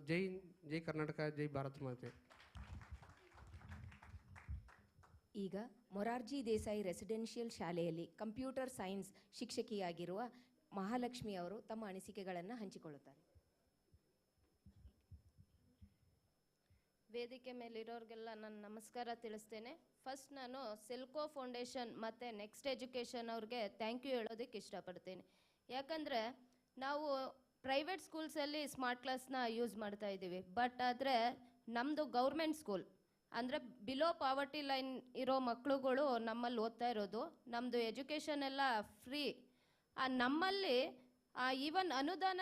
ಜೈ ಕರ್ನಾಟಕ, ಜೈ ಭಾರತ ಮಾತೆ. ಈಗ ಮೊರಾರ್ಜಿ ದೇಸಾಯಿ ರೆಸಿಡೆನ್ಷಿಯಲ್ ಶಾಲೆಯಲ್ಲಿ ಕಂಪ್ಯೂಟರ್ ಸೈನ್ಸ್ ಶಿಕ್ಷಕಿಯಾಗಿರುವ ಮಹಾಲಕ್ಷ್ಮಿ ಅವರು ತಮ್ಮ ಅನಿಸಿಕೆಗಳನ್ನು ಹಂಚಿಕೊಳ್ಳುತ್ತಾರೆ. ವೇದಿಕೆ ಮೇಲಿರೋರಿಗೆಲ್ಲ ನಾನು ನಮಸ್ಕಾರ ತಿಳಿಸ್ತೇನೆ. ಫಸ್ಟ್ ನಾನು ಸೆಲ್ಕೋ ಫೌಂಡೇಶನ್ ಮತ್ತು ನೆಕ್ಸ್ಟ್ ಎಜುಕೇಷನ್ ಅವ್ರಿಗೆ ಥ್ಯಾಂಕ್ ಯು ಹೇಳೋದಕ್ಕೆ ಇಷ್ಟಪಡ್ತೇನೆ. ಯಾಕಂದರೆ ನಾವು ಪ್ರೈವೇಟ್ ಸ್ಕೂಲ್ಸಲ್ಲಿ ಸ್ಮಾರ್ಟ್ ಕ್ಲಾಸ್ನ ಯೂಸ್ ಮಾಡ್ತಾ ಇದ್ದೀವಿ, ಬಟ್ ಆದರೆ ನಮ್ಮದು ಗೌರ್ಮೆಂಟ್ ಸ್ಕೂಲ್, ಅಂದರೆ ಬಿಲೋ ಪಾವರ್ಟಿ ಲೈನ್ ಇರೋ ಮಕ್ಕಳುಗಳು ನಮ್ಮಲ್ಲಿ ಓದ್ತಾ ಇರೋದು. ನಮ್ಮದು ಎಜುಕೇಷನ್ ಎಲ್ಲ ಫ್ರೀ. ನಮ್ಮಲ್ಲಿ ಈವನ್ ಅನುದಾನ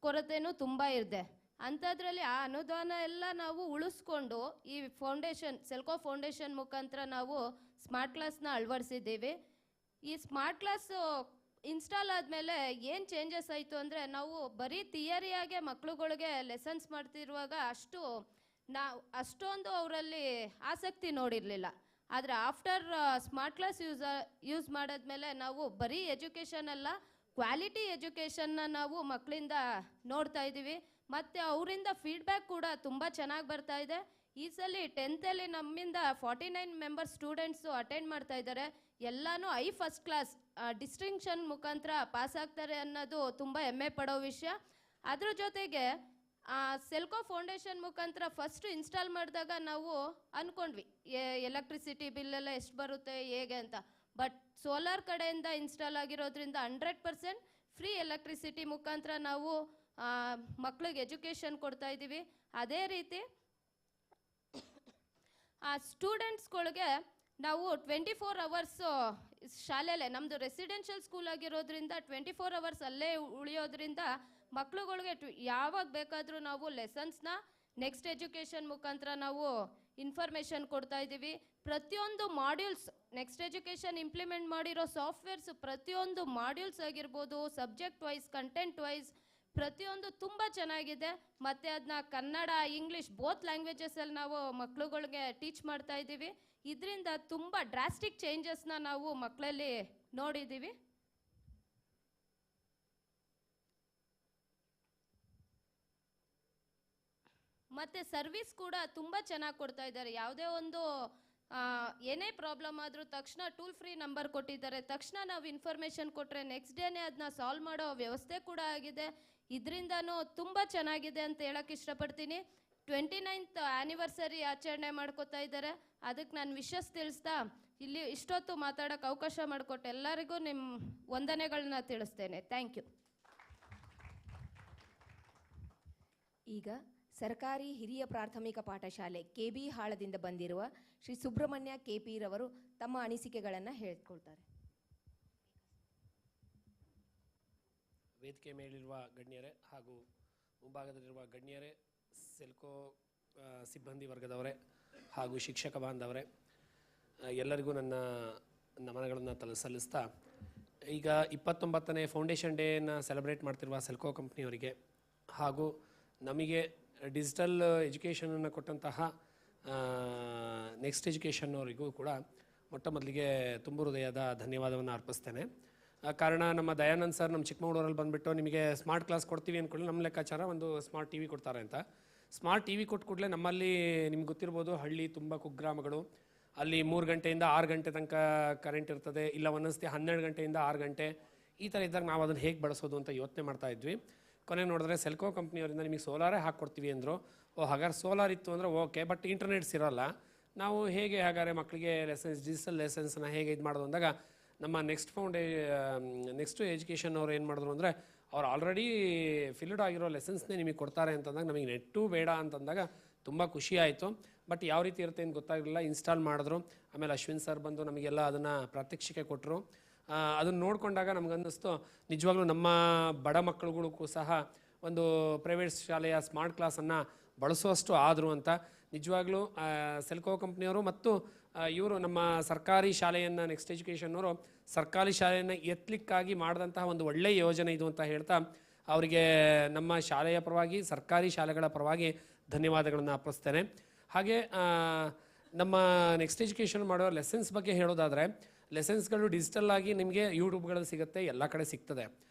ಕೊರತೆನೂ ತುಂಬ ಇದೆ. ಅಂಥದ್ರಲ್ಲಿ ಆ ಅನುದಾನ ಎಲ್ಲ ನಾವು ಉಳಿಸ್ಕೊಂಡು ಈ ಫೌಂಡೇಶನ್, ಸೆಲ್ಕೋ ಫೌಂಡೇಶನ್ ಮುಖಾಂತರ ನಾವು ಸ್ಮಾರ್ಟ್ ಕ್ಲಾಸ್ನ ಅಳವಡಿಸಿದ್ದೀವಿ. ಈ ಸ್ಮಾರ್ಟ್ ಕ್ಲಾಸು ಇನ್ಸ್ಟಾಲ್ ಆದಮೇಲೆ ಏನು ಚೇಂಜಸ್ ಆಯಿತು ಅಂದರೆ, ನಾವು ಬರೀ ಥಿಯರಿಯಾಗೆ ಮಕ್ಳುಗಳಿಗೆ ಲೆಸನ್ಸ್ ಮಾಡ್ತಿರುವಾಗ ಅಷ್ಟೊಂದು ಅವರಲ್ಲಿ ಆಸಕ್ತಿ ನೋಡಿರಲಿಲ್ಲ. ಆದರೆ ಆಫ್ಟರ್ ಸ್ಮಾರ್ಟ್ ಕ್ಲಾಸ್ ಯೂಸ್ ಮಾಡಿದ್ಮೇಲೆ ನಾವು ಬರೀ ಎಜುಕೇಷನ್ ಅಲ್ಲ, ಕ್ವಾಲಿಟಿ ಎಜುಕೇಷನ್ನ ನಾವು ಮಕ್ಕಳಿಂದ ನೋಡ್ತಾ ಇದ್ದೀವಿ. ಮತ್ತು ಅವರಿಂದ ಫೀಡ್ಬ್ಯಾಕ್ ಕೂಡ ತುಂಬ ಚೆನ್ನಾಗಿ ಬರ್ತಾ ಇದೆ. ಈ ಸಲ 10th ನಮ್ಮಿಂದ 49 ಮೆಂಬರ್ ಸ್ಟೂಡೆಂಟ್ಸು ಅಟೆಂಡ್ ಮಾಡ್ತಾ ಇದ್ದಾರೆ. ಎಲ್ಲನೂ ಫಸ್ಟ್ ಕ್ಲಾಸ್ ಡಿಸ್ಟಿಂಕ್ಷನ್ ಮುಖಾಂತರ ಪಾಸ್ ಆಗ್ತಾರೆ ಅನ್ನೋದು ತುಂಬ ಹೆಮ್ಮೆ ಪಡೋ ವಿಷಯ. ಅದ್ರ ಜೊತೆಗೆ ಸೆಲ್ಕೋ ಫೌಂಡೇಶನ್ ಮುಖಾಂತರ ಫಸ್ಟ್ ಇನ್ಸ್ಟಾಲ್ ಮಾಡಿದಾಗ ನಾವು ಅಂದ್ಕೊಂಡ್ವಿ ಎಲೆಕ್ಟ್ರಿಸಿಟಿ ಬಿಲ್ಲೆಲ್ಲ ಎಷ್ಟು ಬರುತ್ತೆ ಹೇಗೆ ಅಂತ. ಬಟ್ ಸೋಲಾರ್ ಕಡೆಯಿಂದ ಇನ್ಸ್ಟಾಲ್ ಆಗಿರೋದ್ರಿಂದ 100% ಫ್ರೀ ಎಲೆಕ್ಟ್ರಿಸಿಟಿ ಮುಖಾಂತರ ನಾವು ಮಕ್ಕಳಿಗೆ ಎಜುಕೇಷನ್ ಕೊಡ್ತಾ ಇದ್ದೀವಿ. ಅದೇ ರೀತಿ ಸ್ಟೂಡೆಂಟ್ಸ್ಗಳಿಗೆ ನಾವು 24 hours ಶಾಲೆಯಲ್ಲೇ, ನಮ್ಮದು ರೆಸಿಡೆನ್ಷಿಯಲ್ ಸ್ಕೂಲ್ ಆಗಿರೋದ್ರಿಂದ 24 hours ಅಲ್ಲೇ ಉಳಿಯೋದ್ರಿಂದ ಮಕ್ಳುಗಳಿಗೆ ಯಾವಾಗ ಬೇಕಾದರೂ ನಾವು ಲೆಸನ್ಸ್ನ ನೆಕ್ಸ್ಟ್ ಎಜುಕೇಷನ್ ಮುಖಾಂತರ ನಾವು ಇನ್ಫಾರ್ಮೇಷನ್ ಕೊಡ್ತಾ ಇದ್ದೀವಿ. ಪ್ರತಿಯೊಂದು ಮಾಡ್ಯೂಲ್ಸ್, ನೆಕ್ಸ್ಟ್ ಎಜುಕೇಷನ್ ಇಂಪ್ಲಿಮೆಂಟ್ ಮಾಡಿರೋ ಸಾಫ್ಟ್ವೇರ್ಸ್ ಪ್ರತಿಯೊಂದು ಮಾಡ್ಯೂಲ್ಸ್ ಆಗಿರ್ಬೋದು, ಸಬ್ಜೆಕ್ಟ್ ವೈಸ್, ಕಂಟೆಂಟ್ ವೈಸ್ ಪ್ರತಿಯೊಂದು ತುಂಬ ಚೆನ್ನಾಗಿದೆ. ಮತ್ತು ಅದನ್ನ ಕನ್ನಡ, ಇಂಗ್ಲೀಷ್ ಬೋತ್ ಲ್ಯಾಂಗ್ವೇಜಸಲ್ಲಿ ನಾವು ಮಕ್ಳುಗಳಿಗೆ ಟೀಚ್ ಮಾಡ್ತಾ ಇದ್ದೀವಿ. ಇದರಿಂದ ತುಂಬ ಡ್ರಾಸ್ಟಿಕ್ ಚೇಂಜಸ್ನ ನಾವು ಮಕ್ಕಳಲ್ಲಿ ನೋಡಿದ್ದೀವಿ. ಮತ್ತು ಸರ್ವಿಸ್ ಕೂಡ ತುಂಬ ಚೆನ್ನಾಗಿ ಕೊಡ್ತಾ ಇದ್ದಾರೆ. ಯಾವುದೇ ಒಂದು ಏನೇ ಪ್ರಾಬ್ಲಮ್ ಆದರೂ ತಕ್ಷಣ ಟೂಲ್ ಫ್ರೀ ನಂಬರ್ ಕೊಟ್ಟಿದ್ದಾರೆ. ತಕ್ಷಣ ನಾವು ಇನ್ಫಾರ್ಮೇಷನ್ ಕೊಟ್ಟರೆ ನೆಕ್ಸ್ಟ್ ಡೇನೇ ಅದನ್ನ ಸಾಲ್ವ್ ಮಾಡೋ ವ್ಯವಸ್ಥೆ ಕೂಡ ಆಗಿದೆ. ಇದರಿಂದನೂ ತುಂಬ ಚೆನ್ನಾಗಿದೆ ಅಂತ ಹೇಳಕ್ಕೆ ಇಷ್ಟಪಡ್ತೀನಿ. 29th ಆ್ಯನಿವರ್ಸರಿ ಆಚರಣೆ ಮಾಡ್ಕೋತಾ ಇದ್ದಾರೆ. ಅದಕ್ಕೆ ನಾನು ವಿಶಸ್ ತಿಳಿಸ್ತಾ ಇಲ್ಲಿ ಇಷ್ಟೊತ್ತು ಮಾತಾಡೋಕ್ಕೆ ಅವಕಾಶ ಮಾಡಿಕೊಟ್ಟು ಎಲ್ಲರಿಗೂ ನಿಮ್ಮ ವಂದನೆಗಳನ್ನ ತಿಳಿಸ್ತೇನೆ. Thank you. ಈಗ ಸರ್ಕಾರಿ ಹಿರಿಯ ಪ್ರಾಥಮಿಕ ಪಾಠಶಾಲೆ KB ಹಾಳದಿಂದ ಬಂದಿರುವ ಶ್ರೀ ಸುಬ್ರಹ್ಮಣ್ಯ KP ರವರು ತಮ್ಮ ಅನಿಸಿಕೆಗಳನ್ನು ಹೇಳ್ಕೊಳ್ತಾರೆ. ವೇದಿಕೆ ಮೇಲಿರುವ ಗಣ್ಯರೇ ಹಾಗೂ ಮುಂಭಾಗದಲ್ಲಿರುವ ಗಣ್ಯರೇ, ಸೆಲ್ಕೋ ಸಿಬ್ಬಂದಿ ವರ್ಗದವರೇ ಹಾಗೂ ಶಿಕ್ಷಕ ಬಾಂಧವರೇ, ಎಲ್ಲರಿಗೂ ನನ್ನ ನಮನಗಳನ್ನು ಸಲ್ಲಿಸ್ತಾ, ಈಗ 29ನೇ ಫೌಂಡೇಶನ್ ಡೇನ ಸೆಲೆಬ್ರೇಟ್ ಮಾಡ್ತಿರುವ ಸೆಲ್ಕೋ ಕಂಪ್ನಿಯವರಿಗೆ ಹಾಗೂ ನಮಗೆ ಡಿಜಿಟಲ್ ಎಜುಕೇಷನನ್ನು ಕೊಟ್ಟಂತಹ ನೆಕ್ಸ್ಟ್ ಎಜುಕೇಷನ್ ಅವರಿಗೂ ಕೂಡ ಮೊಟ್ಟ ಮೊದಲಿಗೆ ತುಂಬ ಹೃದಯದ ಧನ್ಯವಾದವನ್ನು ಅರ್ಪಿಸ್ತೇನೆ. ಕಾರಣ ನಮ್ಮ ದಯಾನಂದ್ ಸರ್ ನಮ್ಮ ಚಿಕ್ಕಮಗಳೂರಲ್ಲಿ ಬಂದುಬಿಟ್ಟು ನಿಮಗೆ ಸ್ಮಾರ್ಟ್ ಕ್ಲಾಸ್ ಕೊಡ್ತೀವಿ ಅಂದ್ಕೊಳ್ಳಿ, ನಮ್ಮ ಲೆಕ್ಕಾಚಾರ ಒಂದು ಸ್ಮಾರ್ಟ್ TV ಕೊಡ್ತಾರೆ ಅಂತ. ಸ್ಮಾರ್ಟ್ TV ಕೊಟ್ಟ ಕೂಡಲೇ ನಮ್ಮಲ್ಲಿ ನಿಮ್ಗೆ ಗೊತ್ತಿರ್ಬೋದು, ಹಳ್ಳಿ ತುಂಬ ಕುಗ್ರಾಮಗಳು, ಅಲ್ಲಿ 3 ಗಂಟೆಯಿಂದ 6 ಗಂಟೆ ತನಕ ಕರೆಂಟ್ ಇರ್ತದೆ, ಇಲ್ಲ ಒಂದೊಂದ್ಸತಿ 12 ಗಂಟೆಯಿಂದ 6 ಗಂಟೆ, ಈ ಥರ ಇದ್ದಾಗ ನಾವು ಅದನ್ನು ಹೇಗೆ ಬಳಸೋದು ಅಂತ ಯೋಚನೆ ಮಾಡ್ತಾ ಇದ್ವಿ. ಕೊನೆ ನೋಡಿದ್ರೆ ಸೆಲ್ಕೋ ಕಂಪ್ನಿಯವರಿಂದ ನಿಮಗೆ ಸೋಲಾರೇ ಹಾಕ್ಕೊಡ್ತೀವಿ ಅಂದರು. ಹಾಗಾದ್ರೆ ಸೋಲಾರ್ ಇತ್ತು ಅಂದರೆ ಓಕೆ, ಬಟ್ ಇಂಟರ್ನೆಟ್ಸ್ ಇರೋಲ್ಲ, ನಾವು ಹೇಗೆ ಹಾಗಾದ್ರೆ ಮಕ್ಕಳಿಗೆ ಲೆಸನ್ಸ್, ಡಿಜಿಟಲ್ ಲೆಸನ್ಸ್ನ ಹೇಗೆ ಇದು ಮಾಡೋದು ಅಂದಾಗ ನಮ್ಮ ನೆಕ್ಸ್ಟ್ ಎಜುಕೇಷನ್ ಅವ್ರು ಏನು ಮಾಡಿದ್ರು ಅಂದರೆ, ಅವ್ರು ಆಲ್ರೆಡಿ ಫಿಲ್ಡ್ ಆಗಿರೋ ಲೆಸನ್ಸ್ನೇ ನಿಮಗೆ ಕೊಡ್ತಾರೆ ಅಂತಂದಾಗ ನಮಗೆ ನೆಟ್ಟು ಬೇಡ ಅಂತಂದಾಗ ತುಂಬ ಖುಷಿ ಆಯಿತು. ಬಟ್ ಯಾವ ರೀತಿ ಇರುತ್ತೆ ಅಂತ ಗೊತ್ತಾಗಿರಲಿಲ್ಲ. ಇನ್ಸ್ಟಾಲ್ ಮಾಡಿದ್ರು, ಆಮೇಲೆ ಅಶ್ವಿನ್ ಸರ್ ಬಂದು ನಮಗೆಲ್ಲ ಅದನ್ನು ಪ್ರಾತ್ಯಕ್ಷಿಕೆ ಕೊಟ್ಟರು. ಅದನ್ನು ನೋಡಿಕೊಂಡಾಗ ನಮಗನ್ನಿಸ್ತು ನಿಜವಾಗ್ಲೂ ನಮ್ಮ ಬಡ ಮಕ್ಕಳುಗಳಿಗೂ ಸಹ ಒಂದು ಪ್ರೈವೇಟ್ ಶಾಲೆಯ ಸ್ಮಾರ್ಟ್ ಕ್ಲಾಸನ್ನು ಬಳಸುವಷ್ಟು ಆದರು ಅಂತ. ನಿಜವಾಗ್ಲೂ ಸೆಲ್ಕೋ ಕಂಪ್ನಿಯವರು ಮತ್ತು ಇವರು ನಮ್ಮ ಸರ್ಕಾರಿ ಶಾಲೆಯನ್ನು, ನೆಕ್ಸ್ಟ್ ಎಜುಕೇಷನ್ನವರು ಸರ್ಕಾರಿ ಶಾಲೆಯನ್ನು ಎತ್ತಲಿಕ್ಕಾಗಿ ಮಾಡಿದಂತಹ ಒಂದು ಒಳ್ಳೆಯ ಯೋಜನೆ ಇದು ಅಂತ ಹೇಳ್ತಾ, ಅವರಿಗೆ ನಮ್ಮ ಶಾಲೆಯ ಪರವಾಗಿ, ಸರ್ಕಾರಿ ಶಾಲೆಗಳ ಪರವಾಗಿ ಧನ್ಯವಾದಗಳನ್ನು ಅರ್ಪಿಸ್ತೇನೆ. ಹಾಗೆ ನಮ್ಮ ನೆಕ್ಸ್ಟ್ ಎಜುಕೇಷನ್ ಮಾಡೋ ಲೆಸನ್ಸ್ ಬಗ್ಗೆ ಹೇಳೋದಾದರೆ, ಲೆಸನ್ಸ್ಗಳು ಡಿಜಿಟಲ್ ಆಗಿ ನಿಮಗೆ ಯೂಟ್ಯೂಬ್ಗಳಲ್ಲಿ ಸಿಗುತ್ತೆ, ಎಲ್ಲ ಕಡೆ ಸಿಗ್ತದೆ.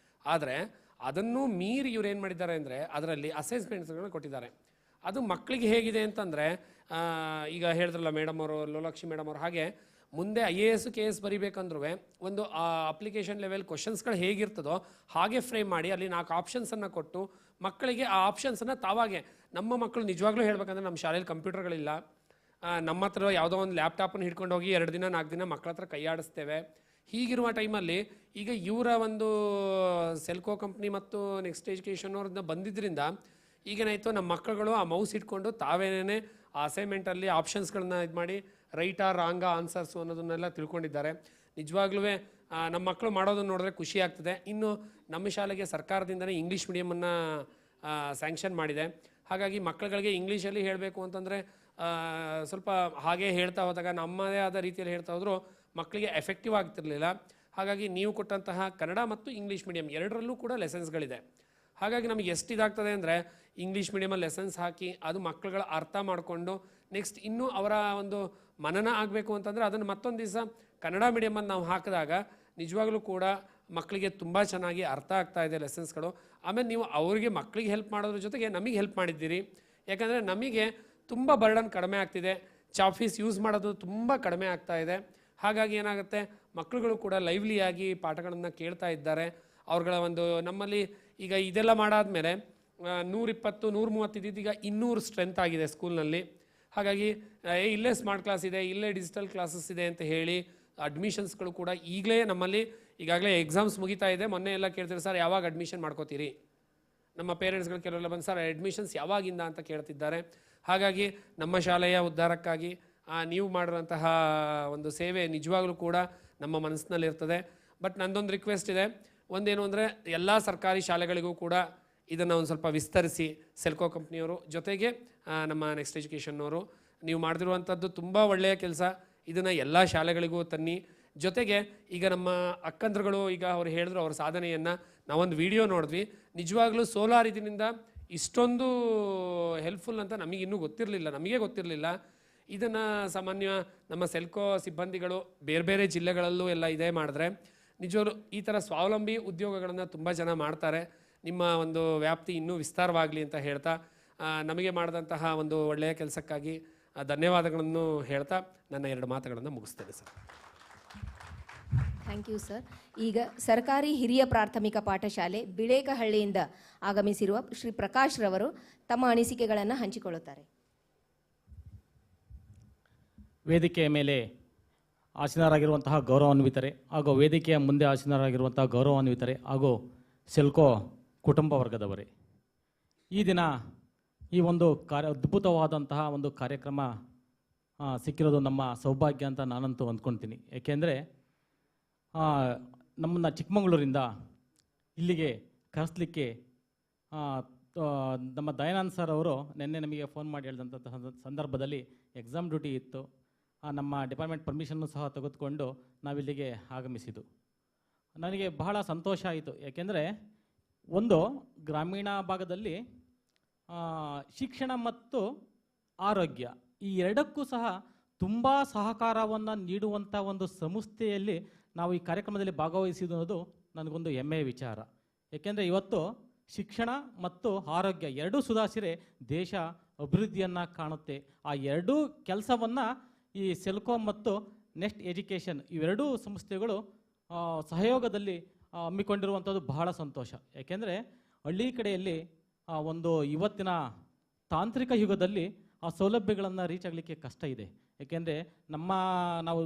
ಆದರೆ ಅದನ್ನು ಮೀರಿ ಇವ್ರು ಏನು ಮಾಡಿದ್ದಾರೆ ಅಂದರೆ ಅದರಲ್ಲಿ ಅಸೆಸ್ಮೆಂಟ್ಸ್ಗಳನ್ನ ಕೊಟ್ಟಿದ್ದಾರೆ. ಅದು ಮಕ್ಕಳಿಗೆ ಹೇಗಿದೆ ಅಂತಂದರೆ, ಈಗ ಹೇಳಿದ್ರಲ್ಲ ಮೇಡಮ್ ಅವರು, ಲೋಲಾಕ್ಷಿ ಮೇಡಮ್ ಅವರು, ಹಾಗೆ ಮುಂದೆ IAS KS ಬರಿಬೇಕಂದ್ರೂ ಒಂದು ಅಪ್ಲಿಕೇಶನ್ ಲೆವೆಲ್ ಕ್ವಶನ್ಸ್ಗಳು ಹೇಗಿರ್ತದೋ ಹಾಗೆ ಫ್ರೇಮ್ ಮಾಡಿ ಅಲ್ಲಿ 4 ಆಪ್ಷನ್ಸನ್ನು ಕೊಟ್ಟು ಮಕ್ಕಳಿಗೆ ಆ ಆಪ್ಷನ್ಸನ್ನು ತಾವಾಗೆ, ನಮ್ಮ ಮಕ್ಕಳು ನಿಜವಾಗ್ಲೂ ಹೇಳ್ಬೇಕಂದ್ರೆ ನಮ್ಮ ಶಾಲೆಯಲ್ಲಿ ಕಂಪ್ಯೂಟರ್ಗಳಿಲ್ಲ, ನಮ್ಮ ಹತ್ರ ಯಾವುದೋ ಒಂದು ಲ್ಯಾಪ್ಟಾಪನ್ನು ಹಿಡ್ಕೊಂಡು ಹೋಗಿ 2 ದಿನ 4 ದಿನ ಮಕ್ಕಳ ಹತ್ರ ಕೈಯಾಡಿಸ್ತೇವೆ. ಹೀಗಿರುವ ಟೈಮಲ್ಲಿ ಈಗ ಇವರ ಒಂದು ಸೆಲ್ಕೋ ಕಂಪ್ನಿ ಮತ್ತು ನೆಕ್ಸ್ಟ್ ಎಜುಕೇಷನ್ ಅವ್ರನ್ನ ಬಂದಿದ್ದರಿಂದ ಈಗೇನಾಯಿತು, ನಮ್ಮ ಮಕ್ಕಳುಗಳು ಆ ಮೌಸ್ ಇಟ್ಕೊಂಡು ತಾವೇನೇ ಆ ಅಸೈನ್ಮೆಂಟಲ್ಲಿ ಆಪ್ಷನ್ಸ್ಗಳನ್ನ ಇದು ಮಾಡಿ ರೈಟಾ ರಾಂಗಾ ಆನ್ಸರ್ಸು ಅನ್ನೋದನ್ನೆಲ್ಲ ತಿಳ್ಕೊಂಡಿದ್ದಾರೆ. ನಿಜವಾಗ್ಲೂ ನಮ್ಮ ಮಕ್ಕಳು ಮಾಡೋದನ್ನು ನೋಡಿದ್ರೆ ಖುಷಿ ಆಗ್ತದೆ. ಇನ್ನು ನಮ್ಮ ಶಾಲೆಗೆ ಸರ್ಕಾರದಿಂದನೇ ಇಂಗ್ಲೀಷ್ ಮೀಡಿಯಮನ್ನು ಸ್ಯಾಂಕ್ಷನ್ ಮಾಡಿದೆ. ಹಾಗಾಗಿ ಮಕ್ಕಳುಗಳಿಗೆ ಇಂಗ್ಲೀಷಲ್ಲಿ ಹೇಳಬೇಕು ಅಂತಂದರೆ ಸ್ವಲ್ಪ ಹಾಗೆ ಹೇಳ್ತಾ ಹೋದಾಗ ನಮ್ಮದೇ ಆದ ರೀತಿಯಲ್ಲಿ ಹೇಳ್ತಾ ಹೋದರೂ ಮಕ್ಕಳಿಗೆ ಎಫೆಕ್ಟಿವ್ ಆಗ್ತಿರಲಿಲ್ಲ. ಹಾಗಾಗಿ ನೀವು ಕೊಟ್ಟಂತಹ ಕನ್ನಡ ಮತ್ತು ಇಂಗ್ಲೀಷ್ ಮೀಡಿಯಮ್ ಎರಡರಲ್ಲೂ ಕೂಡ ಲೆಸನ್ಸ್ಗಳಿದೆ. ಹಾಗಾಗಿ ನಮಗೆ ಎಷ್ಟು ಇದಾಗ್ತದೆ ಅಂದರೆ ಇಂಗ್ಲೀಷ್ ಮೀಡಿಯಮಲ್ಲಿ ಲೆಸನ್ಸ್ ಹಾಕಿ ಅದು ಮಕ್ಕಳುಗಳ ಅರ್ಥ ಮಾಡಿಕೊಂಡು ನೆಕ್ಸ್ಟ್ ಇನ್ನೂ ಅವರ ಒಂದು ಮನನ ಆಗಬೇಕು ಅಂತಂದರೆ ಅದನ್ನು ಮತ್ತೊಂದು ದಿವಸ ಕನ್ನಡ ಮೀಡಿಯಮಲ್ಲಿ ನಾವು ಹಾಕಿದಾಗ ನಿಜವಾಗ್ಲೂ ಕೂಡ ಮಕ್ಕಳಿಗೆ ತುಂಬ ಚೆನ್ನಾಗಿ ಅರ್ಥ ಆಗ್ತಾ ಇದೆ ಲೆಸನ್ಸ್ಗಳು. ಆಮೇಲೆ ನೀವು ಅವರಿಗೆ ಮಕ್ಕಳಿಗೆ ಹೆಲ್ಪ್ ಮಾಡೋದ್ರ ಜೊತೆಗೆ ನಮಗೆ ಹೆಲ್ಪ್ ಮಾಡಿದ್ದೀರಿ. ಯಾಕಂದರೆ ನಮಗೆ ತುಂಬ ಬರ್ಡನ್ ಕಡಿಮೆ ಆಗ್ತಿದೆ, ಚಾಫೀಸ್ ಯೂಸ್ ಮಾಡೋದು ತುಂಬ ಕಡಿಮೆ ಆಗ್ತಾ ಇದೆ. ಹಾಗಾಗಿ ಏನಾಗುತ್ತೆ, ಮಕ್ಕಳುಗಳು ಕೂಡ ಲೈವ್ಲಿಯಾಗಿ ಪಾಠಗಳನ್ನು ಕೇಳ್ತಾ ಇದ್ದಾರೆ. ಅವ್ರುಗಳ ಒಂದು ನಮ್ಮಲ್ಲಿ ಈಗ ಇದೆಲ್ಲ ಮಾಡಾದ್ಮೇಲೆ 120 130 ಇದ್ದಿದ್ದು ಈಗ 200 ಸ್ಟ್ರೆಂತ್ ಆಗಿದೆ ಸ್ಕೂಲ್ನಲ್ಲಿ. ಹಾಗಾಗಿ ಇಲ್ಲೇ ಸ್ಮಾರ್ಟ್ ಕ್ಲಾಸ್ ಇದೆ, ಇಲ್ಲೇ ಡಿಜಿಟಲ್ ಕ್ಲಾಸಸ್ ಇದೆ ಅಂತ ಹೇಳಿ ಅಡ್ಮಿಷನ್ಸ್ಗಳು ಕೂಡ ಈಗಲೇ ನಮ್ಮಲ್ಲಿ ಈಗಾಗಲೇ ಎಕ್ಸಾಮ್ಸ್ ಮುಗಿತಾ ಇದೆ. ಮೊನ್ನೆ ಎಲ್ಲ ಕೇಳ್ತೀರಿ ಸರ್ ಯಾವಾಗ ಅಡ್ಮಿಷನ್ ಮಾಡ್ಕೋತೀರಿ, ನಮ್ಮ ಪೇರೆಂಟ್ಸ್ಗಳು ಕೆಲವೆಲ್ಲ ಬಂದು ಸರ್ ಅಡ್ಮಿಷನ್ಸ್ ಯಾವಾಗಿಂದ ಅಂತ ಕೇಳ್ತಿದ್ದಾರೆ. ಹಾಗಾಗಿ ನಮ್ಮ ಶಾಲೆಯ ಉದ್ಧಾರಕ್ಕಾಗಿ ನೀವು ಮಾಡಿರೋಂತಹ ಒಂದು ಸೇವೆ ನಿಜವಾಗ್ಲೂ ಕೂಡ ನಮ್ಮ ಮನಸ್ಸಿನಲ್ಲಿರ್ತದೆ. ಬಟ್ ನಂದೊಂದು ರಿಕ್ವೆಸ್ಟ್ ಇದೆ, ಒಂದೇನು ಅಂದರೆ ಎಲ್ಲ ಸರ್ಕಾರಿ ಶಾಲೆಗಳಿಗೂ ಕೂಡ ಇದನ್ನು ಒಂದು ಸ್ವಲ್ಪ ವಿಸ್ತರಿಸಿ ಸೆಲ್ಕೋ ಕಂಪ್ನಿಯವರು ಜೊತೆಗೆ ನಮ್ಮ ನೆಕ್ಸ್ಟ್ ಎಜುಕೇಷನ್ನವರು ನೀವು ಮಾಡ್ತಿರುವಂಥದ್ದು ತುಂಬ ಒಳ್ಳೆಯ ಕೆಲಸ. ಇದನ್ನು ಎಲ್ಲ ಶಾಲೆಗಳಿಗೂ ತನ್ನಿ. ಜೊತೆಗೆ ಈಗ ನಮ್ಮ ಅಕ್ಕಂದ್ರುಗಳು ಈಗ ಅವ್ರು ಹೇಳಿದ್ರು ಅವ್ರ ಸಾಧನೆಯನ್ನು ನಾವೊಂದು ವಿಡಿಯೋ ನೋಡಿದ್ವಿ. ನಿಜವಾಗ್ಲೂ ಸೋಲಾರ್ ಇದರಿಂದ ಇಷ್ಟೊಂದು ಹೆಲ್ಪ್ಫುಲ್ ಅಂತ ನಮಗಿನ್ನೂ ಗೊತ್ತಿರಲಿಲ್ಲ, ನಮಗೆ ಗೊತ್ತಿರಲಿಲ್ಲ. ಇದನ್ನು ಸಾಮಾನ್ಯ ನಮ್ಮ ಸೆಲ್ಕೋ ಸಿಬ್ಬಂದಿಗಳು ಬೇರೆ ಬೇರೆ ಜಿಲ್ಲೆಗಳಲ್ಲೂ ಎಲ್ಲ ಇದೇ ಮಾಡಿದ್ರೆ ನಿಜವಾಗ್ಲೂ ಈ ಥರ ಸ್ವಾವಲಂಬಿ ಉದ್ಯೋಗಗಳನ್ನು ತುಂಬ ಜನ ಮಾಡ್ತಾರೆ. ನಿಮ್ಮ ಒಂದು ವ್ಯಾಪ್ತಿ ಇನ್ನೂ ವಿಸ್ತಾರವಾಗಲಿ ಅಂತ ಹೇಳ್ತಾ ನಮಗೆ ಮಾಡಿದಂತಹ ಒಂದು ಒಳ್ಳೆಯ ಕೆಲಸಕ್ಕಾಗಿ ಧನ್ಯವಾದಗಳನ್ನು ಹೇಳ್ತಾ ನನ್ನ 2 ಮಾತುಗಳನ್ನು ಮುಗಿಸ್ತೇನೆ ಸರ್. Thank you sir. ಈಗ ಸರ್ಕಾರಿ ಹಿರಿಯ ಪ್ರಾಥಮಿಕ ಪಾಠಶಾಲೆ ಬಿಳೇಕಹಳ್ಳಿಯಿಂದ ಆಗಮಿಸಿರುವ ಶ್ರೀ ಪ್ರಕಾಶ್ ರವರು ತಮ್ಮ ಅನಿಸಿಕೆಗಳನ್ನು ಹಂಚಿಕೊಳ್ಳುತ್ತಾರೆ. ವೇದಿಕೆಯ ಮೇಲೆ ಆಸೀನರಾಗಿರುವಂತಹ ಗೌರವಾನ್ವಿತರೆ ಹಾಗೂ ವೇದಿಕೆಯ ಮುಂದೆ ಆಸೀನರಾಗಿರುವಂತಹ ಗೌರವಾನ್ವಿತರೆ ಹಾಗೂ ಸೆಲ್ಕೋ ಕುಟುಂಬ ವರ್ಗದವರೇ, ಈ ದಿನ ಈ ಒಂದು ಅದ್ಭುತವಾದಂತಹ ಒಂದು ಕಾರ್ಯಕ್ರಮ ಸಿಕ್ಕಿರೋದು ನಮ್ಮ ಸೌಭಾಗ್ಯ ಅಂತ ನಾನಂತೂ ಅಂದ್ಕೊಳ್ತೀನಿ. ಏಕೆಂದರೆ ನಮ್ಮನ್ನು ಚಿಕ್ಕಮಗಳೂರಿಂದ ಇಲ್ಲಿಗೆ ಕರೆಸಲಿಕ್ಕೆ ನಮ್ಮ ದಯಾನಂದ್ ಸರ್ ಅವರು ನಿನ್ನೆ ನಮಗೆ ಫೋನ್ ಮಾಡಿ ಹೇಳಿದಂಥ ಸಂದರ್ಭದಲ್ಲಿ ಎಕ್ಸಾಮ್ ಡ್ಯೂಟಿ ಇತ್ತು. ನಮ್ಮ ಡಿಪಾರ್ಟ್ಮೆಂಟ್ ಪರ್ಮಿಷನ್ನು ಸಹ ತೆಗೆದುಕೊಂಡು ನಾವಿಲ್ಲಿಗೆ ಆಗಮಿಸಿದ್ದು ನನಗೆ ಬಹಳ ಸಂತೋಷ ಆಯಿತು. ಏಕೆಂದರೆ ಒಂದು ಗ್ರಾಮೀಣ ಭಾಗದಲ್ಲಿ ಶಿಕ್ಷಣ ಮತ್ತು ಆರೋಗ್ಯ ಈ ಎರಡಕ್ಕೂ ಸಹ ತುಂಬ ಸಹಕಾರವನ್ನು ನೀಡುವಂಥ ಒಂದು ಸಂಸ್ಥೆಯಲ್ಲಿ ನಾವು ಈ ಕಾರ್ಯಕ್ರಮದಲ್ಲಿ ಭಾಗವಹಿಸಿದ್ದು ಅನ್ನೋದು ನನಗೊಂದು ಹೆಮ್ಮೆಯ ವಿಚಾರ. ಏಕೆಂದರೆ ಇವತ್ತು ಶಿಕ್ಷಣ ಮತ್ತು ಆರೋಗ್ಯ ಎರಡೂ ಸುಧಾರಿಸಿದರೆ ದೇಶ ಅಭಿವೃದ್ಧಿಯನ್ನು ಕಾಣುತ್ತೆ. ಆ ಎರಡೂ ಕೆಲಸವನ್ನು ಈ ಸೆಲ್ಕೋ ಮತ್ತು ನೆಕ್ಸ್ಟ್ ಎಜುಕೇಷನ್ ಇವೆರಡೂ ಸಂಸ್ಥೆಗಳು ಸಹಯೋಗದಲ್ಲಿ ಹಮ್ಮಿಕೊಂಡಿರುವಂಥದ್ದು ಬಹಳ ಸಂತೋಷ. ಏಕೆಂದರೆ ಹಳ್ಳಿ ಕಡೆಯಲ್ಲಿ ಒಂದು ಇವತ್ತಿನ ತಾಂತ್ರಿಕ ಯುಗದಲ್ಲಿ ಆ ಸೌಲಭ್ಯಗಳನ್ನು ರೀಚ್ ಆಗಲಿಕ್ಕೆ ಕಷ್ಟ ಇದೆ. ಏಕೆಂದರೆ ನಾವು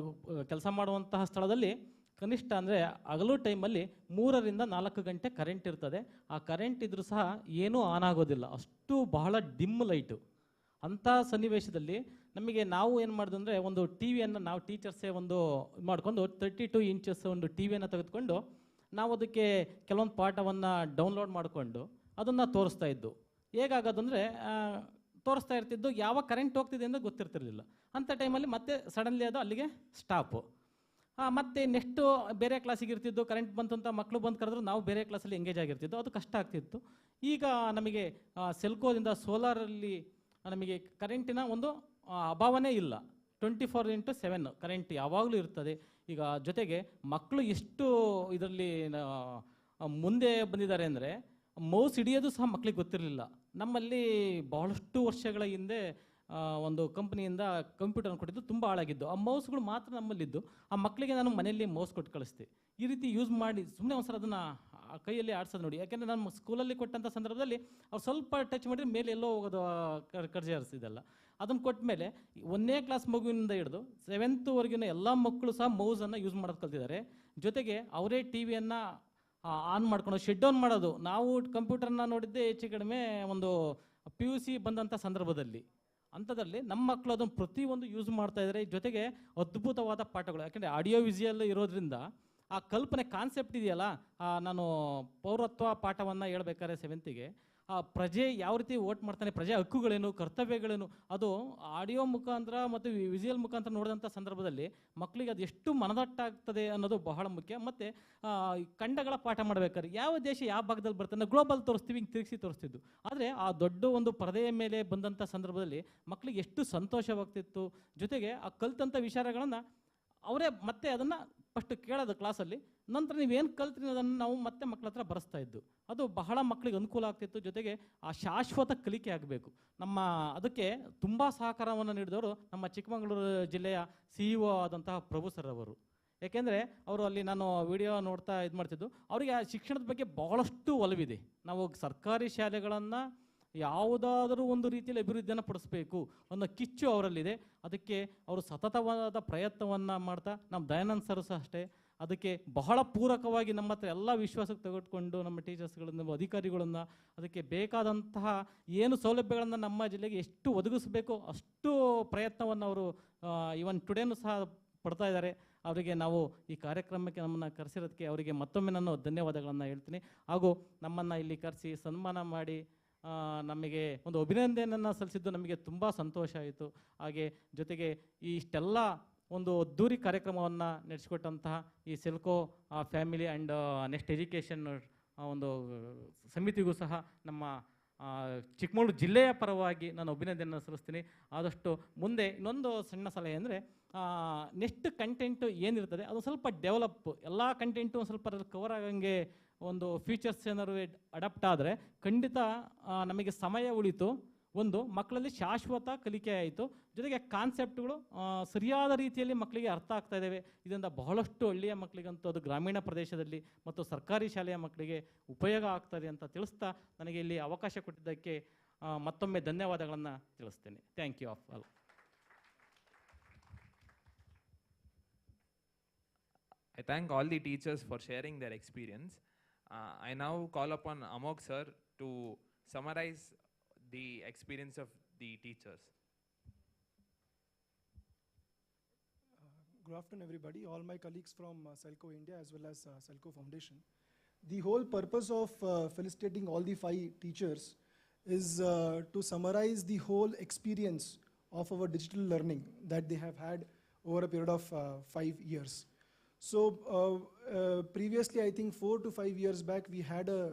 ಕೆಲಸ ಮಾಡುವಂತಹ ಸ್ಥಳದಲ್ಲಿ ಕನಿಷ್ಠ ಅಂದರೆ ಹಗಲು ಟೈಮಲ್ಲಿ 3 ರಿಂದ 4 ಗಂಟೆ ಕರೆಂಟ್ ಇರ್ತದೆ. ಆ ಕರೆಂಟ್ ಇದ್ರೂ ಸಹ ಏನೂ ಆನ್ ಆಗೋದಿಲ್ಲ, ಅಷ್ಟು ಬಹಳ ಡಿಮ್ ಲೈಟು. ಅಂಥ ಸನ್ನಿವೇಶದಲ್ಲಿ ನಮಗೆ ನಾವು ಏನು ಮಾಡಿದ್ವಿ ಅಂದರೆ ಒಂದು ಟಿ ವಿಯನ್ನು ನಾವು ಟೀಚರ್ಸೇ ಒಂದು ಮಾಡಿಕೊಂಡು 32 ಇಂಚಸ್ ಒಂದು ಟಿ ವಿಯನ್ನು ತೆಗೆದುಕೊಂಡು ನಾವು ಅದಕ್ಕೆ ಕೆಲವೊಂದು ಪಾಠವನ್ನು ಡೌನ್ಲೋಡ್ ಮಾಡಿಕೊಂಡು ಅದನ್ನು ತೋರಿಸ್ತಾ ಇದ್ದು. ಹೇಗಾಗೋದಂದರೆ ತೋರಿಸ್ತಾ ಇರ್ತಿದ್ದು, ಯಾವಾಗ ಕರೆಂಟ್ ಹೋಗ್ತಿದೆ ಅಂತ ಗೊತ್ತಿರ್ತಿರ್ಲಿಲ್ಲ. ಅಂಥ ಟೈಮಲ್ಲಿ ಮತ್ತೆ ಸಡನ್ಲಿ ಅದು ಅಲ್ಲಿಗೆ ಸ್ಟಾಪು. ಮತ್ತು ನೆಕ್ಸ್ಟು ಬೇರೆ ಕ್ಲಾಸಿಗೆ ಇರ್ತಿದ್ದು, ಕರೆಂಟ್ ಬಂತು ಅಂತ ಮಕ್ಕಳು ಬಂದು ಕರೆದ್ರು ನಾವು ಬೇರೆ ಕ್ಲಾಸಲ್ಲಿ ಎಂಗೇಜ್ ಆಗಿರ್ತಿದ್ದು, ಅದು ಕಷ್ಟ ಆಗ್ತಿತ್ತು. ಈಗ ನಮಗೆ ಸೆಲ್ಕೋದಿಂದ ಸೋಲಾರಲ್ಲಿ ನಮಗೆ ಕರೆಂಟಿನ ಒಂದು ಅಭಾವನೇ ಇಲ್ಲ. 24/7 ಕರೆಂಟ್ ಯಾವಾಗಲೂ ಇರ್ತದೆ. ಈಗ ಜೊತೆಗೆ ಮಕ್ಕಳು ಎಷ್ಟು ಇದರಲ್ಲಿ ಮುಂದೆ ಬಂದಿದ್ದಾರೆ ಅಂದರೆ ಮೌಸ್ ಹಿಡಿಯೋದು ಸಹ ಮಕ್ಕಳಿಗೆ ಗೊತ್ತಿರಲಿಲ್ಲ. ನಮ್ಮಲ್ಲಿ ಬಹಳಷ್ಟು ವರ್ಷಗಳ ಹಿಂದೆ ಒಂದು ಕಂಪ್ನಿಯಿಂದ ಕಂಪ್ಯೂಟರ್ ಕೊಟ್ಟಿದ್ದು ತುಂಬ ಹಾಳಾಗಿದ್ದು. ಆ ಮೌಸ್ಗಳು ಮಾತ್ರ ನಮ್ಮಲ್ಲಿದ್ದು ಆ ಮಕ್ಕಳಿಗೆ ನಾನು ಮನೆಯಲ್ಲಿ ಮೌಸ್ ಕೊಟ್ಟು ಕಳಿಸ್ತೆ. ಈ ರೀತಿ ಯೂಸ್ ಮಾಡಿ ಸುಮ್ಮನೆ ಒಂದ್ಸಲ ಅದನ್ನು ಕೈಯಲ್ಲಿ ಆಡ್ಸೋದು ನೋಡಿ. ಯಾಕೆಂದರೆ ನಮ್ಮ ಸ್ಕೂಲಲ್ಲಿ ಕೊಟ್ಟಂಥ ಸಂದರ್ಭದಲ್ಲಿ ಅವ್ರು ಸ್ವಲ್ಪ ಟಚ್ ಮಾಡಿದ್ರೆ ಮೇಲೆ ಎಲ್ಲೋ ಹೋಗೋದು ಕರ್ಜರ್ಸ್ ಇದೆಲ್ಲ. ಅದನ್ನು ಕೊಟ್ಟ ಮೇಲೆ 1ನೇ ಕ್ಲಾಸ್ ಮಗುವಿನಿಂದ ಹಿಡಿದು 7th ಎಲ್ಲ ಮಕ್ಕಳು ಸಹ ಮೌಸನ್ನು ಯೂಸ್ ಮಾಡೋದು ಕಲ್ತಿದ್ದಾರೆ. ಜೊತೆಗೆ ಅವರೇ ಟಿ ವಿಯನ್ನು ಆನ್ ಮಾಡ್ಕೊಂಡು ಶೆಡ್ ಆನ್ ಮಾಡೋದು. ನಾವು ಕಂಪ್ಯೂಟರ್ನ ನೋಡಿದ್ದೆ ಹೆಚ್ಚು ಕಡಿಮೆ ಒಂದು PUC ಬಂದಂಥ ಸಂದರ್ಭದಲ್ಲಿ. ಅಂಥದ್ರಲ್ಲಿ ನಮ್ಮ ಮಕ್ಕಳು ಅದನ್ನು ಪ್ರತಿಯೊಂದು ಯೂಸ್ ಮಾಡ್ತಾ ಇದ್ದಾರೆ. ಜೊತೆಗೆ ಅದ್ಭುತವಾದ ಪಾಠಗಳು, ಯಾಕೆಂದರೆ ಆಡಿಯೋ ವಿಜುವಲ್ ಇರೋದ್ರಿಂದ ಆ ಕಲ್ಪನೆ ಕಾನ್ಸೆಪ್ಟ್ ಇದೆಯಲ್ಲ, ನಾನು ಪೌರತ್ವ ಪಾಠವನ್ನು ಹೇಳ್ಬೇಕಾದ್ರೆ 7th ಆ ಪ್ರಜೆ ಯಾವ ರೀತಿ ವೋಟ್ ಮಾಡ್ತಾನೆ, ಪ್ರಜೆ ಹಕ್ಕುಗಳೇನು, ಕರ್ತವ್ಯಗಳೇನು, ಅದು ಆಡಿಯೋ ಮುಖಾಂತರ ಮತ್ತು ವಿಜುವಲ್ ಮುಖಾಂತರ ನೋಡಿದಂಥ ಸಂದರ್ಭದಲ್ಲಿ ಮಕ್ಕಳಿಗೆ ಅದು ಎಷ್ಟು ಮನದಟ್ಟಾಗ್ತದೆ ಅನ್ನೋದು ಬಹಳ ಮುಖ್ಯ. ಮತ್ತು ಖಂಡಗಳ ಪಾಠ ಮಾಡಬೇಕಾದ್ರೆ ಯಾವ ದೇಶ ಯಾವ ಭಾಗದಲ್ಲಿ ಬರ್ತಾನೆ ಗ್ಲೋಬಲ್ ತೋರಿಸ್ತೀವಿ, ಹಿಂಗೆ ತಿರುಗಿಸಿ ತೋರಿಸ್ತಿದ್ದು. ಆದರೆ ಆ ದೊಡ್ಡ ಒಂದು ಪರದೆಯ ಮೇಲೆ ಬಂದಂಥ ಸಂದರ್ಭದಲ್ಲಿ ಮಕ್ಕಳಿಗೆ ಎಷ್ಟು ಸಂತೋಷವಾಗ್ತಿತ್ತು. ಜೊತೆಗೆ ಆ ಕಲ್ತಂಥ ವಿಚಾರಗಳನ್ನು ಅವರೇ ಮತ್ತೆ ಅದನ್ನು ಫಸ್ಟ್ ಕೇಳೋದು ಕ್ಲಾಸಲ್ಲಿ, ನಂತರ ನೀವೇನು ಕಲ್ತ್ರಿ ಅದನ್ನು ನಾವು ಮತ್ತೆ ಮಕ್ಕಳ ಹತ್ರ ಬರೆಸ್ತಾ ಇದ್ದು. ಅದು ಬಹಳ ಮಕ್ಕಳಿಗೆ ಅನುಕೂಲ ಆಗ್ತಿತ್ತು. ಜೊತೆಗೆ ಆ ಶಾಶ್ವತ ಕಲಿಕೆ ಆಗಬೇಕು. ಅದಕ್ಕೆ ತುಂಬ ಸಹಕಾರವನ್ನು ನೀಡಿದವರು ನಮ್ಮ ಚಿಕ್ಕಮಗಳೂರು ಜಿಲ್ಲೆಯ CEO ಆದಂತಹ ಪ್ರಭು ಸರ್ ಅವರು. ಏಕೆಂದರೆ ಅವರು ಅಲ್ಲಿ ನಾನು ವಿಡಿಯೋ ನೋಡ್ತಾ ಇದು ಮಾಡ್ತಿದ್ದು, ಅವರಿಗೆ ಆ ಶಿಕ್ಷಣದ ಬಗ್ಗೆ ಬಹಳಷ್ಟು ಒಲವಿದೆ. ನಾವು ಸರ್ಕಾರಿ ಶಾಲೆಗಳನ್ನು ಯಾವುದಾದರೂ ಒಂದು ರೀತಿಯಲ್ಲಿ ಅಭಿವೃದ್ಧಿಯನ್ನು ಪಡಿಸಬೇಕು ಅನ್ನೋ ಕಿಚ್ಚು ಅವರಲ್ಲಿದೆ. ಅದಕ್ಕೆ ಅವರು ಸತತವಾದ ಪ್ರಯತ್ನವನ್ನು ಮಾಡ್ತಾ, ನಮ್ಮ ದಯಾನಂದ್ ಸರ್ ಸಹ ಅಷ್ಟೇ, ಅದಕ್ಕೆ ಬಹಳ ಪೂರಕವಾಗಿ ನಮ್ಮ ಹತ್ರ ಎಲ್ಲ ವಿಶ್ವಾಸಕ್ಕೆ ತೆಗೆದುಕೊಂಡು ನಮ್ಮ ಟೀಚರ್ಸ್ಗಳನ್ನು, ಅಧಿಕಾರಿಗಳನ್ನು ಅದಕ್ಕೆ ಬೇಕಾದಂತಹ ಏನು ಸೌಲಭ್ಯಗಳನ್ನು ನಮ್ಮ ಜಿಲ್ಲೆಗೆ ಎಷ್ಟು ಒದಗಿಸಬೇಕೋ ಅಷ್ಟು ಪ್ರಯತ್ನವನ್ನು ಅವರು ಇವನ್ ಟುಡೇನೂ ಸಹ ಪಡ್ತಾ ಇದ್ದಾರೆ. ಅವರಿಗೆ ನಾವು ಈ ಕಾರ್ಯಕ್ರಮಕ್ಕೆ ನಮ್ಮನ್ನು ಕರೆಸಿರೋದಕ್ಕೆ ಅವರಿಗೆ ಮತ್ತೊಮ್ಮೆ ನಾನು ಧನ್ಯವಾದಗಳನ್ನು ಹೇಳ್ತೀನಿ. ಹಾಗೂ ನಮ್ಮನ್ನು ಇಲ್ಲಿ ಕರೆಸಿ ಸನ್ಮಾನ ಮಾಡಿ ನಮಗೆ ಒಂದು ಅಭಿನಂದನೆಯನ್ನು ಸಲ್ಲಿಸಿದ್ದು ನಮಗೆ ತುಂಬ ಸಂತೋಷ ಆಯಿತು. ಹಾಗೆ ಜೊತೆಗೆ ಇಷ್ಟೆಲ್ಲ ಒಂದು ಅದ್ದೂರಿ ಕಾರ್ಯಕ್ರಮವನ್ನು ನಡೆಸಿಕೊಟ್ಟಂತಹ ಈ Selco family and next education ಒಂದು ಸಮಿತಿಗೂ ಸಹ ನಮ್ಮ ಚಿಕ್ಕಮಗಳೂರು ಜಿಲ್ಲೆಯ ಪರವಾಗಿ ನಾನು ಅಭಿನಂದನೆಯನ್ನು ಸಲ್ಲಿಸ್ತೀನಿ. ಆದಷ್ಟು ಮುಂದೆ ಇನ್ನೊಂದು ಸಣ್ಣ ಸಲಹೆ ಅಂದರೆ, ನೆಕ್ಸ್ಟ್ ಕಂಟೆಂಟು ಏನಿರ್ತದೆ ಅದು ಸ್ವಲ್ಪ ಡೆವಲಪ್, ಎಲ್ಲ ಕಂಟೆಂಟು ಒಂದು ಸ್ವಲ್ಪ ಅದ್ರಲ್ಲಿ ಕವರ್ ಆಗಂಗೆ ಒಂದು ಫೀಚರ್ಸ್ ಏನಾದ್ರು ಅಡಾಪ್ಟ್ ಆದರೆ ಖಂಡಿತ ನಮಗೆ ಸಮಯ ಉಳಿತು. ಒಂದು ಮಕ್ಕಳಲ್ಲಿ ಶಾಶ್ವತ ಕಲಿಕೆ ಆಯಿತು. ಜೊತೆಗೆ ಕಾನ್ಸೆಪ್ಟ್ಗಳು ಸರಿಯಾದ ರೀತಿಯಲ್ಲಿ ಮಕ್ಕಳಿಗೆ ಅರ್ಥ ಆಗ್ತಾ ಇದ್ದಾವೆ. ಇದರಿಂದ ಬಹಳಷ್ಟು ಹಳ್ಳಿಯ ಮಕ್ಕಳಿಗಂತೂ ಅದು ಗ್ರಾಮೀಣ ಪ್ರದೇಶದಲ್ಲಿ ಮತ್ತು ಸರ್ಕಾರಿ ಶಾಲೆಯ ಮಕ್ಕಳಿಗೆ ಉಪಯೋಗ ಆಗ್ತದೆ ಅಂತ ತಿಳಿಸ್ತಾ ನನಗೆ ಇಲ್ಲಿ ಅವಕಾಶ ಕೊಟ್ಟಿದ್ದಕ್ಕೆ ಮತ್ತೊಮ್ಮೆ ಧನ್ಯವಾದಗಳನ್ನು ತಿಳಿಸ್ತೇನೆ. Thank you of all. I thank all the teachers for sharing their experience. I now call upon Amok sir to summarize the experience of the teachers. Good afternoon, everybody. All my colleagues from Selco India as well as Selco Foundation. The whole purpose of felicitating all the 5 teachers is to summarize the whole experience of our digital learning that they have had over a period of 5 years. So previously, I think 4 to 5 years back, we had a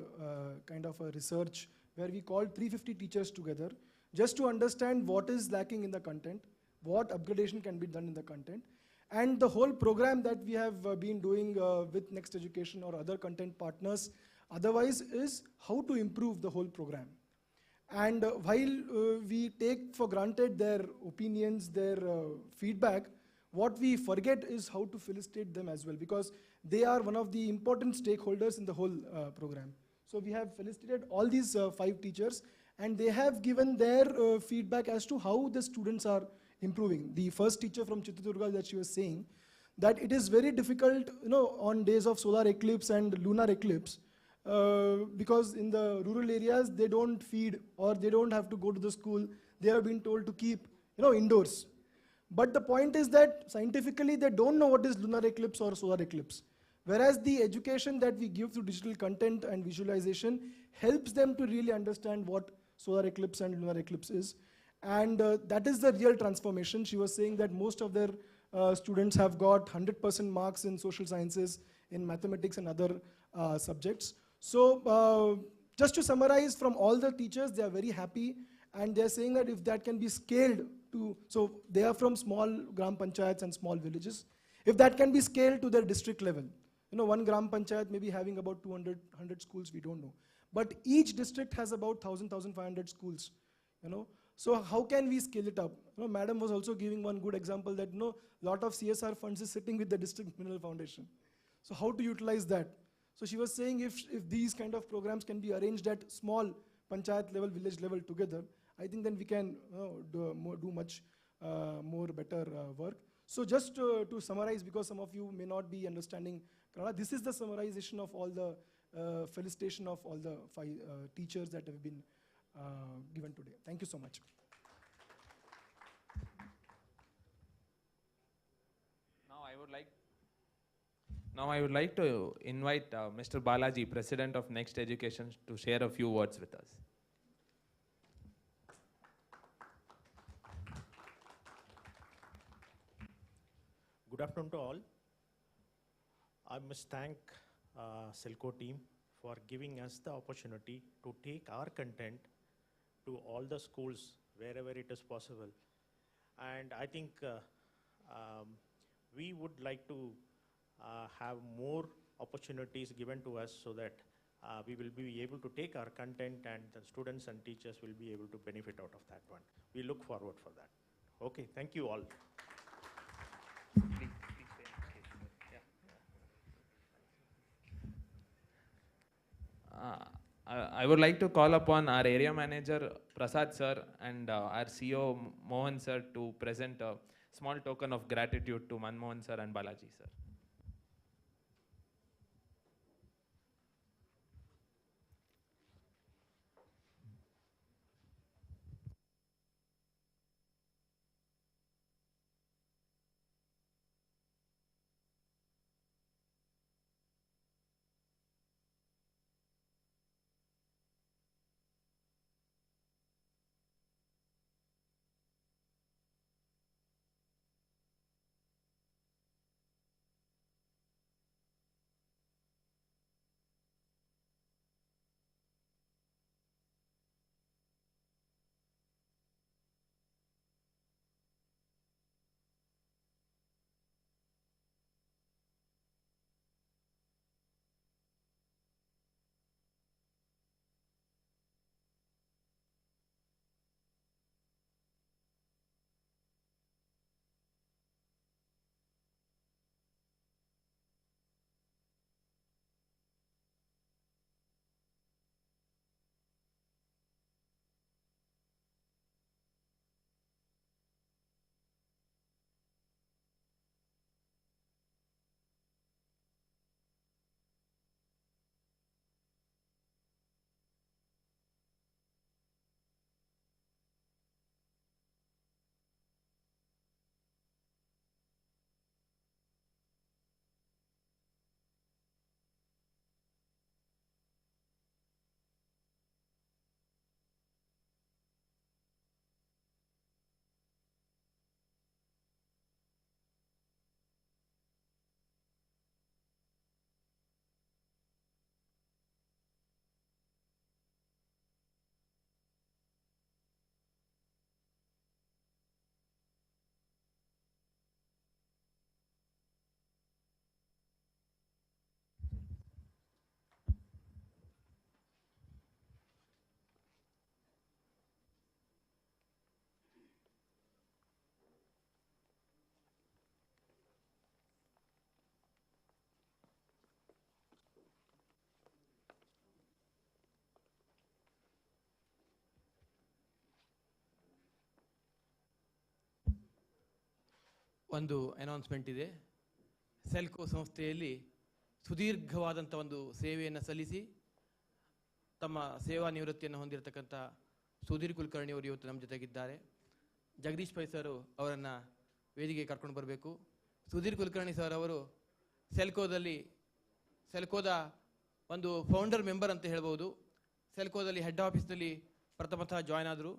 kind of a research where we called 350 teachers together just to understand what is lacking in the content, what upgradation can be done in the content. And the whole program that we have been doing with Next Education or other content partners otherwise is how to improve the whole program. And while we take for granted their opinions, their feedback, what we forget is how to felicitate them as well, because they are one of the important stakeholders in the whole program. So we have felicitated all these 5 teachers, and they have given their feedback as to how the students are improving. The first teacher from Chitradurga, that she was saying that it is very difficult, on days of solar eclipse and lunar eclipse, because in the rural areas they don't feed or they don't have to go to the school. They have been told to keep, indoors. But the point is that scientifically they don't know what is lunar eclipse or solar eclipse. Whereas the education that we give through digital content and visualization helps them to really understand what solar eclipse and lunar eclipse is. And that is the real transformation. She was saying that most of their students have got 100% marks in social sciences, in mathematics and other subjects. So just to summarize, from all the teachers, they are very happy, and they are saying that if that can be scaled to, so they are from small gram panchayats and small villages, if that can be scaled to their district level, one gram panchayat may be having about 200 schools, we don't know. But each district has about 1,500 schools, So how can we scale it up? Madam was also giving one good example that, lot of CSR funds is sitting with the district mineral foundation. So how to utilize that? So she was saying if these kind of programs can be arranged at small panchayat level, village level together, I think then we can do much more better work. So just to summarize, because some of you may not be understanding Kannada, this is the summarization of all the felicitation of all the 5 teachers that have been given today. Thank you so much. I would like to invite Mr. Balaji, President of Next Education, to share a few words with us. Good afternoon to all. I must thank Selco team for giving us the opportunity to take our content to all the schools wherever it is possible. And I think we would like to have more opportunities given to us so that we will be able to take our content and the students and teachers will be able to benefit out of that one. We look forward for that. Okay, thank you all. I would like to call upon our area manager Prasad sir and our CEO Mohan sir to present a small token of gratitude to Manmohan sir and Balaji sir. ಒಂದು announcement ಇದೆ. Selco ಸಂಸ್ಥೆಯಲ್ಲಿ ಸುದೀರ್ಘವಾದಂಥ ಒಂದು ಸೇವೆಯನ್ನು ಸಲ್ಲಿಸಿ ತಮ್ಮ ಸೇವಾ ನಿವೃತ್ತಿಯನ್ನು ಹೊಂದಿರತಕ್ಕಂಥ ಸುಧೀರ್ ಕುಲಕರ್ಣಿ ಅವರು ಇವತ್ತು ನಮ್ಮ ಜೊತೆಗಿದ್ದಾರೆ. ಜಗದೀಶ್ ಪೈ ಸರ್ ಅವರನ್ನು ವೇದಿಕೆಗೆ ಕರ್ಕೊಂಡು ಬರಬೇಕು. ಸುಧೀರ್ ಕುಲಕರ್ಣಿ ಸರ್ ಅವರು ಸೆಲ್ಕೋದ ಒಂದು ಫೌಂಡರ್ ಮೆಂಬರ್ ಅಂತ ಹೇಳ್ಬೋದು. ಸೆಲ್ಕೋದಲ್ಲಿ ಹೆಡ್ ಆಫೀಸ್ನಲ್ಲಿ ಪ್ರಥಮತಃ ಜಾಯ್ನ್ ಆದರು.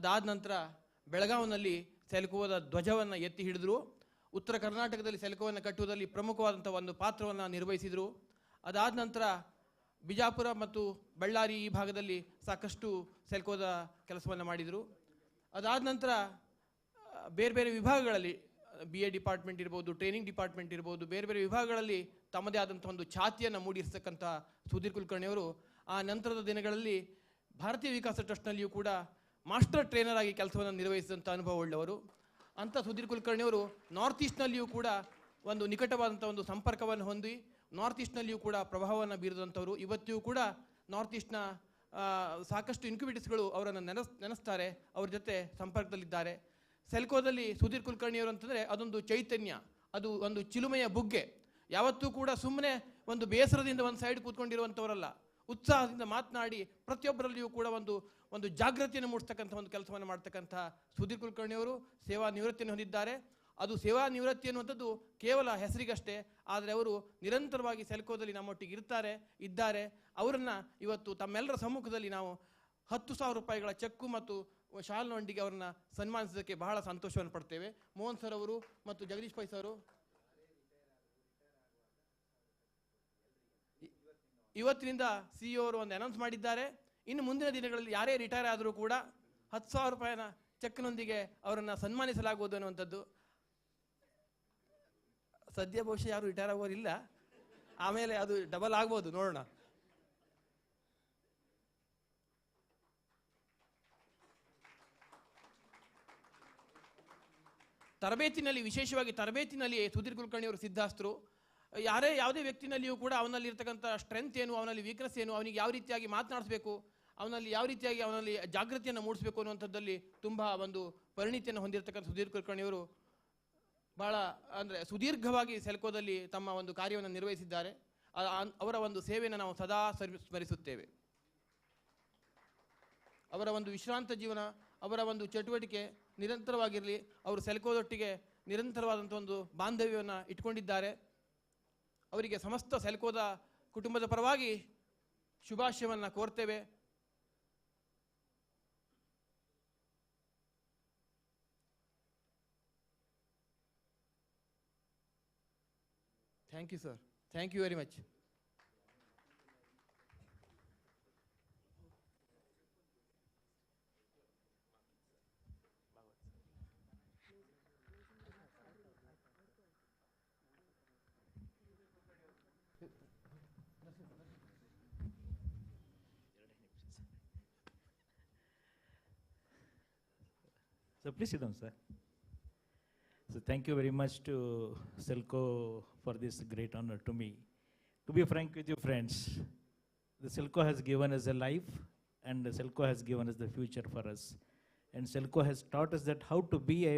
ಅದಾದ ನಂತರ ಬೆಳಗಾವಿನಲ್ಲಿ ಸೆಲ್ಕೋದ ಧ್ವಜವನ್ನು ಎತ್ತಿ ಹಿಡಿದ್ರು. ಉತ್ತರ ಕರ್ನಾಟಕದಲ್ಲಿ ಸೆಲ್ಕೋವನ್ನು ಕಟ್ಟುವುದರಲ್ಲಿ ಪ್ರಮುಖವಾದಂಥ ಒಂದು ಪಾತ್ರವನ್ನು ನಿರ್ವಹಿಸಿದರು. ಅದಾದ ನಂತರ ಬಿಜಾಪುರ ಮತ್ತು ಬಳ್ಳಾರಿ ಈ ಭಾಗದಲ್ಲಿ ಸಾಕಷ್ಟು ಸೆಲ್ಕೋದ ಕೆಲಸವನ್ನು ಮಾಡಿದರು. ಅದಾದ ನಂತರ ಬೇರೆ ಬೇರೆ ವಿಭಾಗಗಳಲ್ಲಿ BA ಡಿಪಾರ್ಟ್ಮೆಂಟ್ ಇರ್ಬೋದು, ಟ್ರೈನಿಂಗ್ ಡಿಪಾರ್ಟ್ಮೆಂಟ್ ಇರ್ಬೋದು, ಬೇರೆ ಬೇರೆ ವಿಭಾಗಗಳಲ್ಲಿ ತಮ್ಮದೇ ಆದಂಥ ಒಂದು ಛಾತಿಯನ್ನು ಮೂಡಿರ್ತಕ್ಕಂಥ ಸುಧೀರ್ ಕುಲಕರ್ಣಿಯವರು ಆ ನಂತರದ ದಿನಗಳಲ್ಲಿ ಭಾರತೀಯ ವಿಕಾಸ ಟ್ರಸ್ಟ್ನಲ್ಲಿಯೂ ಕೂಡ ಮಾಸ್ಟರ್ ಟ್ರೈನರ್ ಆಗಿ ಕೆಲಸವನ್ನು ನಿರ್ವಹಿಸಿದಂಥ ಅನುಭವ ಉಳ್ಳವರು. ಅಂಥ ಸುಧೀರ್ ಕುಲಕರ್ಣಿಯವರು ನಾರ್ತ್ ಈಸ್ಟ್ನಲ್ಲಿಯೂ ಕೂಡ ಒಂದು ನಿಕಟವಾದಂಥ ಒಂದು ಸಂಪರ್ಕವನ್ನು ಹೊಂದಿ ನಾರ್ತ್ ಈಸ್ಟ್ನಲ್ಲಿಯೂ ಕೂಡ ಪ್ರಭಾವವನ್ನು ಬೀರಿದಂಥವರು. ಇವತ್ತಿಯೂ ಕೂಡ ನಾರ್ತ್ ಈಸ್ಟ್ನ ಸಾಕಷ್ಟು ಇನ್ಕ್ಯುಬೇಟರ್ಸ್ಗಳು ಅವರನ್ನು ನೆನೆಸ್ತಾರೆ, ಅವ್ರ ಜೊತೆ ಸಂಪರ್ಕದಲ್ಲಿದ್ದಾರೆ. ಸೆಲ್ಕೋದಲ್ಲಿ ಸುಧೀರ್ ಕುಲಕರ್ಣಿಯವರು ಅಂತಂದರೆ ಅದೊಂದು ಚೈತನ್ಯ, ಅದು ಒಂದು ಚಿಲುಮೆಯ ಬುಗ್ಗೆ. ಯಾವತ್ತೂ ಕೂಡ ಸುಮ್ಮನೆ ಒಂದು ಬೇಸರದಿಂದ ಒಂದು ಸೈಡ್ ಕೂತ್ಕೊಂಡಿರುವಂಥವರಲ್ಲ, ಉತ್ಸಾಹದಿಂದ ಮಾತನಾಡಿ ಪ್ರತಿಯೊಬ್ಬರಲ್ಲಿಯೂ ಕೂಡ ಒಂದು ಜಾಗೃತಿಯನ್ನು ಮೂಡಿಸ್ತಕ್ಕಂಥ ಒಂದು ಕೆಲಸವನ್ನು ಮಾಡ್ತಕ್ಕಂಥ ಸುಧೀರ್ ಕುಲಕರ್ಣಿಯವರು ಸೇವಾ ನಿವೃತ್ತಿಯನ್ನು ಹೊಂದಿದ್ದಾರೆ. ಅದು ಸೇವಾ ನಿವೃತ್ತಿ ಅನ್ನುವಂಥದ್ದು ಕೇವಲ ಹೆಸರಿಗಷ್ಟೇ. ಆದರೆ ಅವರು ನಿರಂತರವಾಗಿ ಸೆಲ್ಕೋದಲ್ಲಿ ನಮ್ಮೊಟ್ಟಿಗೆ ಇದ್ದಾರೆ. ಅವರನ್ನು ಇವತ್ತು ತಮ್ಮೆಲ್ಲರ ಸಮ್ಮುಖದಲ್ಲಿ ನಾವು 10,000 ರೂಪಾಯಿಗಳ ಚೆಕ್ಕು ಮತ್ತು ಶಾಲ್ನೊಂದಿಗೆ ಅವರನ್ನು ಸನ್ಮಾನಿಸೋದಕ್ಕೆ ಬಹಳ ಸಂತೋಷವನ್ನು ಪಡ್ತೇವೆ. ಮೋಹನ್ ಸರ್ ಅವರು ಮತ್ತು ಜಗದೀಶ್ ಪೈ ಸರ್ ಇವತ್ತಿನಿಂದ CEO ಅವರು ಒಂದು ಅನೌನ್ಸ್ ಮಾಡಿದ್ದಾರೆ. ಇನ್ನು ಮುಂದಿನ ದಿನಗಳಲ್ಲಿ ಯಾರೇ ರಿಟೈರ್ ಆದರೂ ಕೂಡ 10,000 ರೂಪಾಯಿನ ಚೆಕ್ನೊಂದಿಗೆ ಅವರನ್ನು ಸನ್ಮಾನಿಸಲಾಗುವುದು ಅನ್ನುವಂಥದ್ದು. ಸದ್ಯ ಬಹುಶಃ ಯಾರು ರಿಟೈರ್ ಆಗೋರಿಲ್ಲ, ಆಮೇಲೆ ಅದು ಡಬಲ್ ಆಗ್ಬೋದು, ನೋಡೋಣ. ತರಬೇತಿನಲ್ಲಿ, ವಿಶೇಷವಾಗಿ ತರಬೇತಿನಲ್ಲಿ ಸುಧೀರ್ ಕುಲಕರ್ಣಿಯವರು ಸಿದ್ಧಾಸ್ತರು. ಯಾವುದೇ ವ್ಯಕ್ತಿನಲ್ಲಿಯೂ ಕೂಡ ಅವನಲ್ಲಿ ಇರ್ತಕ್ಕಂಥ ಸ್ಟ್ರೆಂತ್ ಏನು, ಅವನಲ್ಲಿ ವೀಕ್ನೆಸ್ ಏನು, ಅವನಿಗೆ ಯಾವ ರೀತಿಯಾಗಿ ಮಾತನಾಡಿಸ್ಬೇಕು, ಅವನಲ್ಲಿ ಜಾಗೃತಿಯನ್ನು ಮೂಡಿಸಬೇಕು ಅನ್ನುವಂಥದ್ದಲ್ಲಿ ತುಂಬ ಒಂದು ಪರಿಣಿತಿಯನ್ನು ಹೊಂದಿರತಕ್ಕಂಥ ಸುಧೀರ್ ಕುಲಕರ್ಣಿಯವರು ಬಹಳ ಸುದೀರ್ಘವಾಗಿ ಸೆಲ್ಕೋದಲ್ಲಿ ತಮ್ಮ ಒಂದು ಕಾರ್ಯವನ್ನು ನಿರ್ವಹಿಸಿದ್ದಾರೆ. ಅವರ ಒಂದು ಸೇವೆಯನ್ನು ನಾವು ಸದಾ ಸ್ಮರಿಸುತ್ತೇವೆ. ಅವರ ಒಂದು ವಿಶ್ರಾಂತ ಜೀವನ, ಅವರ ಒಂದು ಚಟುವಟಿಕೆ ನಿರಂತರವಾಗಿರಲಿ. ಅವರು ಸೆಲ್ಕೋದೊಟ್ಟಿಗೆ ನಿರಂತರವಾದಂಥ ಒಂದು ಬಾಂಧವ್ಯವನ್ನು ಇಟ್ಕೊಂಡಿದ್ದಾರೆ. ಅವರಿಗೆ ಸಮಸ್ತ ಸೆಲ್ಕೋದ ಕುಟುಂಬದ ಪರವಾಗಿ ಶುಭಾಶಯವನ್ನು ಕೋರ್ತೇವೆ. Thank you sir, thank you very much. So please sit down, sir. So thank you very much to Selco for this great honor to me. To be frank with you friends, the Selco has given us a life and the Selco has given us the future for us. And Selco has taught us that how to be a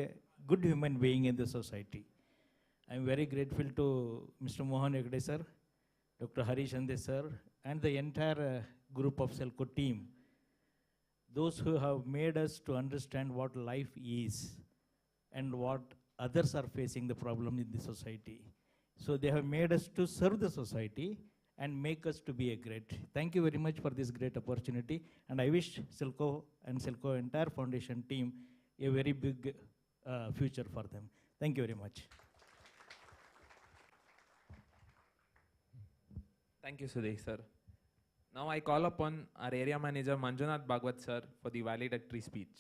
good human being in the society. I am very grateful to Mr. Mohan Hegde sir, Dr. Harish Ande sir and the entire group of Selco team. Those who have made us to understand what life is and what others are facing the problem in the society. So they have made us to serve the society and make us to be a great. Thank you very much for this great opportunity, and I wish Selco and Selco entire foundation team a very big future for them. Thank you very much. Thank you, Sudhir sir. Now I call upon our area manager Manjunath Bhagwat sir for the valedictory speech.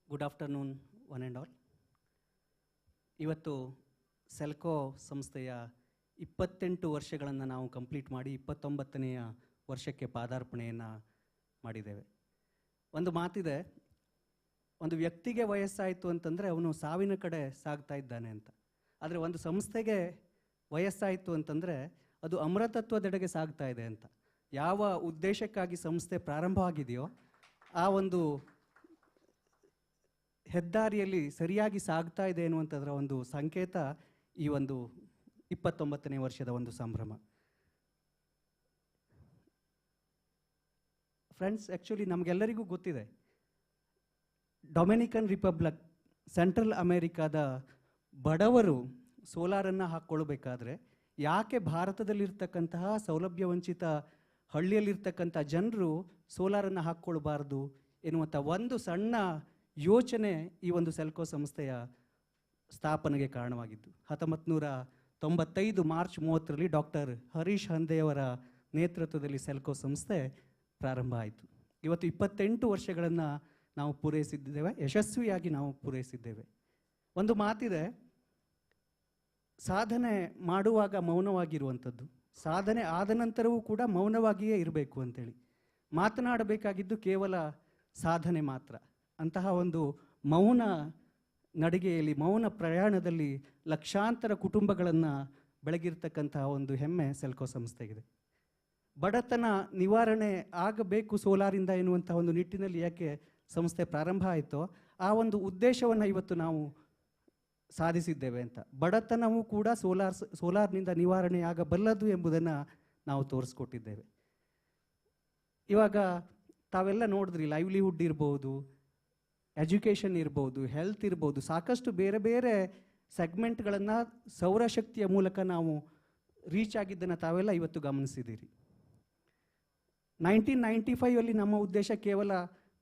Good afternoon one and all. ಇವತ್ತು Selco ಸಂಸ್ಥೆಯ 28 ವರ್ಷಗಳನ್ನು ನಾವು complete ಮಾಡಿ 29ನೆಯ ವರ್ಷಕ್ಕೆ ಪಾದಾರ್ಪಣೆಯನ್ನು ಮಾಡಿದ್ದೇವೆ. ಒಂದು ಮಾತಿದೆ, ಒಂದು ವ್ಯಕ್ತಿಗೆ ವಯಸ್ಸಾಯಿತು ಅಂತಂದರೆ ಅವನು ಸಾವಿನ ಕಡೆ ಸಾಗ್ತಾ ಇದ್ದಾನೆ ಅಂತ. ಆದರೆ ಒಂದು ಸಂಸ್ಥೆಗೆ ವಯಸ್ಸಾಯಿತು ಅಂತಂದರೆ ಅದು ಅಮರತತ್ವದೆಡೆಗೆ ಸಾಗ್ತಾ ಇದೆ ಅಂತ. ಯಾವ ಉದ್ದೇಶಕ್ಕಾಗಿ ಸಂಸ್ಥೆ ಪ್ರಾರಂಭ ಆಗಿದೆಯೋ ಆ ಒಂದು ಹೆದ್ದಾರಿಯಲ್ಲಿ ಸರಿಯಾಗಿ ಸಾಗ್ತಾ ಇದೆ ಎನ್ನುವಂಥದ್ರ ಒಂದು ಸಂಕೇತ ಈ ಒಂದು 29ನೇ ವರ್ಷದ ಒಂದು ಸಂಭ್ರಮ. ಫ್ರೆಂಡ್ಸ್, ಆ್ಯಕ್ಚುಲಿ ನಮಗೆಲ್ಲರಿಗೂ ಗೊತ್ತಿದೆ, ಡೊಮಿನಿಕನ್ ರಿಪಬ್ಲಿಕ್, ಸೆಂಟ್ರಲ್ ಅಮೇರಿಕಾದ ಬಡವರು ಸೋಲಾರನ್ನು ಹಾಕ್ಕೊಳ್ಬೇಕಾದ್ರೆ ಯಾಕೆ ಭಾರತದಲ್ಲಿರ್ತಕ್ಕಂತಹ ಸೌಲಭ್ಯವಂಚಿತ ಹಳ್ಳಿಯಲ್ಲಿರ್ತಕ್ಕಂಥ ಜನರು ಸೋಲಾರನ್ನು ಹಾಕ್ಕೊಳ್ಬಾರ್ದು ಎನ್ನುವಂಥ ಒಂದು ಸಣ್ಣ ಯೋಚನೆ ಈ ಒಂದು ಸೆಲ್ಕೋ ಸಂಸ್ಥೆಯ ಸ್ಥಾಪನೆಗೆ ಕಾರಣವಾಗಿದ್ದು. 1995 ಮಾರ್ಚ್ 30ರಲ್ಲಿ ಡಾಕ್ಟರ್ ಹರೀಶ್ ಹಂದೆಯವರ ನೇತೃತ್ವದಲ್ಲಿ ಸೆಲ್ಕೋ ಸಂಸ್ಥೆ ಪ್ರಾರಂಭ ಆಯಿತು. ಇವತ್ತು 28 ವರ್ಷಗಳನ್ನು ನಾವು ಪೂರೈಸಿದ್ದೇವೆ, ಯಶಸ್ವಿಯಾಗಿ ನಾವು ಪೂರೈಸಿದ್ದೇವೆ. ಒಂದು ಮಾತಿದೆ, ಸಾಧನೆ ಮಾಡುವಾಗ ಮೌನವಾಗಿರುವಂಥದ್ದು, ಸಾಧನೆ ಆದ ನಂತರವೂ ಕೂಡ ಮೌನವಾಗಿಯೇ ಇರಬೇಕು ಅಂತೇಳಿ. ಮಾತನಾಡಬೇಕಾಗಿದ್ದು ಕೇವಲ ಸಾಧನೆ ಮಾತ್ರ. ಅಂತಹ ಒಂದು ಮೌನ ನಡಿಗೆಯಲ್ಲಿ, ಮೌನ ಪ್ರಯಾಣದಲ್ಲಿ ಲಕ್ಷಾಂತರ ಕುಟುಂಬಗಳನ್ನು ಬೆಳಗಿರ್ತಕ್ಕಂತಹ ಒಂದು ಹೆಮ್ಮೆ ಸೆಲ್ಕೋ ಸಂಸ್ಥೆಗಿದೆ. ಬಡತನ ನಿವಾರಣೆ ಆಗಬೇಕು ಸೋಲಾರಿಂದ ಎನ್ನುವಂಥ ಒಂದು ನಿಟ್ಟಿನಲ್ಲಿ ಯಾಕೆ ಸಂಸ್ಥೆ ಪ್ರಾರಂಭ ಆಯಿತೋ ಆ ಒಂದು ಉದ್ದೇಶವನ್ನು ಇವತ್ತು ನಾವು ಸಾಧಿಸಿದ್ದೇವೆ ಅಂತ. ಬಡತನವೂ ಕೂಡ ಸೋಲಾರ್ನಿಂದ ನಿವಾರಣೆಯಾಗಬಲ್ಲದು ಎಂಬುದನ್ನು ನಾವು ತೋರಿಸ್ಕೊಟ್ಟಿದ್ದೇವೆ. ಇವಾಗ ತಾವೆಲ್ಲ ನೋಡಿದ್ರಿ, ಲೈವ್ಲಿಹುಡ್ ಇರ್ಬೋದು, ಎಜುಕೇಷನ್ ಇರ್ಬೋದು, ಹೆಲ್ತ್ ಇರ್ಬೋದು, ಸಾಕಷ್ಟು ಬೇರೆ ಬೇರೆ ಸೆಗ್ಮೆಂಟ್ಗಳನ್ನು ಸೌರಶಕ್ತಿಯ ಮೂಲಕ ನಾವು ರೀಚ್ ಆಗಿದ್ದನ್ನು ತಾವೆಲ್ಲ ಇವತ್ತು ಗಮನಿಸಿದ್ದೀರಿ. 1995 ನಮ್ಮ ಉದ್ದೇಶ ಕೇವಲ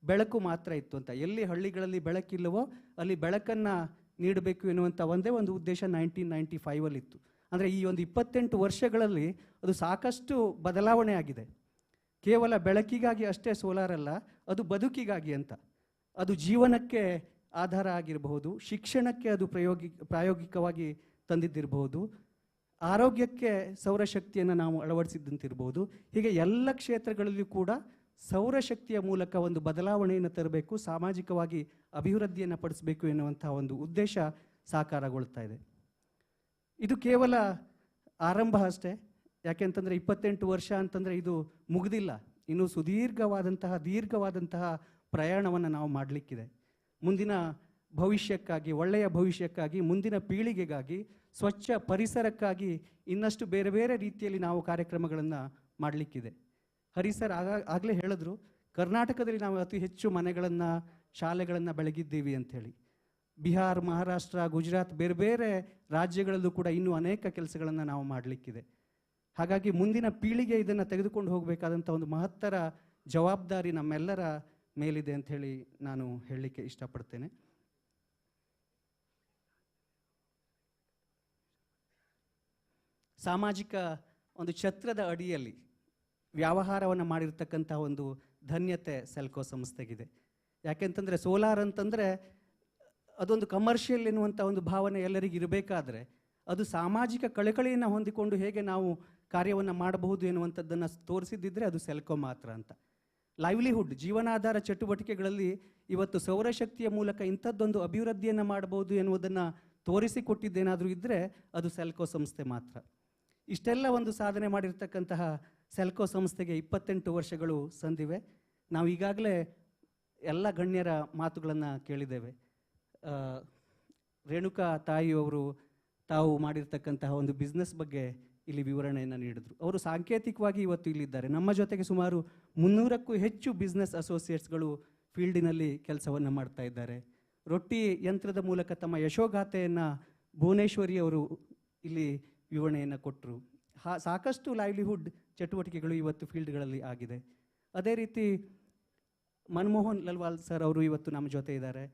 ಬೆಳಕು ಮಾತ್ರ ಇತ್ತು ಅಂತ. ಎಲ್ಲಿ ಹಳ್ಳಿಗಳಲ್ಲಿ ಬೆಳಕಿಲ್ಲವೋ ಅಲ್ಲಿ ಬೆಳಕನ್ನು ನೀಡಬೇಕು ಎನ್ನುವಂಥ ಒಂದೇ ಒಂದು ಉದ್ದೇಶ 1995 ಇತ್ತು. ಅಂದರೆ ಈ ಒಂದು 28 ವರ್ಷಗಳಲ್ಲಿ ಅದು ಸಾಕಷ್ಟು ಬದಲಾವಣೆ ಆಗಿದೆ. ಕೇವಲ ಬೆಳಕಿಗಾಗಿ ಅಷ್ಟೇ ಸೋಲಾರ್ ಅಲ್ಲ, ಅದು ಬದುಕಿಗಾಗಿ ಅಂತ. ಅದು ಜೀವನಕ್ಕೆ ಆಧಾರ ಆಗಿರಬಹುದು, ಶಿಕ್ಷಣಕ್ಕೆ ಅದು ಪ್ರಾಯೋಗಿಕವಾಗಿ ತಂದಿದ್ದಿರಬಹುದು, ಆರೋಗ್ಯಕ್ಕೆ ಸೌರಶಕ್ತಿಯನ್ನು ನಾವು ಅಳವಡಿಸಿದ್ದಂತಿರ್ಬೋದು. ಹೀಗೆ ಎಲ್ಲ ಕ್ಷೇತ್ರಗಳಲ್ಲಿಯೂ ಕೂಡ ಸೌರಶಕ್ತಿಯ ಮೂಲಕ ಒಂದು ಬದಲಾವಣೆಯನ್ನು ತರಬೇಕು, ಸಾಮಾಜಿಕವಾಗಿ ಅಭಿವೃದ್ಧಿಯನ್ನು ಪಡಿಸಬೇಕು ಎನ್ನುವಂಥ ಒಂದು ಉದ್ದೇಶ ಸಾಕಾರಗೊಳ್ತಾ ಇದೆ. ಇದು ಕೇವಲ ಆರಂಭ ಅಷ್ಟೇ. ಯಾಕೆಂತಂದರೆ 28 ವರ್ಷ ಅಂತಂದರೆ ಇದು ಮುಗಿದಿಲ್ಲ, ಇನ್ನೂ ದೀರ್ಘವಾದಂತಹ ಪ್ರಯಾಣವನ್ನು ನಾವು ಮಾಡಲಿಕ್ಕಿದೆ. ಮುಂದಿನ ಭವಿಷ್ಯಕ್ಕಾಗಿ, ಒಳ್ಳೆಯ ಭವಿಷ್ಯಕ್ಕಾಗಿ, ಮುಂದಿನ ಪೀಳಿಗೆಗಾಗಿ, ಸ್ವಚ್ಛ ಪರಿಸರಕ್ಕಾಗಿ ಇನ್ನಷ್ಟು ಬೇರೆ ಬೇರೆ ರೀತಿಯಲ್ಲಿ ನಾವು ಕಾರ್ಯಕ್ರಮಗಳನ್ನು ಮಾಡಲಿಕ್ಕಿದೆ. ಹರಿಸರ್ ಆಗಲೇ ಹೇಳಿದ್ರು, ಕರ್ನಾಟಕದಲ್ಲಿ ನಾವು ಅತಿ ಹೆಚ್ಚು ಮನೆಗಳನ್ನು, ಶಾಲೆಗಳನ್ನು ಬೆಳಗಿದ್ದೀವಿ ಅಂಥೇಳಿ. ಬಿಹಾರ್, ಮಹಾರಾಷ್ಟ್ರ, ಗುಜರಾತ್, ಬೇರೆ ಬೇರೆ ರಾಜ್ಯಗಳಲ್ಲೂ ಕೂಡ ಇನ್ನೂ ಅನೇಕ ಕೆಲಸಗಳನ್ನು ನಾವು ಮಾಡಲಿಕ್ಕಿದೆ. ಹಾಗಾಗಿ ಮುಂದಿನ ಪೀಳಿಗೆ ಇದನ್ನು ತೆಗೆದುಕೊಂಡು ಹೋಗಬೇಕಾದಂಥ ಒಂದು ಮಹತ್ತರ ಜವಾಬ್ದಾರಿ ನಮ್ಮೆಲ್ಲರ ಮೇಲಿದೆ ಅಂಥೇಳಿ ನಾನು ಹೇಳಲಿಕ್ಕೆ ಇಷ್ಟಪಡ್ತೇನೆ. ಸಾಮಾಜಿಕ ಒಂದು ಛತ್ರದ ಅಡಿಯಲ್ಲಿ ವ್ಯವಹಾರವನ್ನು ಮಾಡಿರ್ತಕ್ಕಂಥ ಒಂದು ಧನ್ಯತೆ ಸೆಲ್ಕೋ ಸಂಸ್ಥೆಗಿದೆ. ಯಾಕೆಂತಂದರೆ ಸೋಲಾರ್ ಅಂತಂದರೆ ಅದೊಂದು ಕಮರ್ಷಿಯಲ್ ಎನ್ನುವಂಥ ಒಂದು ಭಾವನೆ ಎಲ್ಲರಿಗೂ ಇರಬೇಕಾದ್ರೆ ಅದು ಸಾಮಾಜಿಕ ಕಳಕಳಿಯನ್ನು ಹೊಂದಿಕೊಂಡು ಹೇಗೆ ನಾವು ಕಾರ್ಯವನ್ನು ಮಾಡಬಹುದು ಎನ್ನುವಂಥದ್ದನ್ನು ತೋರಿಸಿದ್ದಿದ್ರೆ ಅದು ಸೆಲ್ಕೋ ಮಾತ್ರ ಅಂತ. ಲೈವ್ಲಿಹುಡ್, ಜೀವನಾಧಾರ ಚಟುವಟಿಕೆಗಳಲ್ಲಿ ಇವತ್ತು ಸೌರಶಕ್ತಿಯ ಮೂಲಕ ಇಂಥದ್ದೊಂದು ಅಭಿವೃದ್ಧಿಯನ್ನು ಮಾಡಬಹುದು ಎನ್ನುವುದನ್ನು ತೋರಿಸಿಕೊಟ್ಟಿದ್ದೇನಾದರೂ ಇದ್ದರೆ ಅದು ಸೆಲ್ಕೋ ಸಂಸ್ಥೆ ಮಾತ್ರ. ಇಷ್ಟೆಲ್ಲ ಒಂದು ಸಾಧನೆ ಮಾಡಿರ್ತಕ್ಕಂತಹ ಸೆಲ್ಕೋ ಸಂಸ್ಥೆಗೆ 28 ವರ್ಷಗಳು ಸಂದಿವೆ. ನಾವು ಈಗಾಗಲೇ ಎಲ್ಲ ಗಣ್ಯರ ಮಾತುಗಳನ್ನು ಕೇಳಿದ್ದೇವೆ. ರೇಣುಕಾ ತಾಯಿಯವರು ತಾವು ಮಾಡಿರ್ತಕ್ಕಂತಹ ಒಂದು ಬಿಸ್ನೆಸ್ ಬಗ್ಗೆ ಇಲ್ಲಿ ವಿವರಣೆಯನ್ನು ನೀಡಿದರು. ಅವರು ಸಾಂಕೇತಿಕವಾಗಿ ಇವತ್ತು ಇಲ್ಲಿದ್ದಾರೆ. ನಮ್ಮ ಜೊತೆಗೆ ಸುಮಾರು 300ಕ್ಕೂ ಹೆಚ್ಚು ಬಿಸ್ನೆಸ್ ಅಸೋಸಿಯೇಟ್ಸ್ಗಳು ಫೀಲ್ಡಿನಲ್ಲಿ ಕೆಲಸವನ್ನು ಮಾಡ್ತಾ ಇದ್ದಾರೆ. ರೊಟ್ಟಿ ಯಂತ್ರದ ಮೂಲಕ ತಮ್ಮ ಯಶೋಗಾಥೆಯನ್ನು ಭುವನೇಶ್ವರಿ ಅವರು ಇಲ್ಲಿ ವಿವರಣೆಯನ್ನು ಕೊಟ್ಟರು. ಸಾಕಷ್ಟು ಲೈವ್ಲಿಹುಡ್ ಚಟುವಟಿಕೆಗಳು ಇವತ್ತು ಫೀಲ್ಡ್ಗಳಲ್ಲಿ ಆಗಿದೆ. ಅದೇ ರೀತಿ ಮನಮೋಹನ್ ಲಲ್ವಾಲ್ ಸರ್ ಅವರು ಇವತ್ತು ನಮ್ಮ ಜೊತೆ ಇದ್ದಾರೆ.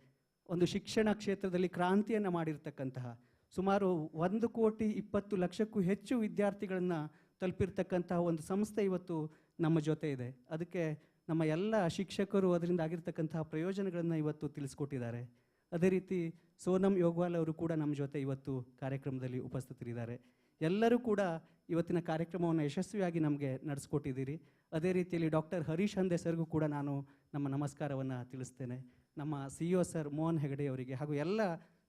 ಒಂದು ಶಿಕ್ಷಣ ಕ್ಷೇತ್ರದಲ್ಲಿ ಕ್ರಾಂತಿಯನ್ನು ಮಾಡಿರ್ತಕ್ಕಂತಹ ಸುಮಾರು 1,20,00,000ಕ್ಕೂ ಹೆಚ್ಚು ವಿದ್ಯಾರ್ಥಿಗಳನ್ನು ತಲುಪಿರ್ತಕ್ಕಂತಹ ಒಂದು ಸಂಸ್ಥೆ ಇವತ್ತು ನಮ್ಮ ಜೊತೆ ಇದೆ. ಅದಕ್ಕೆ ನಮ್ಮ ಎಲ್ಲ ಶಿಕ್ಷಕರು ಅದರಿಂದ ಆಗಿರ್ತಕ್ಕಂತಹ ಪ್ರಯೋಜನಗಳನ್ನು ಇವತ್ತು ತಿಳಿಸ್ಕೊಟ್ಟಿದ್ದಾರೆ. ಅದೇ ರೀತಿ ಸೋನಮ್ ಯೋಗ್ವಾಲ್ ಅವರು ಕೂಡ ನಮ್ಮ ಜೊತೆ ಇವತ್ತು ಕಾರ್ಯಕ್ರಮದಲ್ಲಿ ಉಪಸ್ಥಿತರಿದ್ದಾರೆ. ಎಲ್ಲರೂ ಕೂಡ ಇವತ್ತಿನ ಕಾರ್ಯಕ್ರಮವನ್ನು ಯಶಸ್ವಿಯಾಗಿ ನಮಗೆ ನಡೆಸ್ಕೊಟ್ಟಿದ್ದೀರಿ. ಅದೇ ರೀತಿಯಲ್ಲಿ ಡಾಕ್ಟರ್ ಹರೀಶ್ ಹಂದೆ ಸರ್ಗೂ ಕೂಡ ನಾನು ನಮ್ಮ ನಮಸ್ಕಾರವನ್ನು ತಿಳಿಸ್ತೇನೆ. ನಮ್ಮ CEO ಸರ್ ಮೋಹನ್ ಹೆಗಡೆ ಅವರಿಗೆ ಹಾಗೂ ಎಲ್ಲ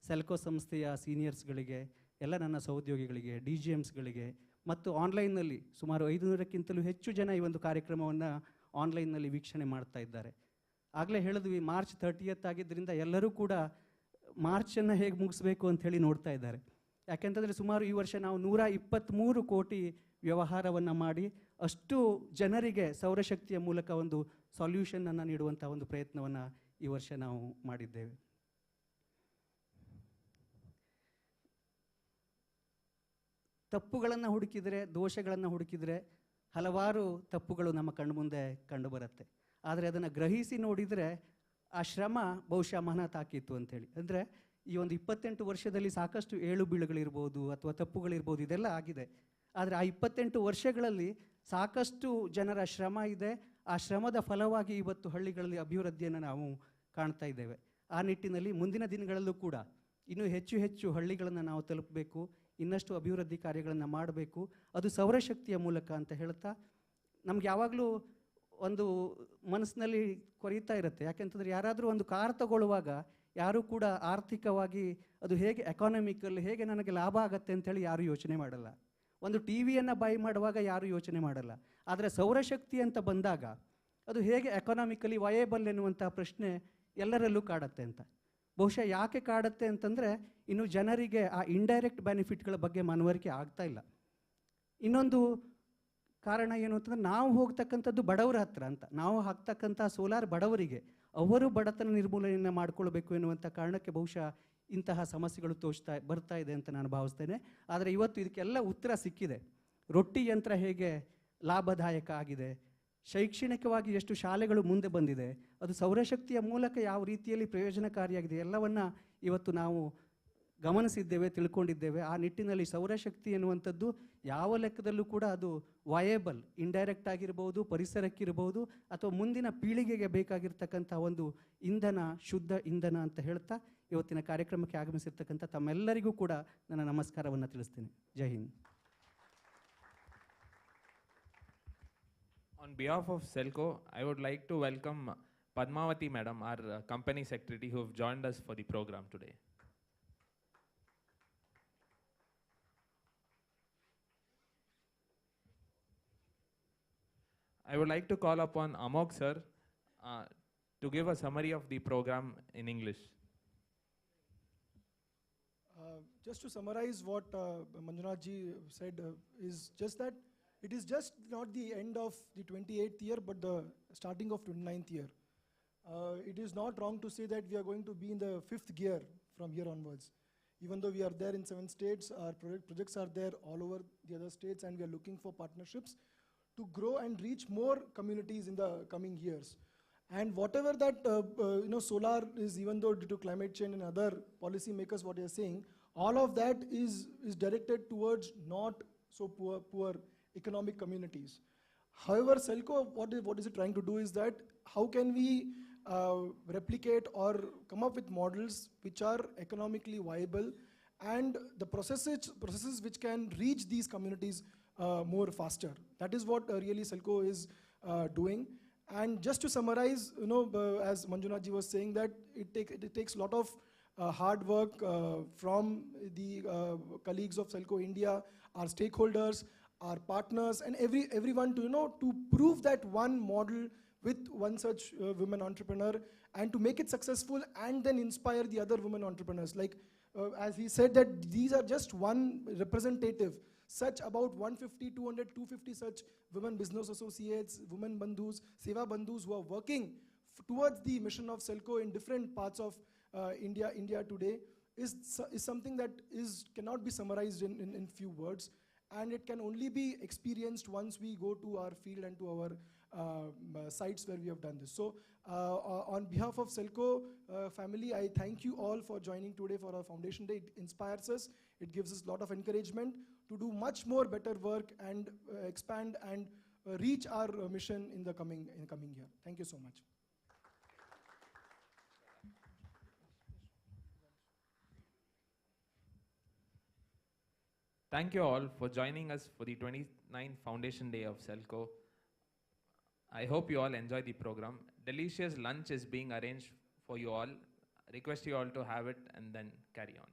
ಸೆಲ್ಕೋ ಸಂಸ್ಥೆಯ ಸೀನಿಯರ್ಸ್ಗಳಿಗೆ, ಎಲ್ಲ ನನ್ನ ಸಹೋದ್ಯೋಗಿಗಳಿಗೆ, DGMsಗಳಿಗೆ ಮತ್ತು ಆನ್ಲೈನ್ನಲ್ಲಿ ಸುಮಾರು 500ಕ್ಕಿಂತಲೂ ಹೆಚ್ಚು ಜನ ಈ ಒಂದು ಕಾರ್ಯಕ್ರಮವನ್ನು ಆನ್ಲೈನ್ನಲ್ಲಿ ವೀಕ್ಷಣೆ ಮಾಡ್ತಾ ಇದ್ದಾರೆ. ಆಗಲೇ ಹೇಳಿದ್ವಿ, ಮಾರ್ಚ್ 30th ಆಗಿದ್ದರಿಂದ ಎಲ್ಲರೂ ಕೂಡ ಮಾರ್ಚನ್ನು ಹೇಗೆ ಮುಗಿಸ್ಬೇಕು ಅಂಥೇಳಿ ನೋಡ್ತಾ ಇದ್ದಾರೆ. ಯಾಕೆಂತಂದರೆ ಸುಮಾರು ಈ ವರ್ಷ ನಾವು 123 ಕೋಟಿ ವ್ಯವಹಾರವನ್ನು ಮಾಡಿ ಅಷ್ಟು ಜನರಿಗೆ ಸೌರಶಕ್ತಿಯ ಮೂಲಕ ಒಂದು ಸೊಲ್ಯೂಷನನ್ನು ನೀಡುವಂಥ ಒಂದು ಪ್ರಯತ್ನವನ್ನು ಈ ವರ್ಷ ನಾವು ಮಾಡಿದ್ದೇವೆ. ತಪ್ಪುಗಳನ್ನು ಹುಡುಕಿದರೆ, ದೋಷಗಳನ್ನು ಹುಡುಕಿದರೆ ಹಲವಾರು ತಪ್ಪುಗಳು ನಮ್ಮ ಕಣ್ಣು ಮುಂದೆ ಕಂಡುಬರುತ್ತೆ. ಆದರೆ ಅದನ್ನು ಗ್ರಹಿಸಿ ನೋಡಿದರೆ ಆ ಶ್ರಮ ಬಹುಶಃ ಮನ ತಾಕಿತ್ತು ಅಂಥೇಳಿ. ಅಂದರೆ ಈ ಒಂದು 28 ವರ್ಷದಲ್ಲಿ ಸಾಕಷ್ಟು ಏಳು ಬೀಳುಗಳಿರ್ಬೋದು ಅಥವಾ ತಪ್ಪುಗಳಿರ್ಬೋದು, ಇದೆಲ್ಲ ಆಗಿದೆ. ಆದರೆ ಆ 28 ವರ್ಷಗಳಲ್ಲಿ ಸಾಕಷ್ಟು ಜನರ ಶ್ರಮ ಇದೆ. ಆ ಶ್ರಮದ ಫಲವಾಗಿ ಇವತ್ತು ಹಳ್ಳಿಗಳಲ್ಲಿ ಅಭಿವೃದ್ಧಿಯನ್ನು ನಾವು ಕಾಣ್ತಾ ಇದ್ದೇವೆ. ಆ ನಿಟ್ಟಿನಲ್ಲಿ ಮುಂದಿನ ದಿನಗಳಲ್ಲೂ ಕೂಡ ಇನ್ನೂ ಹೆಚ್ಚು ಹೆಚ್ಚು ಹಳ್ಳಿಗಳನ್ನು ನಾವು ತಲುಪಬೇಕು, ಇನ್ನಷ್ಟು ಅಭಿವೃದ್ಧಿ ಕಾರ್ಯಗಳನ್ನು ಮಾಡಬೇಕು, ಅದು ಸೌರಶಕ್ತಿಯ ಮೂಲಕ ಅಂತ ಹೇಳ್ತಾ ನಮ್ಗೆ ಯಾವಾಗಲೂ ಒಂದು ಮನಸ್ಸಿನಲ್ಲಿ ಕೊರೀತಾ ಇರುತ್ತೆ. ಯಾಕೆಂತಂದರೆ ಯಾರಾದರೂ ಒಂದು ಕಾರ್ ತಗೊಳ್ಳುವಾಗ ಯಾರೂ ಕೂಡ ಆರ್ಥಿಕವಾಗಿ ಅದು ಹೇಗೆ ಎಕಾನಮಿಕಲ್, ಹೇಗೆ ನನಗೆ ಲಾಭ ಆಗುತ್ತೆ ಅಂತೇಳಿ ಯಾರೂ ಯೋಚನೆ ಮಾಡಲ್ಲ. ಒಂದು ಟಿವಿಯನ್ನು ಬೈ ಮಾಡುವಾಗ ಯಾರೂ ಯೋಚನೆ ಮಾಡಲ್ಲ. ಆದರೆ ಸೌರಶಕ್ತಿ ಅಂತ ಬಂದಾಗ ಅದು ಹೇಗೆ ಎಕಾನಮಿಕಲಿ ವಯೇಬಲ್ ಎನ್ನುವಂಥ ಪ್ರಶ್ನೆ ಎಲ್ಲರಲ್ಲೂ ಕಾಡುತ್ತೆ ಅಂತ. ಬಹುಶಃ ಯಾಕೆ ಕಾಡುತ್ತೆ ಅಂತಂದರೆ ಇನ್ನು ಜನರಿಗೆ ಆ ಇಂಡೈರೆಕ್ಟ್ ಬೆನಿಫಿಟ್ಗಳ ಬಗ್ಗೆ ಮನವರಿಕೆ ಆಗ್ತಾ ಇಲ್ಲ. ಇನ್ನೊಂದು ಕಾರಣ ಏನು ಅಂತಂದರೆ ನಾವು ಹೋಗ್ತಕ್ಕಂಥದ್ದು ಬಡವರ ಹತ್ರ ಅಂತ, ನಾವು ಹಾಕ್ತಕ್ಕಂಥ ಸೋಲಾರ್ ಬಡವರಿಗೆ, ಅವರು ಬಡತನ ನಿರ್ಮೂಲನೆಯನ್ನು ಮಾಡಿಕೊಳ್ಬೇಕು ಎನ್ನುವಂಥ ಕಾರಣಕ್ಕೆ ಬಹುಶಃ ಇಂತಹ ಸಮಸ್ಯೆಗಳು ಬರ್ತಾ ಇದೆ ಅಂತ ನಾನು ಭಾವಿಸ್ತೇನೆ. ಆದರೆ ಇವತ್ತು ಇದಕ್ಕೆಲ್ಲ ಉತ್ತರ ಸಿಕ್ಕಿದೆ. ರೊಟ್ಟಿ ಯಂತ್ರ ಹೇಗೆ ಲಾಭದಾಯಕ ಆಗಿದೆ, ಶೈಕ್ಷಣಿಕವಾಗಿ ಎಷ್ಟು ಶಾಲೆಗಳು ಮುಂದೆ ಬಂದಿದೆ, ಅದು ಸೌರಶಕ್ತಿಯ ಮೂಲಕ ಯಾವ ರೀತಿಯಲ್ಲಿ ಪ್ರಯೋಜನಕಾರಿಯಾಗಿದೆ, ಎಲ್ಲವನ್ನು ಇವತ್ತು ನಾವು ಗಮನಿಸಿದ್ದೇವೆ, ತಿಳ್ಕೊಂಡಿದ್ದೇವೆ. ಆ ನಿಟ್ಟಿನಲ್ಲಿ ಸೌರಶಕ್ತಿ ಎನ್ನುವಂಥದ್ದು ಯಾವ ಲೆಕ್ಕದಲ್ಲೂ ಕೂಡ ಅದು ವಯೇಬಲ್, ಇಂಡೈರೆಕ್ಟ್ ಆಗಿರ್ಬೋದು, ಪರಿಸರಕ್ಕಿರ್ಬೋದು, ಅಥವಾ ಮುಂದಿನ ಪೀಳಿಗೆಗೆ ಬೇಕಾಗಿರ್ತಕ್ಕಂಥ ಒಂದು ಇಂಧನ, ಶುದ್ಧ ಇಂಧನ ಅಂತ ಹೇಳ್ತಾ ಇವತ್ತಿನ ಕಾರ್ಯಕ್ರಮಕ್ಕೆ ಆಗಮಿಸಿರ್ತಕ್ಕಂಥ ತಮ್ಮೆಲ್ಲರಿಗೂ ಕೂಡ ನನ್ನ ನಮಸ್ಕಾರವನ್ನು ತಿಳಿಸ್ತೀನಿ. ಜೈ Hind. On behalf of Selco, I would like to welcome Padmavati Madam, our company secretary, who have joined us for the program today. I would like to call upon Amok sir to give a summary of the program in English. Just to summarize what Manjunath ji said, is just that it is just not the end of the 28th year, but the starting of 29th year. It is not wrong to say that we are going to be in the 5th gear from here onwards. Even though we are there in 7 states, our projects are there all over the other states, and we are looking for partnerships to grow and reach more communities in the coming years. And whatever that solar is, even though due to climate change and other policy makers what they are saying, all of that is directed towards not so poor economic communities. However, Selco, what is it trying to do is that how can we replicate or come up with models which are economically viable and the processes which can reach these communities more faster. That is what really Selco is doing. And just to summarize, as Manjunath ji was saying, that it takes a lot of hard work from the colleagues of Selco India, our stakeholders, our partners, and everyone to prove that one model with one such women entrepreneur and to make it successful and then inspire the other women entrepreneurs. Like as he said, that these are just one representative. Such about 150, 200, 250 such women business associates, women bandhus, seva bandhus who are working towards the mission of Selco in different parts of India today is something that cannot be summarized in few words, and it can only be experienced once we go to our field and to our sites where we have done this. So on behalf of Selco family, I thank you all for joining today for our Foundation Day. It inspires us, it gives us a lot of encouragement to do much more better work and expand and reach our mission in the coming year. Thank you so much. Thank you all for joining us for the 29th Foundation Day of Selco. I hope you all enjoy the program. Delicious lunch is being arranged for you all. Request you all to have it and then carry on.